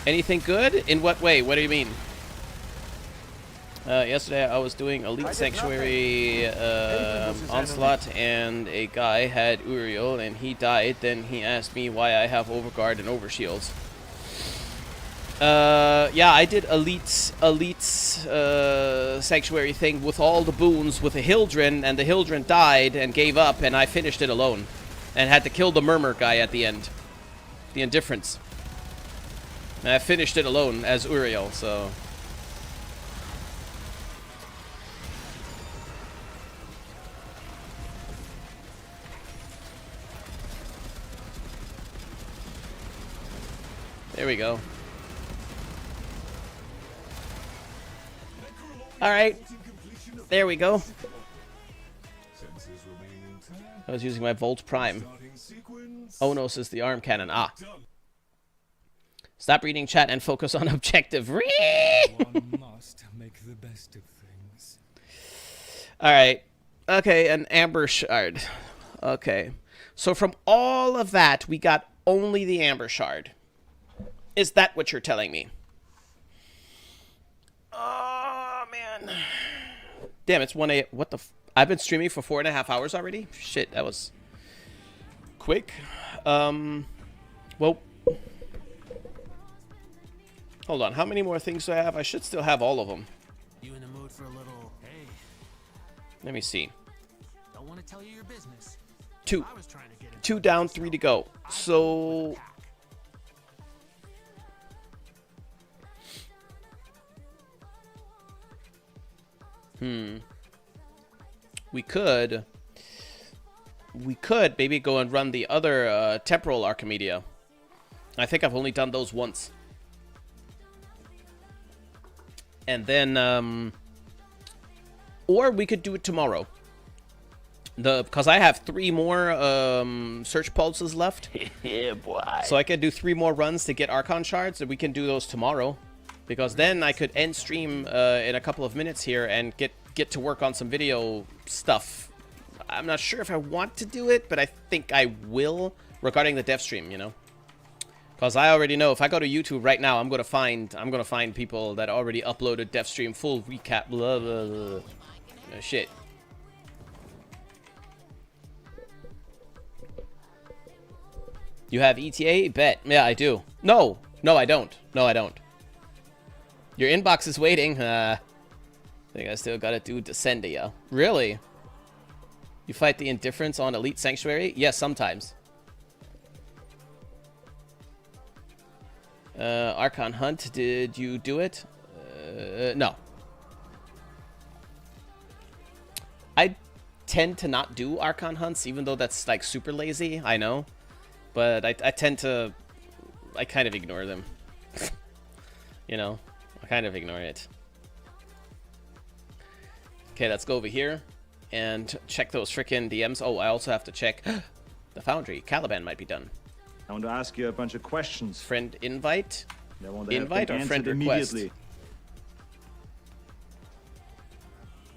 Anything good? In what way? What do you mean? Yesterday I was doing Elite Sanctuary Onslaught, and a guy had Uriel, and he died. Then he asked me why I have Overguard and Overshields. Yeah, I did Elite Sanctuary thing with all the boons with a Hildren, and the Hildren died and gave up, and I finished it alone. And had to kill the Murmur guy at the end. The Indifference. And I finished it alone as Uriel, so... There we go. Alright. There we go. Sensors remain intact. I was using my Volt Prime. Starting sequence. Onos is the arm cannon. Ah. Stop reading chat and focus on objective. One must make the best of things. Alright. Okay, an Amber Shard. Okay. So from all of that, we got only the Amber Shard. Is that what you're telling me? Oh, man. Damn, it's 1 a.m. What the I've been streaming for 4.5 hours already? Shit, that was quick. Well, hold on. How many more things do I have? I should still have all of them. You in the mood for a little, hey, Let me see. don't want to tell you your business. 2. I was trying to get 2 down, 3 to go. So... We could maybe go and run the other temporal Archimedia. I think I've only done those once. And then, or we could do it tomorrow. Because I have 3 more search pulses left. Yeah, boy. So I could do 3 more runs to get Archon shards, and we can do those tomorrow. Because then I could end stream in a couple of minutes here and get to work on some video stuff. I'm not sure if I want to do it, but I think I will regarding the dev stream, you know. Because I already know if I go to YouTube right now, I'm gonna find people that already uploaded dev stream full recap. Blah, blah, blah. Shit. You have ETA? Bet. Yeah, I do. No, I don't. No, I don't. Your inbox is waiting. I think I still gotta do Descendia. Really? You fight the indifference on Elite Sanctuary? Yes, sometimes. Archon Hunt, did you do it? No. I tend to not do Archon Hunts, even though that's like super lazy, I know. But I tend to... I kind of ignore them. You know? I kind of ignore it. Okay, let's go over here and check those frickin' DMs. Oh, I also have to check the Foundry. Caliban might be done. I want to ask you a bunch of questions. Friend invite? I want to have Invite them or friend answered request? immediately.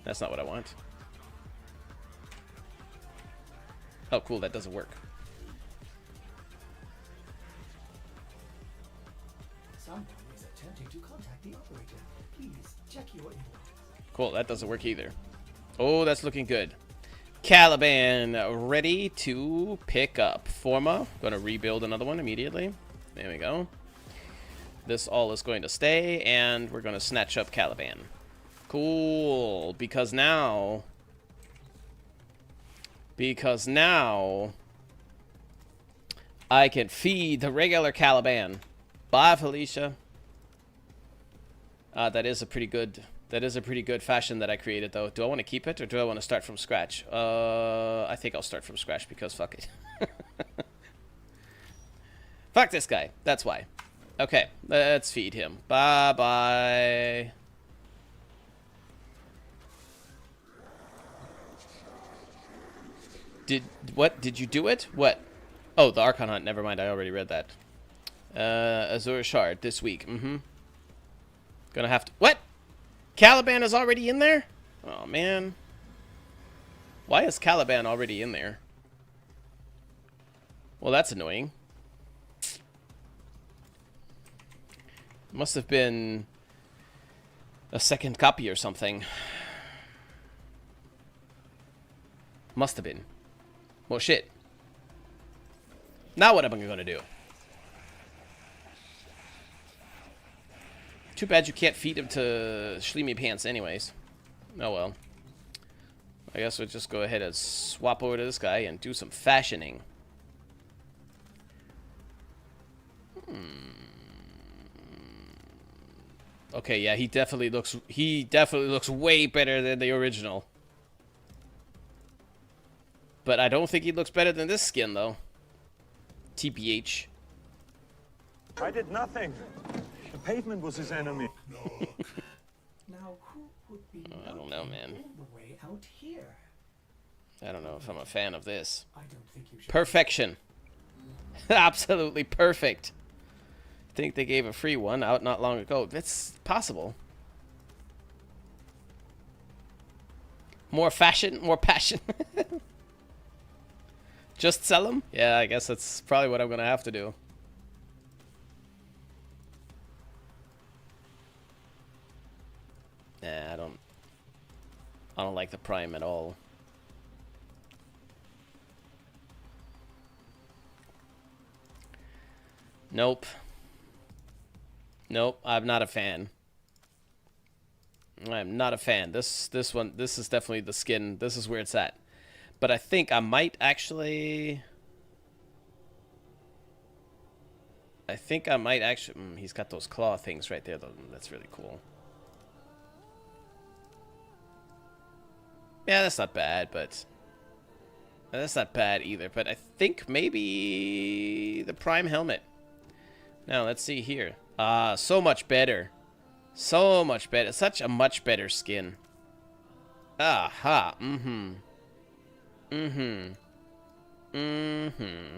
That's not what I want. Oh, cool. That doesn't work. Someone is attempting to contact the operator. Please check your inbox. Cool. That doesn't work either. Oh, that's looking good. Caliban ready to pick up. Forma. Gonna rebuild another one immediately. There we go. This all is going to stay, and we're gonna snatch up Caliban. Cool. Because now I can feed the regular Caliban. Bye, Felicia. That is a pretty good fashion that I created, though. Do I want to keep it, or do I want to start from scratch? I think I'll start from scratch, because fuck it. Fuck this guy. That's why. Okay, let's feed him. Bye-bye. Did you do it? What? Oh, the Archon Hunt. Never mind, I already read that. Azure Shard this week. Gonna have to... What? Caliban is already in there? Oh, man. Why is Caliban already in there? Well, that's annoying. Must have been a second copy or something. Must have been. Well, shit. Now what am I gonna do? Too bad you can't feed him to Schleemy Pants anyways. Oh well. I guess we'll just go ahead and swap over to this guy and do some fashioning. Okay, yeah, he definitely looks way better than the original. But I don't think he looks better than this skin, though. TBH. I did nothing. The pavement was his enemy. Now, would be I don't know, man. all the way out here. I don't know if I'm a fan of this. I don't think you should. Perfection. Absolutely perfect. I think they gave a free one out not long ago. That's possible. More fashion, more passion. Just sell them? Yeah, I guess that's probably what I'm going to have to do. Nah, I don't like the Prime at all. Nope. Nope, I'm not a fan. I'm not a fan. This one, this is definitely the skin. This is where it's at. But I think I might actually... he's got those claw things right there, though. That's really cool. Yeah, that's not bad, but... That's not bad either, but I think maybe the Prime helmet. Now, let's see here. Ah, so much better. So much better. Such a much better skin. Aha. Mm-hmm. Mm-hmm. Mm-hmm.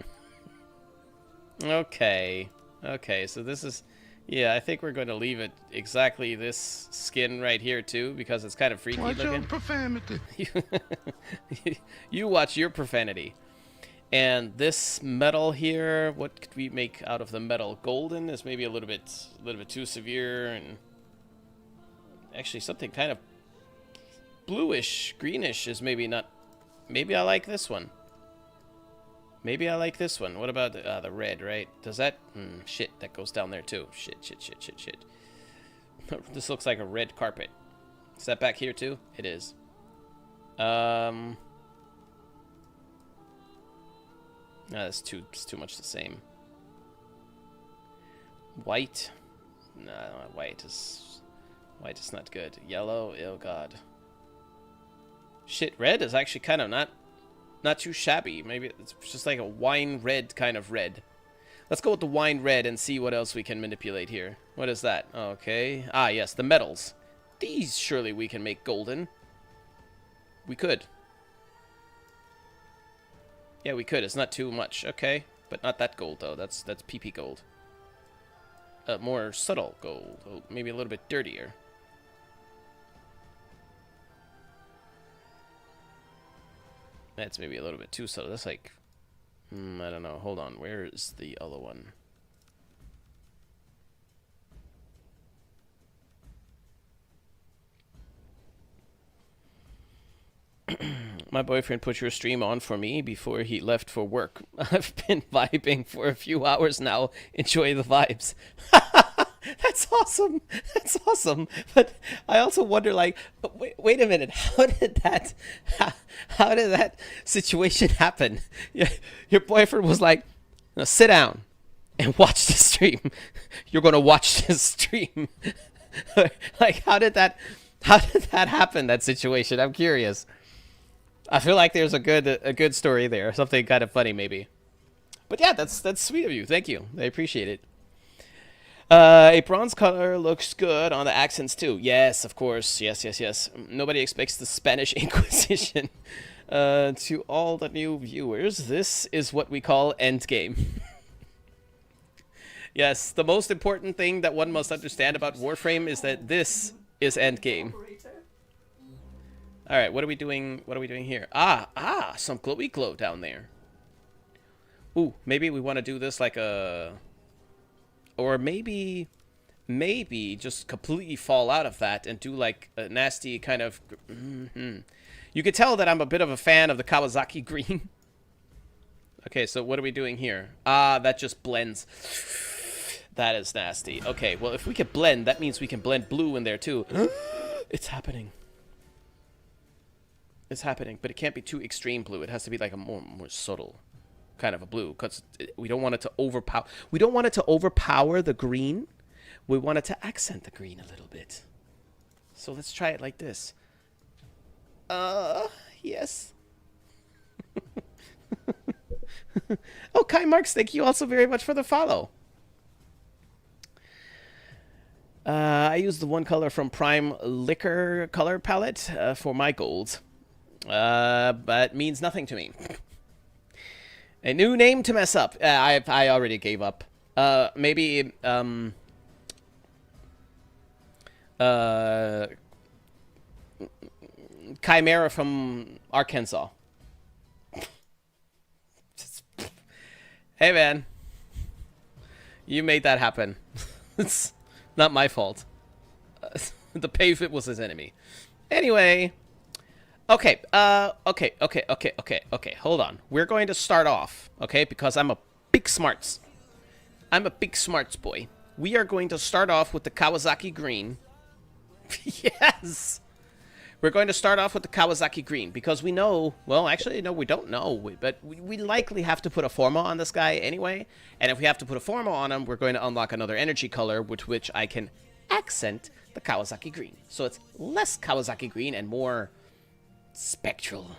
Okay. Okay, so this is... Yeah, I think we're going to leave it exactly this skin right here, too, because it's kind of freaky looking. Watch your profanity. You watch your profanity. And this metal here, what could we make out of the metal? Golden is maybe a little bit too severe, and actually something kind of bluish, greenish is maybe not. Maybe I like this one. Maybe I like this one. What about the red? Right? Does that? Shit, that goes down there too. Shit. This looks like a red carpet. Is that back here too? It is. No, it's too much the same. White? No, white is not good. Yellow? Oh god. Shit, red is actually kind of not too shabby. Maybe it's just like a wine red kind of red. Let's go with the wine red and see what else we can manipulate here. What is that? Okay. Ah, yes, the metals. These surely we can make golden. We could. Yeah, we could. It's not too much. Okay. But not that gold, though. That's PP gold. More subtle gold. Oh, maybe a little bit dirtier. That's maybe a little bit too subtle. That's like... I don't know. Hold on. Where is the other one? My boyfriend put your stream on for me before he left for work. I've been vibing for a few hours now. Enjoy the vibes. That's awesome. That's awesome. But I also wonder, like, wait a minute. How did that situation happen? Your boyfriend was like, no, sit down and watch the stream. You're going to watch this stream. Like, how did that happen, that situation? I'm curious. I feel like there's a good story there, something kind of funny maybe. But yeah, that's sweet of you. Thank you. I appreciate it. A bronze color looks good on the accents too. Yes, of course. Yes. Nobody expects the Spanish Inquisition. To all the new viewers, this is what we call endgame. Yes, the most important thing that one must understand about Warframe is that this is endgame. All right, what are we doing? What are we doing here? Ah, some glowy glow down there. Ooh, maybe we want to do this like a, or maybe just completely fall out of that and do like a nasty kind of. You could tell that I'm a bit of a fan of the Kawasaki green. Okay, so what are we doing here? Ah, that just blends. That is nasty. Okay, well, if we could blend, that means we can blend blue in there too. It's happening. It's happening, but it can't be too extreme blue. It has to be like a more subtle kind of a blue, because we don't want it to overpower. We don't want it to overpower the green. We want it to accent the green a little bit. So let's try it like this. Yes. Oh, Kai Marks, thank you also very much for the follow. I use the one color from Prime Liquor color palette for my golds. But means nothing to me. A new name to mess up. I already gave up. Maybe Chimera from Arkansas. Hey man, you made that happen. It's not my fault. The pavement was his enemy. Anyway, okay, okay. Hold on. We're going to start off, okay? Because I'm a big smarts. I'm a big smarts boy. We are going to start off with the Kawasaki Green. Yes. We're going to start off with the Kawasaki Green because we know, well, actually, no, we don't know, but we likely have to put a Forma on this guy anyway. And if we have to put a Forma on him, we're going to unlock another energy color, with which I can accent the Kawasaki Green. So it's less Kawasaki Green and more spectral.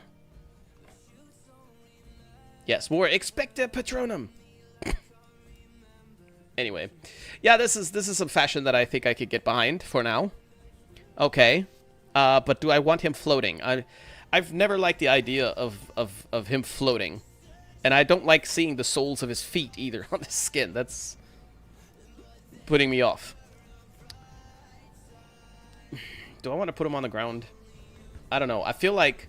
Yes, more Expecto Patronum. Anyway, yeah, this is some fashion that I think I could get behind for now. Okay. But do I want him floating? I've never liked the idea of him floating. And I don't like seeing the soles of his feet either on the skin. That's putting me off. Do I want to put him on the ground? I don't know. I feel like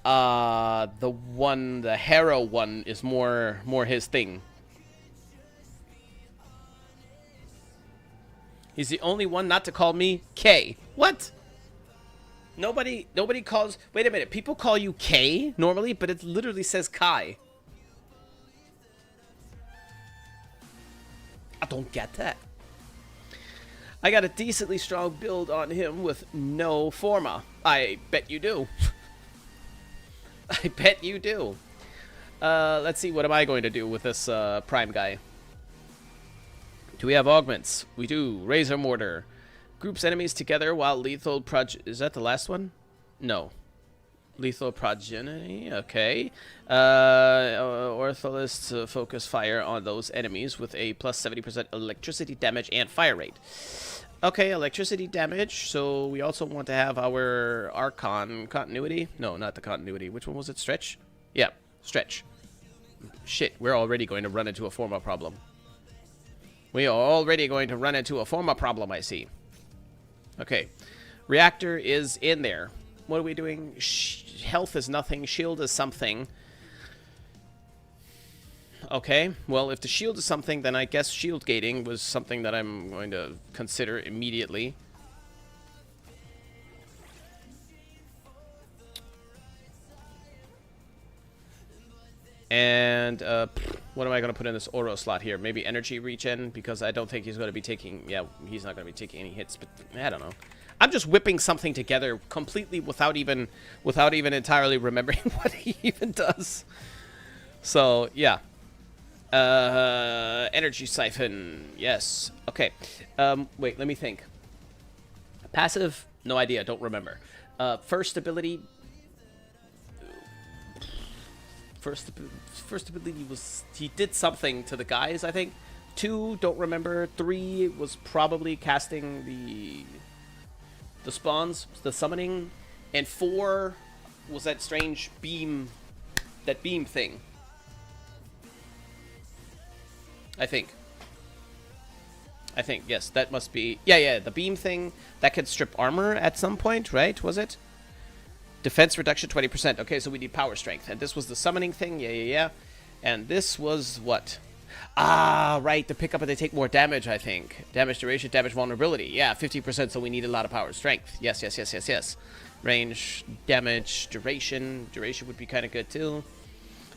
the Harrow one is more his thing. He's the only one not to call me K. What? Nobody calls... Wait a minute. People call you K normally, but it literally says Kai. I don't get that. I got a decently strong build on him with no Forma. I bet you do. I bet you do. Let's see. What am I going to do with this Prime guy? Do we have augments? We do. Razor Mortar. Groups enemies together while lethal Is that the last one? No. Lethal progeny. Okay. Ortholist focus fire on those enemies with a plus 70% electricity damage and fire rate. Okay, electricity damage. So we also want to have our Archon continuity. No, not the continuity. Which one was it? Stretch? Yeah, stretch. Shit, we're already going to run into a Forma problem. We are already going to run into a Forma problem, I see. Okay. Reactor is in there. What are we doing? Health is nothing. Shield is something. Okay. Well, if the shield is something, then I guess shield gating was something that I'm going to consider immediately. And what am I going to put in this Oro slot here? Maybe energy regen, because I don't think he's going to be taking... Yeah, he's not going to be taking any hits, but I don't know. I'm just whipping something together completely without even entirely remembering what he even does. So, yeah. Energy siphon. Yes. Okay. Wait, let me think. Passive? No idea. Don't remember. First ability... First ability was... He did something to the guys, I think. 2, don't remember. 3 was probably casting the spawns, the summoning. And 4 was that strange beam... That beam thing. I think, yes, that must be... Yeah, the beam thing. That could strip armor at some point, right? Was it? Defense reduction 20%. Okay, so we need power strength. And this was the summoning thing. Yeah. And this was what? Ah, right. To pick up and they take more damage, I think. Damage duration, damage vulnerability. Yeah, 50%, so we need a lot of power strength. Yes. Range, damage, duration. Duration would be kind of good, too.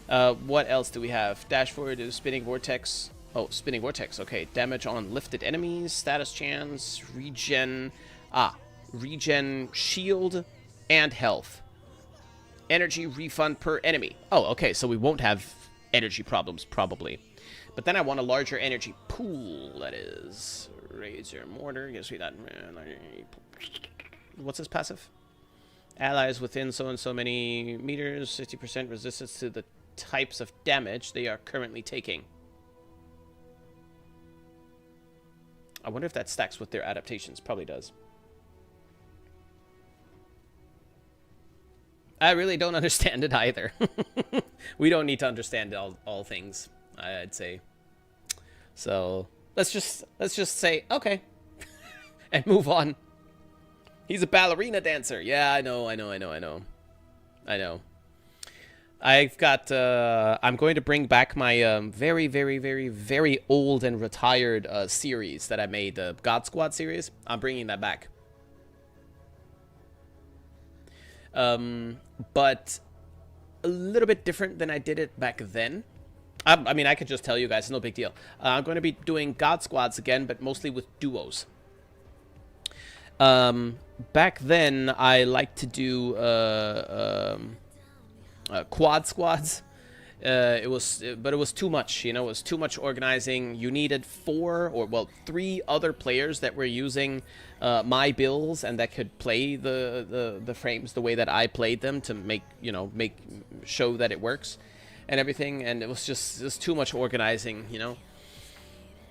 What else do we have? Dash forward to spinning vortex. Oh, spinning vortex. Okay, damage on lifted enemies. Status chance. Regen. Regen, shield, and health. Energy refund per enemy. Oh, okay, so we won't have energy problems, probably. But then I want a larger energy pool, that is. Razor Mortar. Gives me that. What's this passive? Allies within so and so many meters. 50% resistance to the types of damage they are currently taking. I wonder if that stacks with their adaptations. Probably does. I really don't understand it either. We don't need to understand all things, I'd say. So let's just say okay and move on. He's a ballerina dancer. Yeah, I know. I've got I'm going to bring back my very, very, very, very old and retired series that I made, the God Squad series. I'm bringing that back. But a little bit different than I did it back then. I mean, I could just tell you guys, no big deal. I'm going to be doing God Squads again, but mostly with duos. Back then, I liked to do quad squads. But it was too much, you know. It was too much organizing. You needed 3 other players that were using my builds and that could play the frames the way that I played them to show that it works and everything. And it was just too much organizing, you know.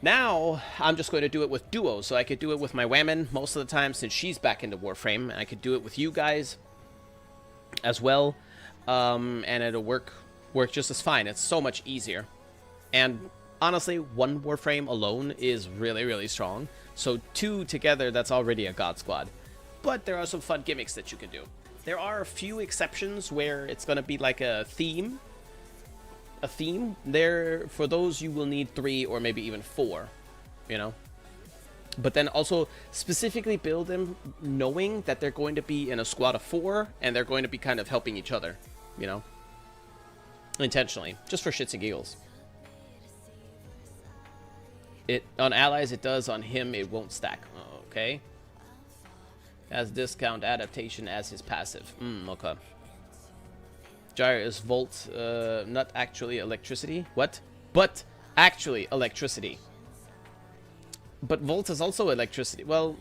Now I'm just going to do it with duos, so I could do it with my Whammon most of the time since she's back into Warframe, and I could do it with you guys as well, and it'll work just as fine. It's so much easier. And honestly, 1 Warframe alone is really, really strong. So 2 together, that's already a God Squad. But there are some fun gimmicks that you can do. There are a few exceptions where it's going to be like a theme. There, for those, you will need 3 or maybe even 4, you know. But then also specifically build them knowing that they're going to be in a squad of 4 and they're going to be kind of helping each other, you know. Intentionally, just for shits and giggles. It on allies it does, on him it won't stack. Okay. Has discount adaptation as his passive. Okay. Gyre is Volt, not actually electricity. What? But actually electricity. But Volt is also electricity. Well,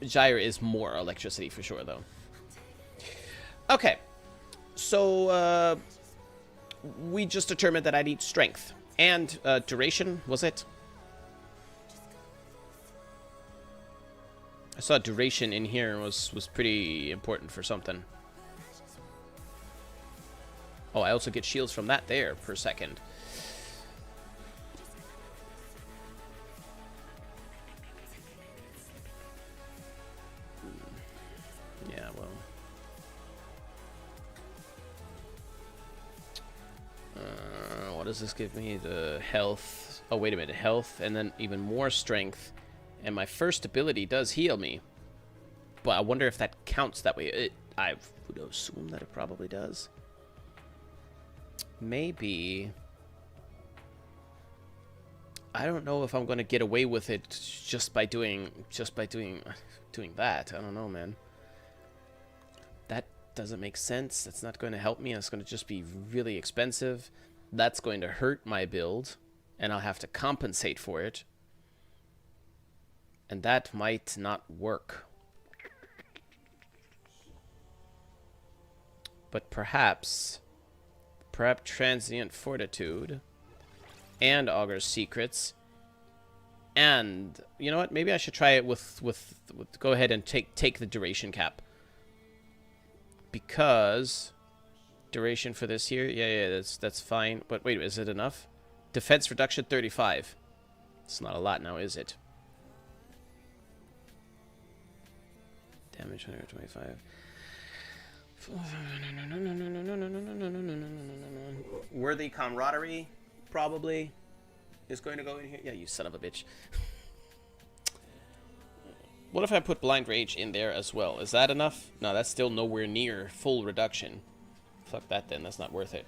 Gyre is more electricity for sure, though. Okay. So, we just determined that I need strength. And duration, was it? I saw duration in here was pretty important for something. Oh, I also get shields from that there per second. Yeah, well. What does this give me? The health. Oh, wait a minute. Health and then even more strength. And my first ability does heal me. But I wonder if that counts that way. I would assume that it probably does. Maybe. I don't know if I'm gonna get away with it just by doing that. I don't know, man. That doesn't make sense. That's not going to help me. It's going to just be really expensive. That's going to hurt my build, and I'll have to compensate for it. And that might not work. But perhaps Transient Fortitude and Augur's Secrets, and you know what? Maybe I should try it with go ahead and take the duration cap, because duration for this here, yeah, that's fine. But wait, is it enough? Defense reduction 35. It's not a lot now, is it? Damage 125. Worthy camaraderie probably is going to go in here. Yeah, you son of a bitch. What if I put blind rage in there as well? Is that enough? No, that's still nowhere near full reduction. Fuck that then, that's not worth it.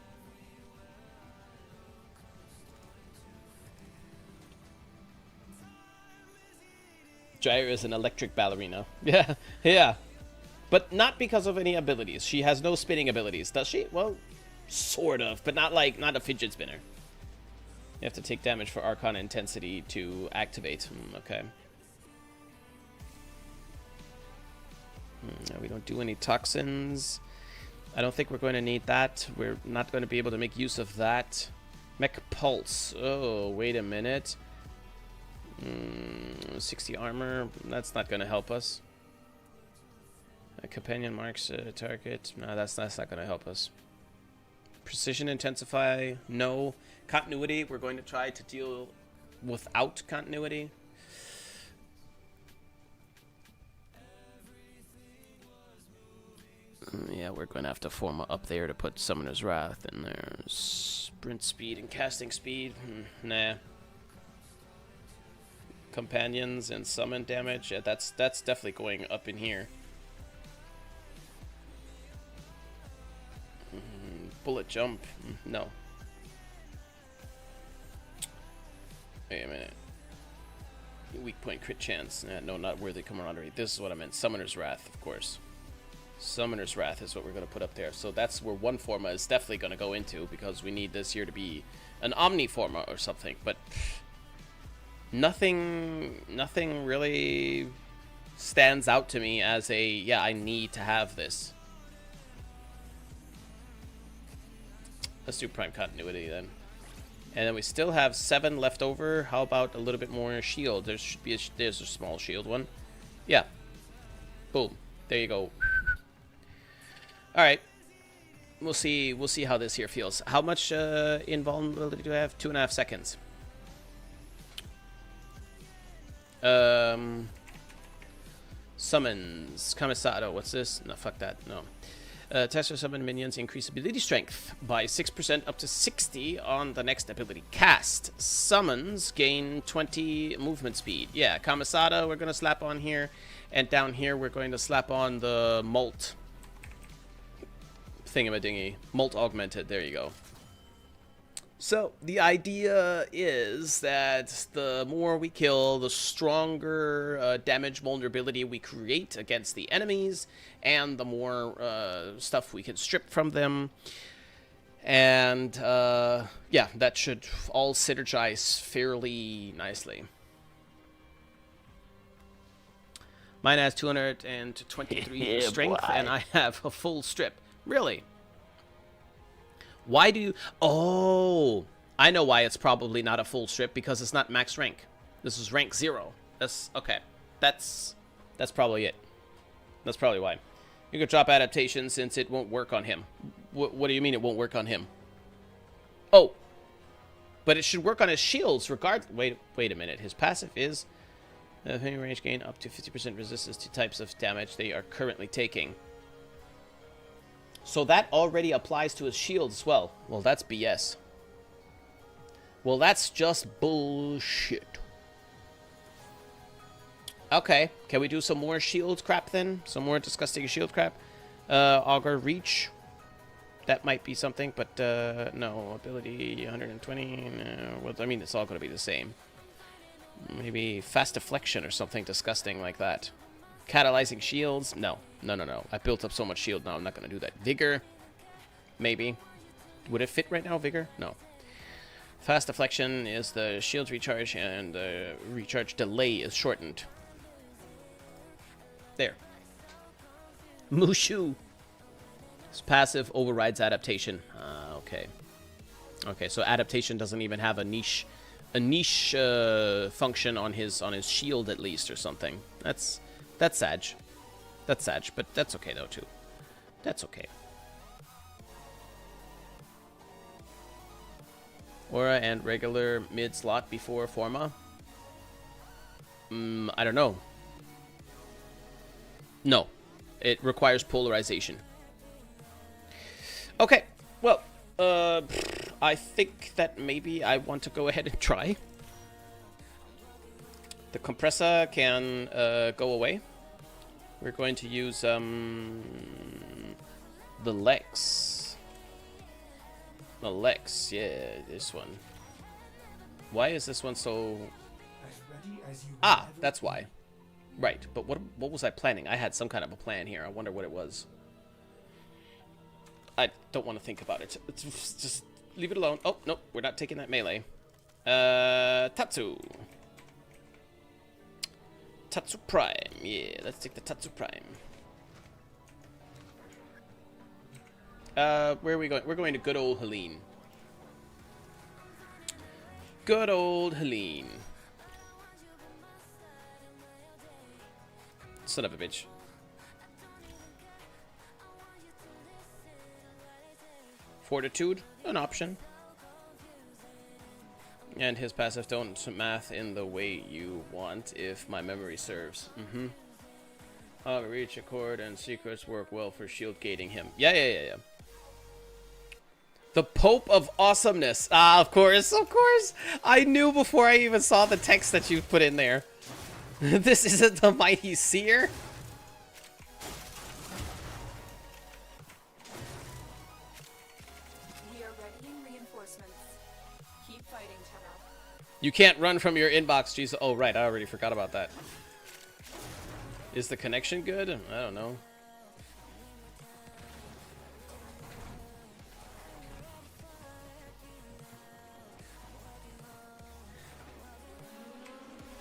Gyre is an electric ballerina. Yeah, yeah. But not because of any abilities. She has no spinning abilities, does she? Well, sort of, but not a fidget spinner. You have to take damage for Arcana Intensity to activate. Okay. No, we don't do any toxins. I don't think we're going to need that. We're not going to be able to make use of that. Mech Pulse. Oh, wait a minute. 60 armor. That's not going to help us. Companion marks target. No, that's not going to help us. Precision intensify. No. Continuity. We're going to try to deal without continuity. Yeah, we're going to have to form up there to put Summoner's Wrath in there. Sprint speed and casting speed. Nah. Companions and summon damage. Yeah, that's definitely going up in here. Bullet jump. No. Wait a minute. Weak point crit chance. No, not worthy camaraderie. This is what I meant. Summoner's Wrath, of course. Summoner's Wrath is what we're going to put up there. So that's where one Forma is definitely going to go into, because we need this here to be an Omni Forma or something. But nothing really stands out to me as a, yeah, I need to have this. Let's do Prime Continuity then. And then we still have 7 left over. How about a little bit more shield? There should be there's a small shield one. Yeah. Boom. There you go. All right. We'll see how this here feels. How much invulnerability do I have? 2.5 seconds. Summons. Kamisado. What's this? No, fuck that. No. Tester summon minions increase ability strength by 6% up to 60 on the next ability cast. Summons gain 20 movement speed. Yeah, Kamisada we're going to slap on here. And down here we're going to slap on the Molt thingamadingy. Molt augmented. There you go. So the idea is that the more we kill, the stronger damage vulnerability we create against the enemies, and the more stuff we can strip from them. And yeah, that should all synergize fairly nicely. Mine has 223 strength, and I have a full strip. Really? Why do you... Oh, I know why it's probably not a full strip, because it's not max rank. This is rank 0. That's... Okay. That's probably it. That's probably why. You could drop adaptation since it won't work on him. What do you mean it won't work on him? Oh. But it should work on his shields regardless. Wait a minute. His passive is... range gain up to 50% resistance to types of damage they are currently taking. So that already applies to his shield as well. Well, that's BS. Well, that's just bullshit. Okay, can we do some more shield crap then? Some more disgusting shield crap? Augur Reach. That might be something, but no. Ability 120. No. Well, I mean, it's all going to be the same. Maybe Fast Deflection or something disgusting like that. Catalyzing shields? No. No. I built up so much shield now, I'm not going to do that. Vigor? Maybe. Would it fit right now, Vigor? No. Fast Deflection is the shield recharge, and the recharge delay is shortened. There. Mushu. His passive overrides adaptation. Okay. Okay, so adaptation doesn't even have a niche function on his shield at least or something. That's sad. That's sad, but that's okay though too. That's okay. Aura and regular mid slot before Forma? I don't know. No. It requires polarization. Okay. Well, I think that maybe I want to go ahead and try. The compressor can go away. We're going to use the Lex. The Lex, yeah, this one. Why is this one so... Ah, that's why. Right, but what was I planning? I had some kind of a plan here. I wonder what it was. I don't want to think about it. It's just leave it alone. Oh, nope, we're not taking that melee. Tatsu. Tatsu Prime. Yeah, let's take the Tatsu Prime. Where are we going? We're going to good old Helene. Good old Helene. Son of a bitch. Fortitude, an option. And his passive don't math in the way you want, if my memory serves. Reach, accord, and secrets work well for shield gating him. Yeah. The Pope of Awesomeness. Ah, of course. I knew before I even saw the text that you put in there. This isn't the Mighty Seer? We are readying reinforcements. Keep fighting, Tenno. You can't run from your inbox, Jesus. Oh, right. I already forgot about that. Is the connection good? I don't know.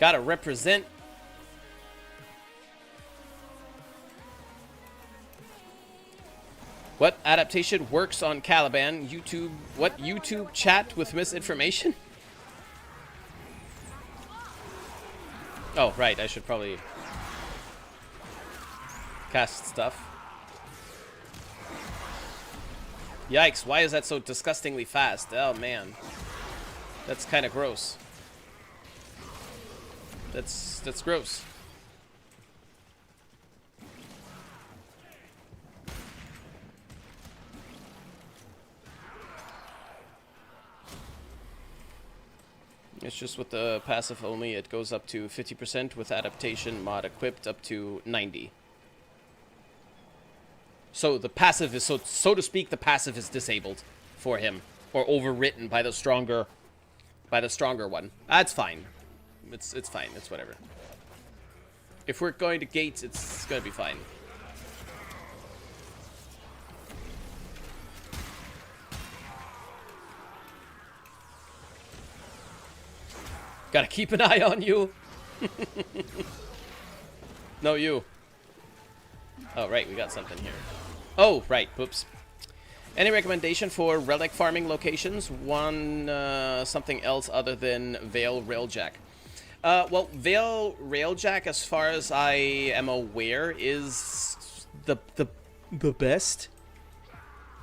Gotta represent. What adaptation works on Caliban? YouTube. What YouTube chat with misinformation? Oh, right. I should probably cast stuff. Yikes. Why is that so disgustingly fast? Oh, man. That's kind of gross. That's gross. It's just with the passive only, it goes up to 50%, with adaptation mod equipped up to 90. So the passive is, so to speak, the passive is disabled for him, or overwritten by the stronger one. That's fine. It's fine. It's whatever. If we're going to gates, it's gonna be fine. Gotta keep an eye on you. No, you. Oh, right. We got something here. Oh, right. Whoops. Any recommendation for relic farming locations? One, something else other than Vale Railjack. Well, Vale Railjack, as far as I am aware, is the best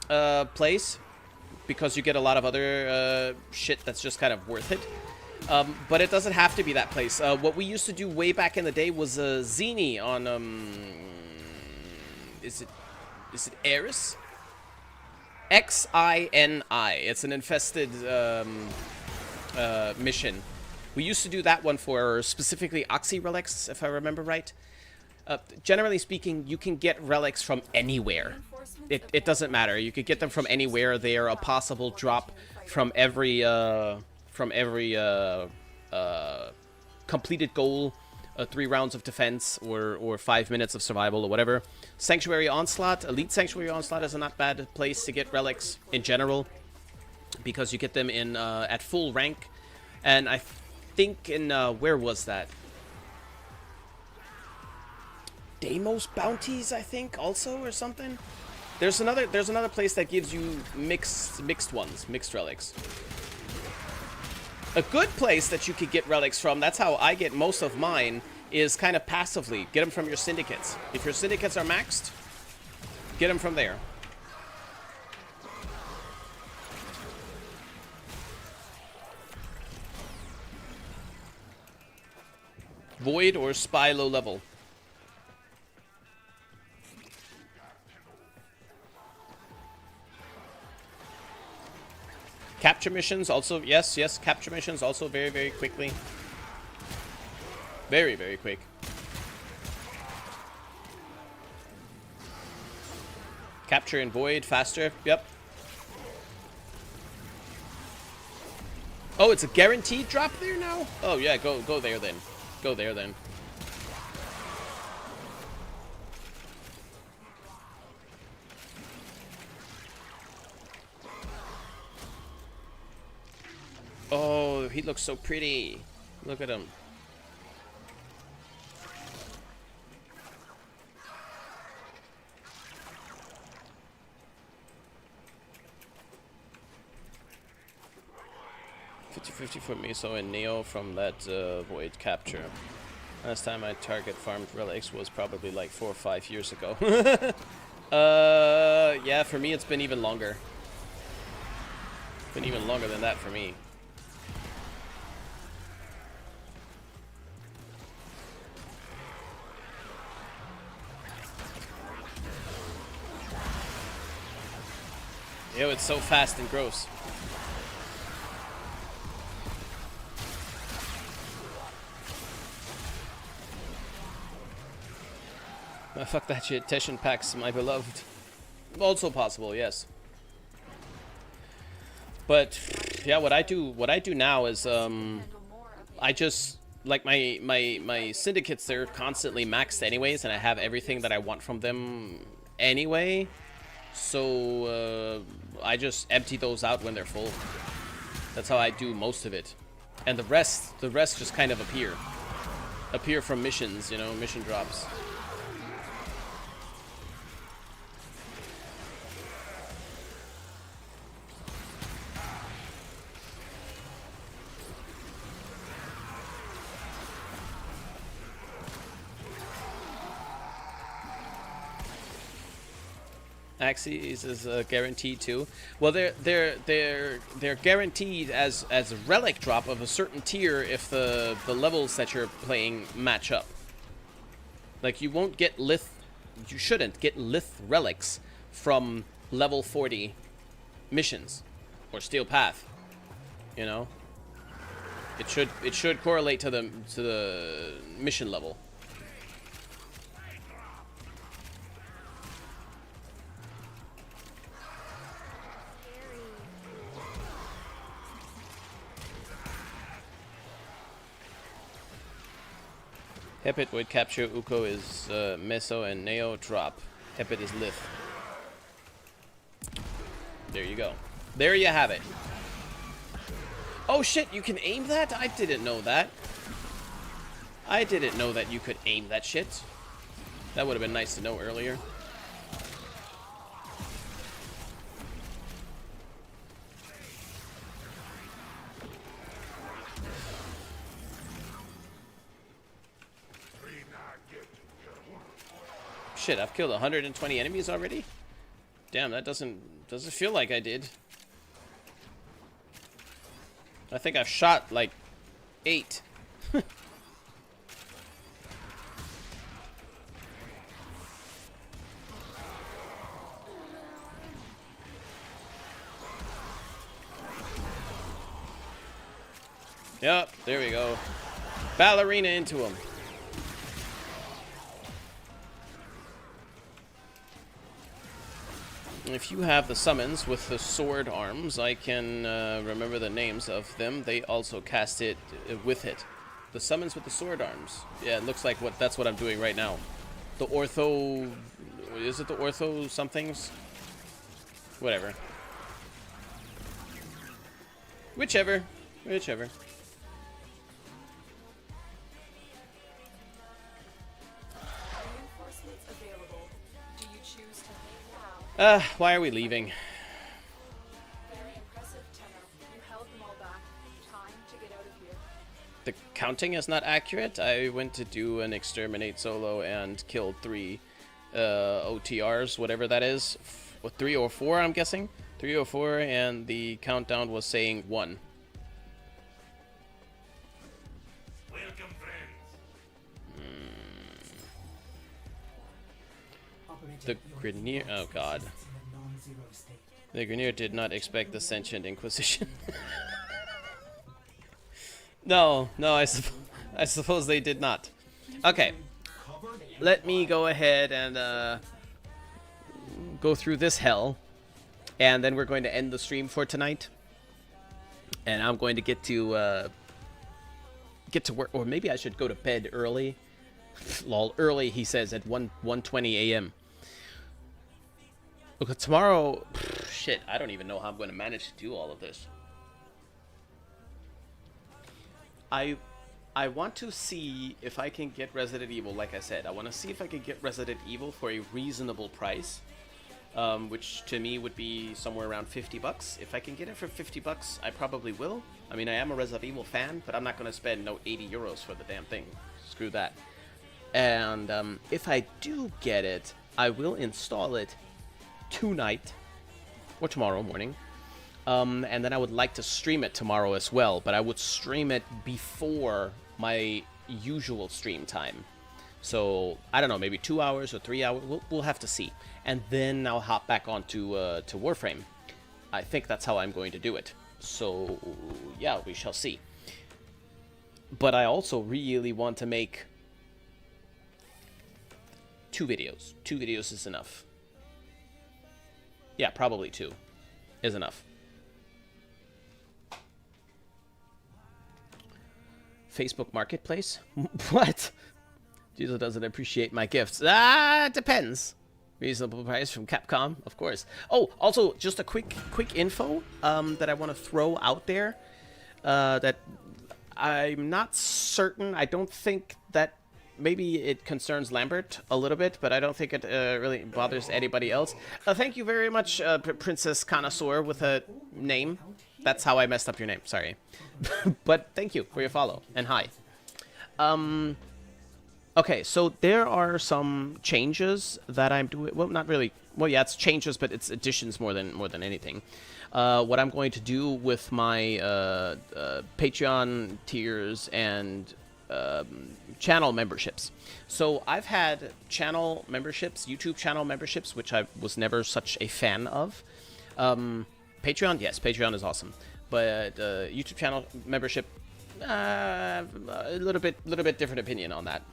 place, because you get a lot of other shit that's just kind of worth it. But it doesn't have to be that place. What we used to do way back in the day was Zini on is it Eris? Xini. It's an infested mission. We used to do that one for specifically Oxy relics, if I remember right. Generally speaking, you can get relics from anywhere. It doesn't matter. You could get them from anywhere. They are a possible drop from every completed goal, 3 rounds of defense, or 5 minutes of survival, or whatever. Sanctuary Onslaught, Elite Sanctuary Onslaught is a not bad place to get relics in general, because you get them in at full rank. And I think in where was that? Deimos bounties, I think, also, or something. There's another place that gives you mixed relics. A good place that you could get relics from, that's how I get most of mine, is kind of passively. Get them from your syndicates. If your syndicates are maxed, get them from there. Void or Spy low level. Capture missions also, yes, capture missions also very, very quickly. Very, very quick. Capture and Void faster, yep. Oh, it's a guaranteed drop there now? Oh yeah, go there then. Go there then. Oh, he looks so pretty. Look at him. $50-50 for Miso and Neo from that Void capture. Last time I target farmed relics was probably like 4 or 5 years ago. Yeah, for me it's been even longer. Been even longer than that for me. Yo, it's so fast and gross. Fuck that shit. Teshin packs, my beloved. Also possible, yes. But yeah, what I do now is I just like my syndicates, they're constantly maxed anyways, and I have everything that I want from them anyway. So I just empty those out when they're full. That's how I do most of it. And the rest just kind of appear from missions, you know, mission drops. Axes is guaranteed too. Well, they're guaranteed as a relic drop of a certain tier if the levels that you're playing match up. Like you shouldn't get lith relics from level 40 missions or Steel Path. You know, it should correlate to the mission level. Hepit would capture Uko is Meso and Neo drop. Hepit is Lith. There you go. There you have it. Oh shit, you can aim that? I didn't know that. I didn't know that you could aim that shit. That would have been nice to know earlier. Shit, I've killed 120 enemies already? Damn, that doesn't feel like I did. I think I've shot like 8. Yep, there we go. Ballerina into him. If you have the summons with the sword arms, I can remember the names of them. They also cast it with it. The summons with the sword arms. Yeah, it looks like that's what I'm doing right now. The ortho... Is it the ortho somethings? Whatever. Whichever. Whichever. Why are we leaving? Very impressive, Tenno. You held them all back. Time to get out of here. The counting is not accurate. I went to do an exterminate solo and killed 3 OTRs, whatever that is. 3 or 4, I'm guessing. 3 or 4, and the countdown was saying 1. Welcome, friends. The Grenier... Oh, God. The Grenier did not expect the Sentient Inquisition. No, I suppose they did not. Okay. Let me go ahead and go through this hell. And then we're going to end the stream for tonight. And I'm going to get to work. Or maybe I should go to bed early. Lol, early, he says, at 1:20 a.m. Look, tomorrow... Shit, I don't even know how I'm going to manage to do all of this. I want to see if I can get Resident Evil, like I said. I want to see if I can get Resident Evil for a reasonable price. which to me would be somewhere around 50 bucks. If I can get it for 50 bucks, I probably will. I mean, I am a Resident Evil fan, but I'm not going to spend 80 euros for the damn thing. Screw that. And if I do get it, I will install it tonight or tomorrow morning. And then I would like to stream it tomorrow as well, but I would stream it before my usual stream time. So, I don't know, maybe 2 hours or 3 hours, we'll have to see. And then I'll hop back onto to Warframe. I think that's how I'm going to do it. So, yeah, we shall see. But I also really want to make 2 videos. 2 videos is enough. Yeah, probably 2 is enough. Facebook Marketplace? What? Jesus doesn't appreciate my gifts. It depends. Reasonable price from Capcom, of course. Oh, also, just a quick info that I want to throw out there. That I'm not certain. I don't think that... Maybe it concerns Lambert a little bit, but I don't think it really bothers anybody else. Thank you very much, Princess Connoisseur with a name. That's how I messed up your name, sorry. But thank you for your follow, and hi. Okay, so there are some changes that I'm doing. Well, not really. Well, yeah, it's changes, but it's additions more than anything. What I'm going to do with my Patreon tiers and channel memberships. So I've had channel memberships, YouTube channel memberships, which I was never such a fan of. Patreon, yes, Patreon is awesome, but YouTube channel membership, a little bit different opinion on that.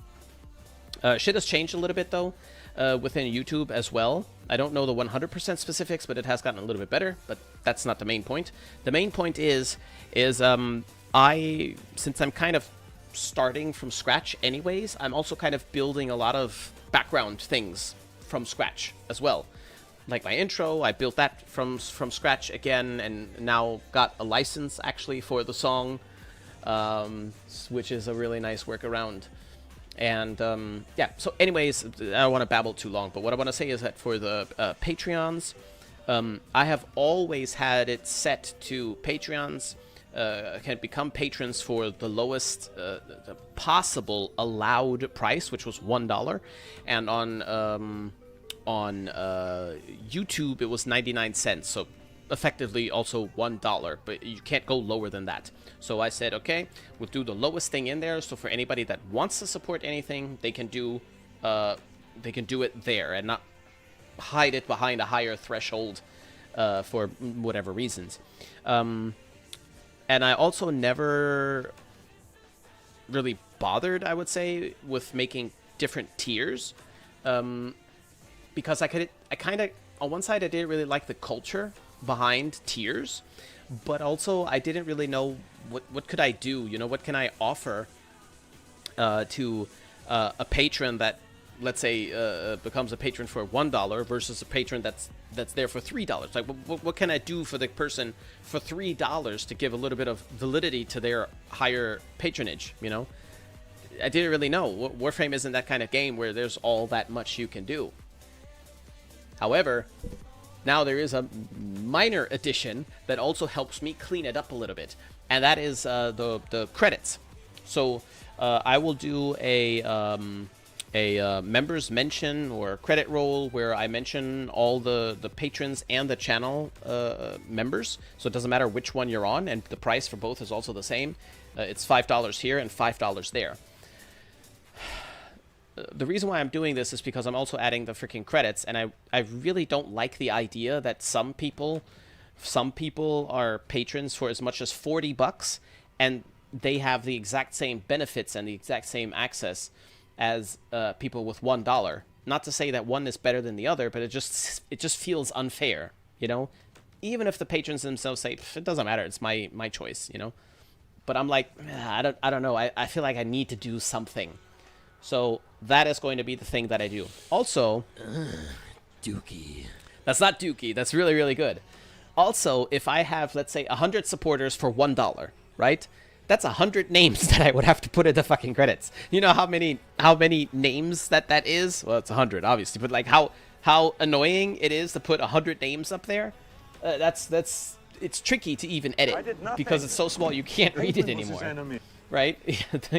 Shit has changed a little bit though within YouTube as well. I don't know the 100% specifics, but it has gotten a little bit better. But that's not the main point. The main point is since I'm kind of starting from scratch anyways, I'm also kind of building a lot of background things from scratch as well. Like my intro, I built that from scratch again, and now got a license actually for the song, which is a really nice workaround. And yeah, so anyways, I don't want to babble too long, but what I want to say is that for the Patreons, I have always had it set to Patreons can become patrons for the lowest the possible allowed price, which was $1, and on YouTube it was 99 cents, so effectively also $1, but you can't go lower than that. So I said, okay, we'll do the lowest thing in there, so for anybody that wants to support anything, they can do it there and not hide it behind a higher threshold for whatever reasons. And I also never really bothered, I would say, with making different tiers, because I kind of, on one side I didn't really like the culture behind tiers, but also I didn't really know what could I do, you know, what can I offer to a patron that, let's say, becomes a patron for $1 versus a patron that's there for $3. Like, what can I do for the person for $3 to give a little bit of validity to their higher patronage, you know? I didn't really know. Warframe isn't that kind of game where there's all that much you can do. However, now there is a minor addition that also helps me clean it up a little bit, and that is the credits. So I will do a members mention or credit roll where I mention all the patrons and the channel members, so it doesn't matter which one you're on, and the price for both is also the same. It's $5 here and $5 there. The reason why I'm doing this is because I'm also adding the freaking credits, and I really don't like the idea that some people are patrons for as much as $40, and they have the exact same benefits and the exact same access as people with $1. Not to say that one is better than the other, but it just feels unfair, you know? Even if the patrons themselves say, it doesn't matter, it's my choice, you know? But I'm like, I don't know, I feel like I need to do something. So that is going to be the thing that I do. Also, Dookie. That's not Dookie, that's really, really good. Also, if I have, let's say, 100 supporters for $1, right? That's 100 names that I would have to put in the fucking credits. You know how many names that is? Well, it's 100, obviously. But like, how how annoying it is to put 100 names up there. It's tricky to even edit because it's so small you can't read it anymore. Right?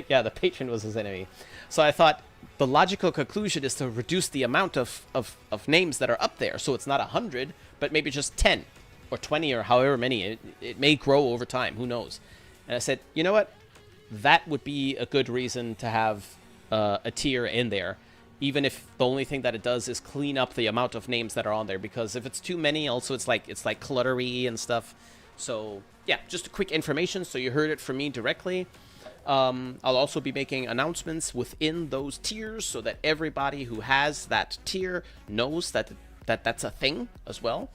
Yeah, the patron was his enemy. So I thought the logical conclusion is to reduce the amount of names that are up there. So it's not 100, but maybe just 10 or 20 or however many. It may grow over time. Who knows? And I said, you know what? That would be a good reason to have a tier in there, even if the only thing that it does is clean up the amount of names that are on there. Because if it's too many, also it's like cluttery and stuff. So yeah, just a quick information. So you heard it from me directly. I'll also be making announcements within those tiers so that everybody who has that tier knows that that's a thing as well.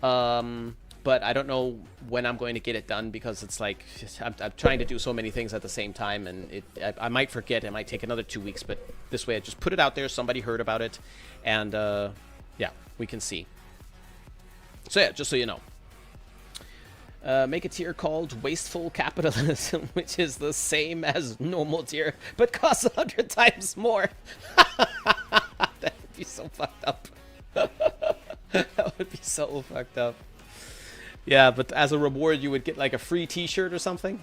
But I don't know when I'm going to get it done because it's like I'm trying to do so many things at the same time, and I might forget. It might take another 2 weeks, but this way I just put it out there. Somebody heard about it, and yeah, we can see. So yeah, just so you know. Make a tier called Wasteful Capitalism, which is the same as normal tier, but costs 100 times more. That would be so fucked up. That would be so fucked up. Yeah, but as a reward, you would get like a free T-shirt or something.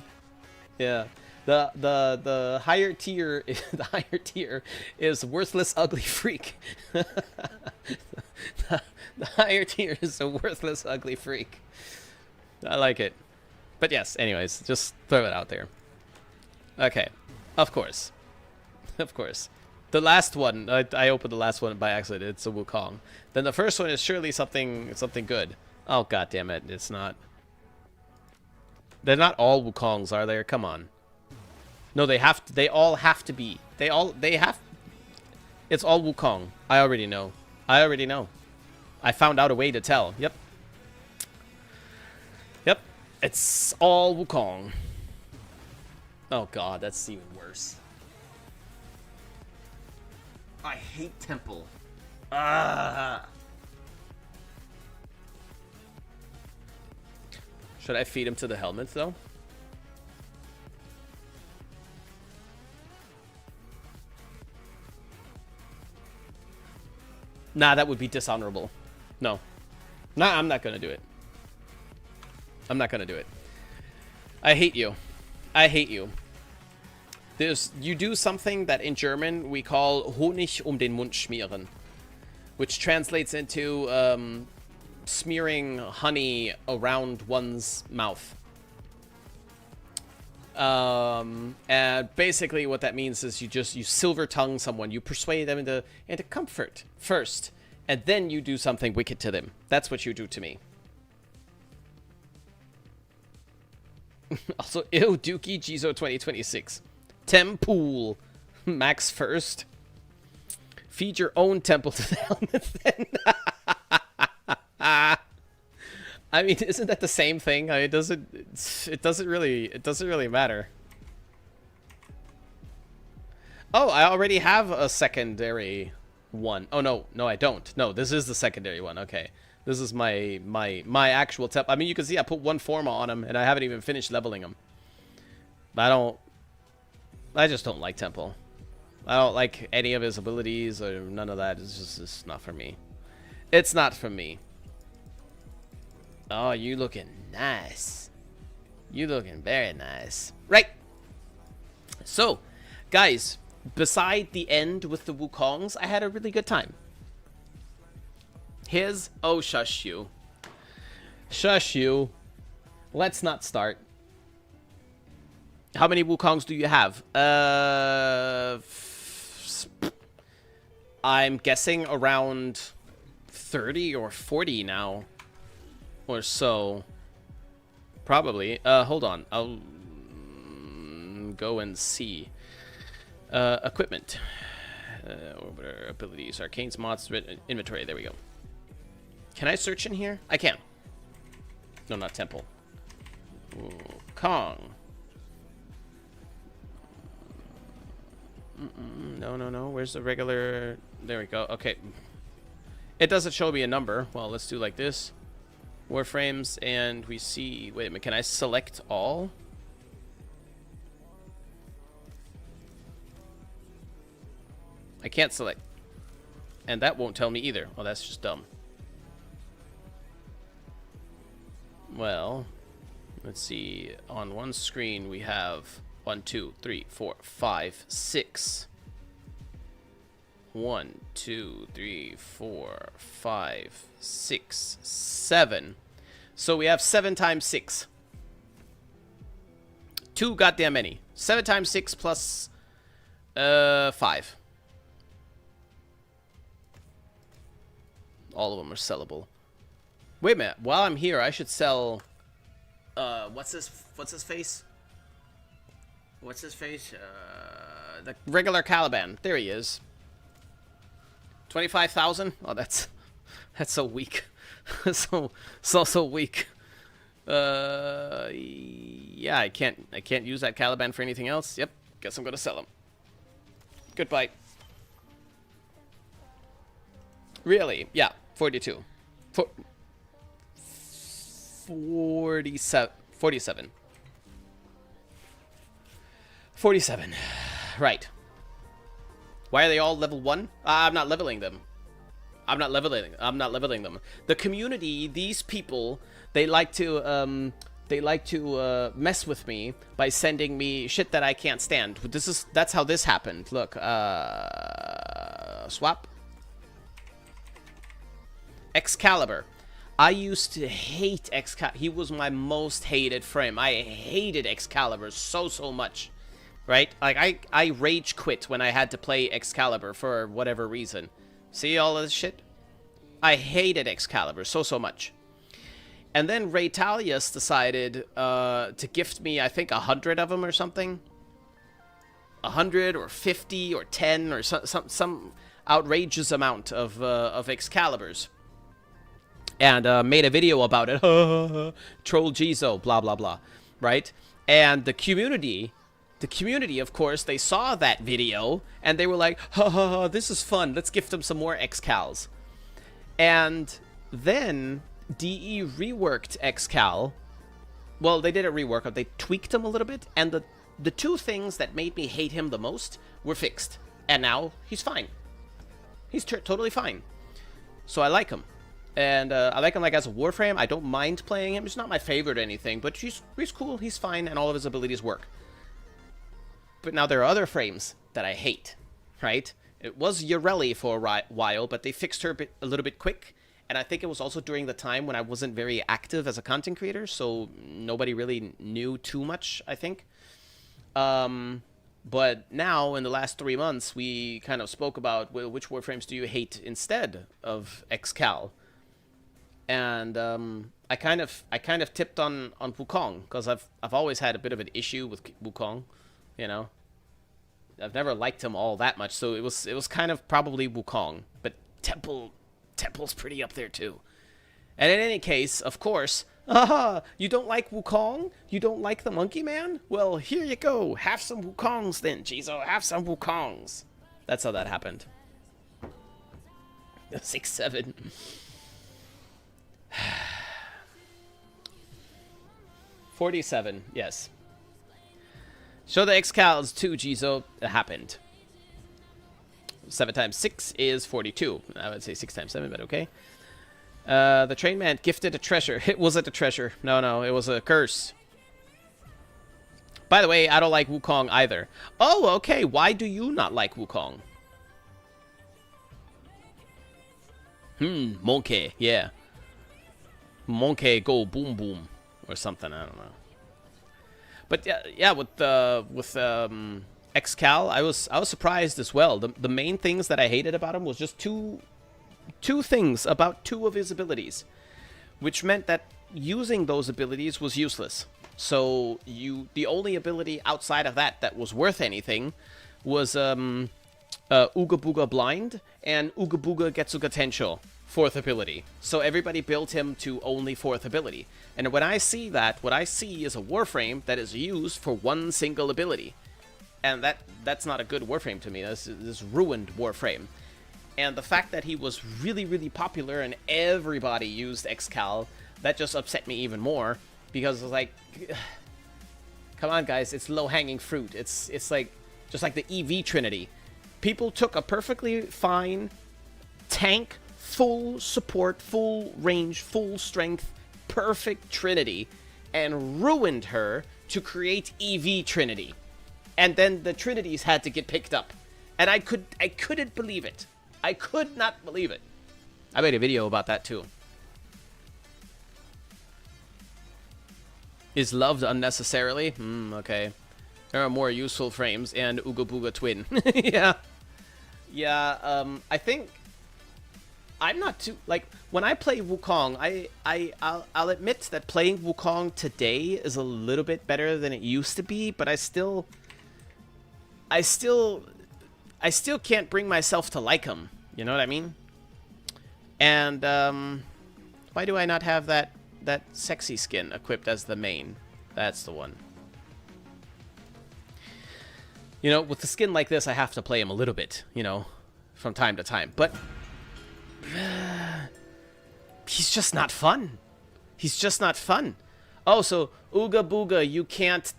Yeah, the higher tier, the higher tier is Worthless Ugly Freak. The higher tier is a Worthless Ugly Freak. I like it. But yes, anyways, just throw it out there. Okay. Of course. Of course. The last one, I opened the last one by accident. It's a Wukong. Then the first one is surely something good. Oh, god damn it. It's not. They're not all Wukongs, are there? Come on. No, they have to, they all have to be. They have. It's all Wukong. I already know. I already know. I found out a way to tell. Yep. Yep, it's all Wukong. Oh god, that's even worse. I hate Temple. Ah. Should I feed him to the helmet though? Nah, that would be dishonorable. No. Nah, I'm not gonna do it. I'm not gonna do it. I hate you. I hate you. You do something that in German we call Honig den Mund schmieren, which translates into smearing honey around one's mouth. And basically what that means is you silver tongue someone, you persuade them into comfort first, and then you do something wicked to them. That's what you do to me. Also, ew, Dookie, Jizo 2026. Tempool. Max first. Feed your own temple to the helmet then. I mean, isn't that the same thing? I mean, it doesn't really matter. Oh, I already have a secondary one. Oh no, I don't. No, this is the secondary one. Okay. This is my actual temple. I mean, you can see I put one forma on him, and I haven't even finished leveling him. I just don't like Temple. I don't like any of his abilities or none of that. It's not for me. It's not for me. Oh, you looking nice. You looking very nice. Right. So, guys, beside the end with the Wukongs, I had a really good time. Oh, shush you. Shush you. Let's not start. How many Wukongs do you have? I'm guessing around 30 or 40 now. Or so. Probably. Hold on. I'll go and see. Equipment. Orbiter abilities. Arcane's mods. Inventory. There we go. Can I search in here? I can. No, not Temple. Kong. No. Where's the regular? There we go. Okay. It doesn't show me a number. Well, let's do like this. Warframes, and we see... Wait a minute. Can I select all? I can't select. And that won't tell me either. Oh, that's just dumb. Well, let's see. On one screen we have 1, 2, 3, 4, 5, 6. 1, 2, 3, 4, 5, 6, 7. So we have 7 times 6. Too goddamn many. 7 times 6 plus 5. All of them are sellable. Wait a minute. While I'm here, I should sell. What's his face? What's his face? The regular Caliban. There he is. 25,000. Oh, that's so weak. so weak. Yeah, I can't use that Caliban for anything else. Yep. Guess I'm gonna sell him. Goodbye. Really? Yeah. 42. 47. 47. Right. Why are they all level 1? I'm not leveling them. I'm not leveling them. The community, these people, they like to mess with me by sending me shit that I can't stand. That's how this happened. Look, swap. Excalibur. I used to hate Excalibur. He was my most hated frame. I hated Excalibur so much. Right? Like, I rage quit when I had to play Excalibur for whatever reason. See all of this shit? I hated Excalibur so much. And then Raytalius decided to gift me, I think, 100 of them or something. 100 or 50 or 10 or some outrageous amount of Excaliburs. And made a video about it. Troll Jizo, blah, blah, blah. Right? And the community, of course, they saw that video, and they were like, this is fun. Let's gift them some more Excals. And then DE reworked Excal. Well, they did a rework. They tweaked him a little bit, and the two things that made me hate him the most were fixed. And now he's fine. He's totally fine. So I like him. And I like him like as a Warframe. I don't mind playing him. He's not my favorite or anything, but he's cool. He's fine, and all of his abilities work. But now there are other frames that I hate, right? It was Yoreli for a while, but they fixed her a little bit quick. And I think it was also during the time when I wasn't very active as a content creator, so nobody really knew too much, I think. But now, in the last 3 months, we kind of spoke about, well, which Warframes do you hate instead of Excal? And I kind of tipped on Wukong, because I've always had a bit of an issue with Wukong, you know. I've never liked him all that much, so it was kind of probably Wukong. But Temple's pretty up there too. And in any case, of course, you don't like Wukong? You don't like the Monkey Man? Well, here you go. Have some Wukongs then, Jizo. Have some Wukongs. That's how that happened. 6-7. 47, yes. Show the Excals too, Jizo. It happened. 7 times 6 is 42. I would say 6 times 7, but okay. The train man gifted a treasure. It wasn't a treasure. No, it was a curse. By the way, I don't like Wukong either. Oh, okay. Why do you not like Wukong? Monkey. Yeah. Monkey go boom boom or something. I don't know. But yeah, with Excal, I was surprised as well. The main things that I hated about him was just two things about 2 of his abilities, which meant that using those abilities was useless. So the only ability outside of that was worth anything was Ooga Booga Blind and Ooga Booga Getsuga Tensho, 4th ability. So everybody built him to only 4th ability. And when I see that, what I see is a Warframe that is used for one single ability. And that's not a good Warframe to me. That's this ruined Warframe. And the fact that he was really, really popular and everybody used Excal, that just upset me even more. Because it's like, come on guys, it's low-hanging fruit. It's like, just like the EV Trinity. People took a perfectly fine tank, full support, full range, full strength, perfect Trinity, and ruined her to create EV Trinity. And then the Trinities had to get picked up. And I couldn't believe it. I could not believe it. I made a video about that too. Is loved unnecessarily? Okay. There are more useful frames and Ooga Booga Twin. Yeah. Yeah, I think I'm not too, like, when I play Wukong, I'll admit that playing Wukong today is a little bit better than it used to be, but I still can't bring myself to like him. You know what I mean? And why do I not have that sexy skin equipped as the main? That's the one. You know, with a skin like this, I have to play him a little bit, you know, from time to time. But he's just not fun. He's just not fun. Oh, so Ooga Booga, you can't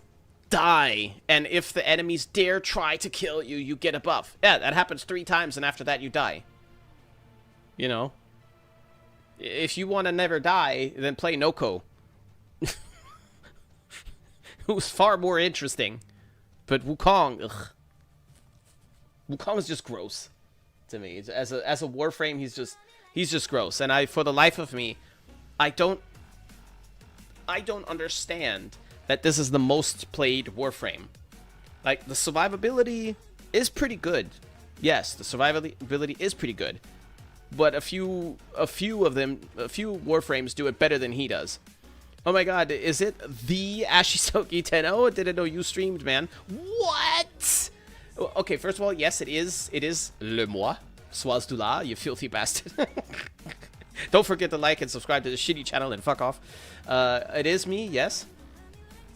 die. And if the enemies dare try to kill you, you get a buff. Yeah, that happens 3 times, and after that, you die. You know? If you want to never die, then play Noko. Who's far more interesting. But Wukong, ugh. Wukong is just gross to me. As a Warframe, he's just gross. And for the life of me, I don't understand that this is the most played Warframe. Like, the survivability is pretty good. Yes, the survivability is pretty good. But a few Warframes do it better than he does. Oh my god, is it the Ashisoki Tenno? Didn't know you streamed, man. What? Okay, first of all, yes, it is le moi. Sois du la, you filthy bastard. Don't forget to like and subscribe to the shitty channel and fuck off. It is me, yes.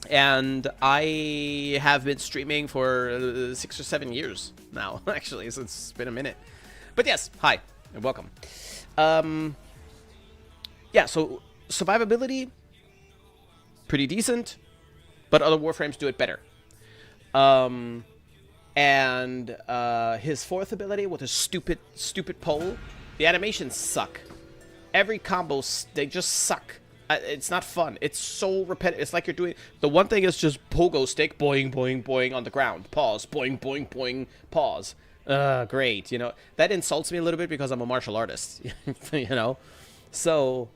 And I have been streaming for 6 or 7 years now, actually, so it's been a minute. But yes, hi, and welcome. Yeah, so survivability, pretty decent, but other Warframes do it better. And his 4th ability with his stupid pole, the animations suck. Every combo, they just suck. It's not fun. It's so repetitive. It's like you're doing... The one thing is just pogo stick, boing, boing, boing on the ground. Pause, boing, boing, boing, pause. Great, you know. That insults me a little bit because I'm a martial artist, you know. So,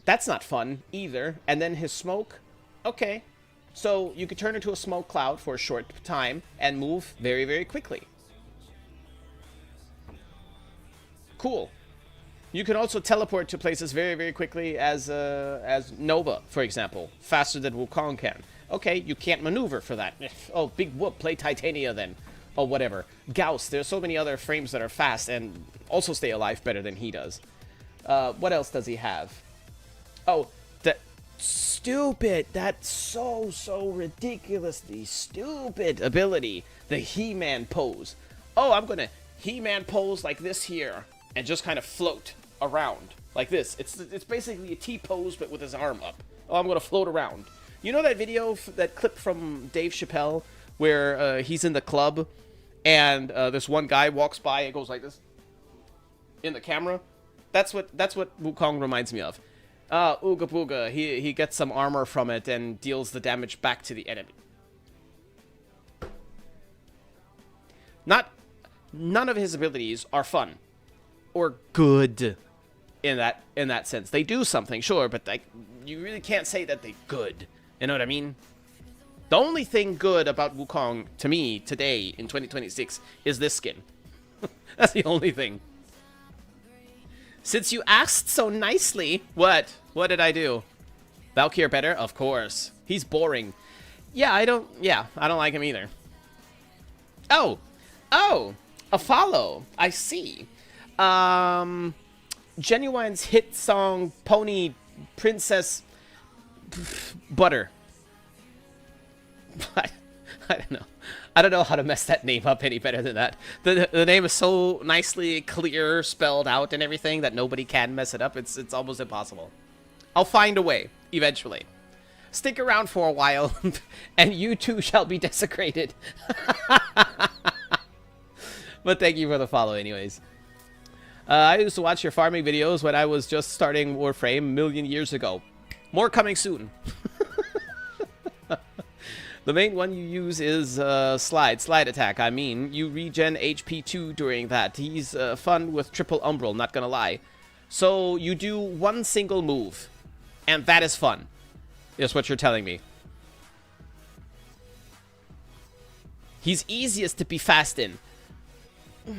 that's not fun either. And then his smoke, okay. So, you could turn into a smoke cloud for a short time and move very, very quickly. Cool. You can also teleport to places very, very quickly as Nova, for example. Faster than Wukong can. Okay, you can't maneuver for that. Oh, big whoop, play Titania then. Or whatever. Gauss, there's so many other frames that are fast and also stay alive better than he does. What else does he have? Oh, that stupid, that so ridiculously stupid ability. The He-Man pose. Oh, I'm gonna He-Man pose like this here and just kind of float around like this. It's basically a T-pose but with his arm up. Oh, I'm gonna float around. You know that video, that clip from Dave Chappelle where he's in the club and this one guy walks by and goes like this in the camera? That's what Wukong reminds me of. Ooga Booga, he gets some armor from it and deals the damage back to the enemy. None of his abilities are fun or good in that sense. They do something, sure, but like you really can't say that they're good. You know what I mean? The only thing good about Wukong to me today in 2026 is this skin. That's the only thing. Since you asked so nicely, what did I do? Valkyr better? Of course. He's boring. Yeah, I don't like him either. Oh, a follow. I see. Genuine's hit song Pony Princess Butter. I don't know. I don't know how to mess that name up any better than that. The name is so nicely clear, spelled out and everything that nobody can mess it up. It's almost impossible. I'll find a way, eventually. Stick around for a while, and you too shall be desecrated. But thank you for the follow anyways. I used to watch your farming videos when I was just starting Warframe a million years ago. More coming soon. The main one you use is slide attack. I mean, you regen HP 2 during that. He's fun with triple umbral, not gonna lie. So you do one single move, and that is fun, is what you're telling me. He's easiest to be fast in. I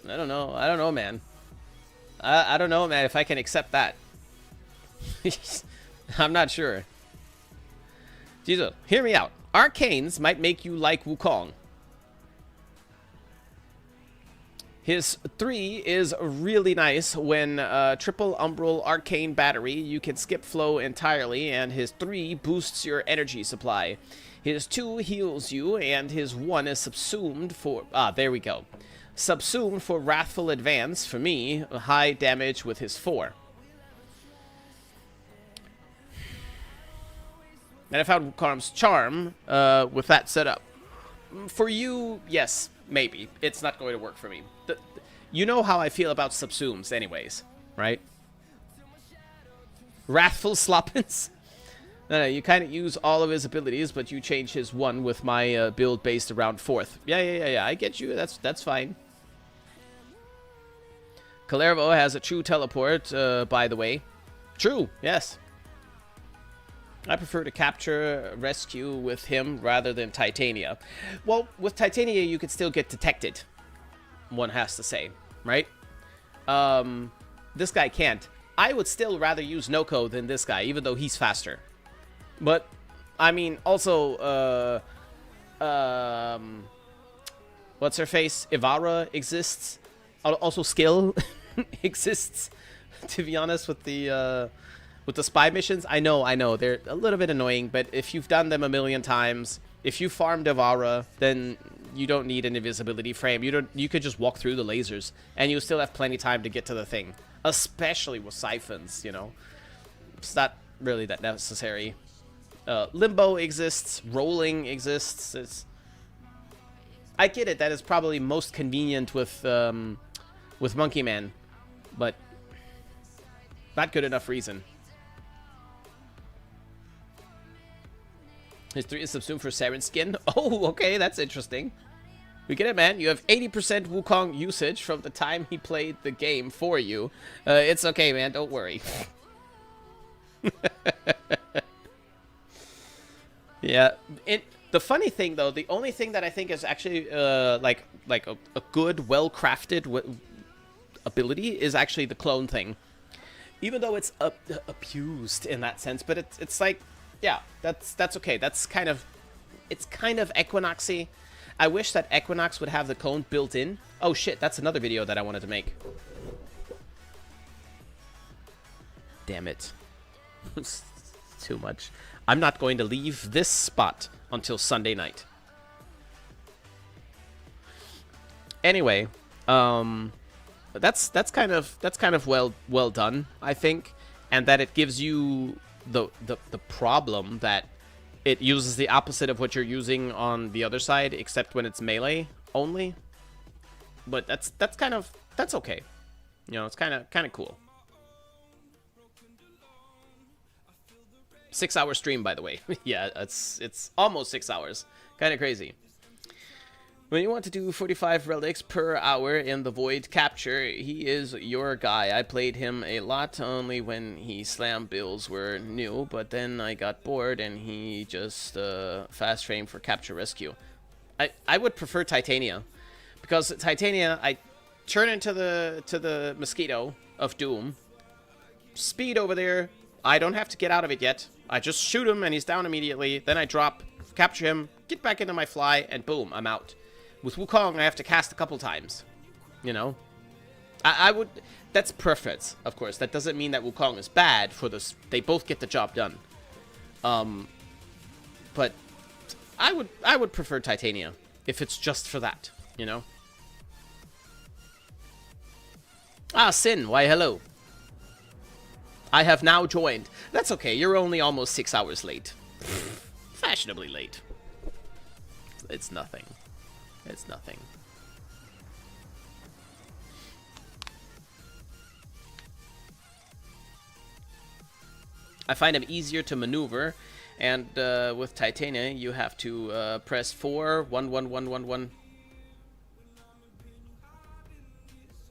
don't know, man. I don't know, man, if I can accept that. I'm not sure. Jesus, hear me out. Arcanes might make you like Wukong. His 3 is really nice when triple umbral arcane battery. You can skip flow entirely, and his 3 boosts your energy supply. His 2 heals you, and his 1 is subsumed for... there we go. Subsumed for Wrathful Advance, for me, high damage with his 4. And I found Wukong's charm with that setup. For you, yes, maybe. It's not going to work for me. You know how I feel about subsumes anyways, right? Wrathful Sloppins? No, you kind of use all of his abilities, but you change his 1 with my build based around 4th. Yeah, I get you. That's fine. Kalervo has a true teleport, by the way. True, yes. I prefer to capture rescue with him rather than Titania. Well, with Titania, you could still get detected, one has to say, right? This guy can't. I would still rather use Noko than this guy, even though he's faster. But, I mean, also, what's her face? Ivara exists. Also, Skill exists, to be honest, with the spy missions. I know, they're a little bit annoying, but if you've done them a million times, if you farmed Ivara, then you don't need an invisibility frame. You could just walk through the lasers, and you still have plenty of time to get to the thing. Especially with siphons, you know. It's not really that necessary. Limbo exists, rolling exists. I get it, that is probably most convenient with Monkey Man, but not good enough reason. His 3 is subsumed for Saren skin. Oh, okay, that's interesting. We get it, man. You have 80% Wukong usage from the time he played the game for you. It's okay, man. Don't worry. Yeah. The funny thing, though, the only thing that I think is actually like a good, well-crafted ability is actually the clone thing. Even though it's abused in that sense, but it's like, yeah, that's okay. It's kind of Equinoxy. I wish that Equinox would have the clone built in. Oh shit, that's another video that I wanted to make. Damn it. It's too much. I'm not going to leave this spot until Sunday night. Anyway, that's kind of well done, I think, and that it gives you the problem that it uses the opposite of what you're using on the other side, except when it's melee only. But that's okay. You know, it's kind of cool. 6-hour stream, by the way. Yeah, it's almost 6 hours. Kind of crazy. When you want to do 45 relics per hour in the Void Capture, he is your guy. I played him a lot only when he slam builds were new, but then I got bored and he just fast frame for Capture Rescue. I would prefer Titania, because Titania, I turn into the Mosquito of Doom, speed over there. I don't have to get out of it yet. I just shoot him and he's down immediately. Then I drop, capture him, get back into my fly, and boom, I'm out. With Wukong, I have to cast a couple times. You know? I would... That's perfect, of course. That doesn't mean that Wukong is bad for this. They both get the job done. But I would prefer Titania if it's just for that, you know? Ah, Sin, why hello. I have now joined. That's okay, you're only almost 6 hours late. Fashionably late. it's nothing. It's nothing. I find them easier to maneuver, and with Titania, you have to press 4, 1, 1, 1, 1, 1.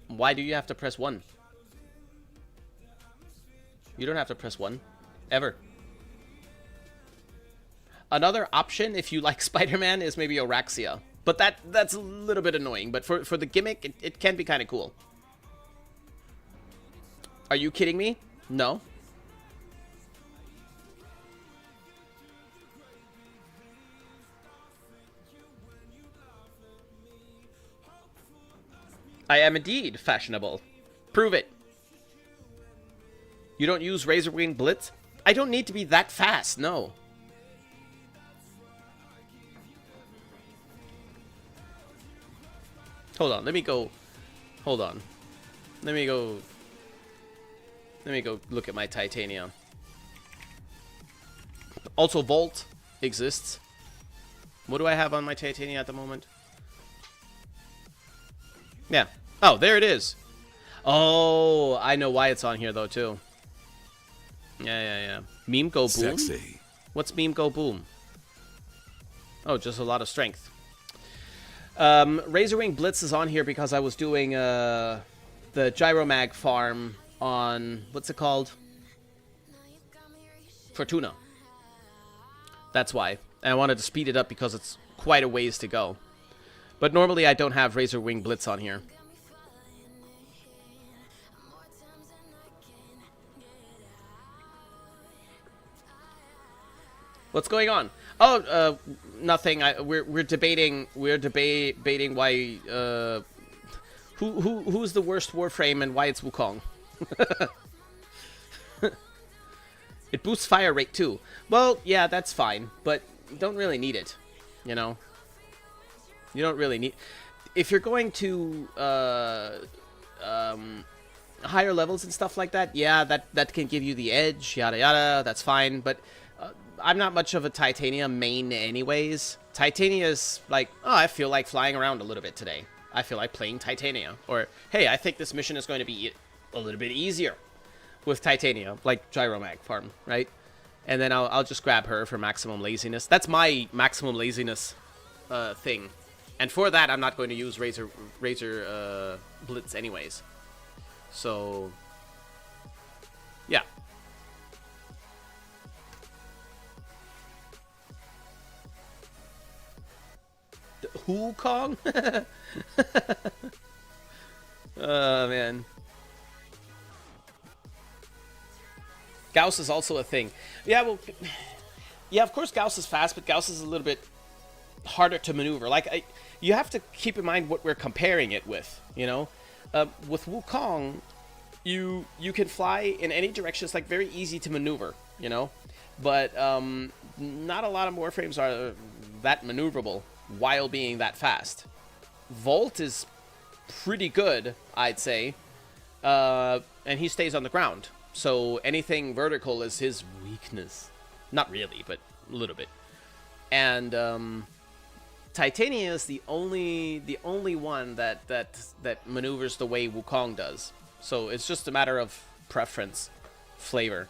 Why do you have to press 1? You don't have to press 1. Ever. Another option, if you like Spider-Man, is maybe Oraxia. But that's a little bit annoying. But for the gimmick, it can be kind of cool. Are you kidding me? No. I am indeed fashionable. Prove it. You don't use Razor Wing Blitz? I don't need to be that fast, no. Hold on, let me go. Hold on. Let me go look at my Titania. Also, Volt exists. What do I have on my Titania at the moment? Yeah. Oh, there it is. Oh, I know why it's on here, though, too. Yeah. Meme Go Boom? Sexy. What's Meme Go Boom? Oh, just a lot of strength. Razor Wing Blitz is on here because I was doing the Gyromag farm on... What's it called? Fortuna. That's why. And I wanted to speed it up because it's quite a ways to go. But normally I don't have Razor Wing Blitz on here. What's going on? Oh, nothing. We're debating why who's the worst Warframe and why it's Wukong. It boosts fire rate too. Well, yeah, that's fine, but you don't really need it, you know. You don't really need... If you're going to higher levels and stuff like that, yeah, that can give you the edge, yada yada, that's fine. But I'm not much of a Titania main anyways. Titania is like, oh, I feel like flying around a little bit today. I feel like playing Titania. Or, hey, I think this mission is going to be a little bit easier with Titania, like Gyromag farm, right? And then I'll just grab her for maximum laziness. That's my maximum laziness thing. And for that, I'm not going to use Razor Blitz anyways. So, yeah. Wukong? Oh, man. Gauss is also a thing. Yeah, well... Yeah, of course Gauss is fast, but Gauss is a little bit harder to maneuver. Like, you have to keep in mind what we're comparing it with, you know? With Wukong, you can fly in any direction. It's, like, very easy to maneuver, you know? But not a lot of Warframes are that maneuverable while being that fast. Volt is pretty good, I'd say. And he stays on the ground. So anything vertical is his weakness. Not really, but a little bit. And Titania is the only one that maneuvers the way Wukong does. So it's just a matter of preference, flavor.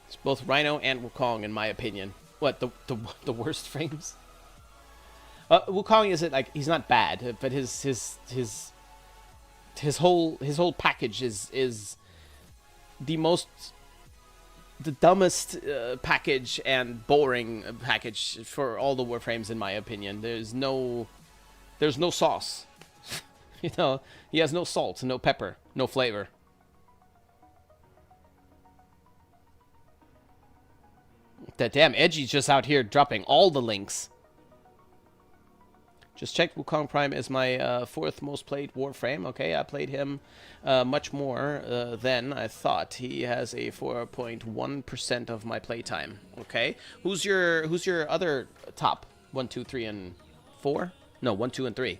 It's both Rhino and Wukong, in my opinion. What, the worst frames? Wukong isn't like, he's not bad, but his whole package is the dumbest package and boring package for all the Warframes, in my opinion. There's no sauce. You know, he has no salt, no pepper, no flavor. That damn Edgy's just out here dropping all the links. Just checked, Wukong Prime is my fourth most played Warframe. Okay, I played him much more than I thought. He has a 4.1% of my playtime. Okay, who's your other top 1, 2, 3, and 4? No, 1, 2, and 3.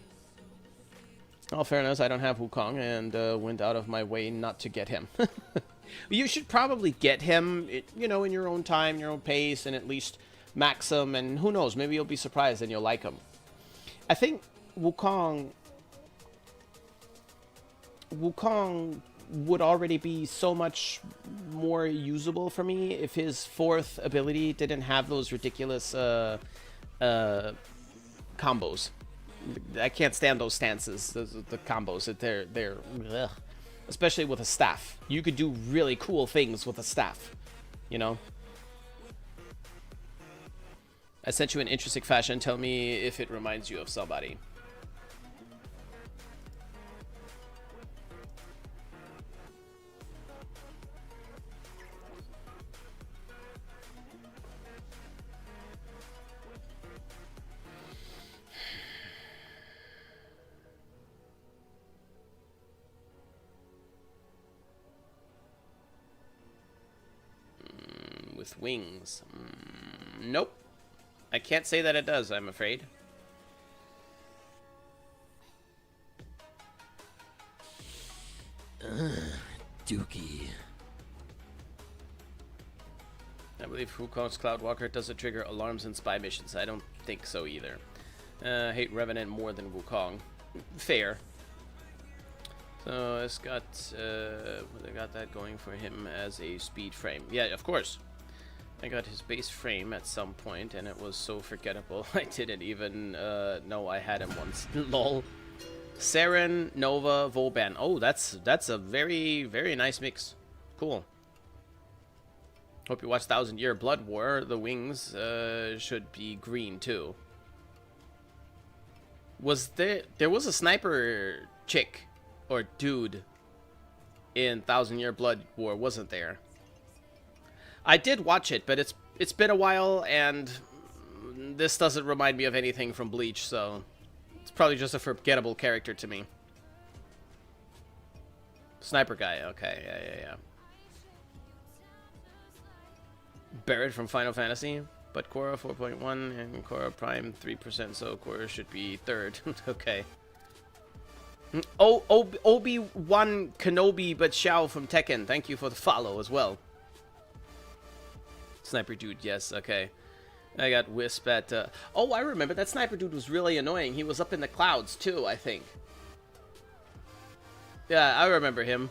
All fairness, I don't have Wukong and went out of my way not to get him. You should probably get him, you know, in your own time, your own pace, and at least max him, and who knows, maybe you'll be surprised and you'll like him. I think Wukong would already be so much more usable for me if his fourth ability didn't have those ridiculous combos. I can't stand those stances, the combos. They're ugh. Especially with a staff. You could do really cool things with a staff, you know? I sent you an interesting fashion. Tell me if it reminds you of somebody. With wings. Nope. I can't say that it does, I'm afraid. Dookie. I believe Wukong's Cloudwalker doesn't trigger alarms and spy missions. I don't think so either. Hate Revenant more than Wukong. Fair. So it's got they got that going for him as a speed frame. Yeah, of course. I got his base frame at some point, and it was so forgettable. I didn't even know I had him once. Lol. Saren, Nova, Vauban. Oh, that's a very, very nice mix. Cool. Hope you watched 1,000 Year Blood War. The wings should be green too. Was there was a sniper chick or dude in 1,000 Year Blood War, wasn't there? I did watch it, but it's been a while, and this doesn't remind me of anything from Bleach, so it's probably just a forgettable character to me. Sniper guy, okay, yeah. Barret from Final Fantasy, but Korra 4.1 and Korra Prime 3%, so Korra should be third. Okay. Oh, Obi-Wan Kenobi, but Xiao from Tekken. Thank you for the follow as well. Sniper dude, yes, okay. I got Wisp at... Oh, I remember. That sniper dude was really annoying. He was up in the clouds, too, I think. Yeah, I remember him.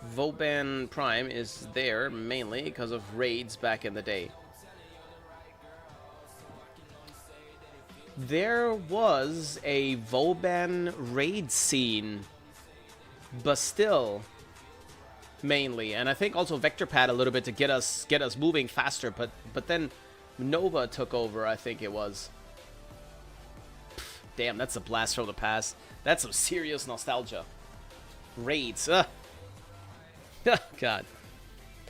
Vauban Prime is there mainly because of raids back in the day. There was a Vauban raid scene, but still... mainly, and I think also Vector Pad a little bit to get us moving faster, but then Nova took over, I think it was. Pff, damn, that's a blast from the past. That's some serious nostalgia. Raids. God.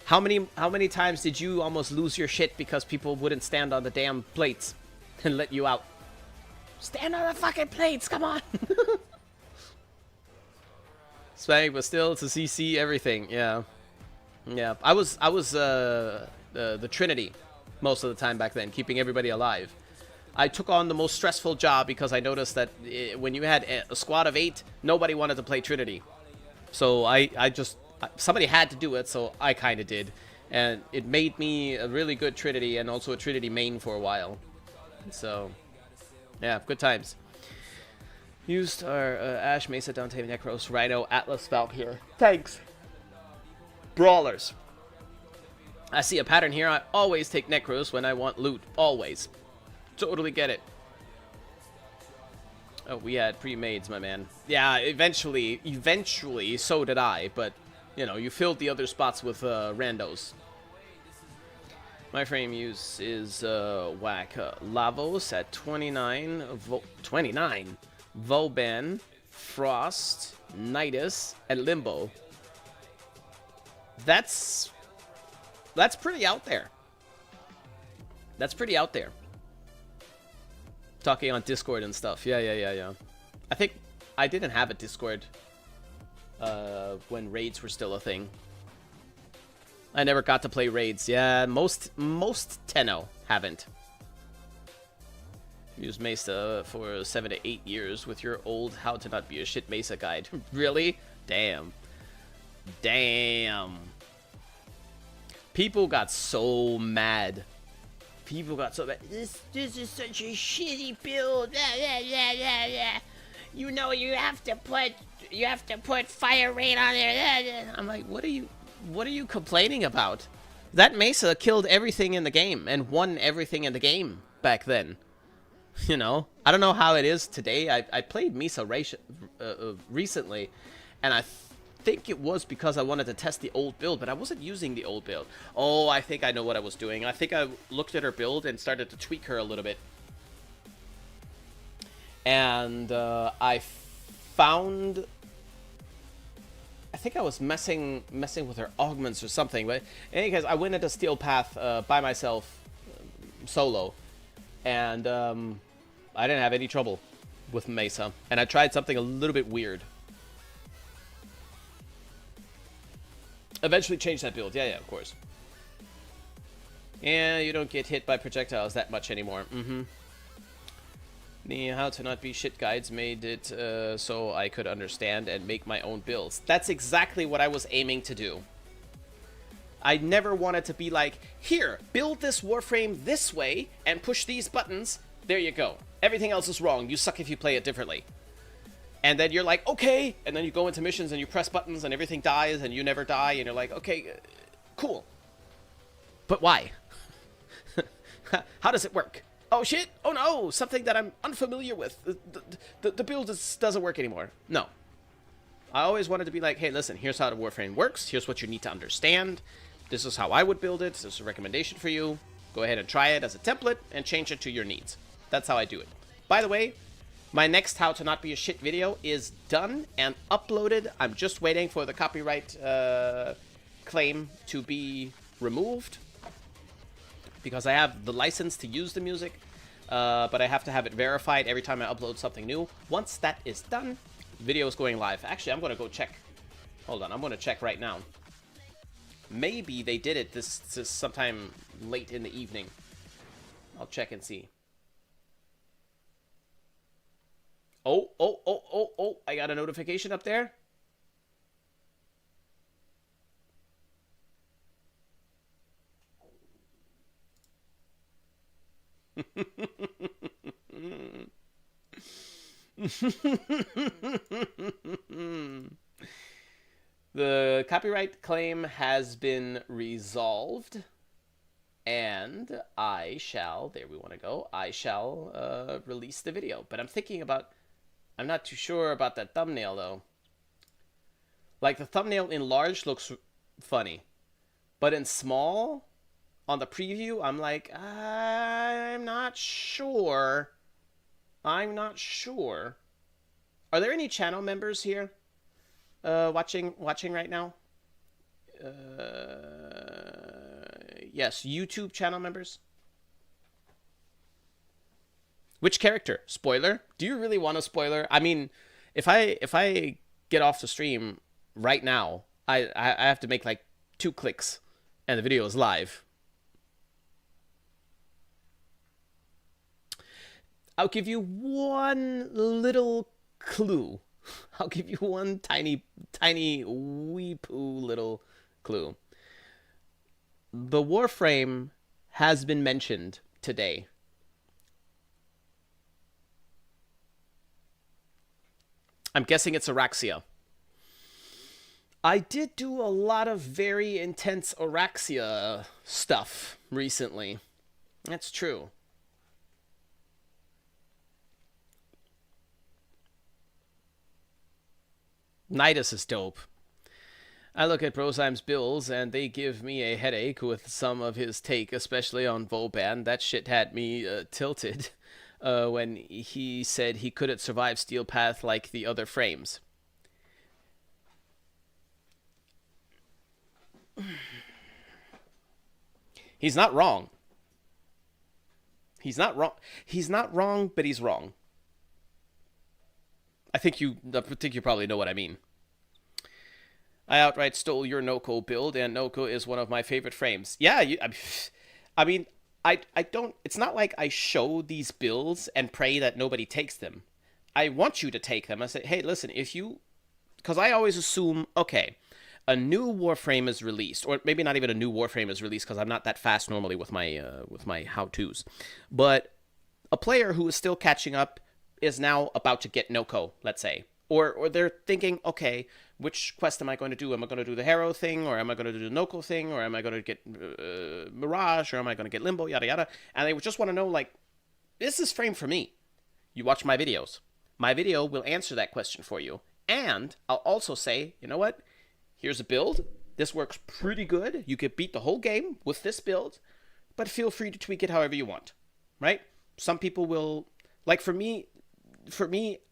How many times did you almost lose your shit because people wouldn't stand on the damn plates and let you out? Stand on the fucking plates, come on. Spamming, but still, it's a CC, everything, yeah. Yeah, I was the Trinity most of the time back then, keeping everybody alive. I took on the most stressful job because I noticed that when you had a squad of 8, nobody wanted to play Trinity. So somebody had to do it, so I kind of did. And it made me a really good Trinity and also a Trinity main for a while. So, yeah, good times. Used our Ash, Mesa, Dante, Necros, Rhino, Atlas, Valkyr. Thanks. Brawlers. I see a pattern here. I always take Necros when I want loot. Always. Totally get it. Oh, we had pre-mades, my man. Yeah, eventually, so did I. But, you know, you filled the other spots with randos. My frame use is whack. Lavos at 29. 29? Vauban, Frost, Nidus, and Limbo. That's pretty out there. That's pretty out there. Talking on Discord and stuff. Yeah. I think I didn't have a Discord when raids were still a thing. I never got to play raids. Yeah, most Tenno haven't. Used Mesa for 7 to 8 years with your old How to Not Be a Shit Mesa guide. Really? Damn. Damn. People got so mad. People got so mad. This is such a shitty build. You know you have to put fire rate on there. I'm like, what are you complaining about? That Mesa killed everything in the game and won everything in the game back then. You know, I don't know how it is today. I played Mesa recently, and I think it was because I wanted to test the old build, but I wasn't using the old build. Oh, I think I know what I was doing. I think I looked at her build and started to tweak her a little bit. And I found... I think I was messing with her augments or something, but in any case, I went into Steel Path by myself, solo, and I didn't have any trouble with Mesa, and I tried something a little bit weird. Eventually changed that build. Yeah, of course. Yeah, you don't get hit by projectiles that much anymore. The How to Not Be Shit guides made it so I could understand and make my own builds. That's exactly what I was aiming to do. I never wanted to be like, here, build this Warframe this way and push these buttons. There you go. Everything else is wrong. You suck if you play it differently. And then you're like, okay. And then you go into missions and you press buttons and everything dies and you never die. And you're like, okay, cool. But why? How does it work? Oh shit, oh no, something that I'm unfamiliar with. The build doesn't work anymore. No. I always wanted to be like, hey, listen, here's how the Warframe works. Here's what you need to understand. This is how I would build it. This is a recommendation for you. Go ahead and try it as a template and change it to your needs. That's how I do it. By the way, my next How to Not Be a Shit video is done and uploaded. I'm just waiting for the copyright claim to be removed, because I have the license to use the music, but I have to have it verified every time I upload something new. Once that is done, the video is going live. Actually, I'm going to go check. Hold on, I'm going to check right now. Maybe they did it this sometime late in the evening. I'll check and see. Oh, I got a notification up there. The copyright claim has been resolved, and I shall, there we want to go, I shall release the video. But I'm thinking about, I'm not too sure about that thumbnail though. Like, the thumbnail in large looks funny, but in small, on the preview, I'm like, I'm not sure. I'm not sure. Are there any channel members here watching right now? Yes, YouTube channel members. Which character? Spoiler? Do you really want a spoiler? I mean, if I get off the stream right now, I have to make like 2 clicks and the video is live. I'll give you one little clue. I'll give you one tiny wee poo little clue. The Warframe has been mentioned today. I'm guessing it's Araxia. I did do a lot of very intense Araxia stuff recently. That's true. Nidus is dope. I look at Broseim's bills and they give me a headache with some of his take, especially on Vauban. That shit had me tilted when he said he couldn't survive Steel Path like the other frames. He's not wrong. He's not wrong. He's not wrong, but he's wrong. I think you probably know what I mean. I outright stole your Noko build, and Noko is one of my favorite frames. Yeah, I mean, I don't, it's not like I show these builds and pray that nobody takes them. I want you to take them. I say, hey, listen, if you, because I always assume, okay, a new Warframe is released, or maybe not even a new Warframe is released, because I'm not that fast normally with my how-tos. But a player who is still catching up is now about to get Noko, let's say. Or they're thinking, okay, which quest am I going to do? Am I going to do the Harrow thing, or am I going to do the Noko thing, or am I going to get Mirage, or am I going to get Limbo, yada yada. And they just want to know, like, is this frame for me? You watch my videos. My video will answer that question for you. And I'll also say, you know what? Here's a build. This works pretty good. You could beat the whole game with this build, but feel free to tweak it however you want, right? Some people will, like for me,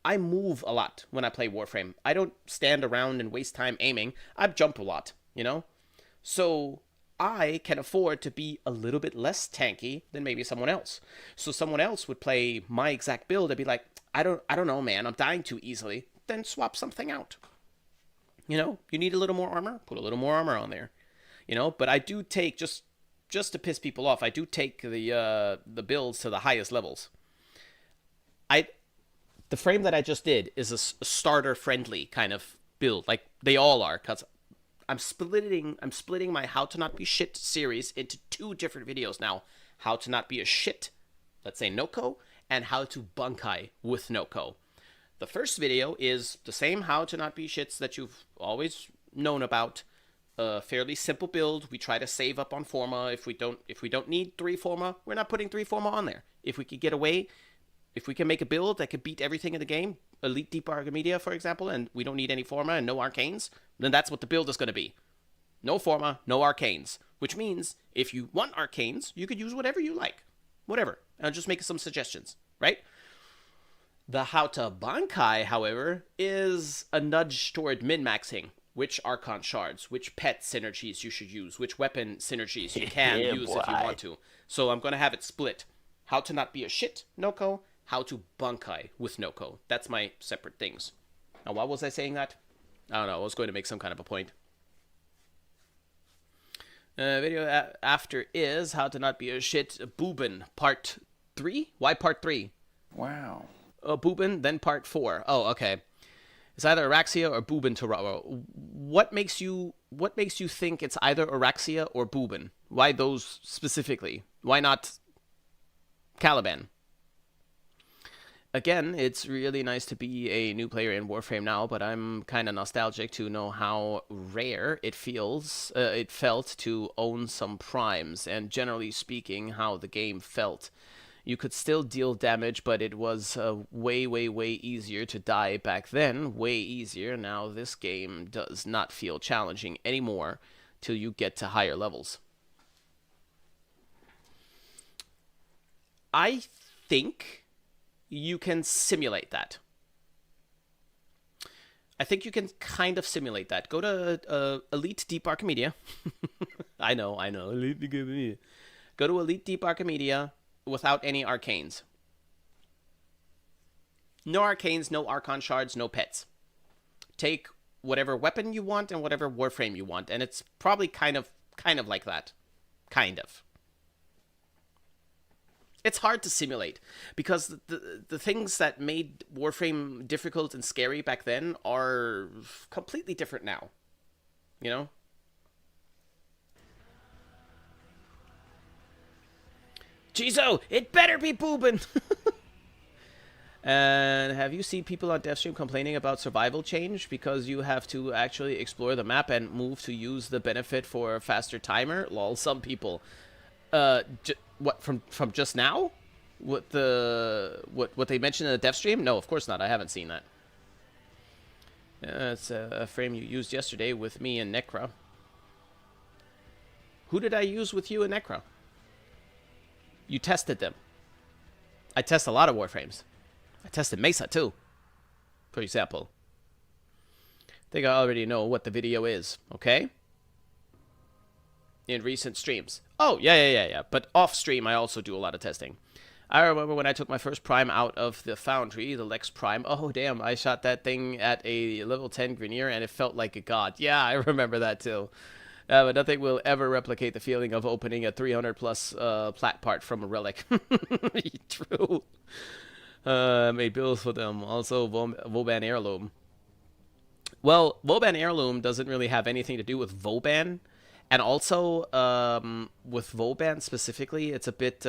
I move a lot when I play Warframe. I don't stand around and waste time aiming. I jump a lot, you know? So I can afford to be a little bit less tanky than maybe someone else. So someone else would play my exact build and be like, I don't know, man. I'm dying too easily. Then swap something out. You know, you need a little more armor? Put a little more armor on there. You know, but I do take, just to piss people off, I do take the builds to the highest levels. The frame that I just did is a starter-friendly kind of build. Like, they all are, because I'm splitting my How to Not Be Shit series into 2 different videos now. How to Not Be a Shit, let's say Noko, and How to Bunkai with Noko. The first video is the same How to Not Be Shits that you've always known about. A fairly simple build. We try to save up on Forma. If we don't need 3 Forma, we're not putting 3 Forma on there. If we could get away, if we can make a build that could beat everything in the game, Elite Deep Archimedia, for example, and we don't need any Forma and no Arcanes, then that's what the build is going to be. No Forma, no Arcanes. Which means, if you want Arcanes, you could use whatever you like. Whatever. And I'll just make some suggestions, right? The How to Bankai, however, is a nudge toward min-maxing which Archon shards, which pet synergies you should use, which weapon synergies you can use if you want to. So I'm going to have it split. How to Not Be a Shit, Noko. How to Bankai with Noko. That's my separate things. Now, why was I saying that? I don't know. I was going to make some kind of a point. Video after is How to Not Be a Shit, Boobin, Part 3? Why Part 3? Wow. Boobin, then Part 4. Oh, okay. It's either Araxia or Boobin Toraro. What makes you think it's either Araxia or Boobin? Why those specifically? Why not Caliban? Again, it's really nice to be a new player in Warframe now, but I'm kind of nostalgic to know how rare it felt to own some primes, and generally speaking, how the game felt. You could still deal damage, but it was way, way, way easier to die back then. Way easier. Now this game does not feel challenging anymore till you get to higher levels. I think you can simulate that. I think you can kind of simulate that. Go to Elite Deep Archimedia. I know. Elite Deep Archimedia. Go to Elite Deep Archimedia without any arcanes. No arcanes, no Archon shards, no pets. Take whatever weapon you want and whatever Warframe you want, and it's probably kind of like that. Kind of. It's hard to simulate, because the things that made Warframe difficult and scary back then are completely different now. You know? Jizo, it better be boobin'! And have you seen people on Deathstream complaining about survival change because you have to actually explore the map and move to use the benefit for a faster timer? Lol, some people. What, from just now? What they mentioned in the Deathstream? No, of course not. I haven't seen that. It's a frame you used yesterday with me and Necra. Who did I use with you and Necra? You tested them. I test a lot of Warframes. I tested Mesa too, for example. I think I already know what the video is, okay? In recent streams. Oh, yeah. But off stream, I also do a lot of testing. I remember when I took my first Prime out of the Foundry, the Lex Prime. Oh, damn, I shot that thing at a level 10 Grineer, and it felt like a god. Yeah, I remember that too. But nothing will ever replicate the feeling of opening a 300 plus plat part from a relic. True. Made bills for them. Also, Vauban Heirloom. Well, Vauban Heirloom doesn't really have anything to do with Vauban. And also, with Vauban specifically, it's a bit,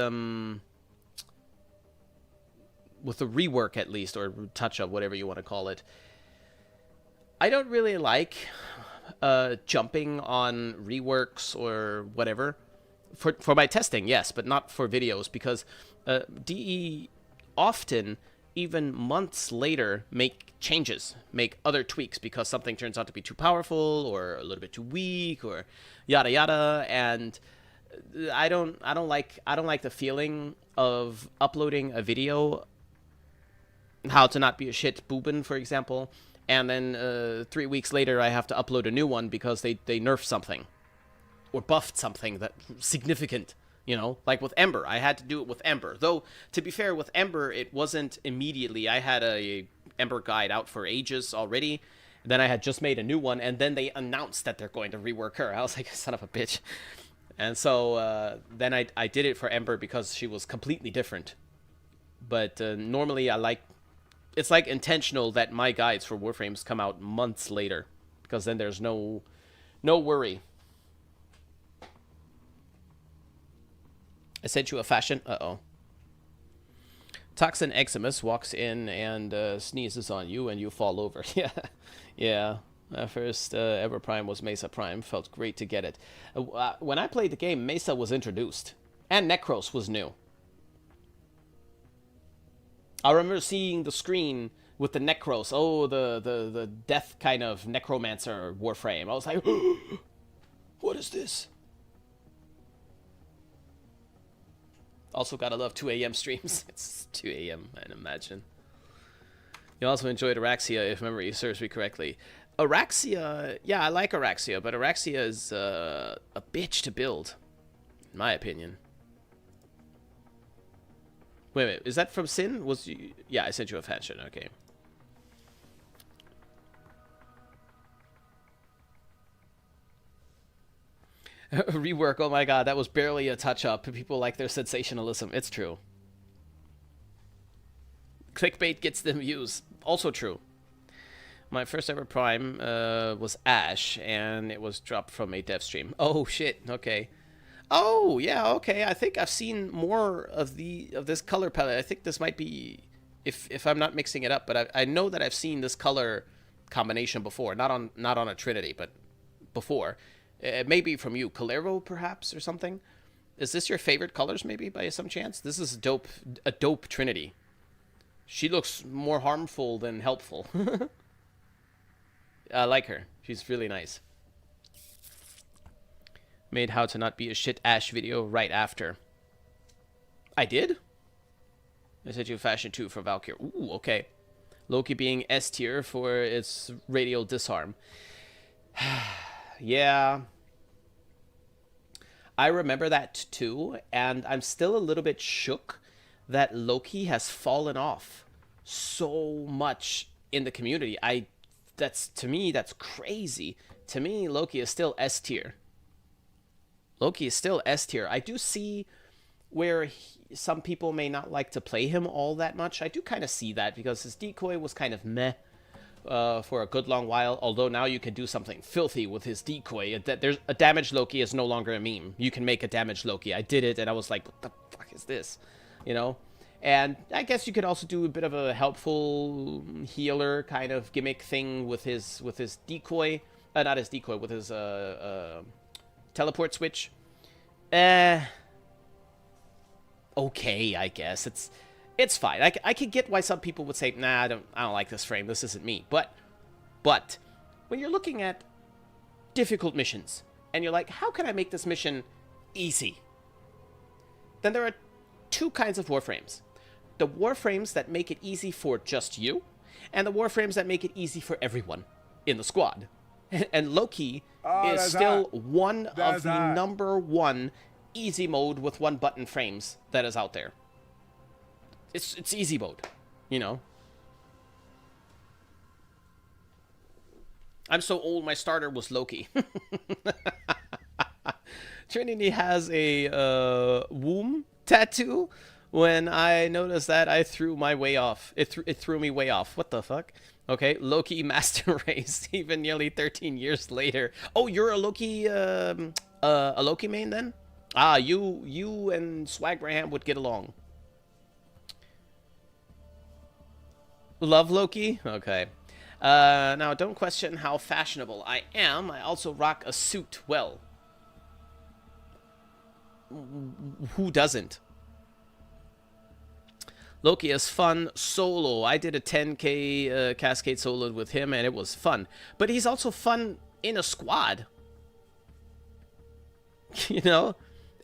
with the rework at least, or touch-up, whatever you want to call it. I don't really like jumping on reworks or whatever. For my testing, yes, but not for videos, because DE often, even months later, make changes, make other tweaks because something turns out to be too powerful or a little bit too weak or yada yada. And I don't like the feeling of uploading a video, how to not be a shit boobin, for example, and then 3 weeks later I have to upload a new one because they nerfed something or buffed something that significant. You know, like with Ember. I had to do it with Ember. Though, to be fair, with Ember, it wasn't immediately. I had a Ember guide out for ages already. Then I had just made a new one, and then they announced that they're going to rework her. I was like, son of a bitch. And so then I did it for Ember because she was completely different. But normally it's like intentional that my guides for Warframes come out months later. Because then there's no worry. I sent you a fashion. Uh-oh. Toxin Eximus walks in and sneezes on you and you fall over. Yeah. Yeah. First ever Prime was Mesa Prime. Felt great to get it. When I played the game, Mesa was introduced. And Necros was new. I remember seeing the screen with the Necros. Oh, the death kind of Necromancer Warframe. I was like, what is this? Also gotta love 2 a.m. streams. It's 2 a.m., I'd imagine. You also enjoyed Araxia, if memory serves me correctly. Araxia, yeah, I like Araxia, but Araxia is a bitch to build, in my opinion. Wait, is that from Sin? Yeah, I sent you a fashion, okay. Rework, oh my god, that was barely a touch-up. People like their sensationalism. It's true. Clickbait gets them views. Also true. My first ever Prime was Ash, and it was dropped from a dev stream. Oh, shit, okay. Oh, yeah, okay. I think I've seen more of this color palette. I think this might be, if I'm not mixing it up, but I know that I've seen this color combination before. Not on a Trinity, but before. Maybe from you, Calero, perhaps, or something. Is this your favorite colors, maybe, by some chance? This is a dope Trinity. She looks more harmful than helpful. I like her. She's really nice. Made how to not be a shit Ash video right after. I did? I said you fashion 2 for Valkyrie. Ooh, okay. Loki being S tier for its radial disarm. Yeah. I remember that too, and I'm still a little bit shook that Loki has fallen off so much in the community. To me, that's crazy. To me, Loki is still S tier. Loki is still S tier. I do see where some people may not like to play him all that much. I do kind of see that because his decoy was kind of meh. For a good long while, although now you can do something filthy with his decoy. There's a damaged Loki is no longer a meme. You can make a damaged Loki. I did it, and I was like, what the fuck is this? You know? And I guess you could also do a bit of a helpful healer kind of gimmick thing with his decoy. Not his decoy, with his teleport switch. Okay, I guess. It's fine. I can get why some people would say, nah, I don't like this frame. This isn't me. But when you're looking at difficult missions and you're like, how can I make this mission easy? Then there are two kinds of Warframes. The Warframes that make it easy for just you, and the Warframes that make it easy for everyone in the squad. And Loki is still one of the #1 easy mode with 1-button frames that is out there. It's easy mode, you know. I'm so old, my starter was Loki. Trinity has a womb tattoo. When I noticed that, I threw my way off. It threw me way off. What the fuck? Okay, Loki Master Race, even nearly 13 years later. Oh, you're a Loki main then? Ah, you and Swagbraham would get along. Love Loki? Okay. Now, don't question how fashionable I am. I also rock a suit well. Who doesn't? Loki is fun solo. I did a 10k Cascade solo with him, and it was fun. But he's also fun in a squad. You know?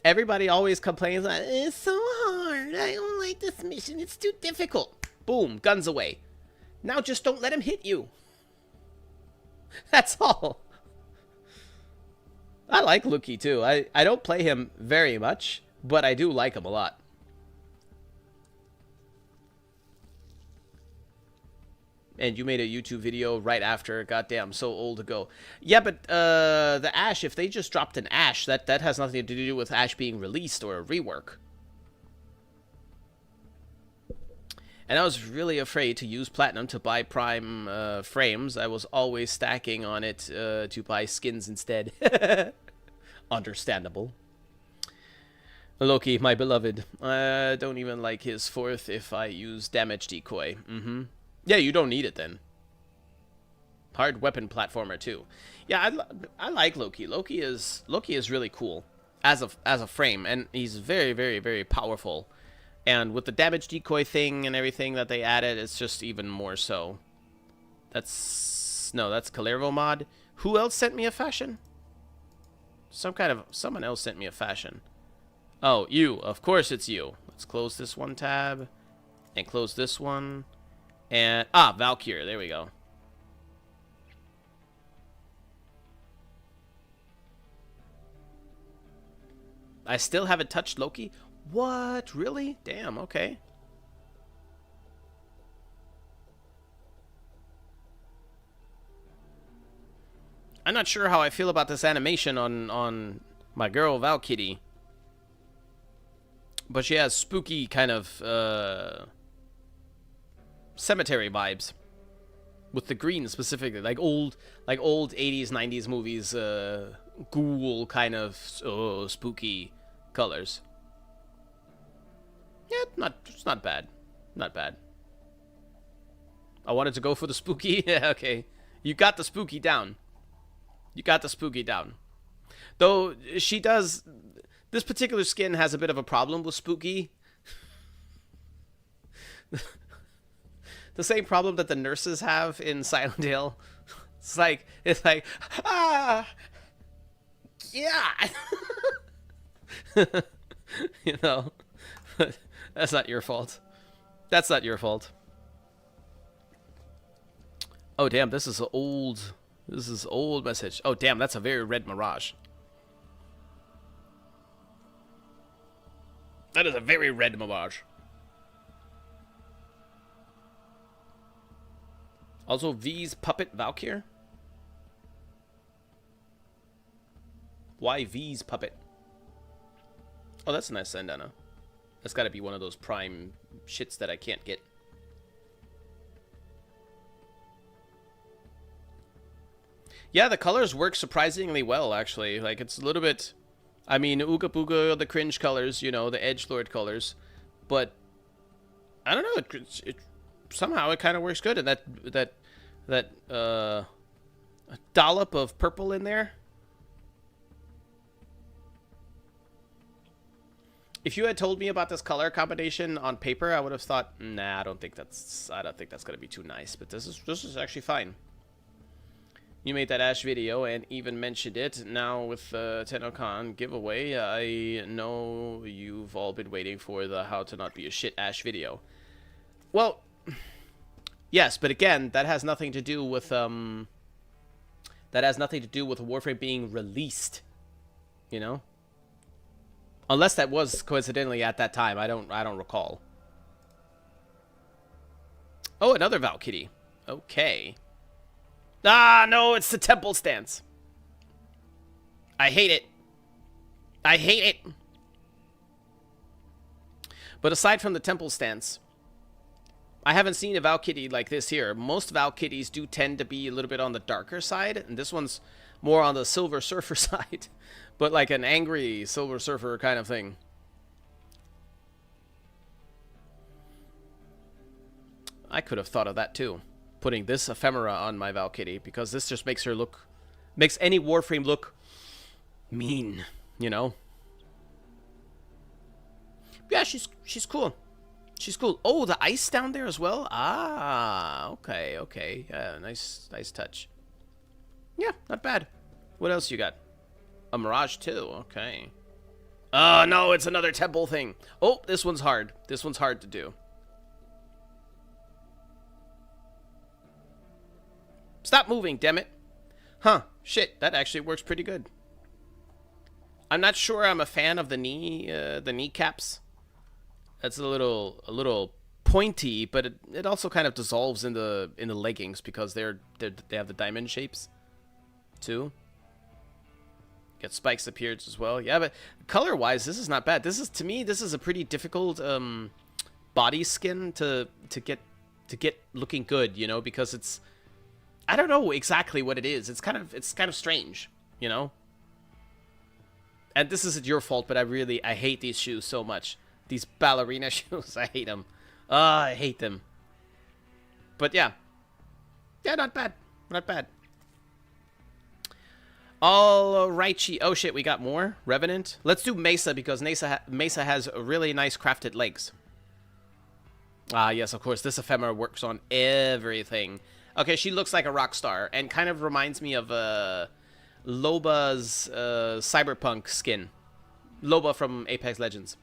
Everybody always complains, like, it's so hard. I don't like this mission. It's too difficult. Boom, guns away. Now just don't let him hit you. That's all. I like Loki too. I don't play him very much, but I do like him a lot. And you made a YouTube video right after, goddamn, so old ago. Yeah, but the Ash, if they just dropped an Ash, that has nothing to do with Ash being released or a rework. And I was really afraid to use Platinum to buy Prime frames. I was always stacking on it to buy skins instead. Understandable. Loki, my beloved. I don't even like his fourth if I use damage decoy. Yeah, you don't need it then. Hard weapon platformer too. Yeah, I like Loki. Loki is really cool as a frame, and he's very, very, very powerful. And with the damage decoy thing and everything that they added, it's just even more so. That's Calervo mod. Who else sent me a fashion? Someone else sent me a fashion. Oh, you. Of course it's you. Let's close this one tab and close this one. And Valkyrie, there we go. I still haven't touched Loki. What? Really? Damn, okay. I'm not sure how I feel about this animation on my girl Valkyrie. But she has spooky kind of cemetery vibes. With the green specifically, like old 80s, 90s movies, ghoul kind of spooky colors. Yeah, it's not bad. Not bad. I wanted to go for the spooky. Yeah, okay. You got the spooky down. You got the spooky down. Though she does, this particular skin has a bit of a problem with spooky. The same problem that the nurses have in Silent Hill. It's like yeah. You know. That's not your fault. That's not your fault. Oh damn, this is old message. Oh damn, that's a very red Mirage. That is a very red Mirage. Also, V's Puppet Valkyr? Why V's Puppet? Oh, that's a nice Sandana. That's gotta be one of those Prime shits that I can't get. Yeah, the colors work surprisingly well, actually. Like, it's a little bit... I mean, Ooga Booga, the cringe colors, you know, the edgelord colors. But, I don't know, somehow it kind of works good. And that dollop of purple in there. If you had told me about this color combination on paper, I would have thought, nah, I don't think that's gonna be too nice. But this is actually fine. You made that Ash video and even mentioned it. Now with the TennoCon giveaway, I know you've all been waiting for the how to not be a shit Ash video. Well, yes, but again, that has nothing to do with Warframe being released. You know? Unless that was coincidentally at that time. I don't recall. Oh, another Valkyrie. Okay. Ah, no, it's the temple stance. I hate it. I hate it. But aside from the temple stance, I haven't seen a Valkyrie like this here. Most Valkyries do tend to be a little bit on the darker side, and this one's more on the Silver Surfer side. But like an angry Silver Surfer kind of thing. I could have thought of that too. Putting this ephemera on my Valkyrie, because this just makes her look... makes any Warframe look mean, you know? Yeah, she's cool. She's cool. Oh, the ice down there as well? Ah, okay, okay. Yeah, nice touch. Yeah, not bad. What else you got? A Mirage too, okay. Oh, no, it's another temple thing. Oh, this one's hard. This one's hard to do. Stop moving, damn it. Huh, shit, that actually works pretty good. I'm not sure I'm a fan of the kneecaps. That's a little pointy, but it also kind of dissolves in the leggings because they have the diamond shapes too. Get spikes appears as well. Yeah, but color-wise, this is not bad. To me, this is a pretty difficult body skin to get looking good, you know, because it's, I don't know exactly what it is. It's kind of strange, you know. And this isn't your fault, but I hate these shoes so much. These ballerina shoes, I hate them. I hate them. But yeah. Yeah, not bad. Not bad. Alrighty. Oh shit, we got more? Revenant? Let's do Mesa, because Mesa has really nice crafted legs. Ah, yes, of course. This ephemera works on everything. Okay, she looks like a rock star, and kind of reminds me of Loba's cyberpunk skin. Loba from Apex Legends.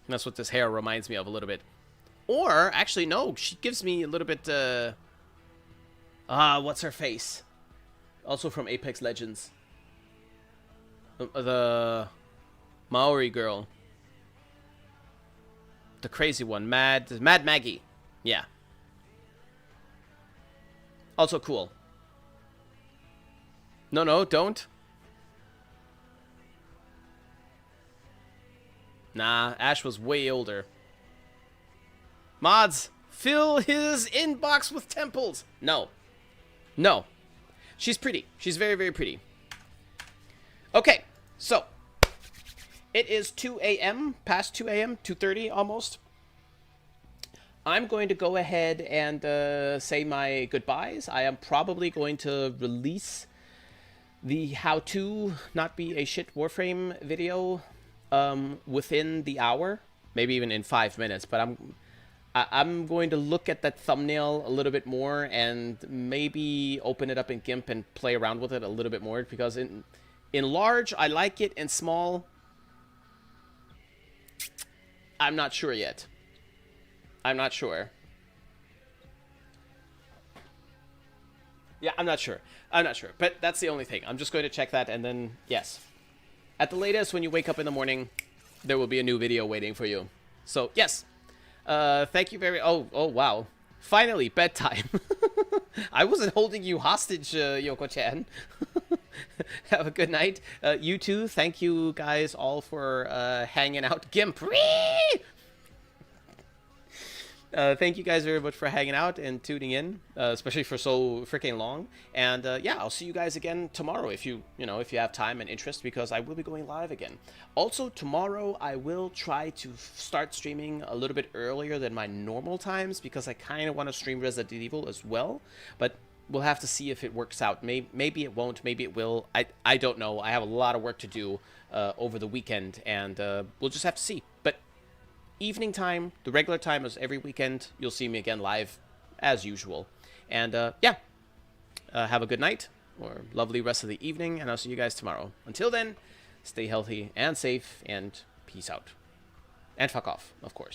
That's what this hair reminds me of a little bit. Or, actually, no. She gives me a little bit, what's her face? Also from Apex Legends. The Maori girl. The crazy one. Mad Maggie. Yeah. Also cool. No, don't. Nah, Ash was way older. Mods, fill his inbox with temples. No. No. She's pretty. She's very, very pretty. Okay, so. It is 2 a.m., past 2 a.m., 2:30 almost. I'm going to go ahead and say my goodbyes. I am probably going to release the how-to not be a shit Warframe video within the hour, maybe even in 5 minutes. But I'm going to look at that thumbnail a little bit more and maybe open it up in GIMP and play around with it a little bit more, because in large I like it, in small I'm not sure yet. I'm not sure. Yeah, I'm not sure. I'm not sure. But that's the only thing. I'm just going to check that, and then, yes. At the latest, when you wake up in the morning, there will be a new video waiting for you. So, yes. Thank you very... Oh, wow. Finally, bedtime. I wasn't holding you hostage, Yoko-chan. Have a good night. You too. Thank you guys all for hanging out. GIMP. Thank you guys very much for hanging out and tuning in, especially for so freaking long. And yeah, I'll see you guys again tomorrow if you have time and interest, because I will be going live again. Also, tomorrow I will try to start streaming a little bit earlier than my normal times, because I kind of want to stream Resident Evil as well. But we'll have to see if it works out. Maybe it won't. Maybe it will. I don't know. I have a lot of work to do over the weekend, and we'll just have to see. But evening time, the regular time is every weekend. You'll see me again live as usual. And yeah, have a good night or lovely rest of the evening, and I'll see you guys tomorrow. Until then, stay healthy and safe, and peace out. And fuck off, of course.